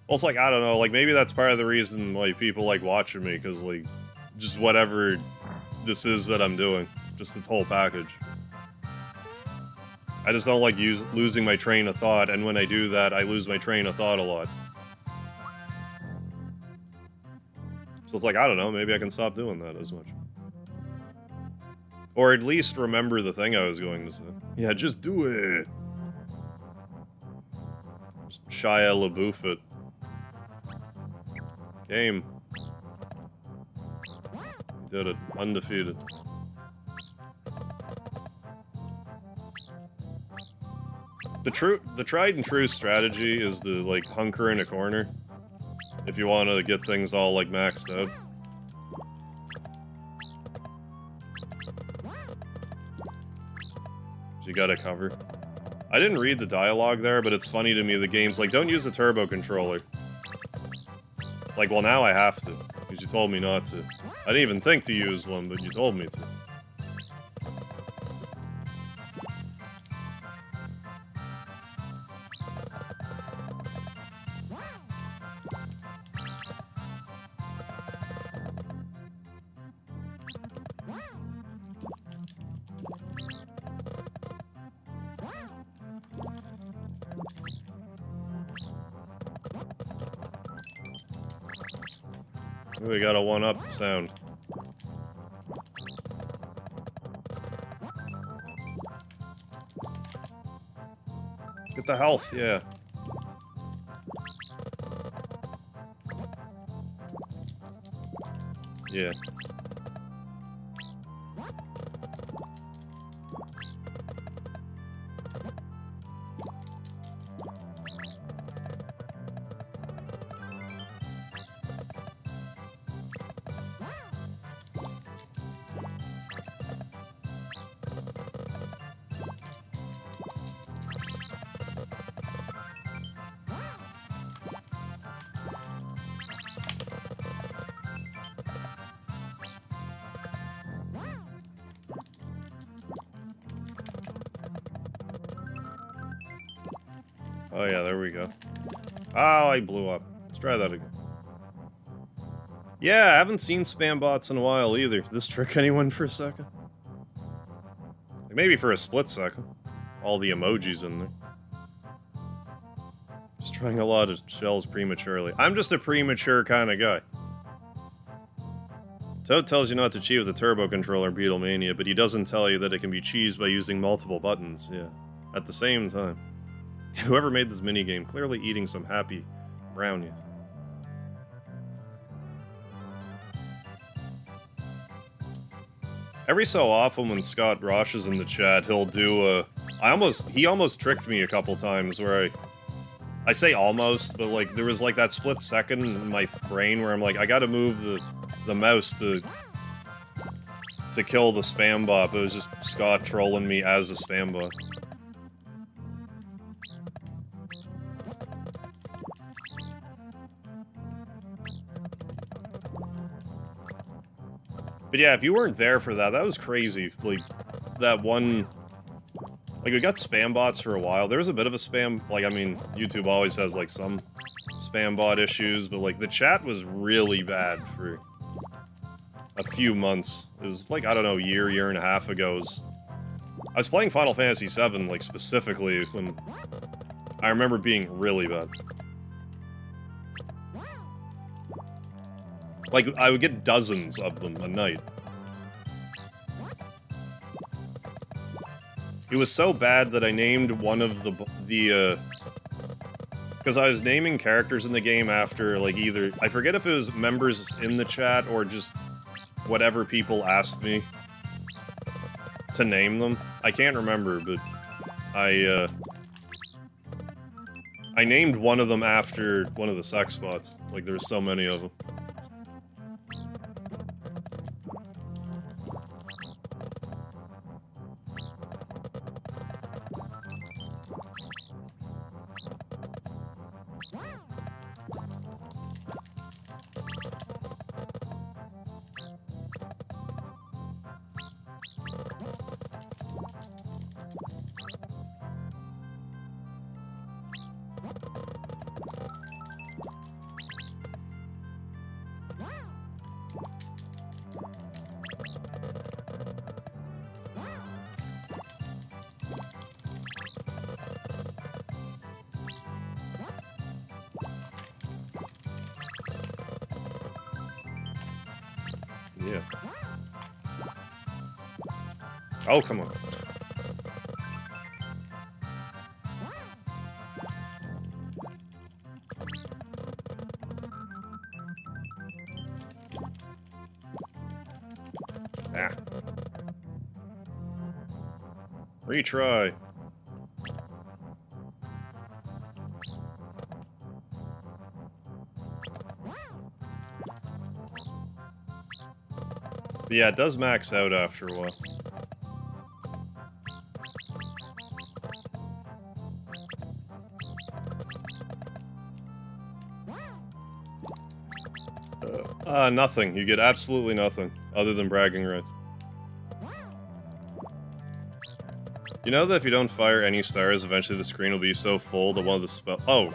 Well, it's like, I don't know, like, maybe that's part of the reason why people like watching me, because, like, just whatever this is that I'm doing. Just its whole package. I just don't like losing my train of thought, and when I do that, I lose my train of thought a lot. So it's like, I don't know, maybe I can stop doing that as much. Or at least remember the thing I was going to say. Yeah, just do it! Just Shia LaBeouf it. Game. Did it. Undefeated. The tried and true strategy is to, like, hunker in a corner. If you want to get things all, like, maxed out. You gotta cover. I didn't read the dialogue there, but it's funny to me, the game's like, don't use the turbo controller. It's like, well, now I have to, because you told me not to. I didn't even think to use one, but you told me to. We got a 1-up sound. Get the health, yeah. Yeah. Oh yeah, there we go. Oh, I blew up. Let's try that again. Yeah, I haven't seen spam bots in a while either. Did this trick anyone for a second? Like maybe for a split second. All the emojis in there. Just trying a lot of shells prematurely. I'm just a premature kind of guy. Toad tells you not to cheat with the turbo controller Beatlemania, but he doesn't tell you that it can be cheesed by using multiple buttons, yeah. At the same time. Whoever made this minigame clearly eating some happy brownies. Every so often when Scott Rosh is in the chat, he'll do a... He almost tricked me a couple times where I say almost, but like there was like that split second in my brain where I'm like, I gotta move the mouse to kill the spam bot, but it was just Scott trolling me as a spam bot. But yeah, if you weren't there for that, that was crazy. Like, that one... Like, we got spam bots for a while. There was a bit of a spam... Like, I mean, YouTube always has, like, some spam bot issues, but, like, the chat was really bad for a few months. It was, like, I don't know, year and a half ago. I was playing Final Fantasy VII, like, specifically, when I remember being really bad. Like, I would get dozens of them a night. It was so bad that I named one of the because I was naming characters in the game after, like, either... I forget if it was members in the chat or just whatever people asked me to name them. I can't remember, but I named one of them after one of the sex bots. Like, there were so many of them. Yeah. Oh, come on. Ah. Retry. But yeah, it does max out after a while. Nothing. You get absolutely nothing, other than bragging rights. You know that if you don't fire any stars, eventually the screen will be so full that one of the spell- Oh!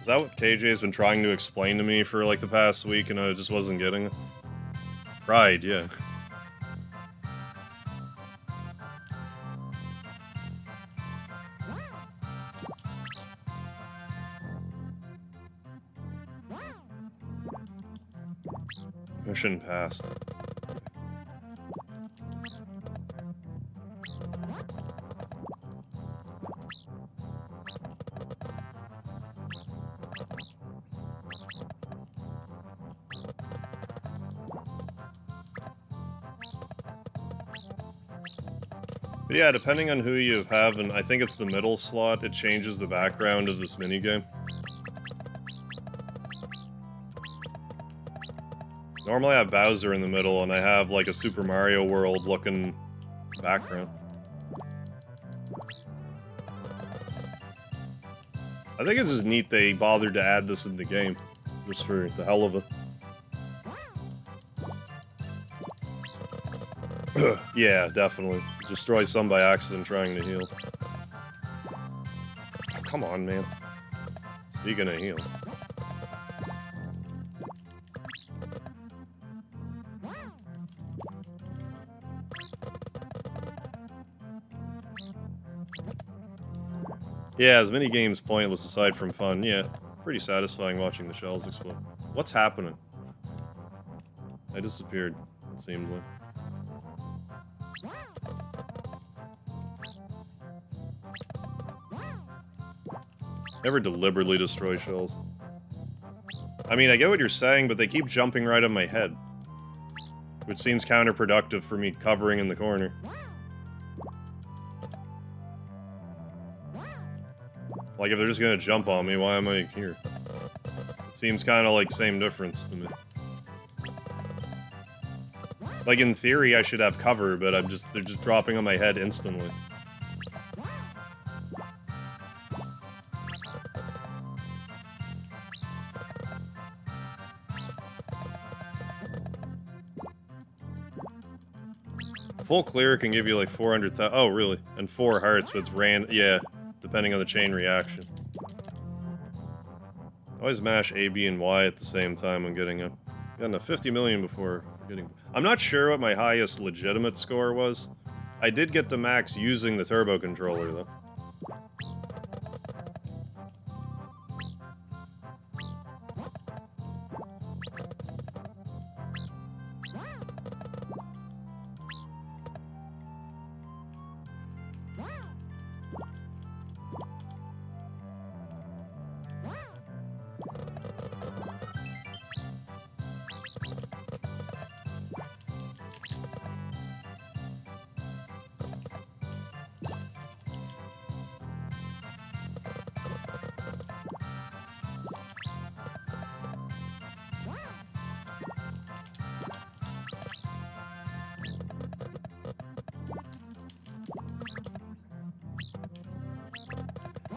Is that what KJ's been trying to explain to me for, like, the past week, and I just wasn't getting it? Pride, yeah. Mission passed. But yeah, depending on who you have, and I think it's the middle slot, it changes the background of this minigame. Normally I have Bowser in the middle, and I have, like, a Super Mario World looking background. I think it's just neat they bothered to add this in the game, just for the hell of it. Yeah, definitely. Destroy some by accident trying to heal. Oh, come on, man. Speaking of heal. Yeah, as many games pointless aside from fun. Yeah, pretty satisfying watching the shells explode. What's happening? I disappeared, it seemed like. Never deliberately destroy shells. I mean, I get what you're saying, but they keep jumping right on my head. Which seems counterproductive for me covering in the corner. Like, if they're just gonna jump on me, why am I here? It seems kinda like same difference to me. Like, in theory, I should have cover, but they're just dropping on my head instantly. full clear can give you like 400,000. Oh, really? And 4 hearts, but it's yeah, depending on the chain reaction. Always mash A, B, and Y at the same time when getting a... Gotten a 50 million before getting... I'm not sure what my highest legitimate score was. I did get to max using the turbo controller, though.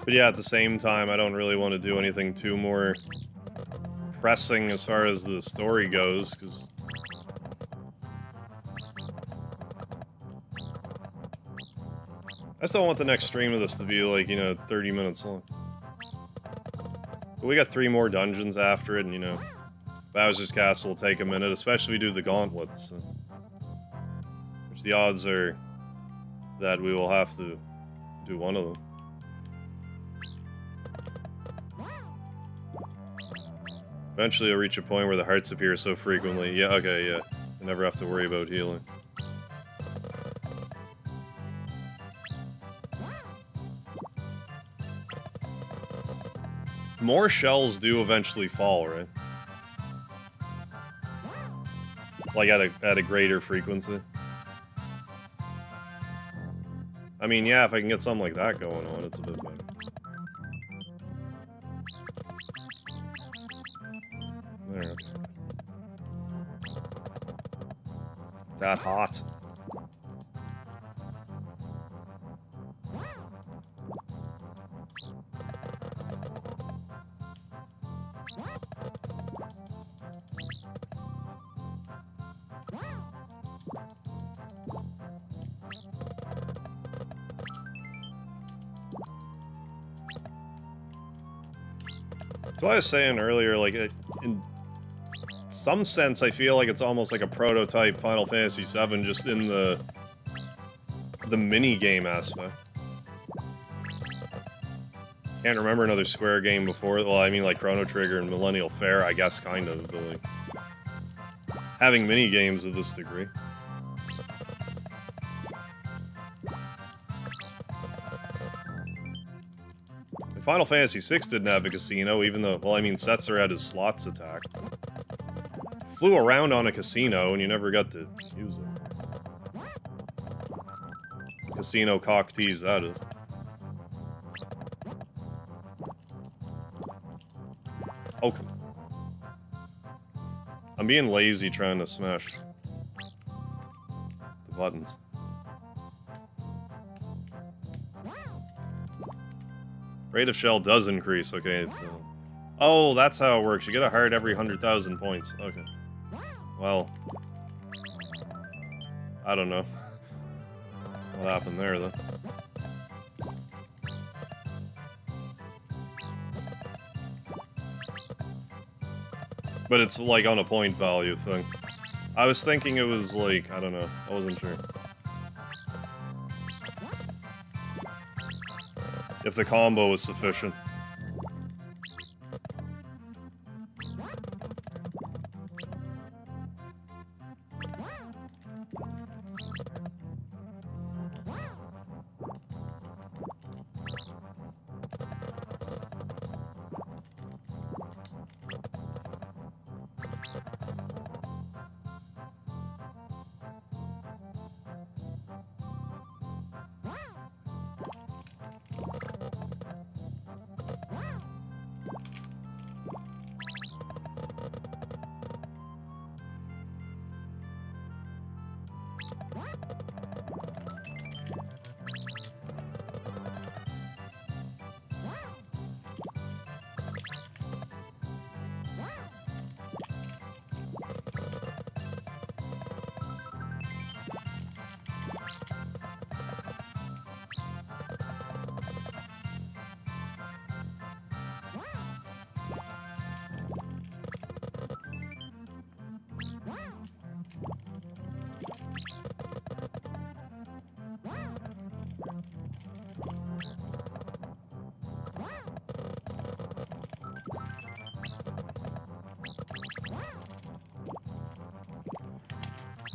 But yeah, at the same time, I don't really want to do anything too more pressing as far as the story goes, because... I still want the next stream of this to be, like, you know, 30 minutes long. But we got 3 more dungeons after it, and, you know, Bowser's Castle will take a minute, especially if we do the gauntlets. So. Which the odds are that we will have to do one of them. Eventually, I'll reach a point where the hearts appear so frequently. Yeah, okay, yeah. I never have to worry about healing. More shells do eventually fall, right? Like at a greater frequency. I mean, yeah, if I can get something like that going on, it's a bit better. There. That hot. So I was saying earlier, like, in some sense, I feel like it's almost like a prototype Final Fantasy VII, just in the mini-game aspect. Can't remember another Square game before. Well, I mean, like Chrono Trigger and Millennial Fair, I guess, kind of, but, like, having mini-games of this degree. Final Fantasy VI didn't have a casino, even though, well, I mean, Setzer had his slots attack. Flew around on a casino, and you never got to use it. Casino cock tease, that is. Oh, come on. I'm being lazy trying to smash the buttons. Rate of shell does increase, okay. Oh, that's how it works. You get a heart every 100,000 points. Okay. Well. I don't know. What happened there, though? But it's like on a point value thing. I was thinking it was like, I don't know. I wasn't sure. If the combo was sufficient.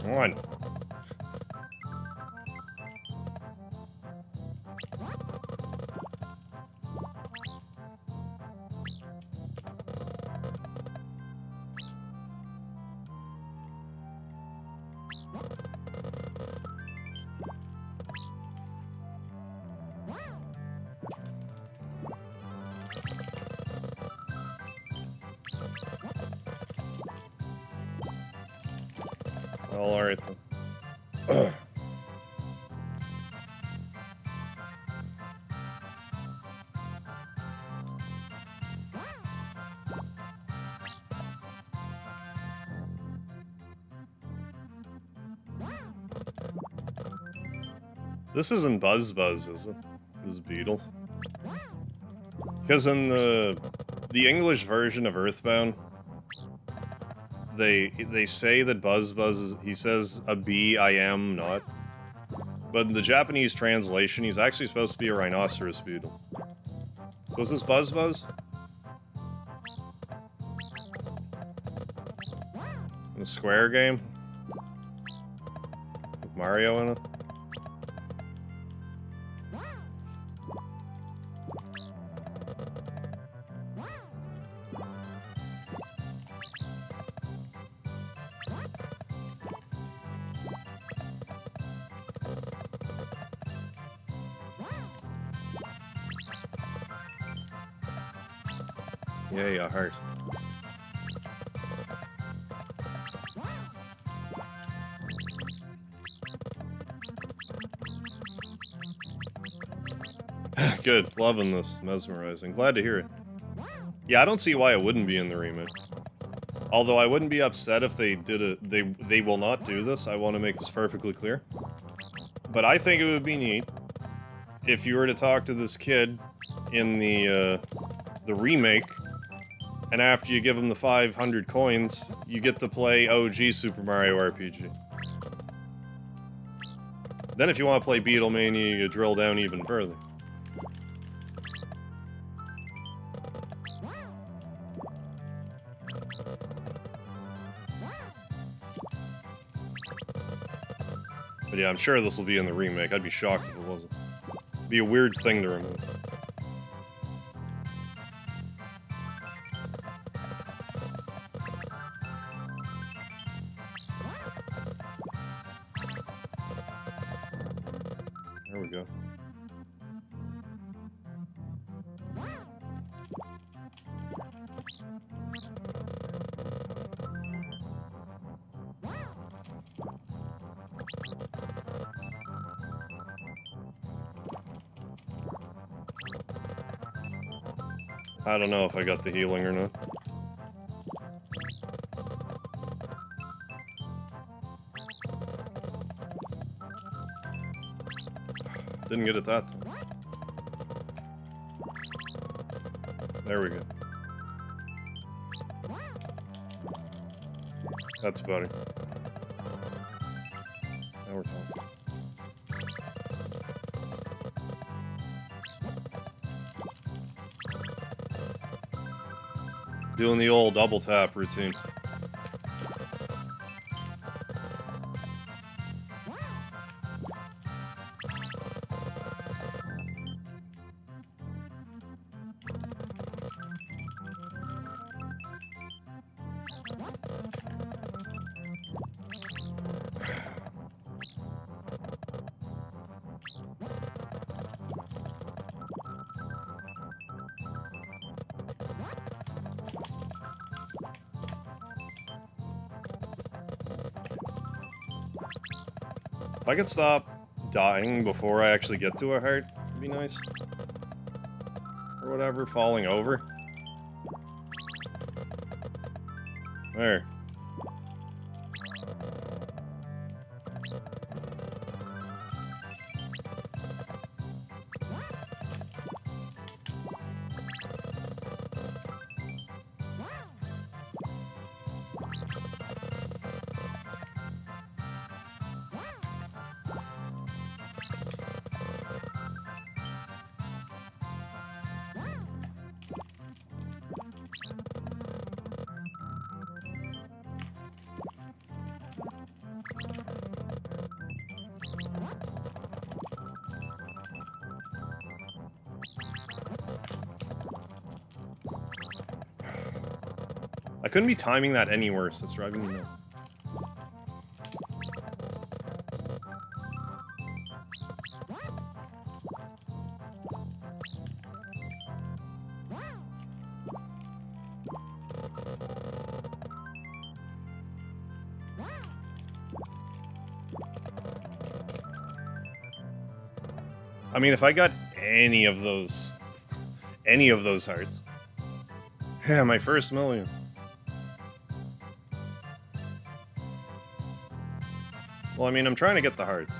Come on. Well, alright then. This isn't Buzz Buzz, is it? This is Beetle. Because in the English version of Earthbound, they say that Buzz Buzz is, he says a bee, I am not. But in the Japanese translation, he's actually supposed to be a rhinoceros beetle. So is this Buzz Buzz? In a Square game? With Mario in it? Yeah, heart. Good, loving this, mesmerizing. Glad to hear it. Yeah, I don't see why it wouldn't be in the remake. Although I wouldn't be upset if they did it. They will not do this. I want to make this perfectly clear. But I think it would be neat if you were to talk to this kid in the remake. And after you give him the 500 coins, you get to play OG Super Mario RPG. Then if you want to play Beatlemania, you drill down even further. But yeah, I'm sure this will be in the remake. I'd be shocked if it wasn't. It'd be a weird thing to remove. There we go. I don't know if I got the healing or not. Didn't get it that time. There we go. That's about it. Now we're talking. Doing the old double tap routine. If I could stop dying before I actually get to a heart, it'd be nice. Or whatever, falling over. There. I couldn't be timing that any worse. That's driving me nuts. I mean, if I got any of those hearts. Yeah, my first million. Well, I mean, I'm trying to get the hearts.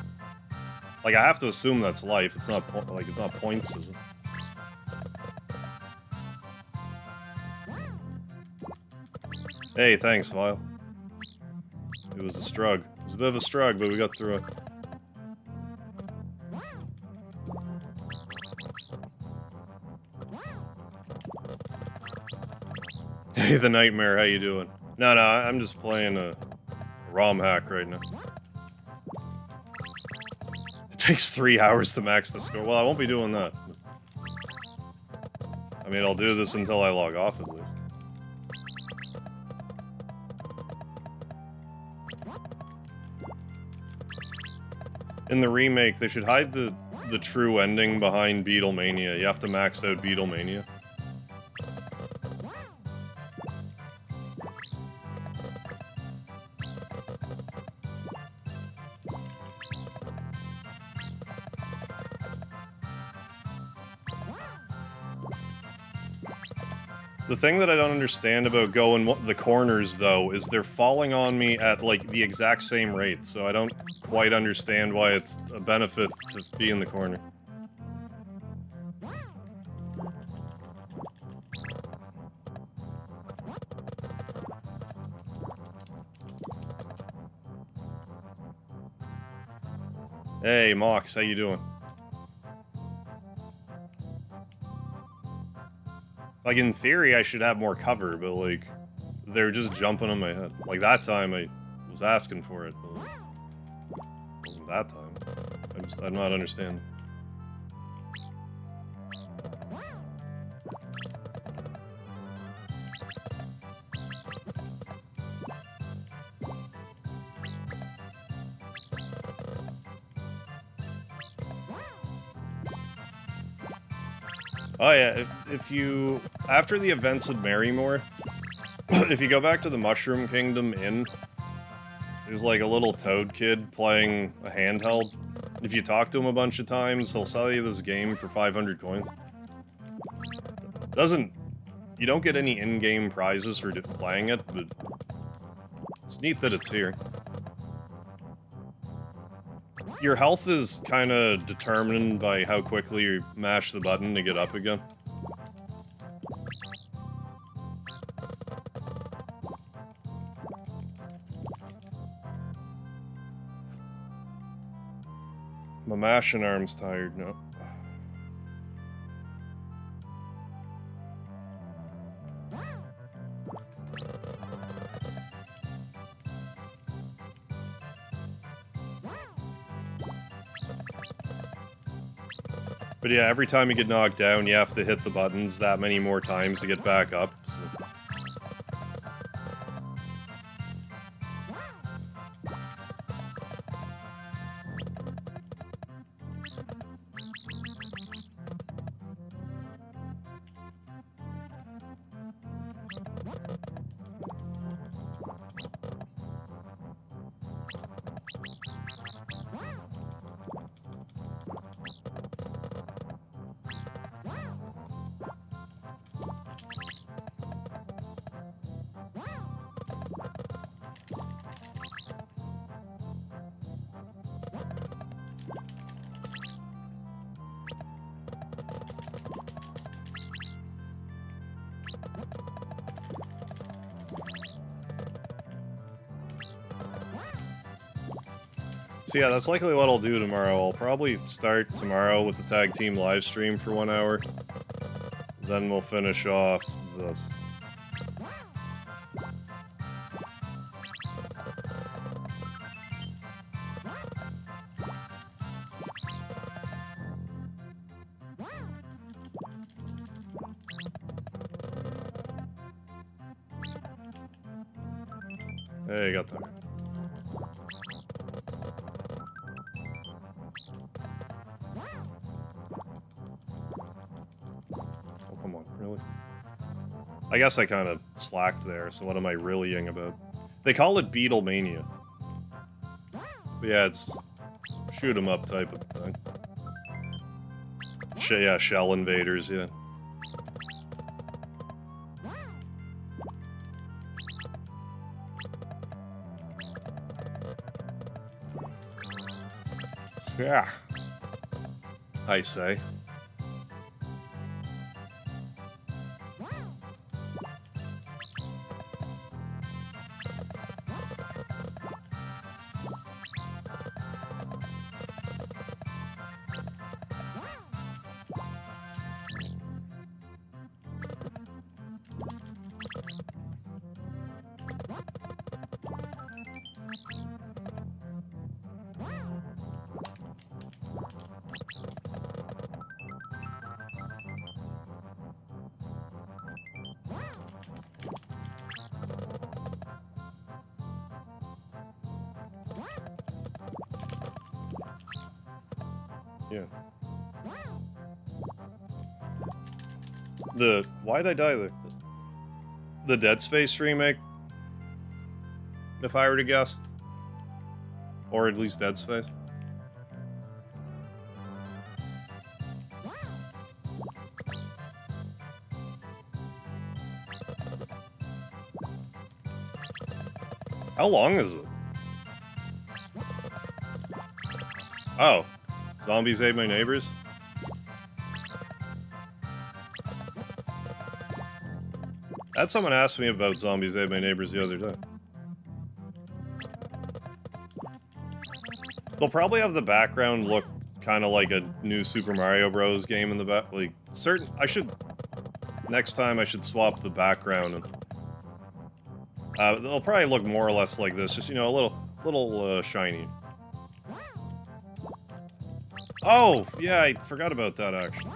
Like, I have to assume that's life. It's not it's not points, is it? Hey, thanks, Vile. It was a strug. It was a bit of a strug, but we got through it. Hey, the Nightmare, how you doing? No, I'm just playing a ROM hack right now. It takes 3 hours to max the score. Well, I won't be doing that. I mean, I'll do this until I log off, at least. In the remake, they should hide the true ending behind Beatlemania. You have to max out Beatlemania. The thing that I don't understand about going the corners, though, is they're falling on me at, like, the exact same rate, so I don't quite understand why it's a benefit to be in the corner. Hey, Mox, how you doing? Like, in theory, I should have more cover, but, like, they're just jumping on my head. Like, that time, I was asking for it, but, like, it wasn't that time. I'm not understanding. Oh yeah, if you... After the events at Marrymore, if you go back to the Mushroom Kingdom Inn, there's like a little toad kid playing a handheld. If you talk to him a bunch of times, he'll sell you this game for 500 coins. You don't get any in-game prizes for playing it, but it's neat that it's here. Your health is kind of determined by how quickly you mash the button to get up again. My mashing arm's tired now. But yeah, every time you get knocked down, you have to hit the buttons that many more times to get back up. So. So yeah, that's likely what I'll do tomorrow. I'll probably start tomorrow with the tag team live stream for 1 hour. Then we'll finish off this. Hey, I got that. Oh, come on, really? I guess I kind of slacked there, so what am I reallying about? They call it Beatlemania. But yeah, it's shoot 'em up type of thing. Yeah, shell invaders, yeah. Yeah. I say. Yeah. Why'd I die there? The Dead Space remake? If I were to guess. Or at least Dead Space. How long is it? Oh. Zombies ate my neighbors? Had someone asked me about Zombies Ate My Neighbors the other day. They'll probably have the background look kind of like a new Super Mario Bros. Game in the back. Like, next time I should swap the background. And, they'll probably look more or less like this, just, you know, a little shiny. Oh, yeah, I forgot about that, actually.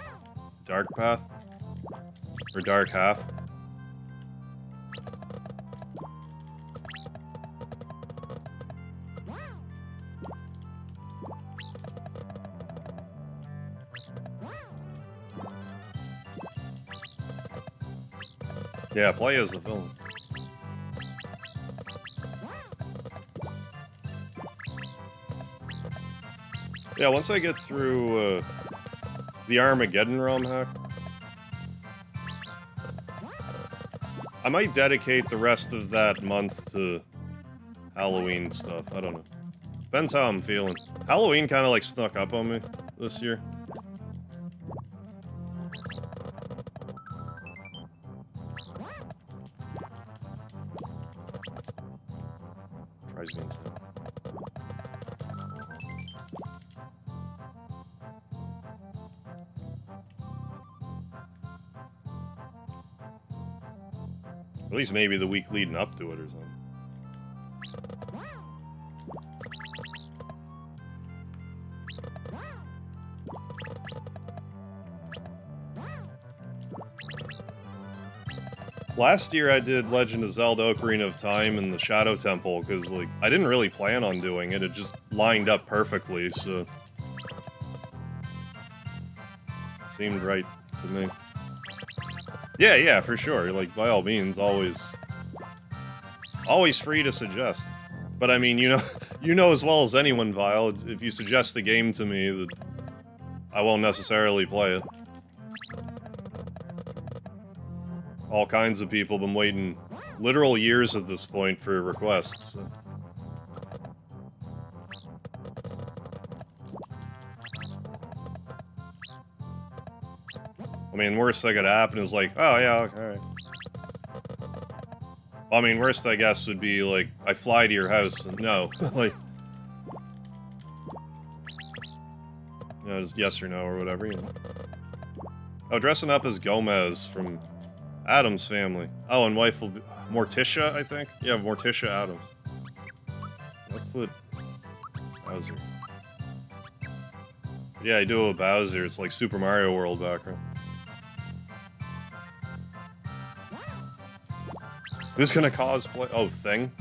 Dark Path? Or Dark Half? Yeah, play as the villain. Yeah, once I get through the Armageddon ROM hack, I might dedicate the rest of that month to Halloween stuff. I don't know. Depends how I'm feeling. Halloween kind of like snuck up on me this year. Drives me insane. At least maybe the week leading up to it or something. Last year I did Legend of Zelda Ocarina of Time and the Shadow Temple, because, like, I didn't really plan on doing it, it just lined up perfectly, so... Seemed right to me. Yeah, for sure, like, by all means, always free to suggest. But I mean, you know as well as anyone, Vile, if you suggest a game to me, that I won't necessarily play it. All kinds of people have been waiting literal years at this point for requests. So. I mean, worst that could happen is like, oh yeah, alright. Well, I mean, worst I guess would be like, I fly to your house and no, like, you know, just yes or no or whatever, you know. Oh, dressing up as Gomez from Adam's Family. Oh, and wife will be Morticia, I think? Yeah, Morticia Adams. Let's put Bowser. Yeah, I do a Bowser. It's like Super Mario World background. Who's gonna cosplay? Oh, Thing?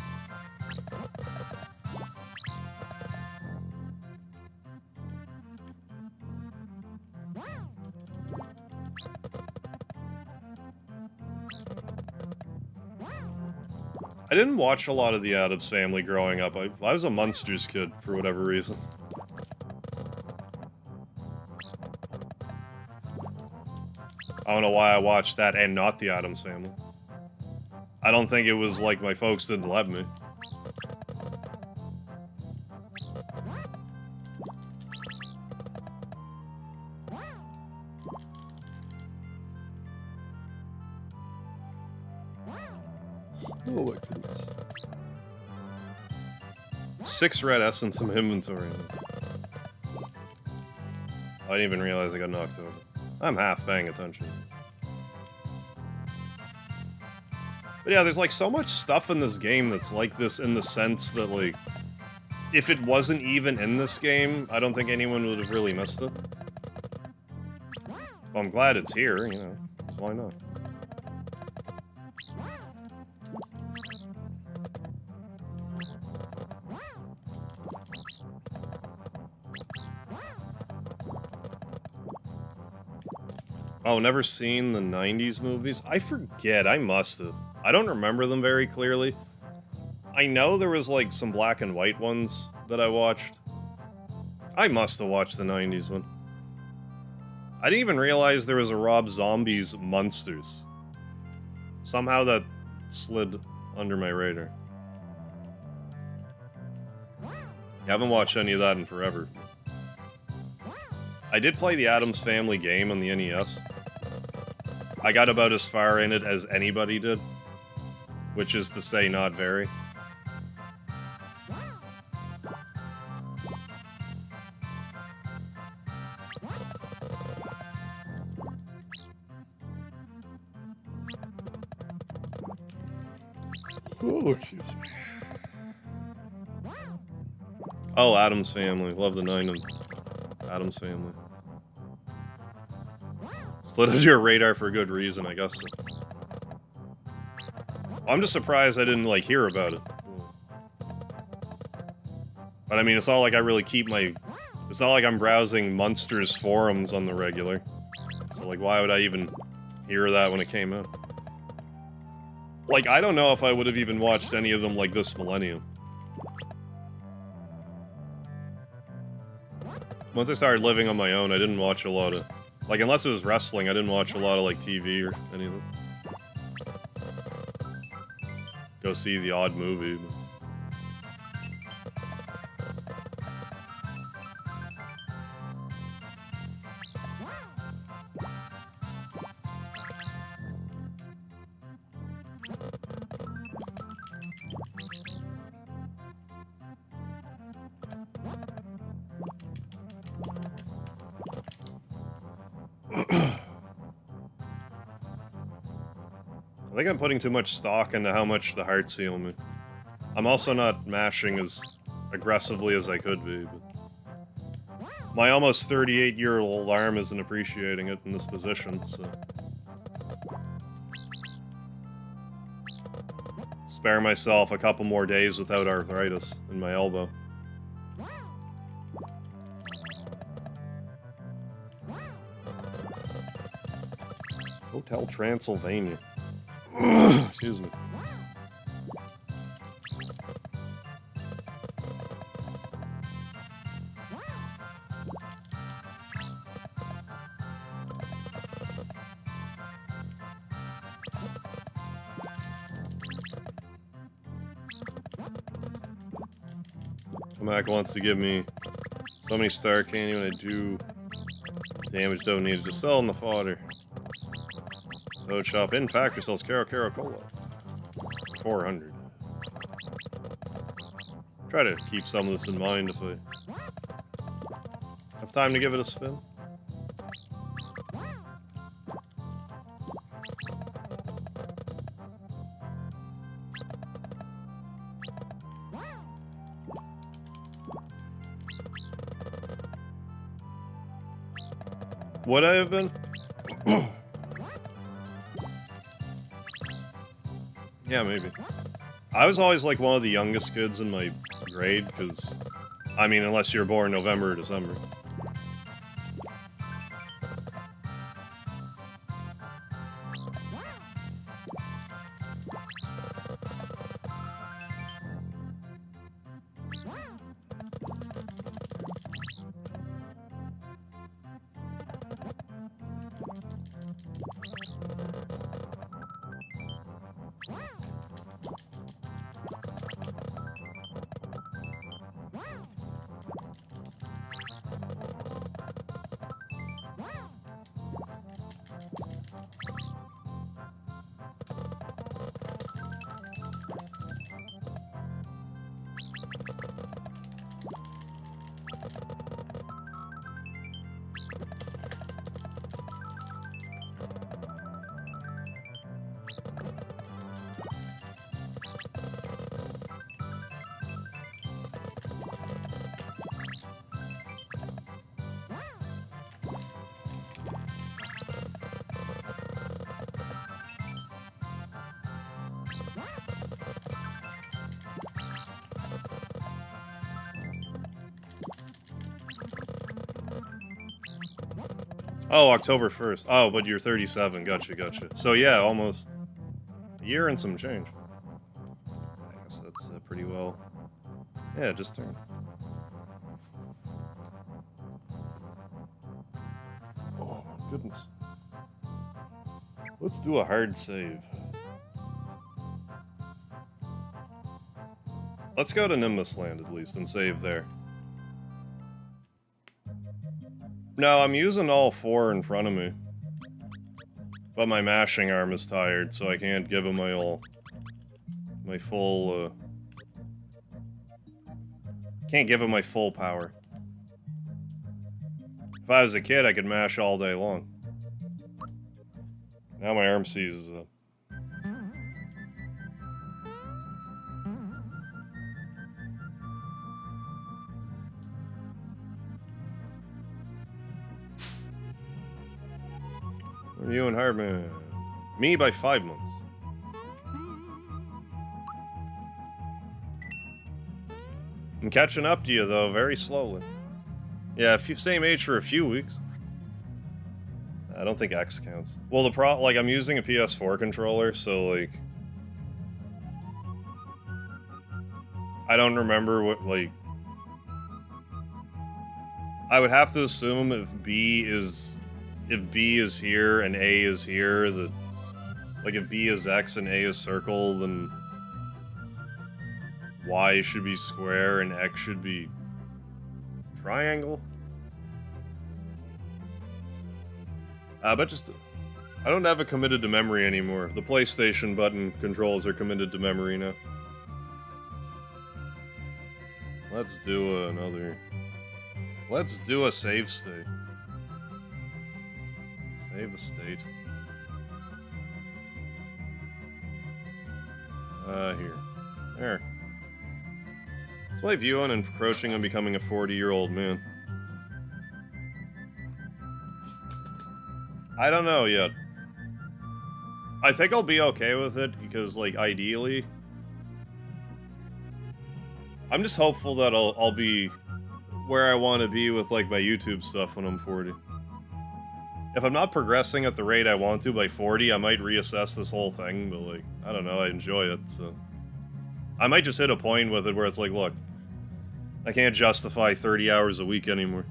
I didn't watch a lot of the Addams Family growing up. I was a Munsters kid, for whatever reason. I don't know why I watched that and not the Addams Family. I don't think it was like my folks didn't let me. Oh my goodness. 6 red essence in inventory. I didn't even realize I got knocked over. I'm half paying attention. But yeah, there's like so much stuff in this game that's like this in the sense that like, if it wasn't even in this game, I don't think anyone would have really missed it. Well, I'm glad it's here, you know, so why not? Oh, never seen the 90s movies? I forget, I must have. I don't remember them very clearly. I know there was like some black and white ones that I watched. I must have watched the 90s one. I didn't even realize there was a Rob Zombie's Munsters. Somehow that slid under my radar. I haven't watched any of that in forever. I did play the Addams Family game on the NES. I got about as far in it as anybody did. Which is to say, not very. Oh, excuse me. Oh, Addams Family. Love the 9 of Addams Family. Slid under your radar for a good reason, I guess. I'm just surprised I didn't, like, hear about it. But I mean, it's not like I really keep my... It's not like I'm browsing Munsters forums on the regular. So, like, why would I even hear that when it came out? Like, I don't know if I would have even watched any of them, like, this millennium. Once I started living on my own, I didn't watch a lot of... Like, unless it was wrestling, I didn't watch a lot of, like, TV or anything. Go see the odd movie. But... I think I'm putting too much stock into how much the hearts heal me. I'm also not mashing as aggressively as I could be, but... My almost 38-year-old arm isn't appreciating it in this position, so... Spare myself a couple more days without arthritis in my elbow. Hotel Transylvania. Excuse me. Mac wants to give me so many star candy when I do damage don't need to sell in the fodder. Toad Shop in factory sells Caro Cola. 400. Try to keep some of this in mind if I have time to give it a spin. Would I have been? Yeah, maybe. I was always like one of the youngest kids in my grade, because, I mean, unless you're born November or December. Oh, October 1st. Oh, but you're 37. Gotcha, gotcha. So yeah, almost a year and some change. I guess that's pretty well. Yeah, just turned. Oh my goodness. Let's do a hard save. Let's go to Nimbus Land at least and save there. No, I'm using all 4 in front of me. But my mashing arm is tired, so I can't give him my full, can't give him my full power. If I was a kid, I could mash all day long. Now my arm seizes up. You and Hardman. Me by 5 months. I'm catching up to you, though, very slowly. Yeah, same age for a few weeks. I don't think X counts. Well, like, I'm using a PS4 controller, so, like... I don't remember what, like... I would have to assume if B is here and A is here, that... Like, if B is X and A is circle, then... Y should be square and X should be... triangle? But just... I don't have it committed to memory anymore. The PlayStation button controls are committed to memory now. Let's do another... Let's do a save state. Save a state. Here. There. It's my view on encroaching on becoming a 40-year-old man. I don't know yet. I think I'll be okay with it, because, like, ideally... I'm just hopeful that I'll be where I want to be with, like, my YouTube stuff when I'm 40. If I'm not progressing at the rate I want to by 40, I might reassess this whole thing, but, like, I don't know, I enjoy it, so... I might just hit a point with it where it's like, look, I can't justify 30 hours a week anymore.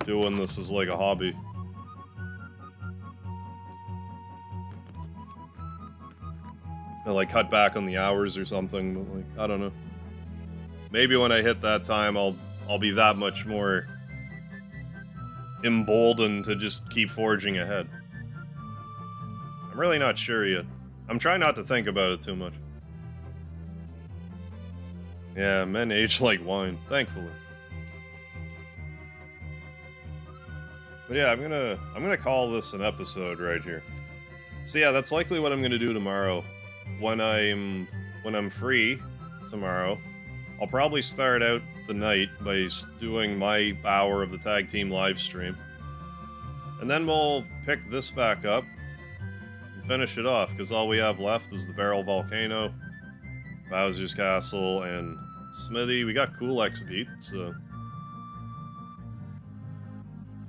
Doing this is like a hobby. I'll, like, cut back on the hours or something, but, like, I don't know. Maybe when I hit that time, I'll be that much more emboldened to just keep forging ahead. I'm really not sure yet. I'm trying not to think about it too much. Yeah, men age like wine, thankfully. But yeah, I'm gonna call this an episode right here. So yeah, that's likely what I'm gonna do tomorrow. When I'm free tomorrow, I'll probably start out the night by doing my hour of the tag team live stream. And then we'll pick this back up and finish it off, because all we have left is the Barrel Volcano, Bowser's Castle, and Smithy. We got Cool X beat, so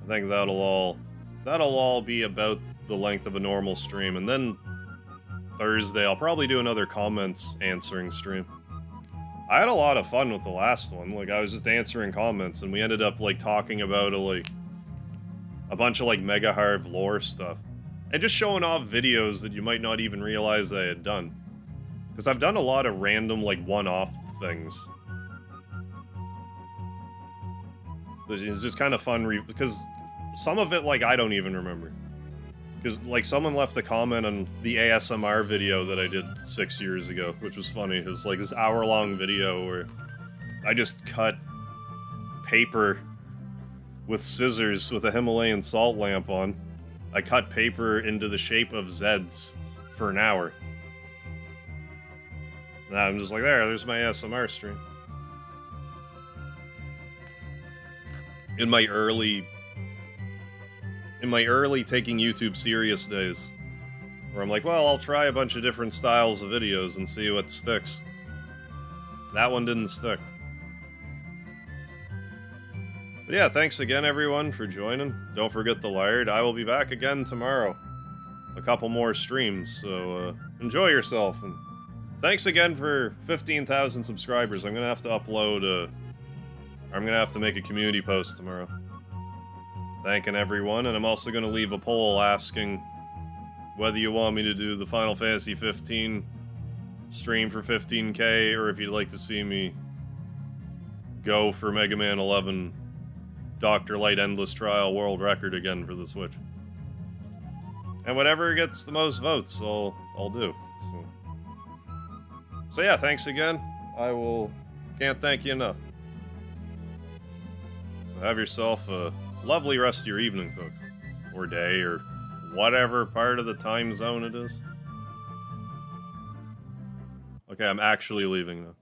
I think that'll all be about the length of a normal stream. And then Thursday, I'll probably do another comments answering stream. I had a lot of fun with the last one. Like, I was just answering comments, and we ended up, like, talking about, a bunch of, like, Mega Harv lore stuff. And just showing off videos that you might not even realize I had done. Because I've done a lot of random, like, one-off things. It's just kind of fun, because some of it, like, I don't even remember. Because, like, someone left a comment on the ASMR video that I did 6 years ago, which was funny. It was, like, this hour-long video where I just cut paper with scissors with a Himalayan salt lamp on. I cut paper into the shape of Zeds for an hour. And I'm just like, there's my ASMR stream. In my early taking YouTube serious days, where I'm like, well, I'll try a bunch of different styles of videos and see what sticks. That one didn't stick. But yeah, thanks again, everyone, for joining. Don't forget the Laird. I will be back again tomorrow. A couple more streams, so enjoy yourself. And thanks again for 15,000 subscribers. I'm gonna have to upload I'm gonna have to make a community post tomorrow. Thanking everyone, and I'm also gonna leave a poll asking whether you want me to do the Final Fantasy 15 stream for 15k, or if you'd like to see me go for Mega Man 11 Dr. Light Endless Trial world record again for the Switch. And whatever gets the most votes, I'll do. So yeah, thanks again. Can't thank you enough. So have yourself a lovely rest of your evening, folks. Or day, or whatever part of the time zone it is. Okay, I'm actually leaving now.